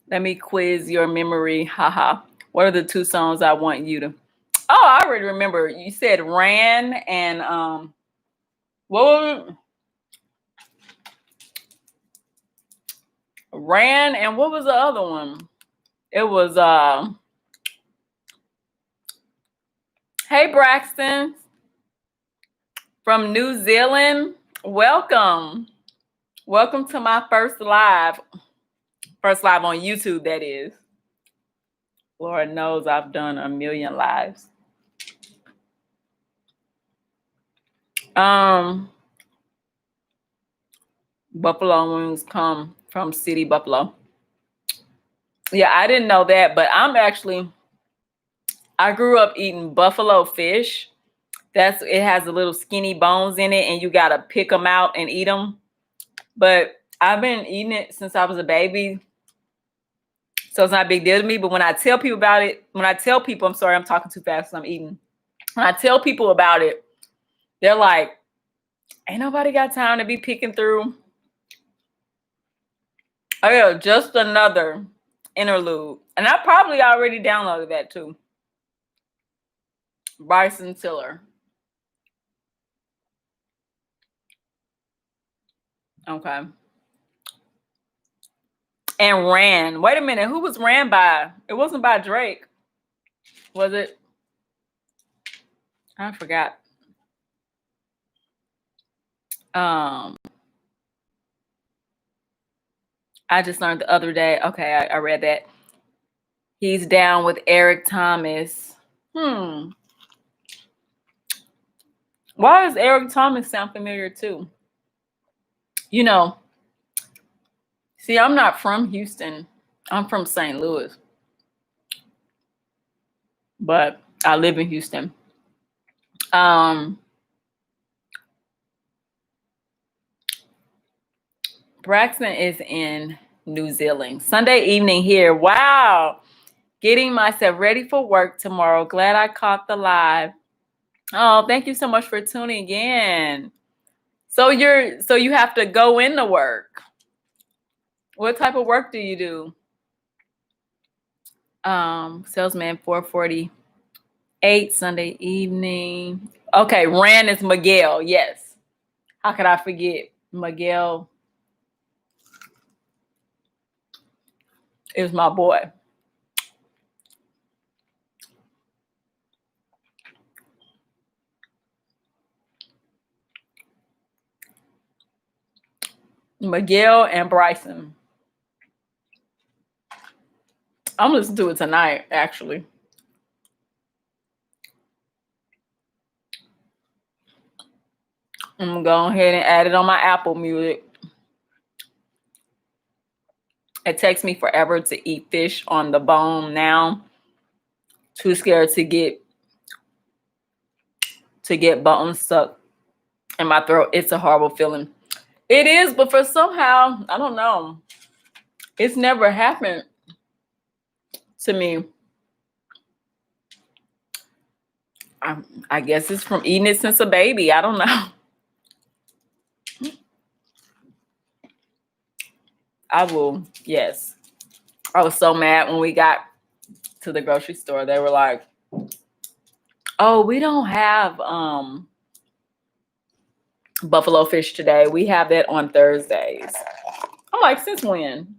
Let me quiz your memory. Haha. What are the 2 songs I want you to? Oh, I already remember. You said Ran and what was it? Ran and what was the other one? It was hey Braxton from New Zealand. Welcome. Welcome to my first live on YouTube, that is. Lord knows I've done a million lives. Buffalo wings come from City Buffalo. Yeah, I didn't know that, but I grew up eating buffalo fish. It has the little skinny bones in it, and you gotta pick them out and eat them. But I've been eating it since I was a baby, so it's not a big deal to me. But when I tell people about it, I'm sorry, I'm talking too fast because I'm eating. When I tell people about it, They're like, ain't nobody got time to be picking through. Oh yeah, just another interlude. And I probably already downloaded that too. Bryson Tiller. Okay. And Ran. Wait a minute. Who was Ran by? It wasn't by Drake. Was it? I forgot. I just learned the other day. Okay, I read that. He's down with Eric Thomas. Why does Eric Thomas sound familiar too? You know, see, I'm not from Houston. I'm from St. Louis. But I live in Houston. Braxton is in New Zealand. Sunday evening here. Wow. Getting myself ready for work tomorrow. Glad I caught the live. Oh, thank you so much for tuning in. So you have to go into work. What type of work do you do? Salesman 448 Sunday evening. Okay, Ran is Miguel. Yes. How could I forget? Miguel is my boy. Miguel and Bryson. I'm listening to it tonight, actually. I'm gonna go ahead and add it on my Apple Music. It takes me forever to eat fish on the bone now. Too scared to get bone stuck in my throat. It's a horrible feeling. It is, but for somehow, I don't know. It's never happened to me. I guess it's from eating it since a baby. I don't know. Yes. I was so mad when we got to the grocery store. They were like, oh, we don't have buffalo fish today. We have that on Thursdays. I'm like, since when?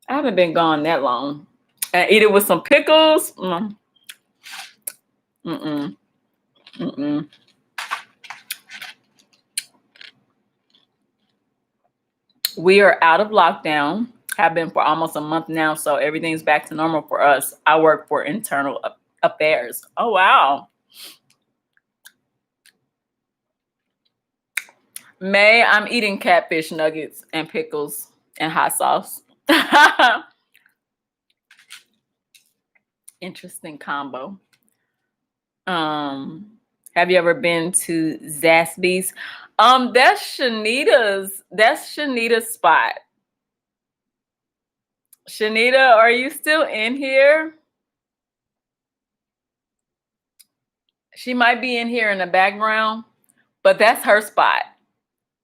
I haven't been gone that long. And eat it with some pickles. We are out of lockdown. Have been for almost a month now, so everything's back to normal for us. I work for internal affairs. Oh, wow. May, I'm eating catfish nuggets and pickles and hot sauce. Interesting combo. Have you ever been to Zaxby's? That's Shanita's spot. Shanita, are you still in here? She might be in here in the background, but that's her spot.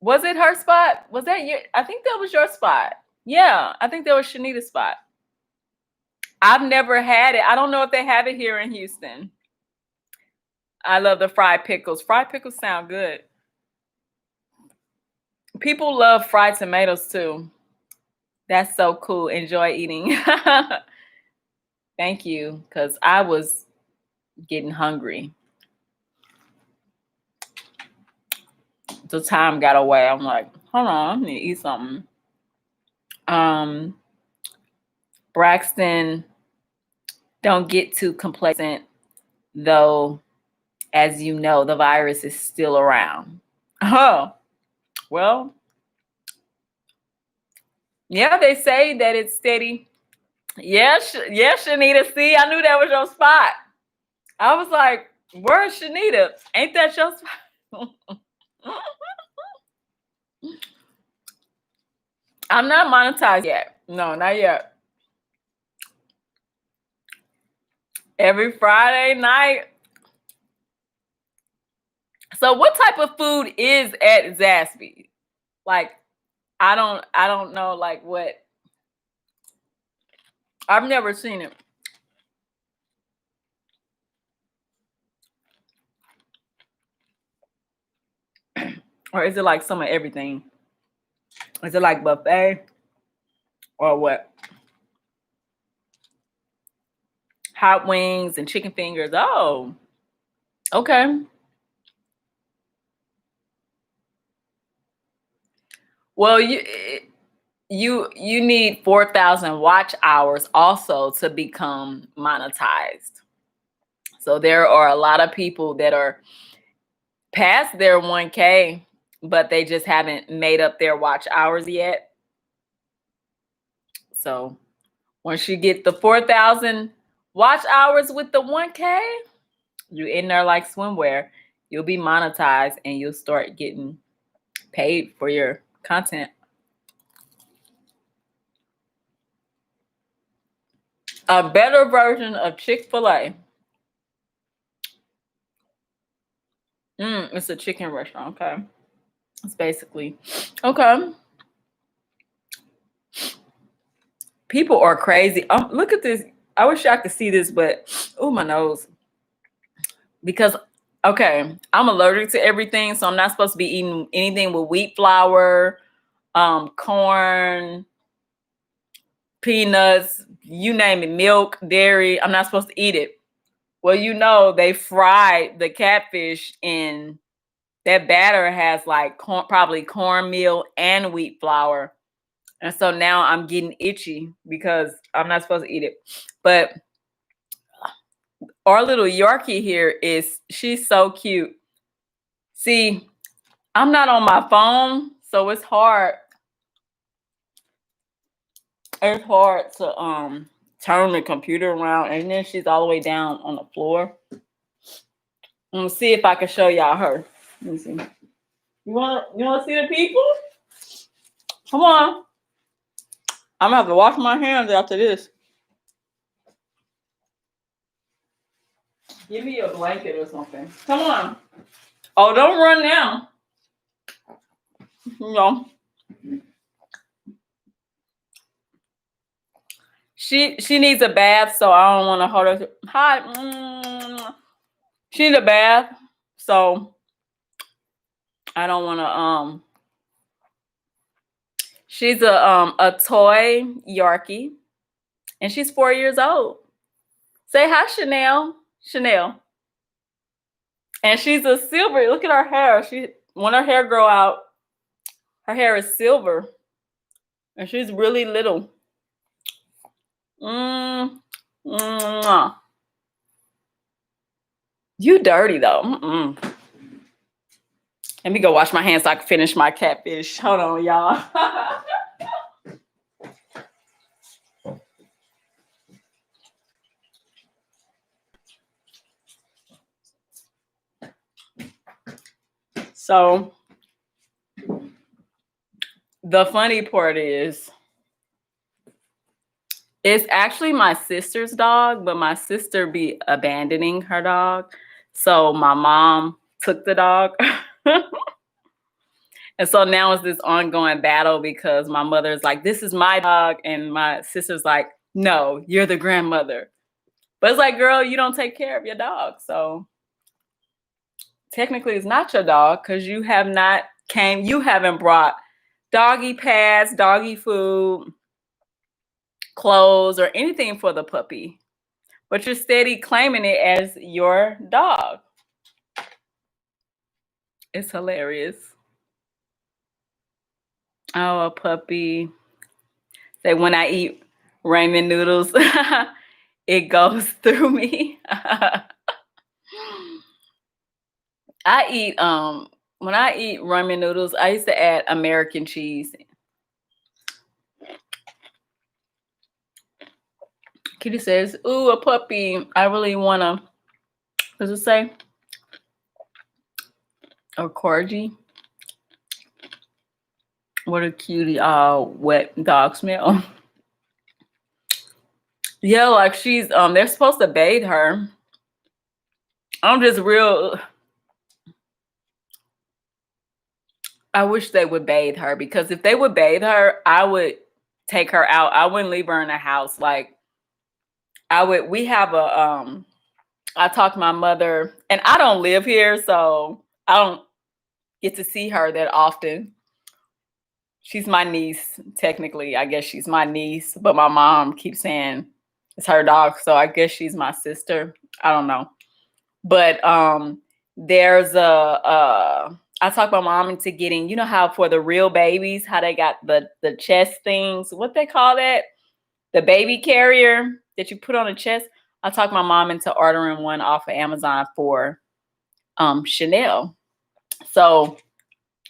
Was it her spot? Was that your? I think that was your spot. Yeah, I think that was Shanita's spot. I've never had it. I don't know if they have it here in Houston. I love the fried pickles. Fried pickles sound good. People love fried tomatoes too. That's so cool. Enjoy eating. Thank you, because I was getting hungry. The time got away. I'm like, hold on, I need to eat something. Braxton, don't get too complacent, though. As you know, the virus is still around. Oh, well, yeah, they say that it's steady. Yes, Shanita. See, I knew that was your spot. I was like, where's Shanita? Ain't that your spot? I'm not monetized yet. No, not yet. Every Friday night, So what type of food is at Zaxby's? Like, I don't know like what. I've never seen it. Or is it like some of everything? Is it like buffet or what? Hot wings and chicken fingers. Oh, okay. Well, you need 4,000 watch hours also to become monetized. So there are a lot of people that are past their 1K, but they just haven't made up their watch hours yet. So once you get the 4,000 watch hours with the 1K, you in there like swimwear. You'll be monetized and you'll start getting paid for your content. A better version of Chick-fil-A. It's a chicken restaurant. Okay. It's basically okay. People are crazy. Look at this. I wish I could see this, but oh, my nose. Because okay, I'm allergic to everything, so I'm not supposed to be eating anything with wheat flour, corn, peanuts, you name it, milk, dairy. I'm not supposed to eat it. Well, you know, they fried the catfish in that batter has like probably cornmeal and wheat flour. And so now I'm getting itchy because I'm not supposed to eat it. But our little Yorkie here she's so cute. See, I'm not on my phone, so it's hard. It's hard to turn the computer around, and then she's all the way down on the floor. I'm gonna see if I can show y'all her. Let me see. You wanna see the people? Come on. I'm gonna have to wash my hands after this. Give me a blanket or something. Come on. Oh, don't run now. No. She needs a bath, so I don't want to hold her. Hi. She needs a bath, so I don't want to. She's a toy Yorkie, and she's 4 years old. Say hi, Chanel. Chanel. And she's a silver. Look at her hair. When her hair grow out, her hair is silver, and she's really little. You dirty though. Let me go wash my hands so I can finish my catfish. Hold on, y'all. So the funny part is it's actually my sister's dog, but my sister be abandoning her dog. So my mom took the dog. And so now it's this ongoing battle because my mother's like, this is my dog. And my sister's like, no, you're the grandmother. But it's like, girl, you don't take care of your dog. So technically it's not your dog because you haven't brought doggy pads, doggy food, clothes, or anything for the puppy. But you're steady claiming it as your dog. It's hilarious. Oh, a puppy. Say when I eat ramen noodles, it goes through me. When I eat ramen noodles, I used to add American cheese. Kitty says, ooh, a puppy. I really wanna, what does it say? A corgi. What a cutie, wet dog smell. Yeah, like she's they're supposed to bathe her. I'm just real. I wish they would bathe her, because if they would bathe her, I would take her out. I wouldn't leave her in the house. Like, we have I talk to my mother, and I don't live here, so I don't get to see her that often. She's my niece, technically. I guess she's my niece, but my mom keeps saying it's her dog, so I guess she's my sister. I don't know. But there's I talk my mom into getting, you know how for the real babies, how they got the chest things, what they call that? The baby carrier that you put on the chest. I talked my mom into ordering one off of Amazon for Chanel. So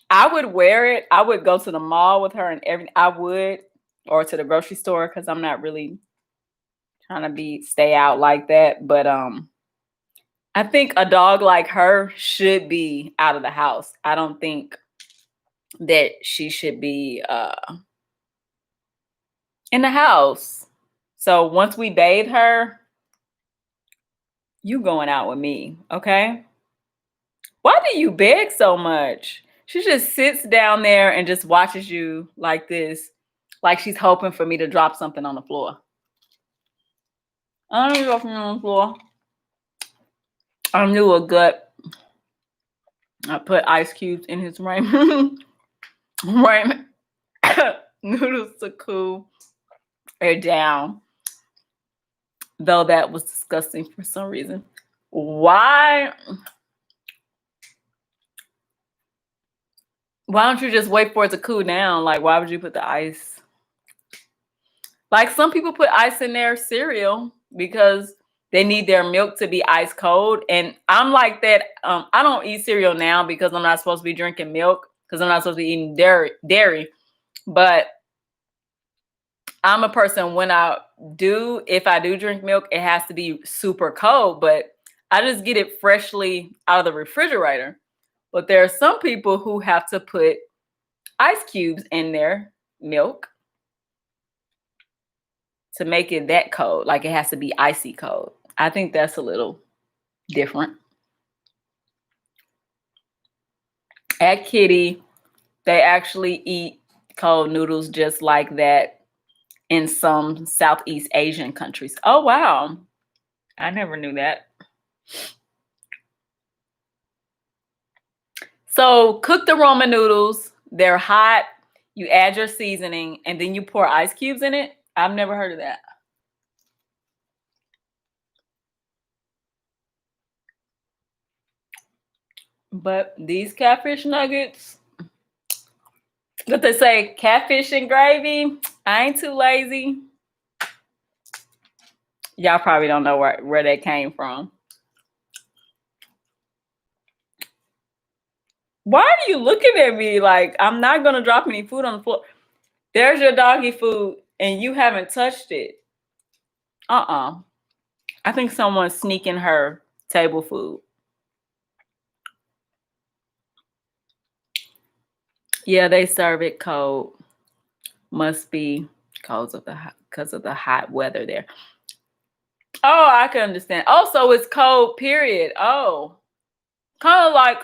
I would wear it. I would go to the mall with her and everything. I would, or to the grocery store, because I'm not really trying to stay out like that. But I think a dog like her should be out of the house. I don't think that she should be in the house. So once we bathe her, you going out with me, okay? Why do you beg so much? She just sits down there and just watches you like this, like she's hoping for me to drop something on the floor. I don't drop something on the floor. I knew a gut. I put ice cubes in his ramen noodles to cool it down. Though that was disgusting for some reason. Why don't you just wait for it to cool down? Like, why would you put the ice? Like, some people put ice in their cereal because they need their milk to be ice cold. And I'm like that. I don't eat cereal now because I'm not supposed to be drinking milk, because I'm not supposed to be eating dairy. But I'm a person, when if I do drink milk, it has to be super cold. But I just get it freshly out of the refrigerator. But there are some people who have to put ice cubes in their milk to make it that cold. Like, it has to be icy cold. I think that's a little different. At Kitty, they actually eat cold noodles just like that in some Southeast Asian countries. Oh, wow. I never knew that. So cook the ramen noodles. They're hot. You add your seasoning, and then you pour ice cubes in it. I've never heard of that. But these catfish nuggets, what they say, catfish and gravy, I ain't too lazy. Y'all probably don't know where they came from. Why are you looking at me like I'm not going to drop any food on the floor? There's your doggy food, and you haven't touched it. I think someone's sneaking her table food. Yeah, they serve it cold. Must be because of the hot weather there. Oh, I can understand. Also, it's cold, period. Oh, kind of like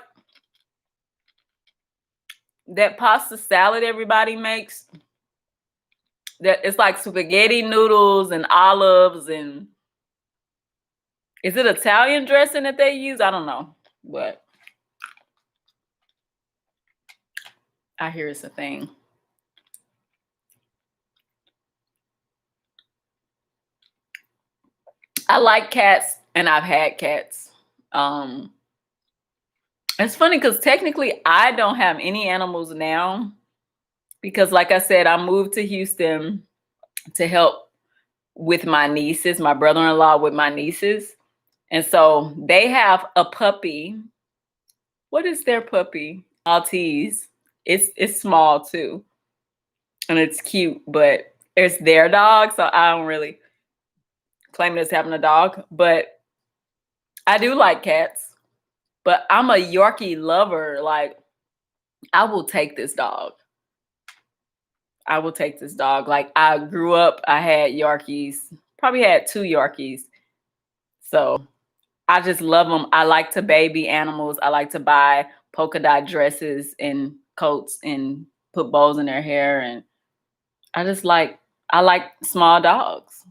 that pasta salad everybody makes. That it's like spaghetti noodles and olives, and is it Italian dressing that they use? I don't know, but I hear it's a thing. I like cats, and I've had cats. It's funny because technically I don't have any animals now, because like I said, I moved to Houston to help with my nieces, my brother-in-law with my nieces. And so they have a puppy. What is their puppy? Maltese. It's small too. And it's cute, but it's their dog. So I don't really claim it as having a dog, but I do like cats. But I'm a Yorkie lover. Like, I will take this dog. I will take this dog. Like, I grew up, I had Yorkies, probably had 2 Yorkies. So I just love them. I like to baby animals. I like to buy polka dot dresses and coats and put bows in their hair. And I like small dogs.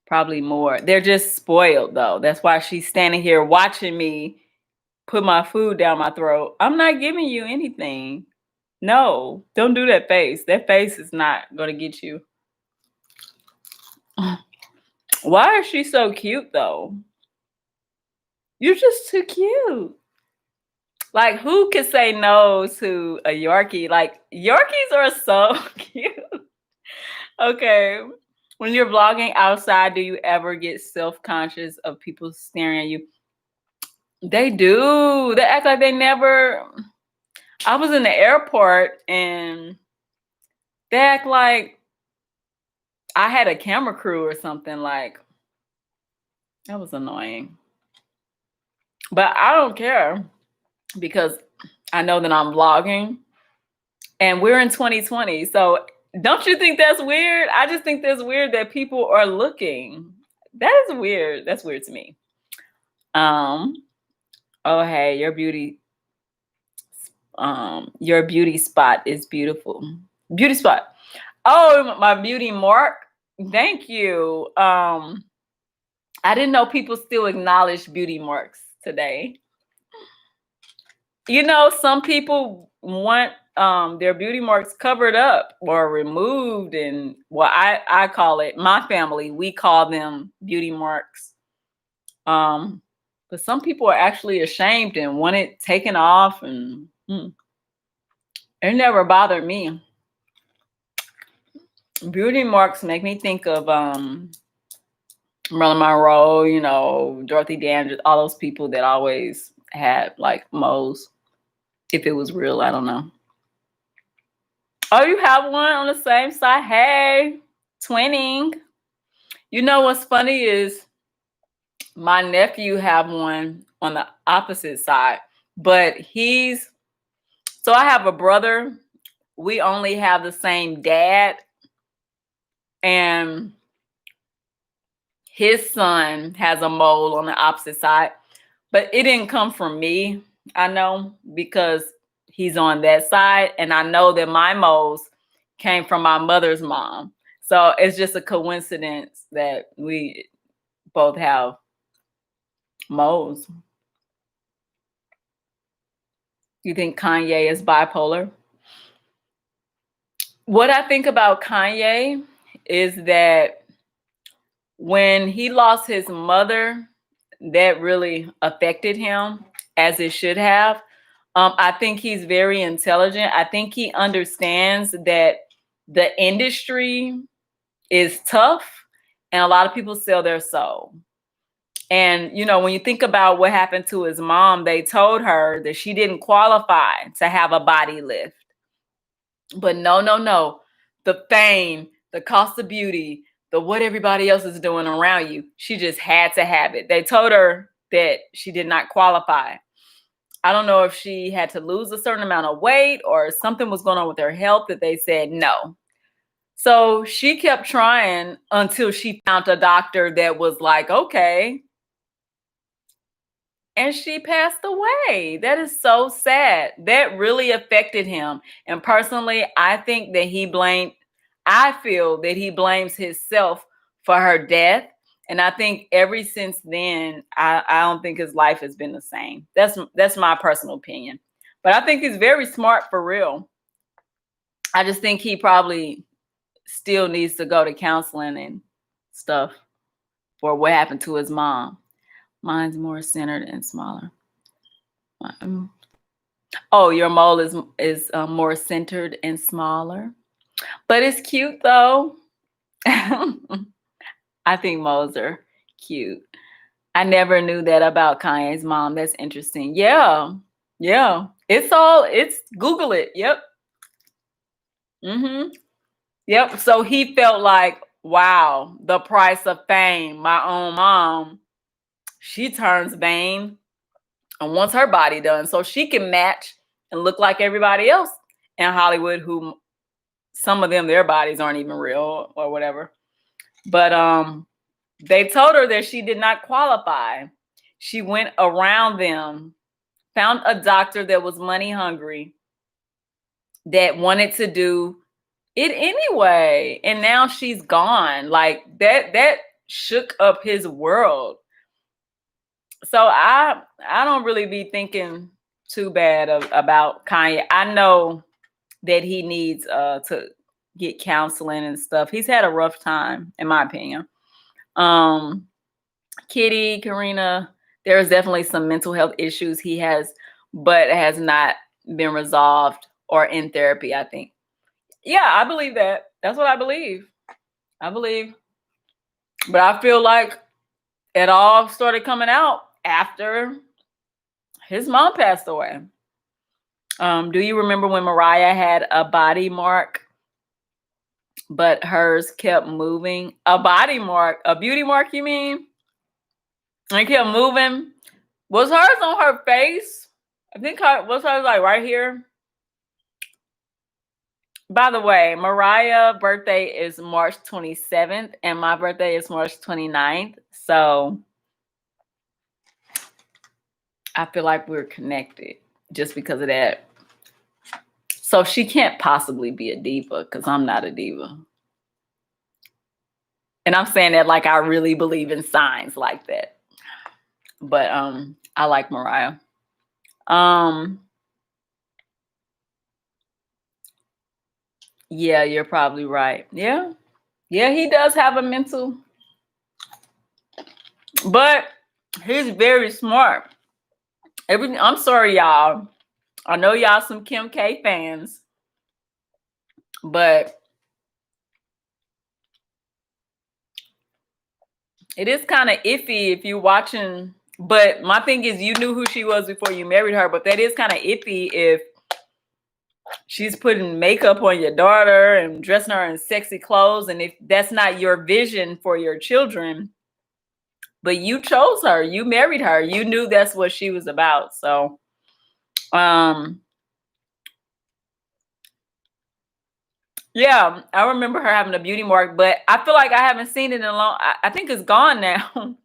Probably more. They're just spoiled though. That's why she's standing here watching me put my food down my throat. I'm not giving you anything. No, don't do that face. That face is not going to get you. Why is she so cute though? You're just too cute. Like, who can say no to a Yorkie? Like, Yorkies are so cute. Okay. When you're vlogging outside, do you ever get self-conscious of people staring at you? They do. They act like they never. I was in the airport and they act like I had a camera crew or something. Like, that was annoying. But I don't care because I know that I'm vlogging and we're in 2020. So don't you think that's weird? I just think that's weird that people are looking. That is weird. That's weird to me. Oh, hey, your beauty spot is beautiful. Beauty spot. Oh, my beauty mark. Thank you. I didn't know people still acknowledge beauty marks today. You know, some people want their beauty marks covered up or removed, and well, I call it, my family, we call them beauty marks. But some people are actually ashamed and want it taken off, and it never bothered me. Beauty marks make me think of Marilyn Monroe, you know, Dorothy Dandridge, all those people that always had like moles. If it was real, I don't know. Oh, you have one on the same side. Hey, twinning. You know what's funny is my nephew have one on the opposite side, but so I have a brother. We only have the same dad, and his son has a mole on the opposite side, but it didn't come from me. I know because he's on that side, and I know that my moles came from my mother's mom. So it's just a coincidence that we both have moles. You think Kanye is bipolar? What I think about Kanye is that when he lost his mother, that really affected him, as it should have. I think he's very intelligent. I think he understands that the industry is tough and a lot of people sell their soul. And, you know, when you think about what happened to his mom, they told her that she didn't qualify to have a body lift. But no. The fame, the cost of beauty, the what everybody else is doing around you, she just had to have it. They told her that she did not qualify. I don't know if she had to lose a certain amount of weight or something was going on with her health that they said no. So she kept trying until she found a doctor that was like, okay. And she passed away. That is so sad. That really affected him. And personally, I feel that he blames himself for her death. And I think ever since then, I don't think his life has been the same. That's my personal opinion. But I think he's very smart for real. I just think he probably still needs to go to counseling and stuff for what happened to his mom. Mine's more centered and smaller. Oh, your mole is more centered and smaller. But it's cute though. I think moles are cute. I never knew that about Kanye's mom. That's interesting. Yeah. It's Google it. Yep. Yep. So he felt like, wow, the price of fame. My own mom, she turns vain and wants her body done so she can match and look like everybody else in Hollywood, who some of them, their bodies aren't even real or whatever. But they told her that she did not qualify. She went around them, found a doctor that was money hungry, that wanted to do it anyway. And now she's gone. Like that shook up his world. So I don't really be thinking too bad about Kanye. I know that he needs to get counseling and stuff. He's had a rough time, in my opinion. Kitty, Karina, there's definitely some mental health issues he has, but has not been resolved or in therapy, I think. Yeah, I believe that. That's what I believe. But I feel like it all started coming out after his mom passed away. Do you remember when Mariah had a body mark, but hers kept moving? A body mark, a beauty mark, you mean? And it kept moving. Was hers on her face? I think was hers like right here? By the way, Mariah's birthday is March 27th, and my birthday is March 29th. So I feel like we're connected just because of that. So she can't possibly be a diva because I'm not a diva. And I'm saying that like I really believe in signs like that. But I like Mariah. Yeah, you're probably right. Yeah, he does have a mental, but he's very smart. I'm sorry, y'all. I know y'all some Kim K fans, but it is kind of iffy if you're watching. But my thing is, you knew who she was before you married her, but that is kind of iffy if she's putting makeup on your daughter and dressing her in sexy clothes, and if that's not your vision for your children. But you chose her, you married her, you knew that's what she was about. So yeah, I remember her having a beauty mark, but I feel like I haven't seen it in a long. I think it's gone now.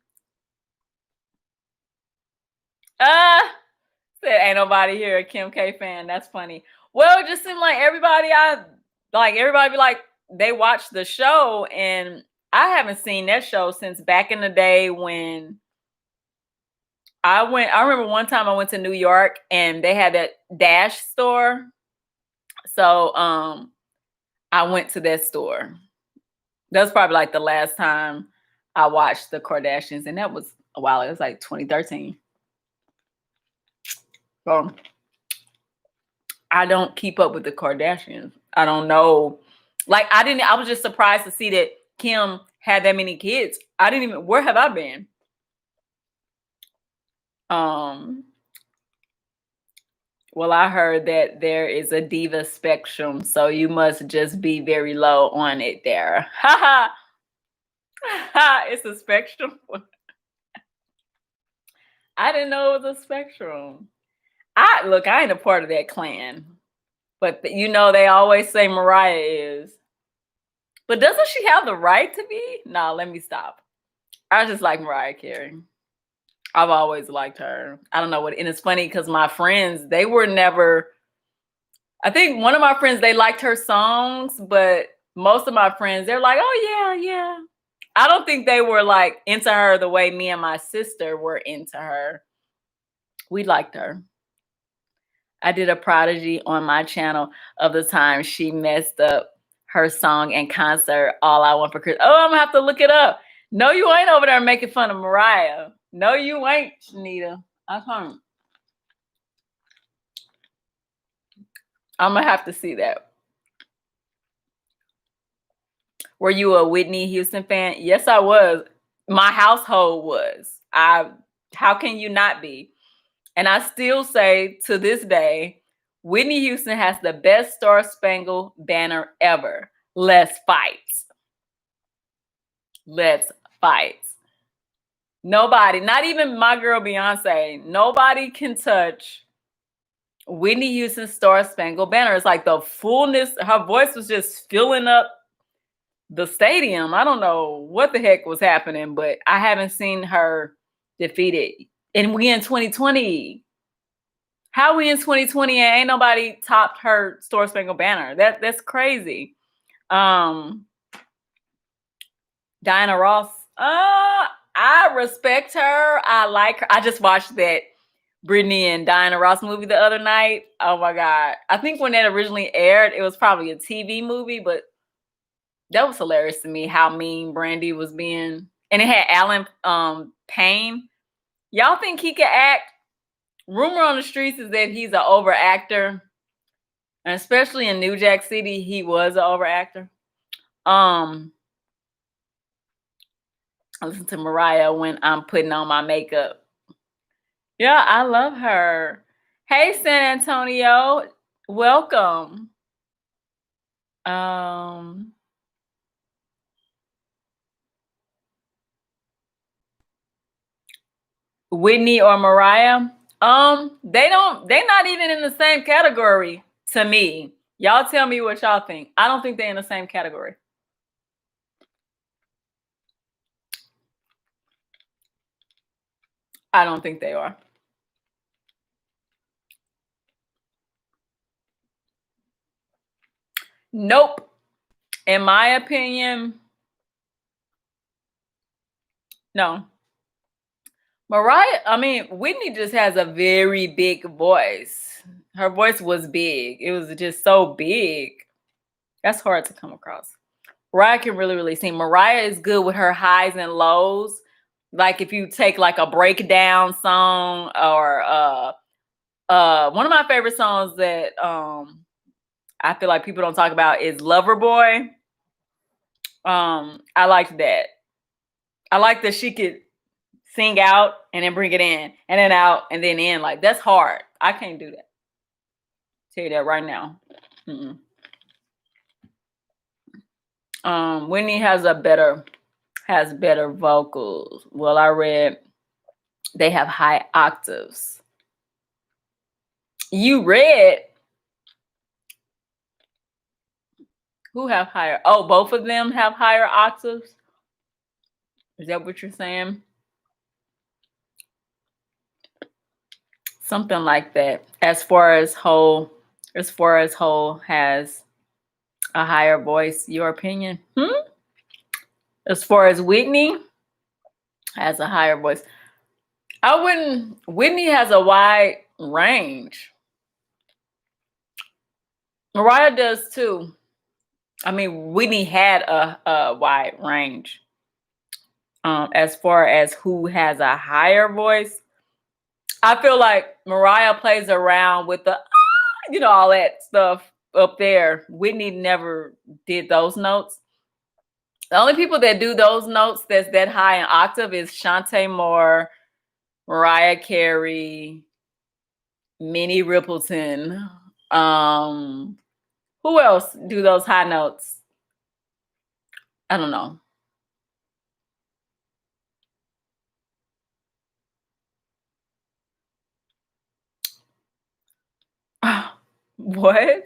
Said ain't nobody here a Kim K fan. That's funny. Well, it just seemed like everybody be like they watched the show, and I haven't seen that show since back in the day when I remember one time I went to New York and they had that Dash store. So I went to that store. That was probably like the last time I watched the Kardashians, and that was a while. It was like 2013. So I don't keep up with the Kardashians. I don't know. Like I was just surprised to see that Kim had that many kids. Where have I been? Well, I heard that there is a diva spectrum, so you must just be very low on it there. Ha ha. It's a spectrum. I didn't know it was a spectrum. I ain't a part of that clan. But they always say Mariah is. But doesn't she have the right to be? No, let me stop. I just like Mariah Carey. I've always liked her. I don't know what, and it's funny because my friends, they were never, I think one of my friends, they liked her songs, but most of my friends, they're like, oh yeah. I don't think they were like into her the way me and my sister were into her. We liked her. I did a Prodigy on my channel of the time she messed up her song and concert, All I Want for Christmas. Oh, I'm gonna have to look it up. No, you ain't over there making fun of Mariah. No, you ain't, Shanita. I can't. I'm gonna have to see that. Were you a Whitney Houston fan? Yes, I was. My household was. How can you not be? And I still say to this day, Whitney Houston has the best Star Spangled Banner ever. Let's fight. Let's fight. Nobody, not even my girl Beyonce, nobody can touch Whitney Houston's Star Spangled Banner. It's like the fullness, her voice was just filling up the stadium. I don't know what the heck was happening, but I haven't seen her defeated. And we in 2020. How we in 2020 and ain't nobody topped her Star Spangled Banner? That's crazy. Diana Ross. I respect her. I like her. I just watched that Britney and Diana Ross movie the other night. Oh my God. I think when that originally aired, it was probably a TV movie, but that was hilarious to me how mean Brandy was being. And it had Alan Payne. Y'all think he could act? Rumor on the streets is that he's an overactor. And especially in New Jack City, he was an overactor. I listen to Mariah when I'm putting on my makeup. Yeah, I love her. Hey, San Antonio. Welcome. Whitney or Mariah? They're not even in the same category to me. Y'all tell me what y'all think. I don't think they're in the same category. I don't think they are. Nope. In my opinion, no. Whitney just has a very big voice. Her voice was big. It was just so big. That's hard to come across. Mariah can really, really sing. Mariah is good with her highs and lows. Like if you take like a breakdown song or one of my favorite songs that I feel like people don't talk about is Loverboy. I liked that. I like that she could sing out and then bring it in and then out and then in. Like that's hard. I can't do that. Tell you that right now. Whitney has better vocals. Well, I read they have high octaves. You read who have higher? Oh, both of them have higher octaves. Is that what you're saying? Something like that. As far as Hole has a higher voice, your opinion? As far as Whitney has a higher voice. Whitney has a wide range. Mariah does too. I mean, Whitney had a wide range. As far as who has a higher voice, I feel like Mariah plays around with the, all that stuff up there. Whitney never did those notes. The only people that do those notes that's that high in octave is Shantae Moore, Mariah Carey, Minnie Riperton. Who else do those high notes? I don't know. What?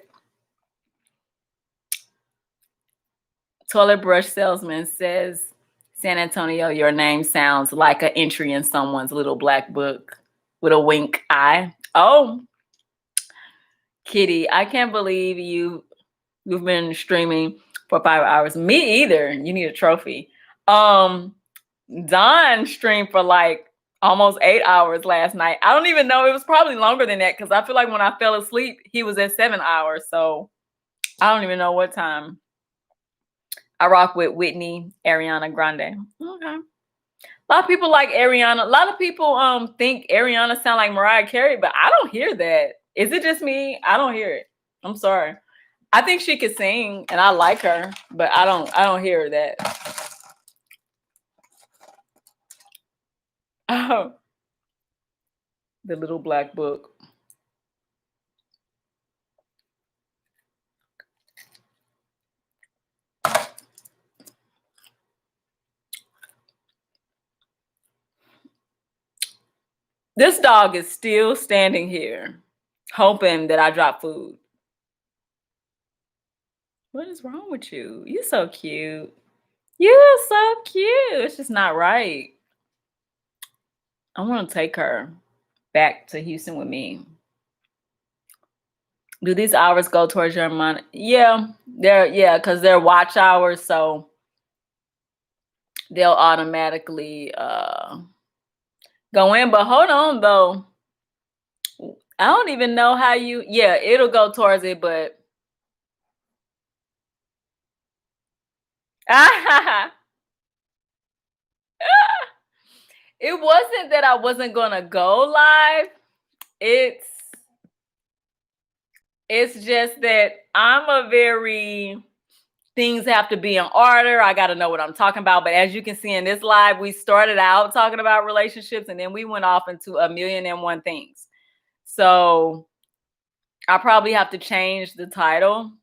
Toilet brush salesman says, San Antonio, your name sounds like an entry in someone's little black book with a wink eye. Oh, Kitty, I can't believe you've been streaming for 5 hours. Me either. You need a trophy. Don streamed for like almost 8 hours last night. I don't even know. It was probably longer than that because I feel like when I fell asleep, he was at 7 hours. So I don't even know what time. I rock with Whitney, Ariana Grande. Okay. A lot of people like Ariana. A lot of people think Ariana sound like Mariah Carey, but I don't hear that. Is it just me? I don't hear it. I'm sorry. I think she could sing and I like her, but I don't hear that. Oh. The little black book. This dog is still standing here, hoping that I drop food. What is wrong with you? You're so cute. You are so cute. It's just not right. I want to take her back to Houston with me. Do these hours go towards your money? Yeah, because they're watch hours, so they'll automatically go in. But hold on though. I don't even know how you, it'll go towards it, but it wasn't that I wasn't gonna go live. It's just that things have to be in order. I got to know what I'm talking about. But as you can see in this live, we started out talking about relationships and then we went off into a million and one things. So I probably have to change the title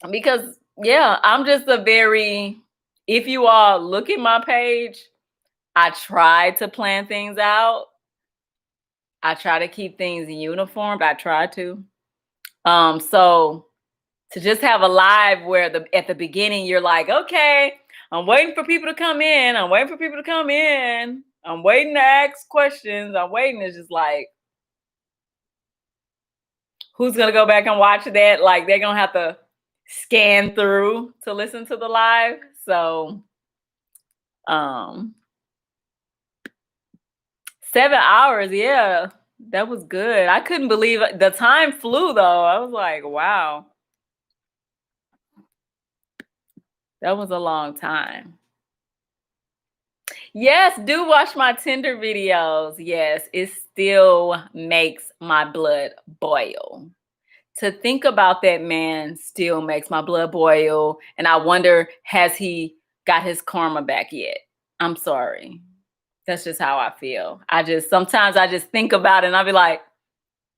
because, I'm just if you all look at my page, I try to plan things out. I try to keep things uniform. I try to. So to just have a live where at the beginning you're like, okay, I'm waiting for people to come in. I'm waiting to ask questions. I'm waiting. It's just like, who's gonna go back and watch that? Like they're gonna have to scan through to listen to the live. So 7 hours, that was good. I couldn't believe it. The time flew though. I was like, wow. That was a long time. Yes, do watch my Tinder videos. Yes, it still makes my blood boil. To think about that man still makes my blood boil. And I wonder, has he got his karma back yet? I'm sorry. That's just how I feel. Sometimes I just think about it and I'll be like,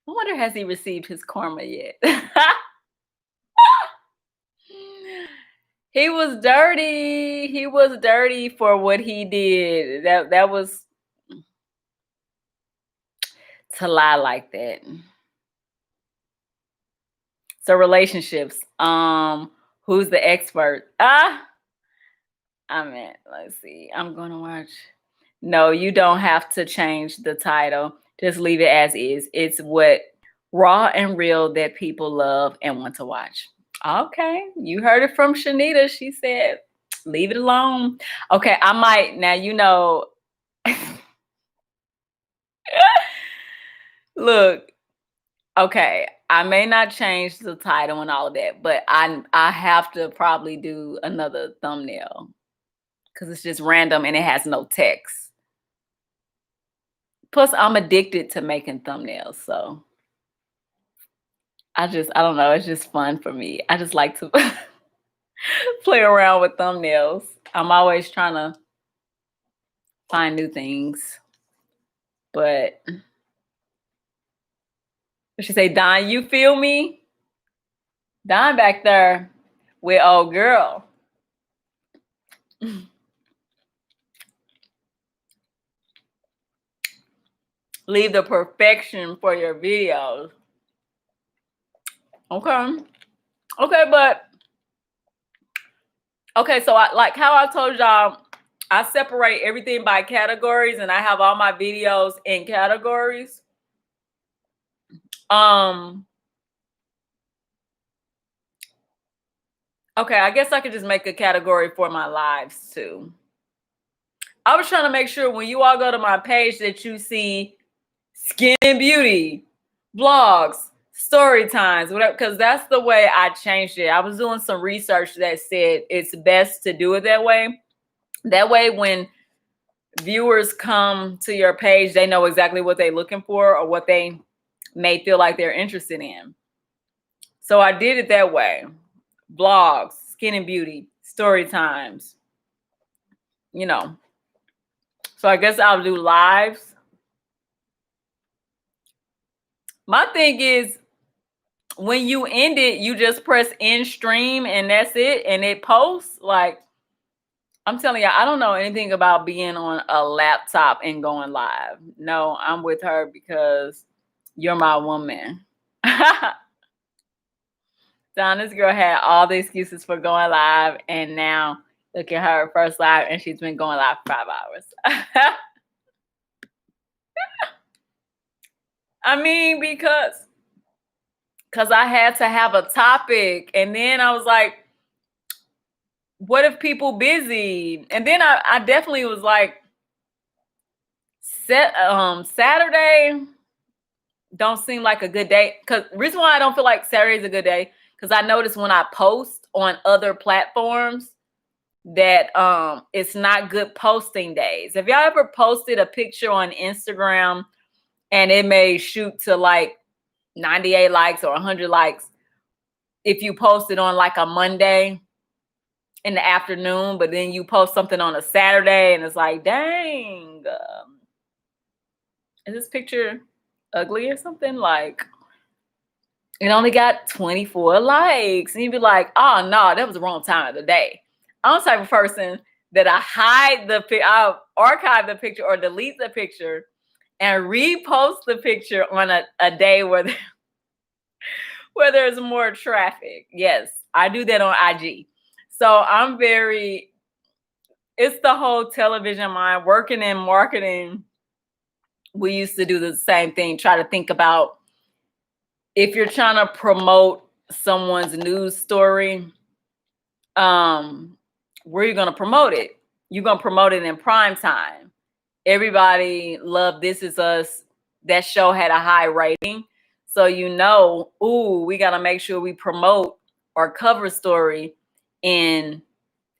I wonder, has he received his karma yet? He was dirty. He was dirty for what he did. That was to lie like that. So relationships. Who's the expert? Let's see. I'm gonna watch. No, you don't have to change the title. Just leave it as is. It's what raw and real that people love and want to watch. Okay, you heard it from Shanita. She said, leave it alone. Okay, I might now, look, okay, I may not change the title and all of that, but I have to probably do another thumbnail because it's just random and it has no text. Plus, I'm addicted to making thumbnails, so I don't know. It's just fun for me. I just like to play around with thumbnails. I'm always trying to find new things. But she say, Don, you feel me? Don back there with old girl. Leave the perfection for your videos. Okay, but so I like how I told y'all, I separate everything by categories and I have all my videos in categories. Okay, I guess I could just make a category for my lives too. I was trying to make sure when you all go to my page that you see skin and beauty, vlogs, story times, whatever, because that's the way I changed it. I was doing some research that said it's best to do it that way. That way, when viewers come to your page, they know exactly what they're looking for or what they may feel like they're interested in. So I did it that way. Vlogs, skin and beauty, story times, So I guess I'll do lives. My thing is, when you end it, you just press end stream and that's it. And it posts. Like, I'm telling you, I don't know anything about being on a laptop and going live. No, I'm with her because you're my woman. Don, this girl had all the excuses for going live. And now look at her first live and she's been going live for 5 hours. I mean, because because I had to have a topic. And then I was like, what if people busy? And then I definitely was like, Saturday don't seem like a good day. Because reason why I don't feel like Saturday is a good day, because I notice when I post on other platforms that it's not good posting days. Have y'all ever posted a picture on Instagram and it may shoot to like 98 likes or 100 likes if you post it on like a Monday in the afternoon, but then you post something on a Saturday and it's like, dang, is this picture ugly or something? Like, it only got 24 likes. And you'd be like, oh no, that was the wrong time of the day. I'm the type of person that I'll archive the picture or delete the picture and repost the picture on a day where there's more traffic. Yes, I do that on IG. So it's the whole television mind. Working in marketing, we used to do the same thing, try to think about if you're trying to promote someone's news story, where are you going to promote it? You're going to promote it in prime time. Everybody loved This Is Us. That show had a high rating. So we got to make sure we promote our cover story at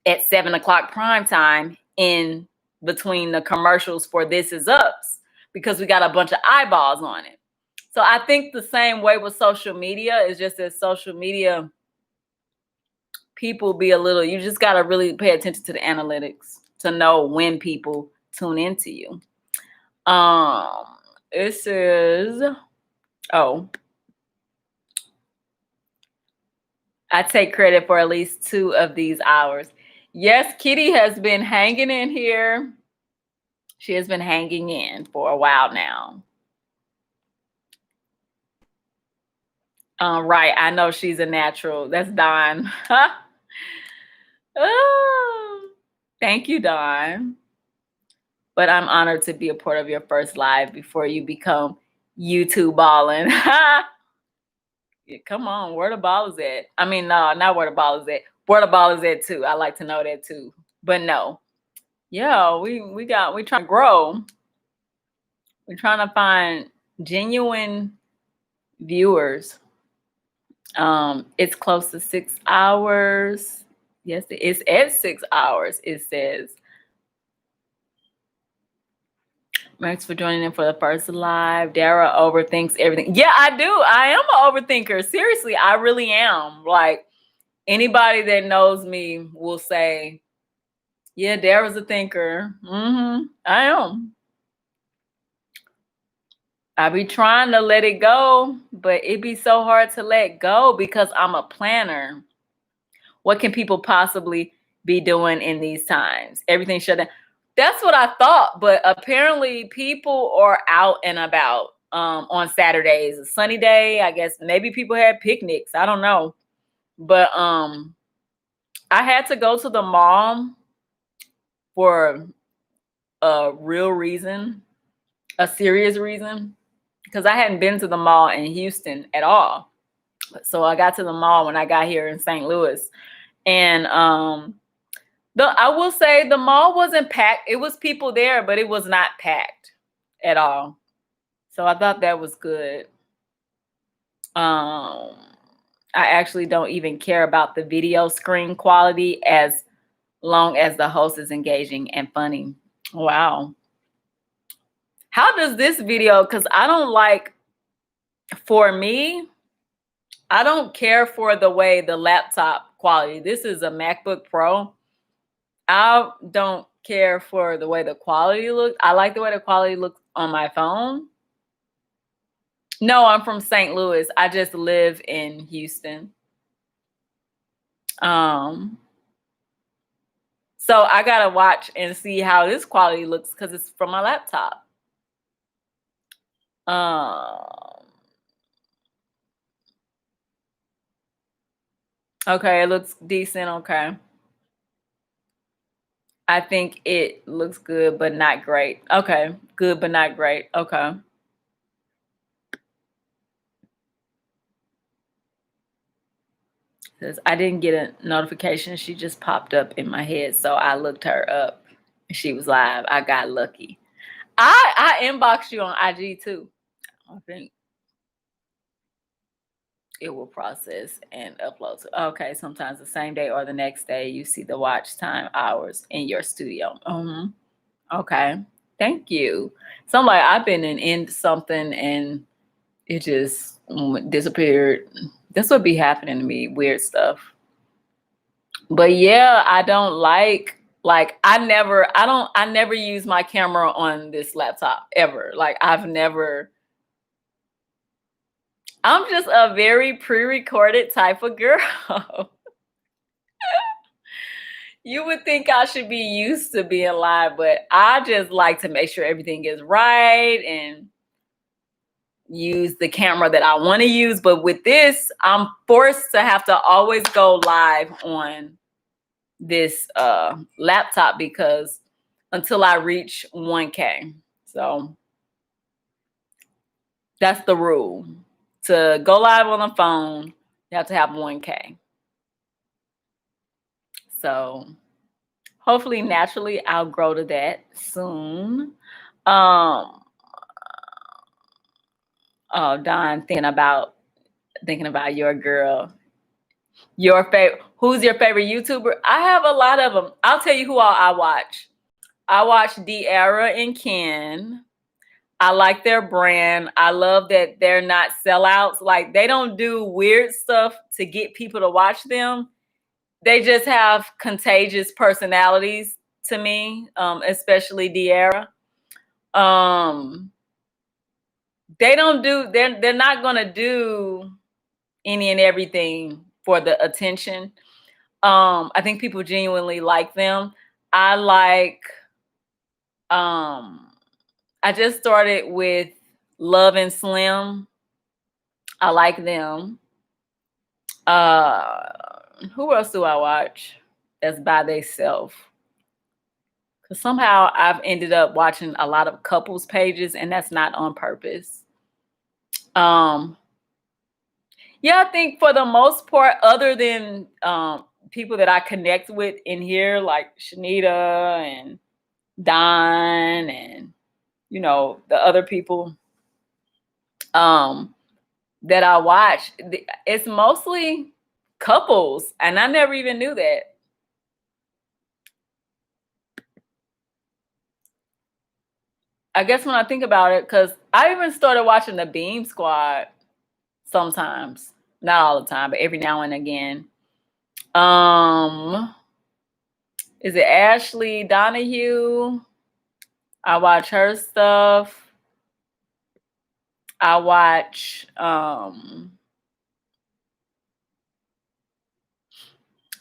7:00 prime time in between the commercials for This Is Us, because we got a bunch of eyeballs on it. So I think the same way with social media is just that social media people you just got to really pay attention to the analytics to know when people tune into you. It says, I take credit for at least 2 of these hours. Yes, Kitty has been hanging in here. She has been hanging in for a while now. Right, I know she's a natural. That's Dawn. Oh, thank you, Dawn. But I'm honored to be a part of your first live before you become YouTube balling. Yeah, come on, where the ball is at? I mean, no, not where the ball is at. Where the ball is at too. I like to know that too. But no, yeah, we trying to grow. We're trying to find genuine viewers. It's close to 6 hours. Yes, it's at 6 hours. It says. Thanks for joining in for the first live. Darra overthinks everything. Yeah, I do. I am an overthinker. Seriously, I really am. Like, anybody that knows me will say, yeah, Darra's a thinker. I am. I be trying to let it go, but it be so hard to let go because I'm a planner. What can people possibly be doing in these times? Everything shut down. That's what I thought, but apparently people are out and about on Saturdays. A sunny day, I guess maybe people had picnics. I don't know. But I had to go to the mall for a real reason, a serious reason, because I hadn't been to the mall in Houston at all. So I got to the mall when I got here in St. Louis. And I will say the mall wasn't packed. It was people there, but it was not packed at all. So I thought that was good. I actually don't even care about the video screen quality as long as the host is engaging and funny. Wow. How does this video, because for me, I don't care for the way the laptop quality. This is a MacBook Pro. I don't care for the way the quality looks. I like the way the quality looks on my phone. No, I'm from St. Louis. I just live in Houston. So I gotta watch and see how this quality looks because it's from my laptop. Okay, it looks decent. Okay. I think it looks good, but not great. Okay, good, but not great. Okay. Because I didn't get a notification. She just popped up in my head. So I looked her up. She was live. I got lucky. I inboxed you on IG too. I think it will process and upload. Okay, sometimes the same day or the next day you see the watch time hours in your studio. Okay, thank you. So I'm like, I've been in something and it just disappeared. This would be happening to me, weird stuff. But yeah, I don't like I never use my camera on this laptop ever. Like I'm just a very pre-recorded type of girl. You would think I should be used to being live, but I just like to make sure everything is right and use the camera that I want to use. But with this, I'm forced to have to always go live on this laptop because until I reach 1K. So that's the rule. To go live on the phone, you have to have 1K. So hopefully naturally I'll grow to that soon. Oh, Don, thinking about your girl. Your favorite, who's your favorite YouTuber? I have a lot of them. I'll tell you who all I watch. I watch Darra and Ken. I like their brand. I love that they're not sellouts. Like they don't do weird stuff to get people to watch them. They just have contagious personalities to me, especially Darra. They're not gonna do any and everything for the attention. I think people genuinely like them. I just started with Love and Slim. I like them. Who else do I watch that's by themselves? Because somehow I've ended up watching a lot of couples pages, and that's not on purpose. Yeah, I think for the most part, other than people that I connect with in here, like Shanita and Don and the other people that I watch, it's mostly couples, and I never even knew that. I guess when I think about it, because I even started watching the Beam Squad sometimes, not all the time, but every now and again. Is it Ashley Donahue? I watch her stuff. I watch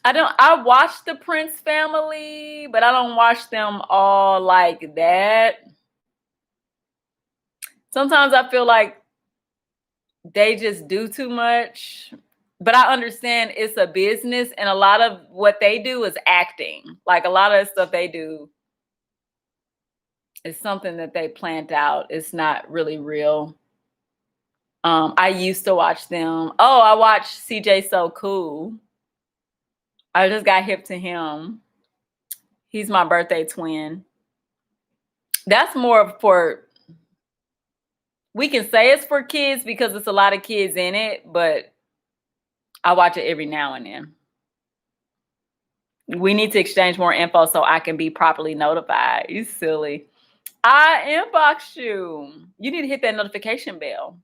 I watch the Prince family, but I don't watch them all like that. Sometimes I feel like they just do too much, but I understand it's a business and a lot of what they do is acting. Like a lot of the stuff they do is something that they planned out. It's not really real. I used to watch them. Oh, I watched CJ So Cool. I just got hip to him. He's my birthday twin. That's more for, we can say it's for kids because it's a lot of kids in it, but I watch it every now and then. We need to exchange more info so I can be properly notified. You silly. I inboxed you. You need to hit that notification bell.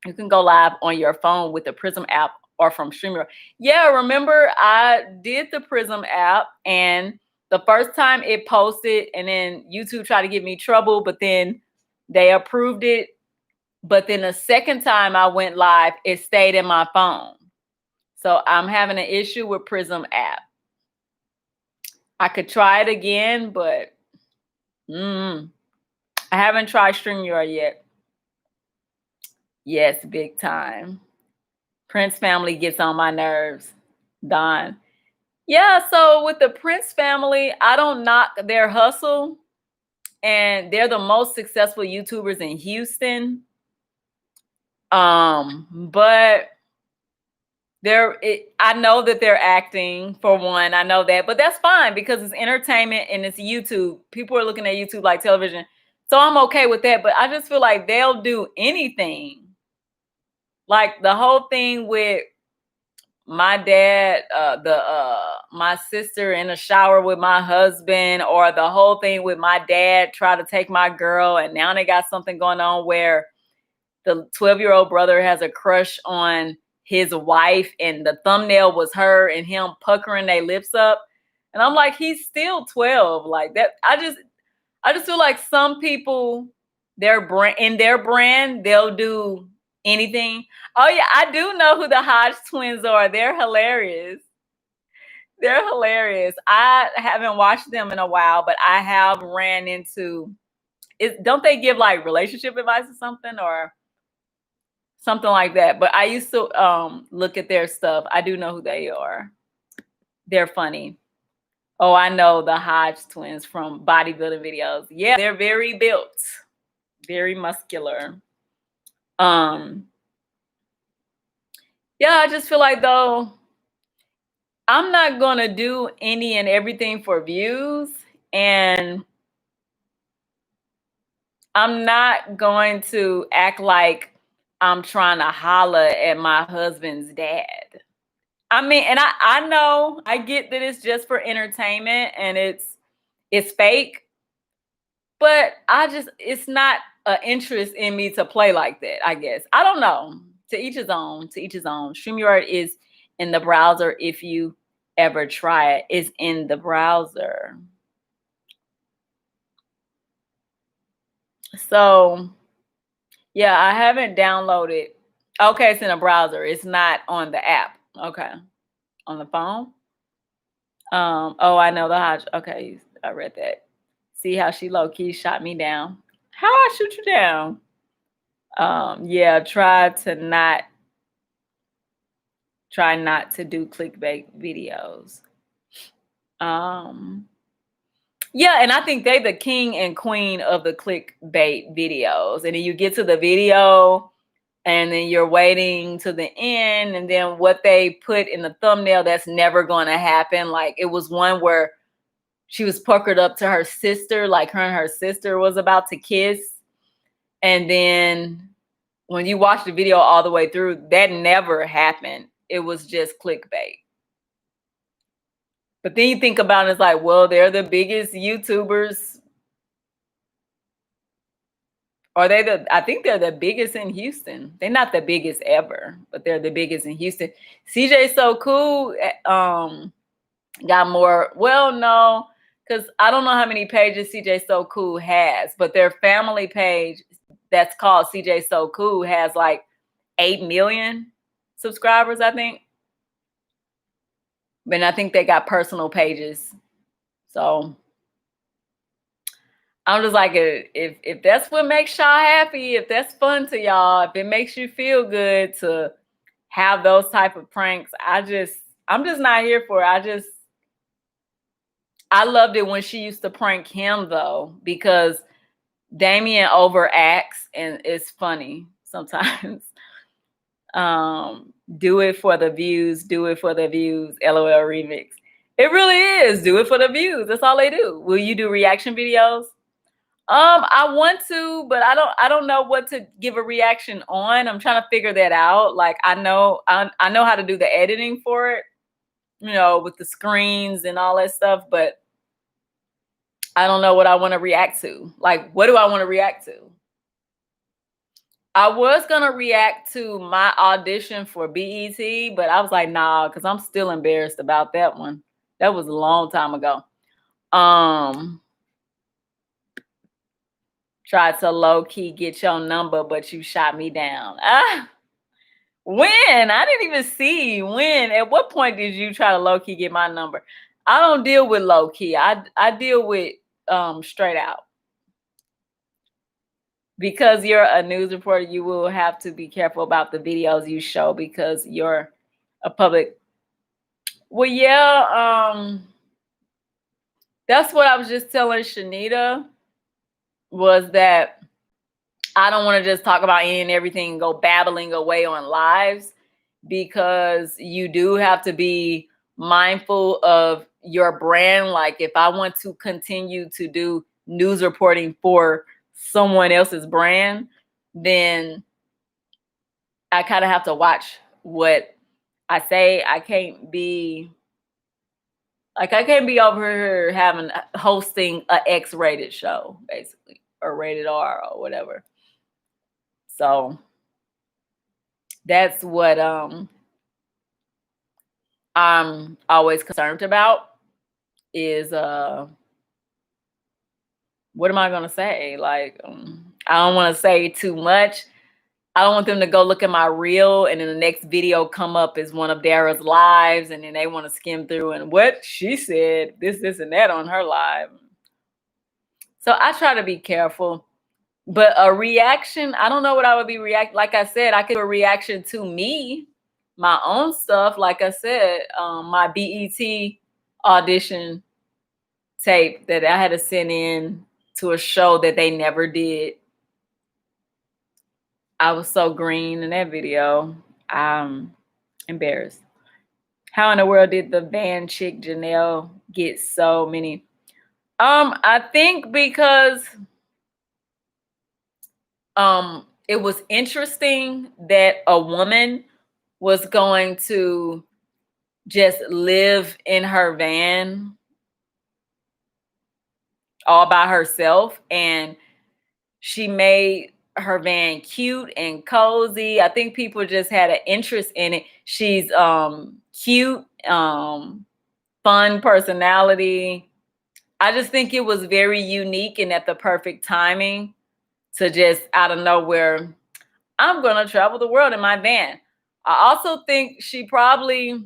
You can go live on your phone with the Prism app or from StreamYard. Yeah, remember I did the Prism app, and the first time it posted and then YouTube tried to give me trouble, but then they approved it. But then the second time I went live, it stayed in my phone. So I'm having an issue with Prism app. I could try it again, but I haven't tried StreamYard yet. Yes, big time. Prince family gets on my nerves. Don. Yeah, so with the Prince family, I don't knock their hustle. And they're the most successful YouTubers in Houston. But I know that they're acting, for one. I know that, but that's fine because it's entertainment and it's YouTube. People are looking at YouTube like television. So I'm okay with that, but I just feel like they'll do anything. Like the whole thing with my dad, my sister in the shower with my husband, or the whole thing with my dad try to take my girl, and now they got something going on where the 12-year-old brother has a crush on his wife, and the thumbnail was her and him puckering their lips up. And I'm like, he's still 12. Like that, I just feel like some people, their brand, they'll do anything. Oh yeah, I do know who the Hodge twins are. They're hilarious. They're hilarious. I haven't watched them in a while, but I have ran into it. Don't they give like relationship advice or something, or something like that? But I used to look at their stuff. I do know who they are. They're funny. Oh, I know the Hodge twins from bodybuilding videos. Yeah, they're very built, very muscular. Yeah, I just feel like though I'm not gonna do any and everything for views, and I'm not going to act like I'm trying to holler at my husband's dad. I mean, and I know, I get that it's just for entertainment and it's fake, but it's not an interest in me to play like that, I guess. I don't know. To each his own, to each his own. StreamYard is in the browser if you ever try it. It's in the browser. So, yeah, I haven't downloaded. Okay, it's in a browser. It's not on the app. Okay. On the phone? Oh, I know the Hodge. Okay, I read that. See how she low-key shot me down. How I shoot you down? Yeah, try not to do clickbait videos. Yeah, and I think they the king and queen of the clickbait videos. And then you get to the video and then you're waiting to the end, and then what they put in the thumbnail, that's never going to happen. Like it was one where she was puckered up to her sister, like her and her sister was about to kiss. And then when you watch the video all the way through, that never happened. It was just clickbait. But then you think about it, it's like, well, they're the biggest YouTubers. I think they're the biggest in Houston. They're not the biggest ever, but they're the biggest in Houston. CJ So Cool got more, well, no, because I don't know how many pages CJ So Cool has, but their family page that's called CJ So Cool has like 8 million subscribers, I think. But I think they got personal pages. So I'm just like, if that's what makes y'all happy, if that's fun to y'all, if it makes you feel good to have those type of pranks, I'm just not here for it. I loved it when she used to prank him though, because Damien overacts and it's funny sometimes. Do it for the views, do it for the views, LOL remix. It really is, do it for the views. That's all they do. Will you do reaction videos? I want to, but I don't know what to give a reaction on. I'm trying to figure that out. Like I know how to do the editing for it, with the screens and all that stuff, but I don't know what I want to react to. Like, what do I want to react to? I was going to react to my audition for BET, but I was like, nah, because I'm still embarrassed about that one. That was a long time ago. Tried to low-key get your number, but you shot me down. When? I didn't even see when. At what point did you try to low-key get my number? I don't deal with low-key. I deal with straight out. Because you're a news reporter, you will have to be careful about the videos you show because you're a public. Well, yeah, that's what I was just telling Shanita, was that I don't want to just talk about any and everything and go babbling away on lives. because you do have to be mindful of your brand. Like if I want to continue to do news reporting for someone else's brand, then I kind of have to watch what I say. I can't be over here hosting a X-rated show, basically, or rated R or whatever. So that's what I'm always concerned about is what am I gonna say? Like I don't want to say too much. I don't want them to go look at my reel and then the next video come up as one of Darra's lives, and then they want to skim through and what she said, this, and that on her live. So I try to be careful. But a reaction, I don't know what I would be like I said, I could do a reaction to me, my own stuff. Like I said, my BET audition tape that I had to send in to a show that they never did. I was so green in that video. I'm embarrassed. How in the world did the van chick Janelle get so many? I think because it was interesting that a woman was going to just live in her van all by herself, and she made her van cute and cozy. I think people just had an interest in it. She's cute, fun personality. I just think it was very unique and at the perfect timing to just out of nowhere, I'm gonna travel the world in my van. I also think she probably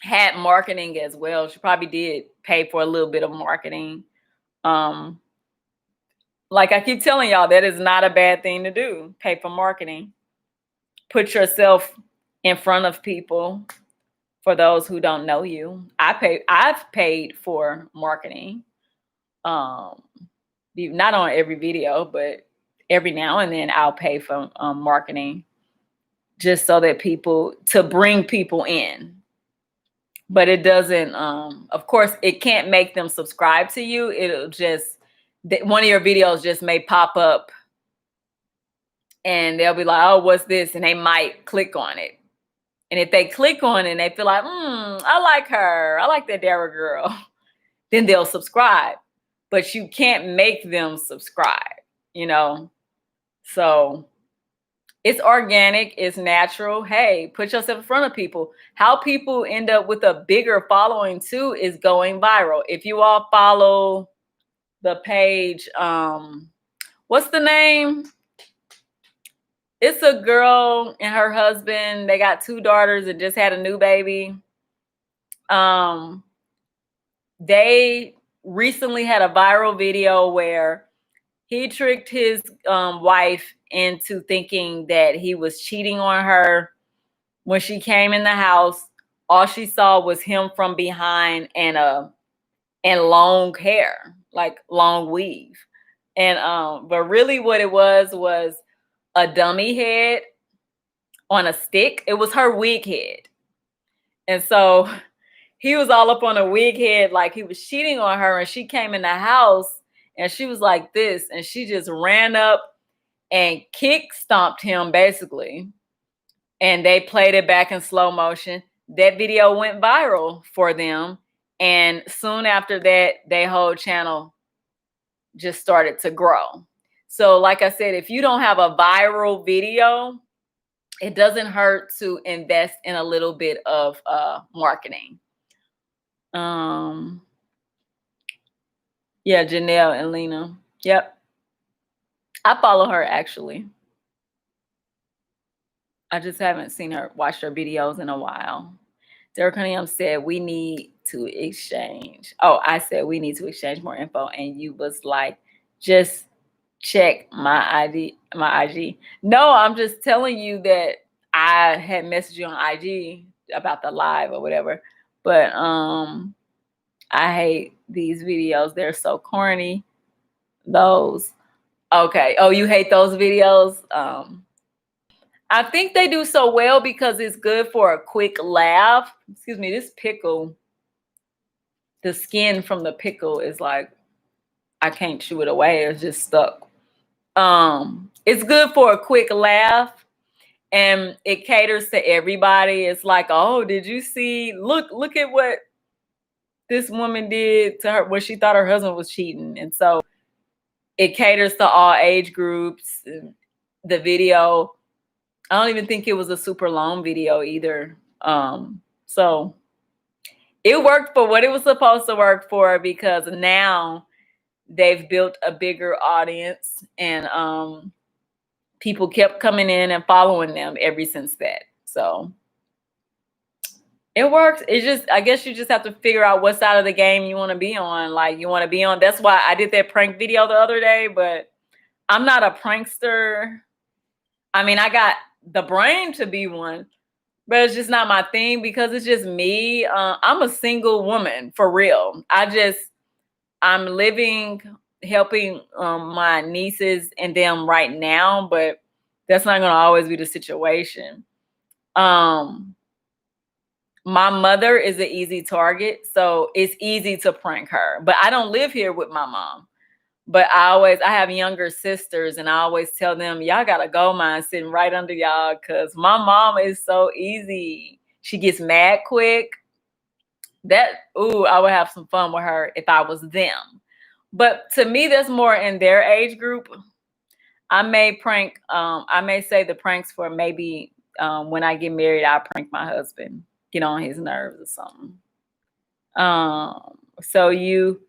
had marketing as well. She probably did pay for a little bit of marketing. Like I keep telling y'all, that is not a bad thing to do. Pay for marketing. Put yourself in front of people for those who don't know you. I've paid for marketing. Not on every video, but every now and then I'll pay for marketing just so that to bring people in. But it doesn't, of course, it can't make them subscribe to you. It'll just, one of your videos just may pop up and they'll be like, oh, what's this? And they might click on it. And if they click on it and they feel like, I like her, I like that Darra girl, then they'll subscribe. But you can't make them subscribe, So it's organic, it's natural. Hey, put yourself in front of people. How people end up with a bigger following too is going viral. If you all follow the page, what's the name? It's a girl and her husband. They got 2 daughters and just had a new baby. They recently had a viral video where he tricked his wife into thinking that he was cheating on her. When she came in the house, all she saw was him from behind and long hair, like long weave. And but really what it was a dummy head on a stick. It was her wig head. And so he was all up on a wig head like he was cheating on her, and she came in the house and she was like this, and she just ran up and kick stomped him basically. And they played it back in slow motion. That video went viral for them. And soon after that, their whole channel just started to grow. So like I said, if you don't have a viral video, it doesn't hurt to invest in a little bit of marketing. Yeah, Janelle and Lena. Yep. I follow her actually. I just haven't seen her, watched her videos in a while. Darra Cunningham said we need to exchange. Oh, I said we need to exchange more info, and you was like, just check my IG. No, I'm just telling you that I had messaged you on IG about the live or whatever. But I hate these videos. They're so corny. Those. Okay. Oh, you hate those videos? I think they do so well because it's good for a quick laugh. Excuse me, this pickle, the skin from the pickle is like, I can't chew it away. It's just stuck. It's good for a quick laugh and it caters to everybody. It's like, oh, did you see? Look at what this woman did to her when she thought her husband was cheating. And so it caters to all age groups. The video, I don't even think it was a super long video either. So it worked for what it was supposed to work for, because now they've built a bigger audience, and people kept coming in and following them ever since that. So it works. It's just, I guess you just have to figure out what side of the game you want to be on. Like, you want to be on, that's why I did that prank video the other day, but I'm not a prankster. I mean, I got the brain to be one, but it's just not my thing because it's just me. I'm a single woman for real. I'm living, helping my nieces and them right now, but that's not going to always be the situation. My mother is an easy target, so it's easy to prank her, but I don't live here with my mom. But I have younger sisters, and I always tell them, y'all got a gold mine sitting right under y'all, because my mom is so easy. She gets mad quick. I would have some fun with her if I was them. But to me, that's more in their age group. I may say the pranks for maybe when I get married, I'll prank my husband, get on his nerves or something. So you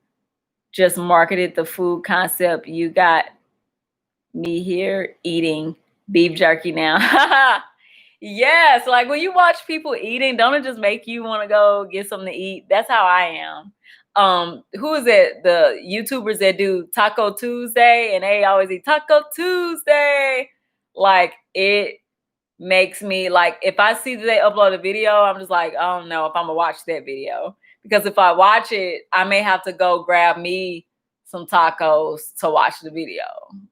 just marketed the food concept. You got me here eating beef jerky now. Yes, like when you watch people eating, don't it just make you want to go get something to eat? That's how I am. Who is it? The YouTubers that do Taco Tuesday, and they always eat Taco Tuesday. Like, it makes me, like, if I see that they upload a video, I'm just like, I don't know if I'm gonna watch that video. Because if I watch it, I may have to go grab me some tacos to watch the video,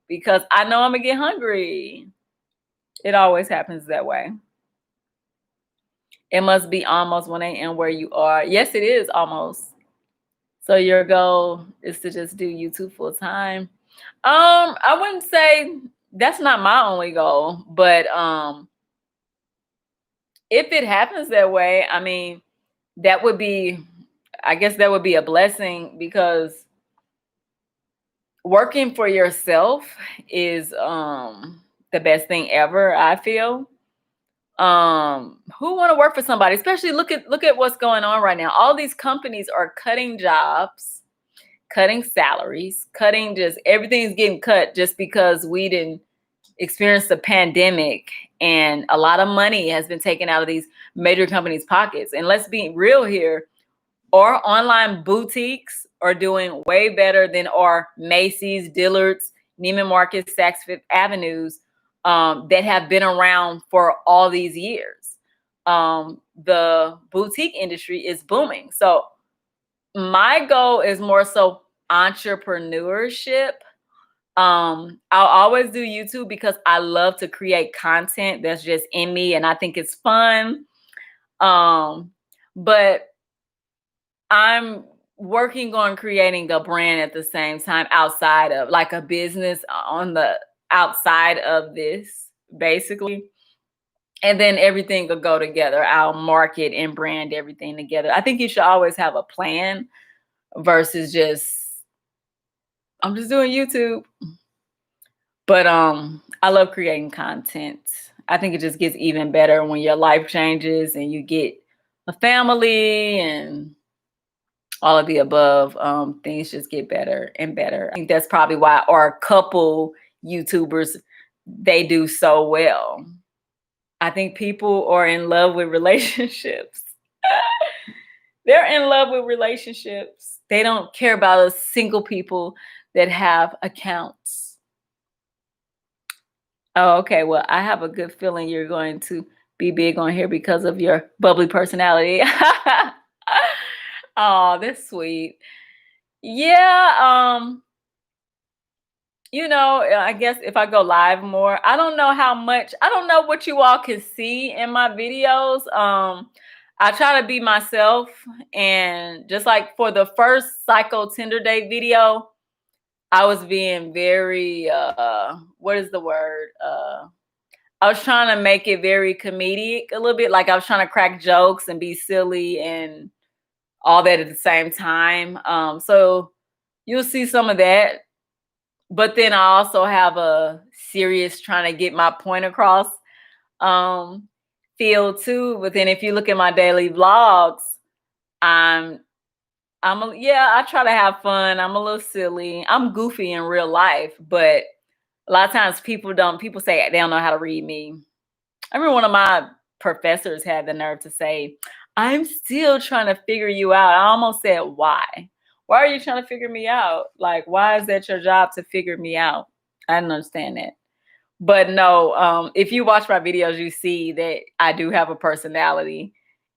because I know I'm gonna get hungry. It always happens that way. It must be almost 1 a.m. where you are. Yes, it is almost. So your goal is to just do YouTube full time. I wouldn't say that's not my only goal, but if it happens that way, I mean, I guess that would be a blessing, because working for yourself is the best thing ever, I feel. Who want to work for somebody? Especially look at what's going on right now. All these companies are cutting jobs, cutting salaries, cutting, just everything's getting cut just because we didn't experience the pandemic, and a lot of money has been taken out of these major companies' pockets. And let's be real here. Our online boutiques are doing way better than our Macy's, Dillard's, Neiman Marcus, Saks Fifth Avenues that have been around for all these years. The boutique industry is booming. So my goal is more so entrepreneurship. I'll always do YouTube because I love to create content that's just in me, and I think it's fun. But I'm working on creating a brand at the same time, outside of, like, a business on the outside of this, basically. And then everything will go together. I'll market and brand everything together. I think you should always have a plan versus just, I'm just doing YouTube. But I love creating content. I think it just gets even better when your life changes and you get a family and all of the above. Things just get better and better. I think that's probably why our couple YouTubers, they do so well. I think people are in love with relationships. They're in love with relationships. They don't care about us single people that have accounts. Oh, okay. Well, I have a good feeling you're going to be big on here because of your bubbly personality. Oh, that's sweet. Yeah. you know, I guess if I go live more, I don't know how much, I don't know what you all can see in my videos. I try to be myself, and just like for the first Psycho Tender Day video, I was being very, what is the word? I was trying to make it very comedic a little bit. Like I was trying to crack jokes and be silly and all that at the same time. So you'll see some of that. But then I also have a serious trying to get my point across feel too. But then if you look at my daily vlogs, I'm yeah, I try to have fun. I'm a little silly. I'm goofy in real life, but a lot of times people say they don't know how to read me. I remember one of my professors had the nerve to say, "I'm still trying to figure you out." I almost said, "Why? Why are you trying to figure me out? Like, why is that your job to figure me out?" I didn't understand that. But no, if you watch my videos, you see that I do have a personality,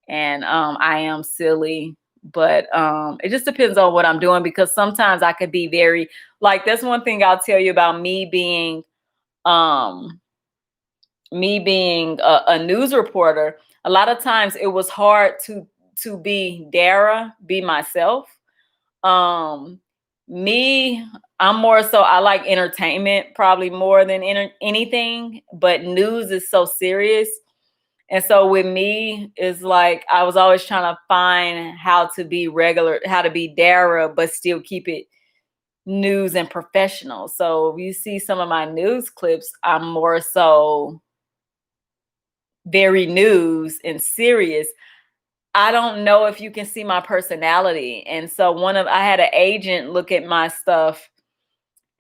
and I am silly. But it just depends on what I'm doing, because sometimes I could be very, like, that's one thing I'll tell you about um, me being a news reporter. A lot of times it was hard to be Darra, be myself. Um, me, I'm more so, I like entertainment probably more than anything, but news is so serious. And so with me, it's like I was always trying to find how to be regular, how to be Darra, but still keep it news and professional. So if you see some of my news clips, I'm more so very news and serious. I don't know if you can see my personality. And so I had an agent look at my stuff,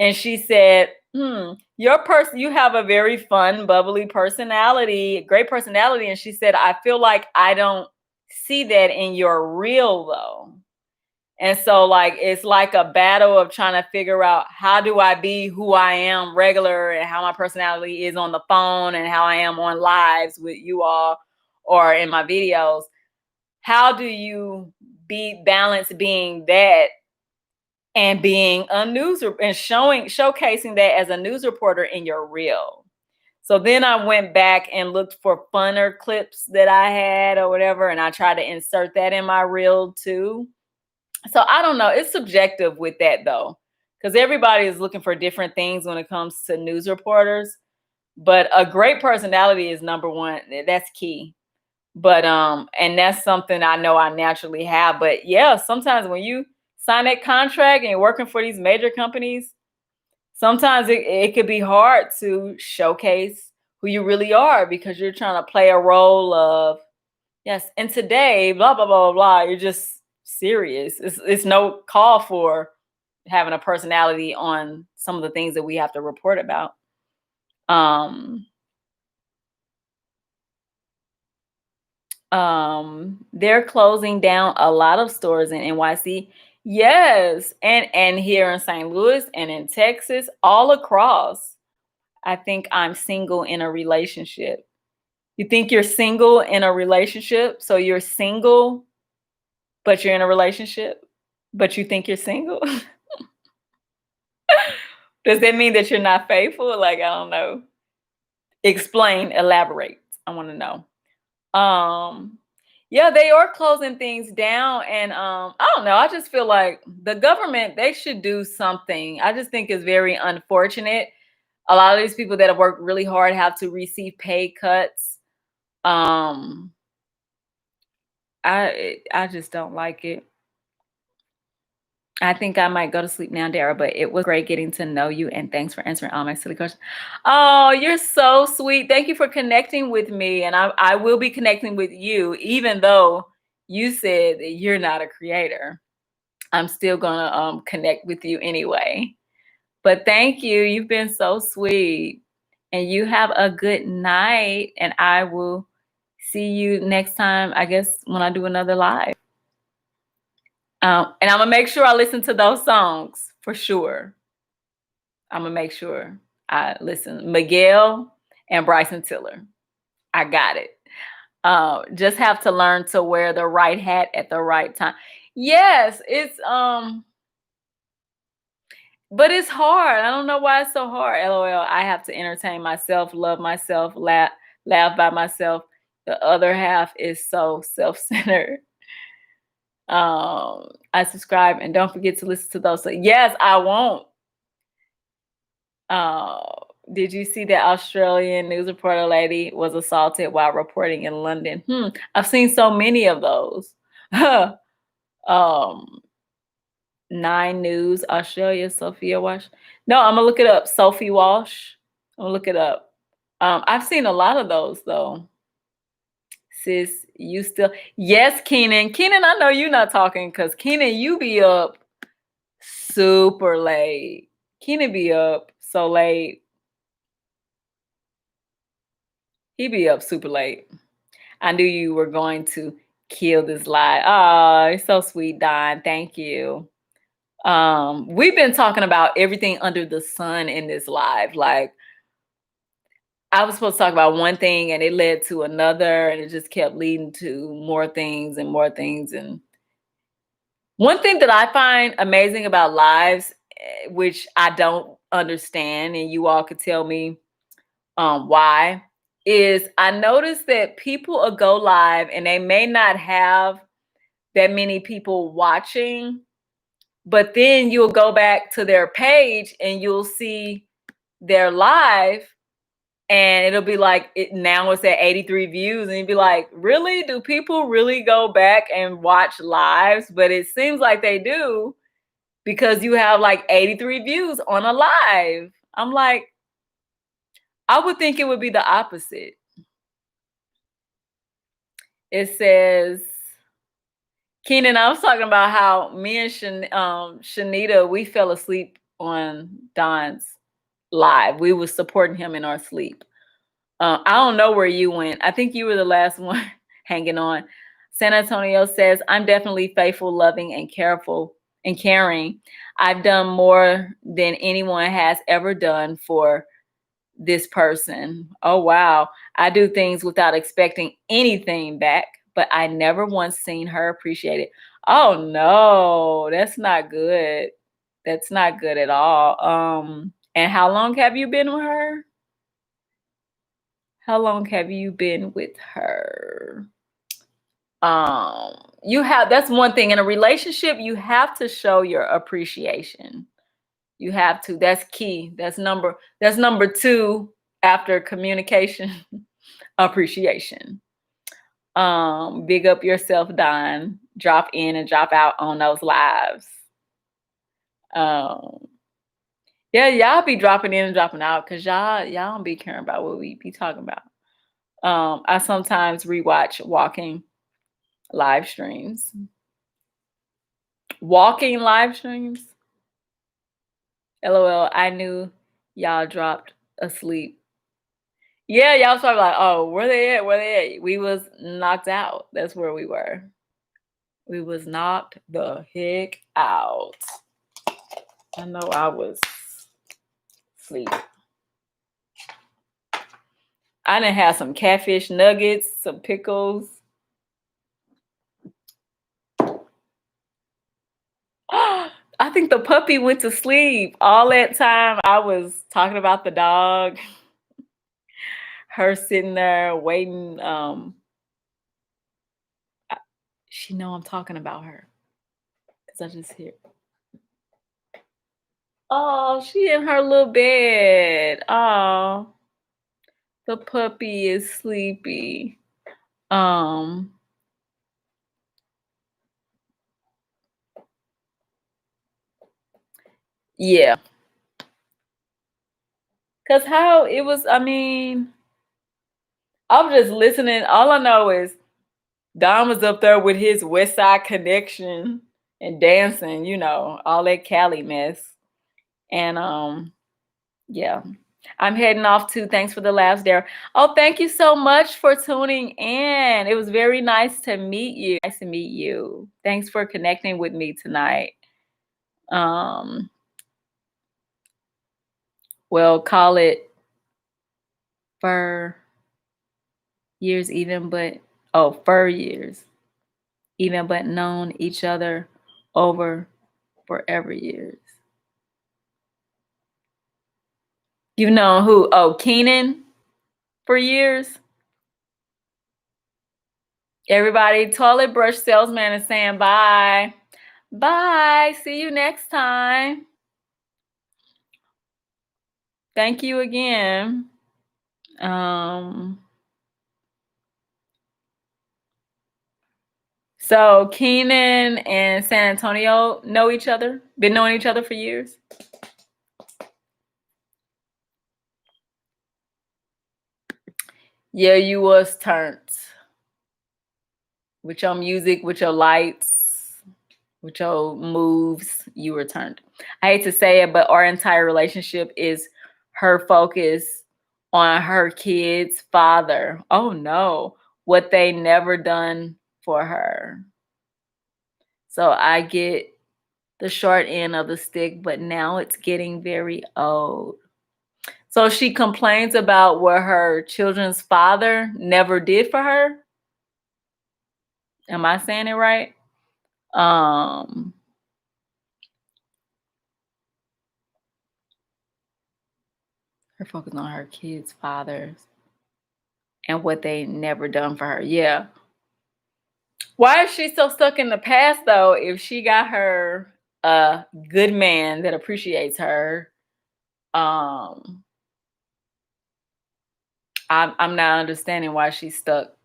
and she said, you have a very fun, bubbly personality, great personality. And she said, I feel like I don't see that in your reel though. And so like, it's like a battle of trying to figure out, how do I be who I am regular, and how my personality is on the phone, and how I am on lives with you all or in my videos. How do you balance being that and being a and showcasing that as a news reporter in your reel? So then I went back and looked for funner clips that I had or whatever, and I tried to insert that in my reel too. So I don't know. It's subjective with that though, because everybody is looking for different things when it comes to news reporters. But a great personality is number one. That's key. But and that's something I know I naturally have. But yeah, sometimes when you sign that contract and you're working for these major companies, sometimes it could be hard to showcase who you really are, because you're trying to play a role of, yes, and today, blah, blah, blah, blah, blah. You're just serious. It's no call for having a personality on some of the things that we have to report about. They're closing down a lot of stores in NYC. Yes, and here in St. Louis and in Texas, all across. I think I'm single in a relationship. You think you're single in a relationship, so you're single, but you're in a relationship, but you think you're single? Does that mean that you're not faithful? Like, I don't know. Explain, elaborate. I want to know. Yeah, they are closing things down, and I don't know. I just feel like the government, they should do something. I just think it's very unfortunate. A lot of these people that have worked really hard have to receive pay cuts. I just don't like it. I think I might go to sleep now, Darra, but it was great getting to know you, and thanks for answering all my silly questions. Oh, you're so sweet. Thank you for connecting with me, and I will be connecting with you, even though you said that you're not a creator. I'm still gonna connect with you anyway. But thank you. You've been so sweet, and you have a good night, and I will see you next time, I guess, when I do another live. And I'm gonna make sure I listen to those songs for sure. I'm gonna make sure I listen. Miguel and Bryson Tiller. I got it. Just have to learn to wear the right hat at the right time. Yes, But it's hard. I don't know why it's so hard. LOL. I have to entertain myself, love myself, laugh by myself. The other half is so self-centered. I subscribe and don't forget to listen to those. So yes, I won't. Did you see that Australian news reporter lady was assaulted while reporting in London? I've seen so many of those. Nine News, Australia, Sophia Walsh. No, I'm gonna look it up. Sophie Walsh. I'm gonna look it up. I've seen a lot of those though. Sis, you still yes, Keenan. Keenan, I know you're not talking because Keenan, you be up super late. Keenan be up so late. He be up super late. I knew you were going to kill this lie. Oh, it's so sweet, Don. Thank you. We've been talking about everything under the sun in this live. Like, I was supposed to talk about one thing and it led to another, and it just kept leading to more things and more things. And one thing that I find amazing about lives, which I don't understand, and you all could tell me why, is I notice that people will go live and they may not have that many people watching, but then you'll go back to their page and you'll see their live and it'll be like, now it's at 83 views, and you'd be like, really? Do people really go back and watch lives? But it seems like they do because you have like 83 views on a live. I'm like, I would think it would be the opposite. It says, Keenan, I was talking about how me and Shanita, we fell asleep on Don's live. We were supporting him in our sleep. I don't know where you went. I think you were the last one hanging on. San Antonio says, I'm definitely faithful, loving, and careful and caring. I've done more than anyone has ever done for this person. Oh, wow. I do things without expecting anything back, but I never once seen her appreciate it. Oh, no, that's not good. That's not good at all. And how long have you been with her? How long have you been with her? That's one thing in a relationship, you have to show your appreciation. You have to. That's key. That's number two after communication, appreciation. Big up yourself, Don. Drop in and drop out on those lives. Yeah, y'all be dropping in and dropping out because y'all don't be caring about what we be talking about. I sometimes rewatch walking live streams. Walking live streams. LOL, I knew y'all dropped asleep. Yeah, y'all was probably like, oh, where they at? Where they at? We was knocked out. That's where we were. We was knocked the heck out. I know I was asleep. I done had some catfish nuggets, some pickles. I think the puppy went to sleep. All that time I was talking about the dog. Her sitting there waiting. She know I'm talking about her. Because I just hear. Oh, she in her little bed. Oh, the puppy is sleepy. Yeah. Cause how it was, I mean, I'm just listening. All I know is Don was up there with his West Side Connection and dancing, all that Cali mess. And yeah. I'm heading off to thanks for the laughs there. Oh, thank you so much for tuning in. It was very nice to meet you. Nice to meet you. Thanks for connecting with me tonight. Well, call it fur years even, but fur years. Even but known each other over forever years. You've known who? Oh, Keenan for years. Everybody, toilet brush salesman is saying bye. Bye. See you next time. Thank you again. So Keenan and San Antonio know each other? Been knowing each other for years? Yeah, you was turned. With your music, with your lights, with your moves, you were turned. I hate to say it, but our entire relationship is her focus on her kid's father. Oh no, what they never done for her. So I get the short end of the stick, but now it's getting very old. So she complains about what her children's father never did for her. Am I saying it right? Her focus on her kids' fathers and what they never done for her. Yeah. Why is she so stuck in the past though? If she got her a good man that appreciates her, I'm not understanding why she's stuck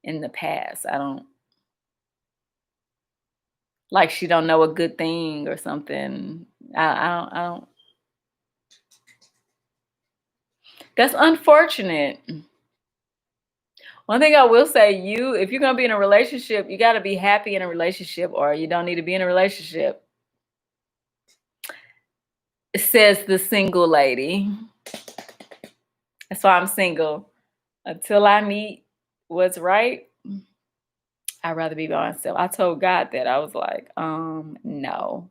in the past. I don't like she don't know a good thing or something. I don't. That's unfortunate. One thing I will say, if you're gonna be in a relationship, you gotta be happy in a relationship, or you don't need to be in a relationship. Says the single lady. That's why I'm single. Until I meet what's right, I'd rather be by myself. I told God that. I was like, no.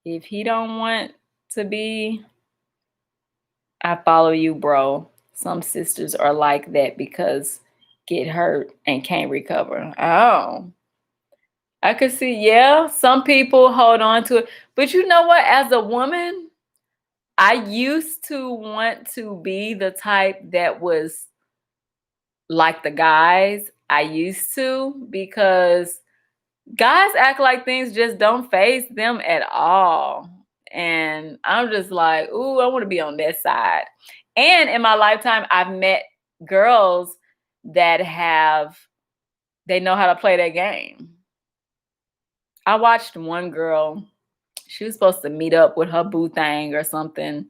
If he don't want to be, I follow you, bro. Some sisters are like that because get hurt and can't recover. Oh. I could see, yeah, some people hold on to it. But you know what? As a woman, I used to want to be the type that was like the guys. I used to, because guys act like things just don't faze them at all. And I'm just like, ooh, I want to be on that side. And in my lifetime, I've met girls that they know how to play that game. I watched one girl, she was supposed to meet up with her boo thing or something,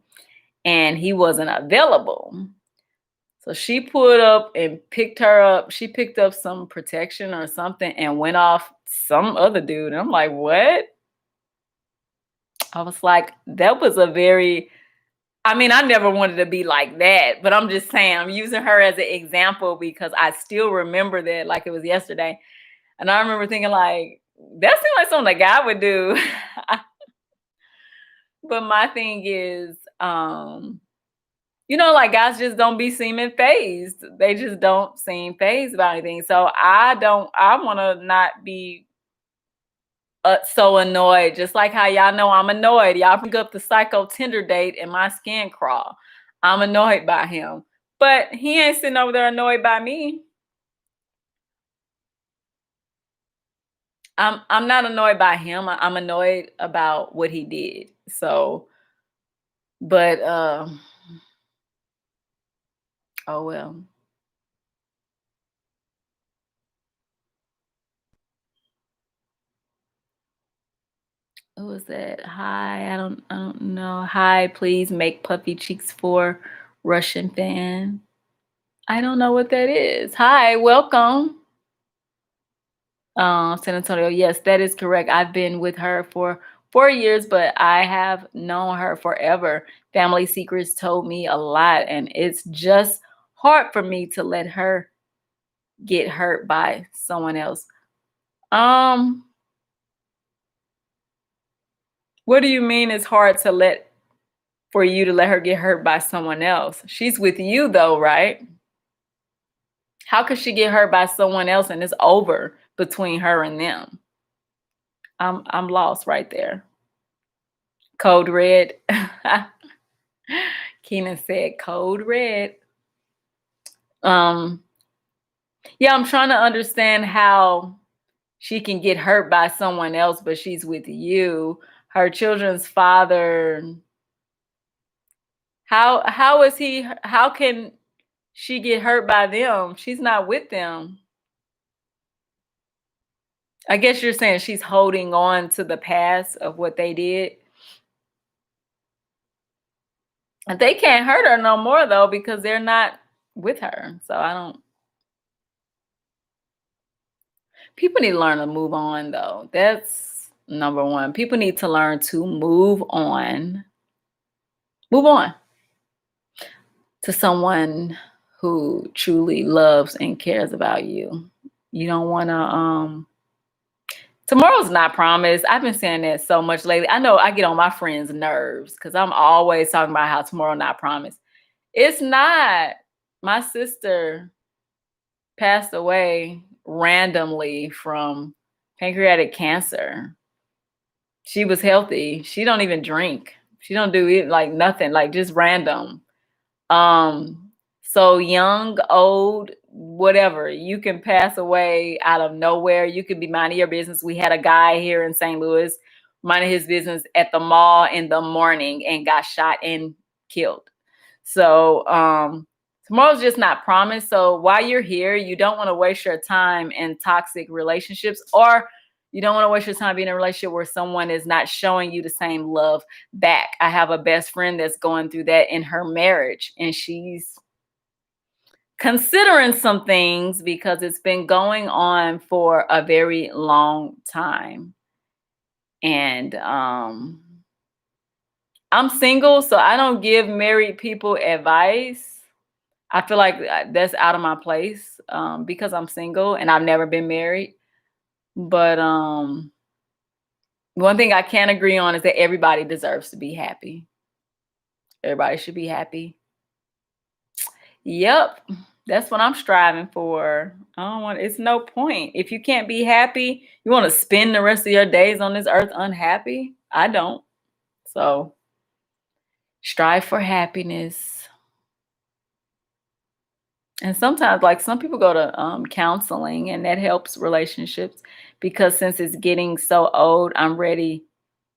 and he wasn't available. So she pulled up and picked her up. She picked up some protection or something and went off some other dude. And I'm like, what? I was like, that was I never wanted to be like that, but I'm just saying, I'm using her as an example because I still remember that like it was yesterday. And I remember thinking like, that seemed like something a guy would do. But my thing is, like guys just don't be seeming phased. They just don't seem phased about anything. So I want to not be so annoyed. Just like how y'all know I'm annoyed. Y'all bring up the psycho Tinder date and my skin crawl. I'm annoyed by him. But he ain't sitting over there annoyed by me. I'm not annoyed by him. I'm annoyed about what he did. So, but oh well. Who was that? Hi, I don't know. Hi, please make puffy cheeks for Russian fan. I don't know what that is. Hi, welcome. San Antonio. Yes, that is correct. I've been with her for 4 years, but I have known her forever. Family secrets told me a lot, and it's just hard for me to let her get hurt by someone else. What do you mean it's hard for you to let her get hurt by someone else? She's with you though, right? How could she get hurt by someone else and it's over between her and them? I'm lost right there. Code red. Keenan said code red. Yeah, I'm trying to understand how she can get hurt by someone else, but she's with you. Her children's father. How can she get hurt by them? She's not with them. I guess you're saying she's holding on to the past of what they did. And they can't hurt her no more though, because they're not with her. So I don't. People need to learn to move on though. That's number one. People need to learn to move on. Move on to someone who truly loves and cares about you. You don't want to tomorrow's not promised. I've been saying that so much lately. I know I get on my friends' nerves because I'm always talking about how tomorrow not promised. It's not. My sister passed away randomly from pancreatic cancer. She was healthy. She don't even drink. She don't do it like nothing, like just random. So young, old, whatever, you can pass away out of nowhere. You could be minding your business. We had a guy here in St. Louis minding his business at the mall in the morning and got shot and killed. So tomorrow's just not promised. So while you're here, you don't want to waste your time in toxic relationships, or you don't want to waste your time being in a relationship where someone is not showing you the same love back. I have a best friend that's going through that in her marriage, and she's considering some things because it's been going on for a very long time. And I'm single, so I don't give married people advice. I feel like that's out of my place because I'm single and I've never been married. But one thing I can agree on is that everybody deserves to be happy. Everybody should be happy. Yep. That's what I'm striving for. It's no point. If you can't be happy, you want to spend the rest of your days on this earth unhappy? I don't. So strive for happiness. And sometimes, like some people go to counseling, and that helps relationships because since it's getting so old, I'm ready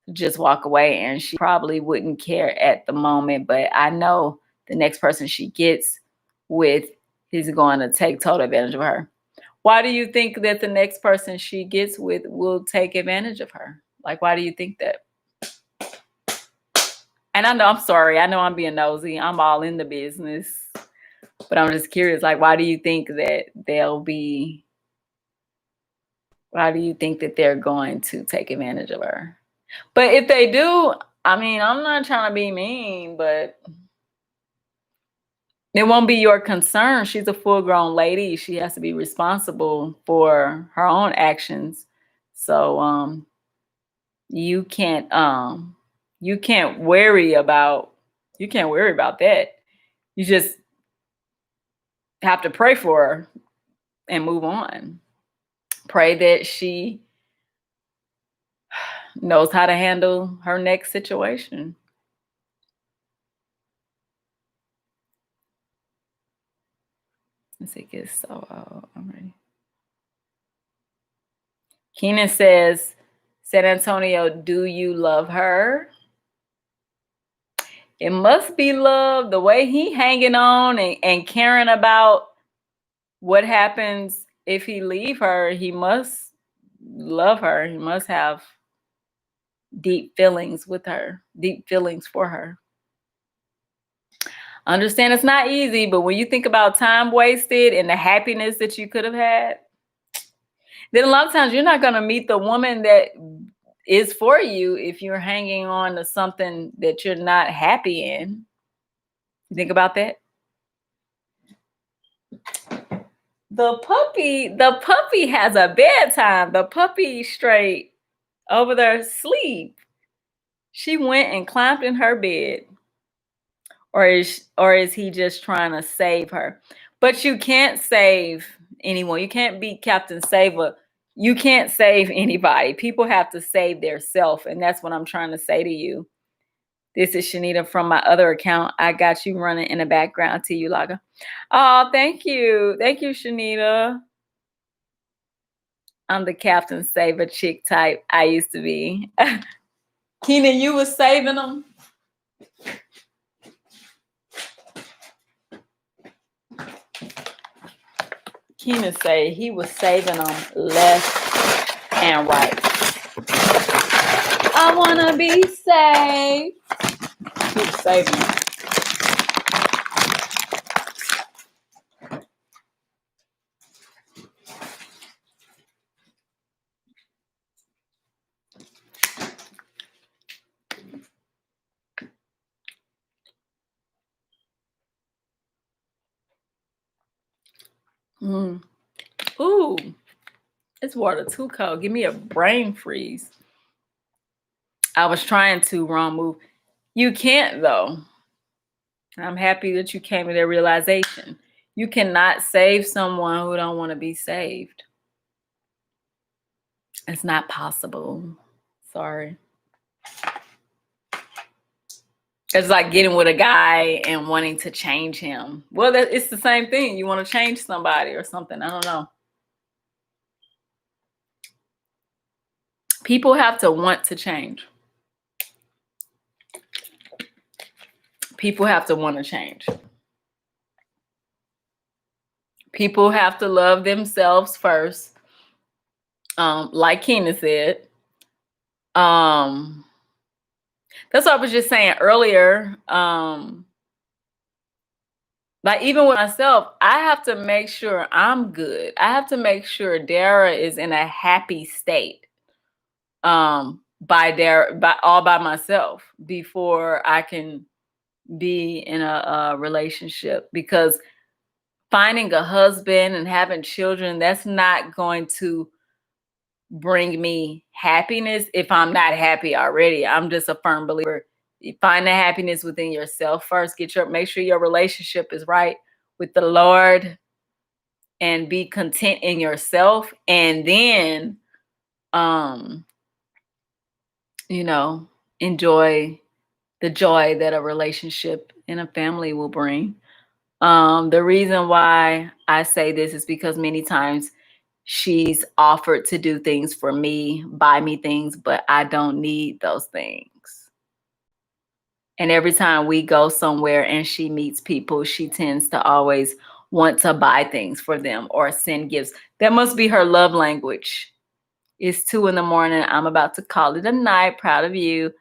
to just walk away. And she probably wouldn't care at the moment, but I know the next person she gets with, he's going to take total advantage of her. Why do you think that the next person she gets with will take advantage of her? Like, why do you think that? And I know, I'm sorry, I know I'm being nosy. I'm all in the business. But I'm just curious, like, why do you think that why do you think that they're going to take advantage of her? But if they do, I mean, I'm not trying to be mean, but it won't be your concern. She's a full-grown lady. She has to be responsible for her own actions. So you can't worry about that. You just have to pray for her and move on. Pray that she knows how to handle her next situation. Let's see, it's so I'm ready. Keenan says, San Antonio, do you love her? It must be love. The way he hanging on and caring about what happens if he leave her, he must love her. He must have deep feelings with her, deep feelings for her. Understand it's not easy, but when you think about time wasted and the happiness that you could have had, then a lot of times you're not going to meet the woman that is for you if you're hanging on to something that you're not happy in. You think about that? The puppy has a bedtime. The puppy straight over there asleep. She went and climbed in her bed. Or is he just trying to save her? But you can't save anyone. You can't be Captain Saver. You can't save anybody. People have to save their self. And that's what I'm trying to say to you. This is Shanita from my other account. I got you running in the background to you, Laga. Oh, thank you. Thank you, Shanita. I'm the Captain Saver chick type. I used to be. Keenan, you was saving them? Keenan say he was saving them left and right. I want to be saved. He was saving them. Ooh, this water too cold. Give me a brain freeze. I was trying to, wrong move. You can't though. I'm happy that you came to that realization. You cannot save someone who don't want to be saved. It's not possible. Sorry. It's like getting with a guy and wanting to change him. Well, it's the same thing. You want to change somebody or something. I don't know. People have to want to change. People have to want to change. People have to love themselves first. Like Keena said. That's what I was just saying earlier. Like even with myself, I have to make sure I'm good. I have to make sure Darra is in a happy state. By myself before I can be in a relationship, because finding a husband and having children, that's not going to bring me happiness if I'm not happy already. I'm just a firm believer. You find the happiness within yourself first. Make sure your relationship is right with the Lord and be content in yourself. And then, enjoy the joy that a relationship and a family will bring. The reason why I say this is because many times she's offered to do things for me, buy me things, but I don't need those things. And every time we go somewhere and she meets people, she tends to always want to buy things for them or send gifts. That must be her love language. It's 2 a.m. I'm about to call it a night. Proud of you.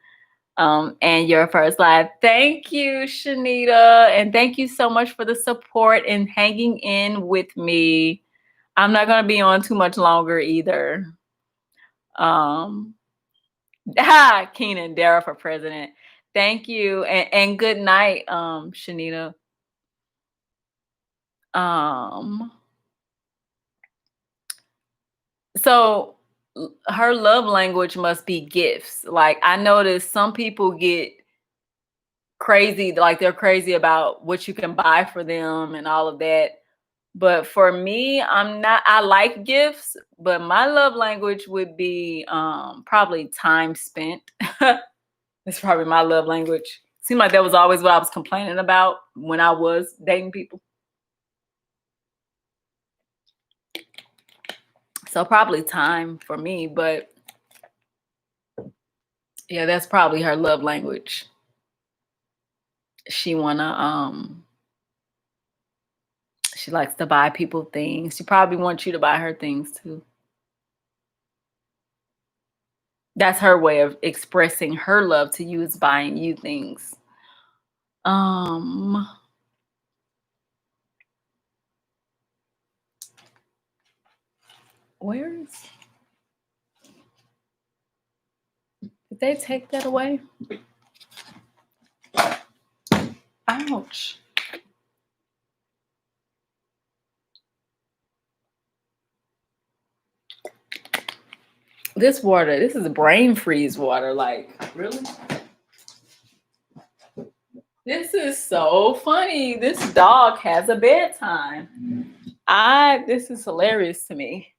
And your first live. Thank you, Shanita. And thank you so much for the support and hanging in with me. I'm not going to be on too much longer either. Keenan, Darra for president. Thank you. And good night, Shanita. So her love language must be gifts. Like I noticed some people get crazy, like they're crazy about what you can buy for them and all of that. But for me, I like gifts, but my love language would be probably time spent. It's probably my love language. Seemed like that was always what I was complaining about when I was dating people. So probably time for me, but yeah, that's probably her love language. She she likes to buy people things. She probably wants you to buy her things too. That's her way of expressing her love to you, is buying you things. Where is? Did they take that away? Ouch. This water, this is brain freeze water. Like, really? This is so funny. This dog has a bedtime. This is hilarious to me.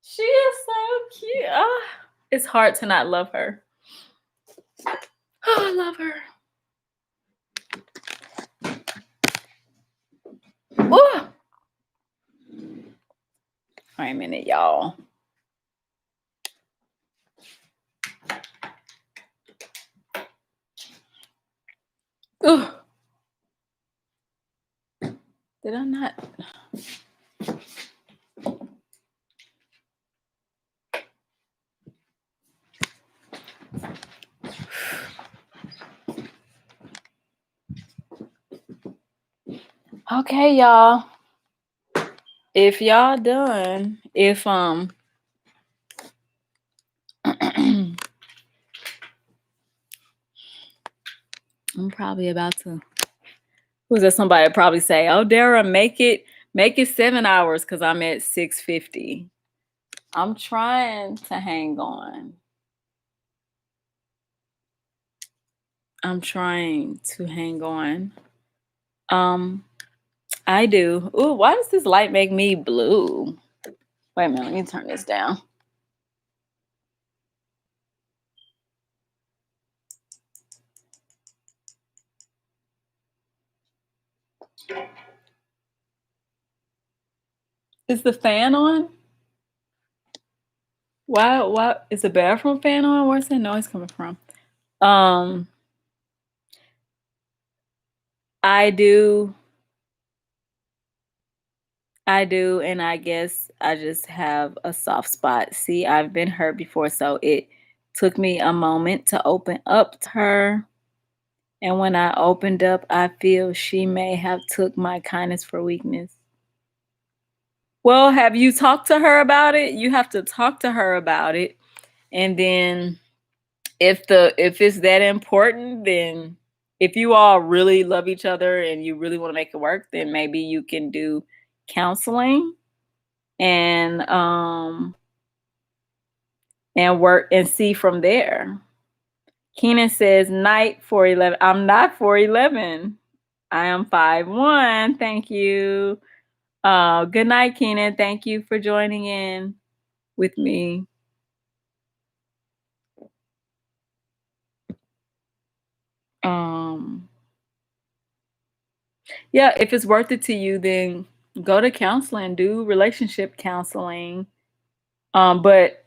She is so cute. It's hard to not love her. Oh, I love her. Ooh. Wait a minute, y'all. Ooh. Did I not? Okay, y'all. If y'all done, if I'm probably about to. Who's that? Somebody probably say, "Oh, Darra, make it 7 hours," because I'm at 6:50. I'm trying to hang on. I'm trying to hang on. I do. Ooh, why does this light make me blue? Wait a minute, let me turn this down. Is the fan on? Why is the bathroom fan on? Where's that noise coming from? I do, and I guess I just have a soft spot. See, I've been hurt before, so it took me a moment to open up to her. And when I opened up, I feel she may have took my kindness for weakness. Well, have you talked to her about it? You have to talk to her about it. And then if it's that important, then if you all really love each other and you really want to make it work, then maybe you can do counseling and work and see from there. Keenan says night 4'11". I'm not 4'11". I am 5'1". Thank you. Good night, Keenan. Thank you for joining in with me. Yeah, if it's worth it to you, then go to counseling, do relationship counseling. But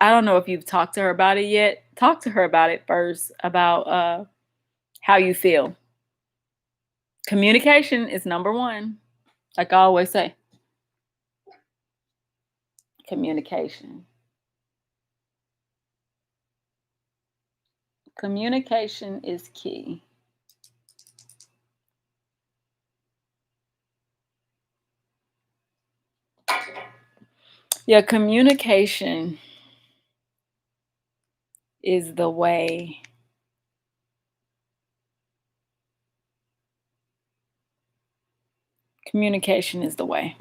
I don't know if you've talked to her about it yet. Talk to her about it first, about how you feel. Communication is number one, like I always say. Communication. Communication is key. Yeah, communication is the way. Communication is the way.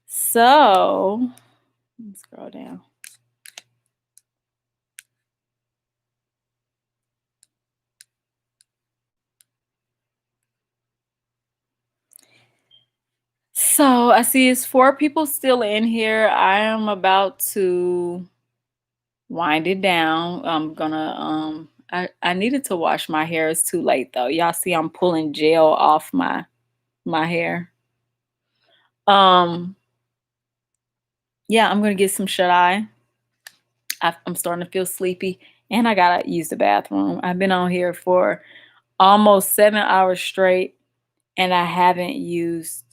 So, let's scroll down. So I see it's 4 people still in here. I am about to wind it down. I'm gonna I needed to wash my hair. It's too late though. Y'all see I'm pulling gel off my hair. Yeah, I'm gonna get some shut eye. I'm starting to feel sleepy and I gotta use the bathroom. I've been on here for almost 7 hours straight and I haven't used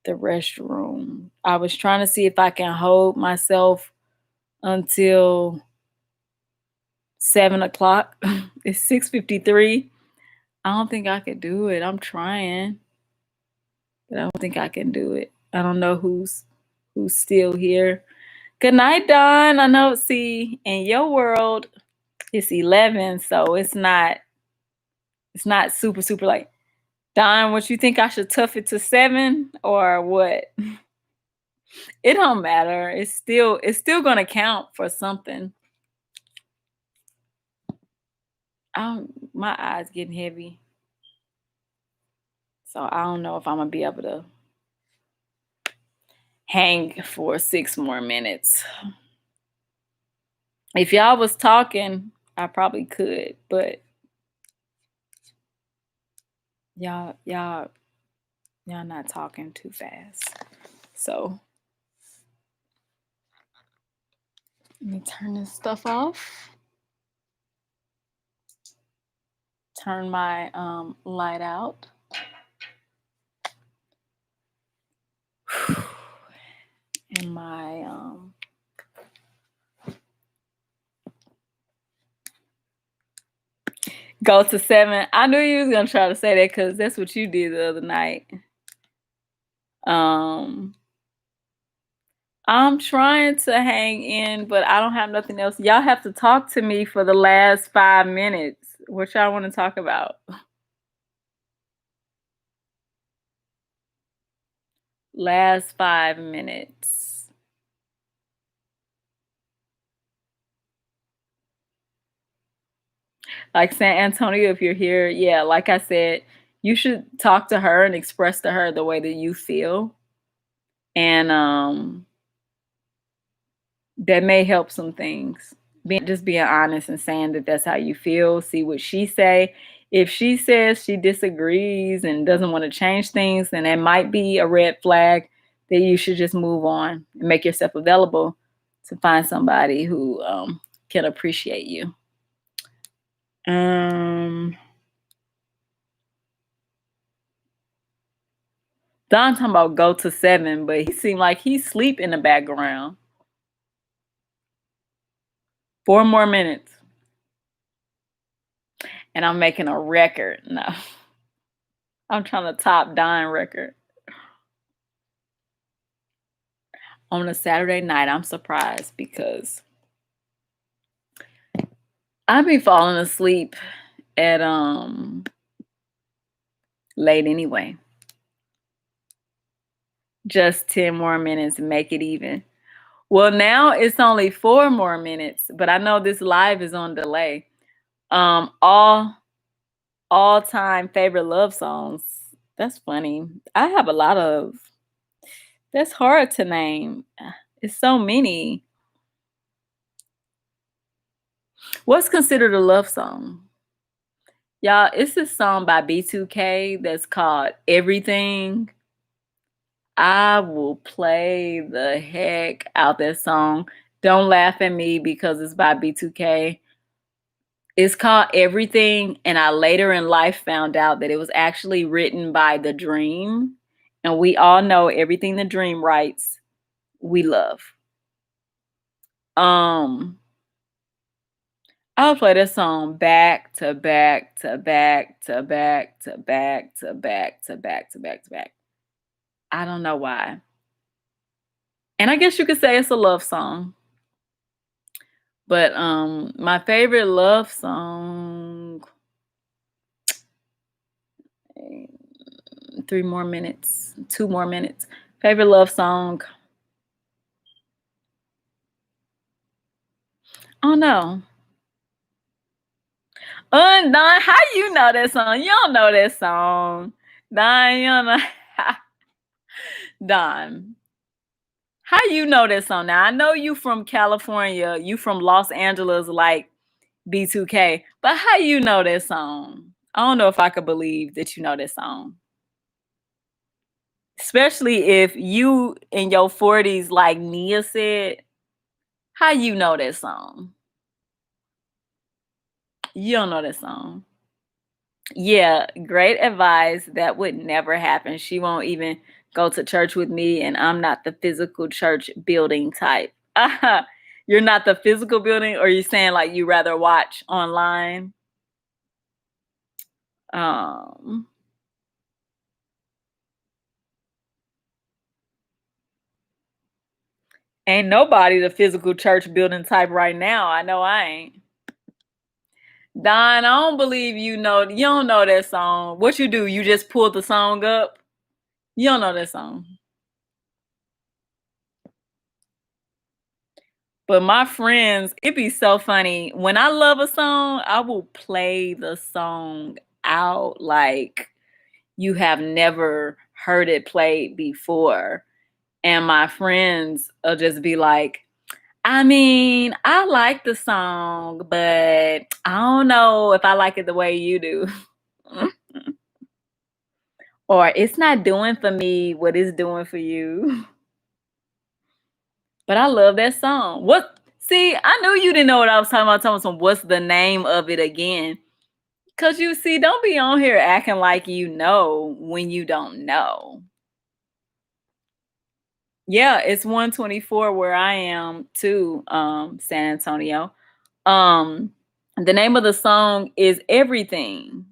the restroom. I was trying to see if I can hold myself until 7 o'clock. It's 6:53. I don't think I could do it. I'm trying, but I don't think I can do it. I don't know who's still here. Good night, Don. I know, see, in your world, it's 11, so it's not super, super like, Don, what you think I should tough it to 7 or what? It don't matter. It's still gonna count for something. My eyes getting heavy. So I don't know if I'm gonna be able to hang for 6 more minutes. If y'all was talking, I probably could, but y'all not talking too fast. So let me turn this stuff off. Turn my light out. And my go to 7. I knew you was gonna try to say that because that's what you did the other night. I'm trying to hang in, but I don't have nothing else. Y'all have to talk to me for the last 5 minutes. What y'all want to talk about? Last 5 minutes. Like San Antonio, if you're here, yeah, like I said, you should talk to her and express to her the way that you feel. And that may help some things. Being honest and saying that that's how you feel. See what she say. If she says she disagrees and doesn't want to change things, then that might be a red flag that you should just move on and make yourself available to find somebody who can appreciate you. Don talking about go to 7, but he seemed like he's asleep in the background. 4 more minutes. And I'm making a record. No. I'm trying to top Don record. On a Saturday night, I'm surprised because I be falling asleep at late anyway. Just 10 more minutes and make it even. Well, now it's only 4 more minutes, but I know this live is on delay. All-time favorite love songs. That's funny. I have a lot of. That's hard to name. It's so many. What's considered a love song? Y'all, it's this song by B2K that's called Everything. I will play the heck out that song. Don't laugh at me because it's by B2K. It's called Everything, and I later in life found out that it was actually written by The Dream. And we all know everything The Dream writes, we love. I'll play this song back to back to back to back to back to back to back to back to back. I don't know why. And I guess you could say it's a love song. But my favorite love song, 3 more minutes, 2 more minutes. Favorite love song. Oh no. Don, how you know that song? You don't know that song. Don, you don't know. Don, how you know that song? Now I know you from California, you from Los Angeles, like B2K, but how you know that song? I don't know if I could believe that you know that song. Especially if you in your 40s, like Nia said, how you know that song? You don't know that song. Yeah, great advice. That would never happen. She won't even go to church with me, and I'm not the physical church building type. You're not the physical building, or you saying like you rather watch online? Ain't nobody the physical church building type right now. I know I ain't. Don, I don't believe you don't know that song. What you do? You just pull the song up? You don't know that song. But my friends, it'd be so funny. When I love a song, I will play the song out like you have never heard it played before. And my friends will just be like, I mean, I like the song, but I don't know if I like it the way you do. Or it's not doing for me what it's doing for you. But I love that song. What? See, I knew you didn't know what I was talking about. Telling some, what's the name of it again? Cause you see, don't be on here acting like you know when you don't know. Yeah, it's 124 where I am too, San Antonio. The name of the song is Everything.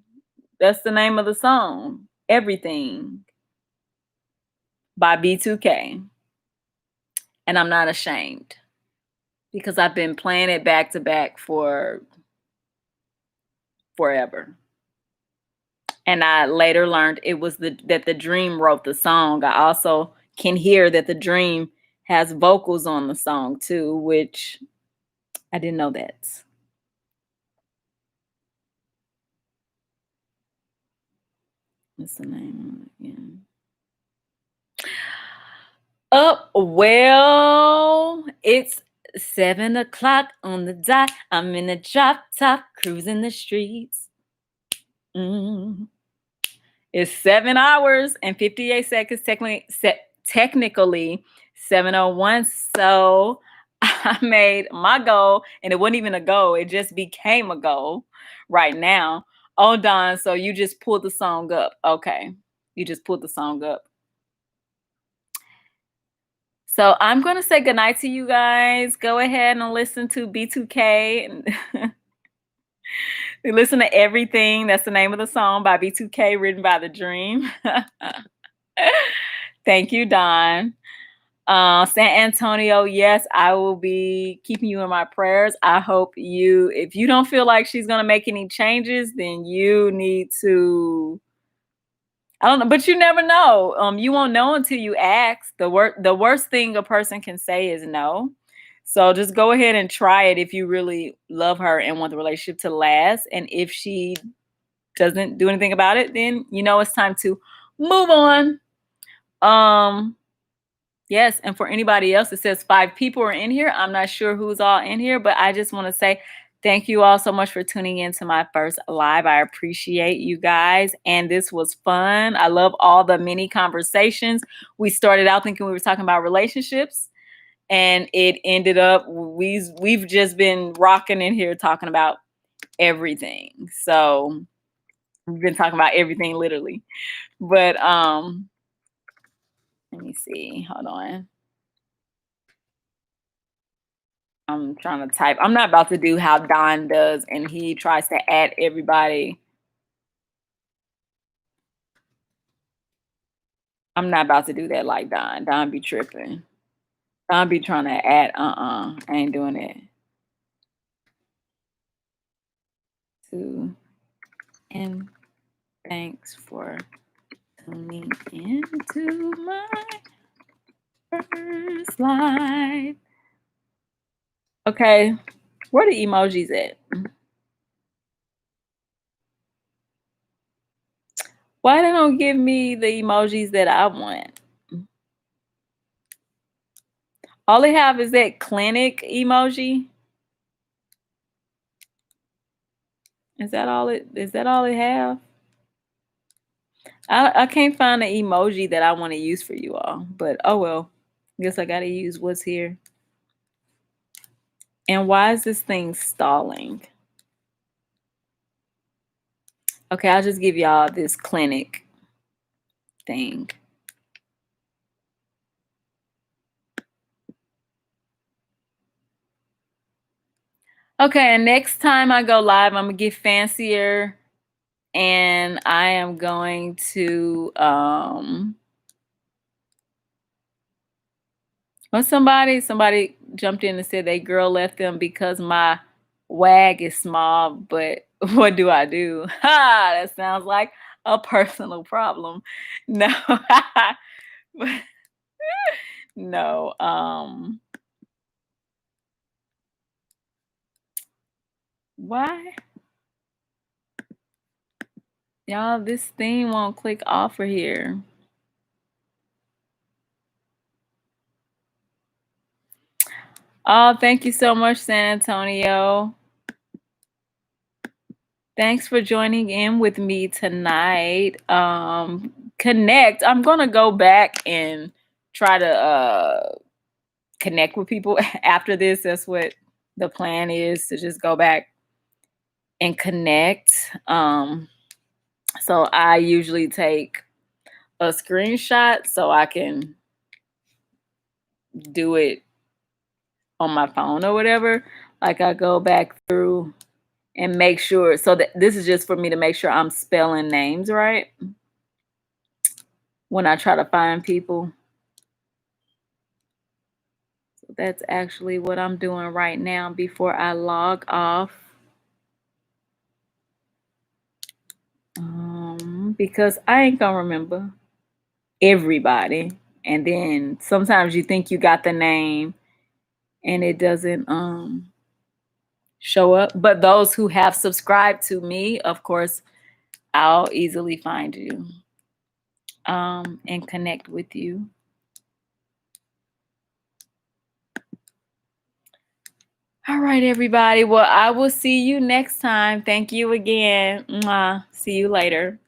That's the name of the song. Everything by B2K. And I'm not ashamed because I've been playing it back to back for forever. And I later learned it was that the Dream wrote the song. I also can hear that the Dream has vocals on the song too, which I didn't know that. What's the name again? Well, it's 7 o'clock on the dot. I'm in a drop top, cruising the streets. It's 7 hours and 58 seconds, technically 7:01. So I made my goal, and it wasn't even a goal. It just became a goal right now. Oh, Don, so you just pulled the song up. Okay. You just pulled the song up. So I'm going to say goodnight to you guys. Go ahead and listen to B2K. Listen to Everything. That's the name of the song by B2K, written by The Dream. Thank you, Don. San Antonio, yes, I will be keeping you in my prayers. I hope if you don't feel like she's going to make any changes, then you need to, I don't know, but you never know. You won't know until you ask. The worst thing a person can say is no. So just go ahead and try it if you really love her and want the relationship to last. And if she doesn't do anything about it, then you know it's time to move on. Yes, and for anybody else, it says 5 people are in here. I'm not sure who's all in here, but I just want to say thank you all so much for tuning in to my first live. I appreciate you guys, and this was fun. I love all the mini conversations. We started out thinking we were talking about relationships, and it ended up we've just been rocking in here talking about everything. So we've been talking about everything literally. But let me see. Hold on. I'm trying to type. I'm not about to do how Don does and he tries to add everybody. I'm not about to do that like Don. Don be tripping. Don be trying to add, I ain't doing it. And thanks for tuning into my first live. Okay, where the emojis at? Why they don't give me the emojis that I want? All they have is that clinic emoji. Is that all it have? I can't find the emoji that I want to use for you all, but oh well. I guess I gotta use what's here. And why is this thing stalling? Okay, I'll just give y'all this clinic thing. Okay, and next time I go live, I'm gonna get fancier, and I am going to well, somebody jumped in and said they girl left them because my wag is small, but what do I do? Ha, that sounds like a personal problem. No. No, why? Y'all, this thing won't click off of here. Oh, thank you so much, San Antonio. Thanks for joining in with me tonight. Connect. I'm gonna go back and try to connect with people after this. That's what the plan is, to just go back and connect. So I usually take a screenshot so I can do it on my phone or whatever. Like I go back through and make sure. So that this is just for me to make sure I'm spelling names right when I try to find people. So that's actually what I'm doing right now before I log off. Because I ain't gonna remember everybody. And then sometimes you think you got the name and it doesn't show up. But those who have subscribed to me, of course, I'll easily find you and connect with you. All right, everybody. Well, I will see you next time. Thank you again. Mwah. See you later.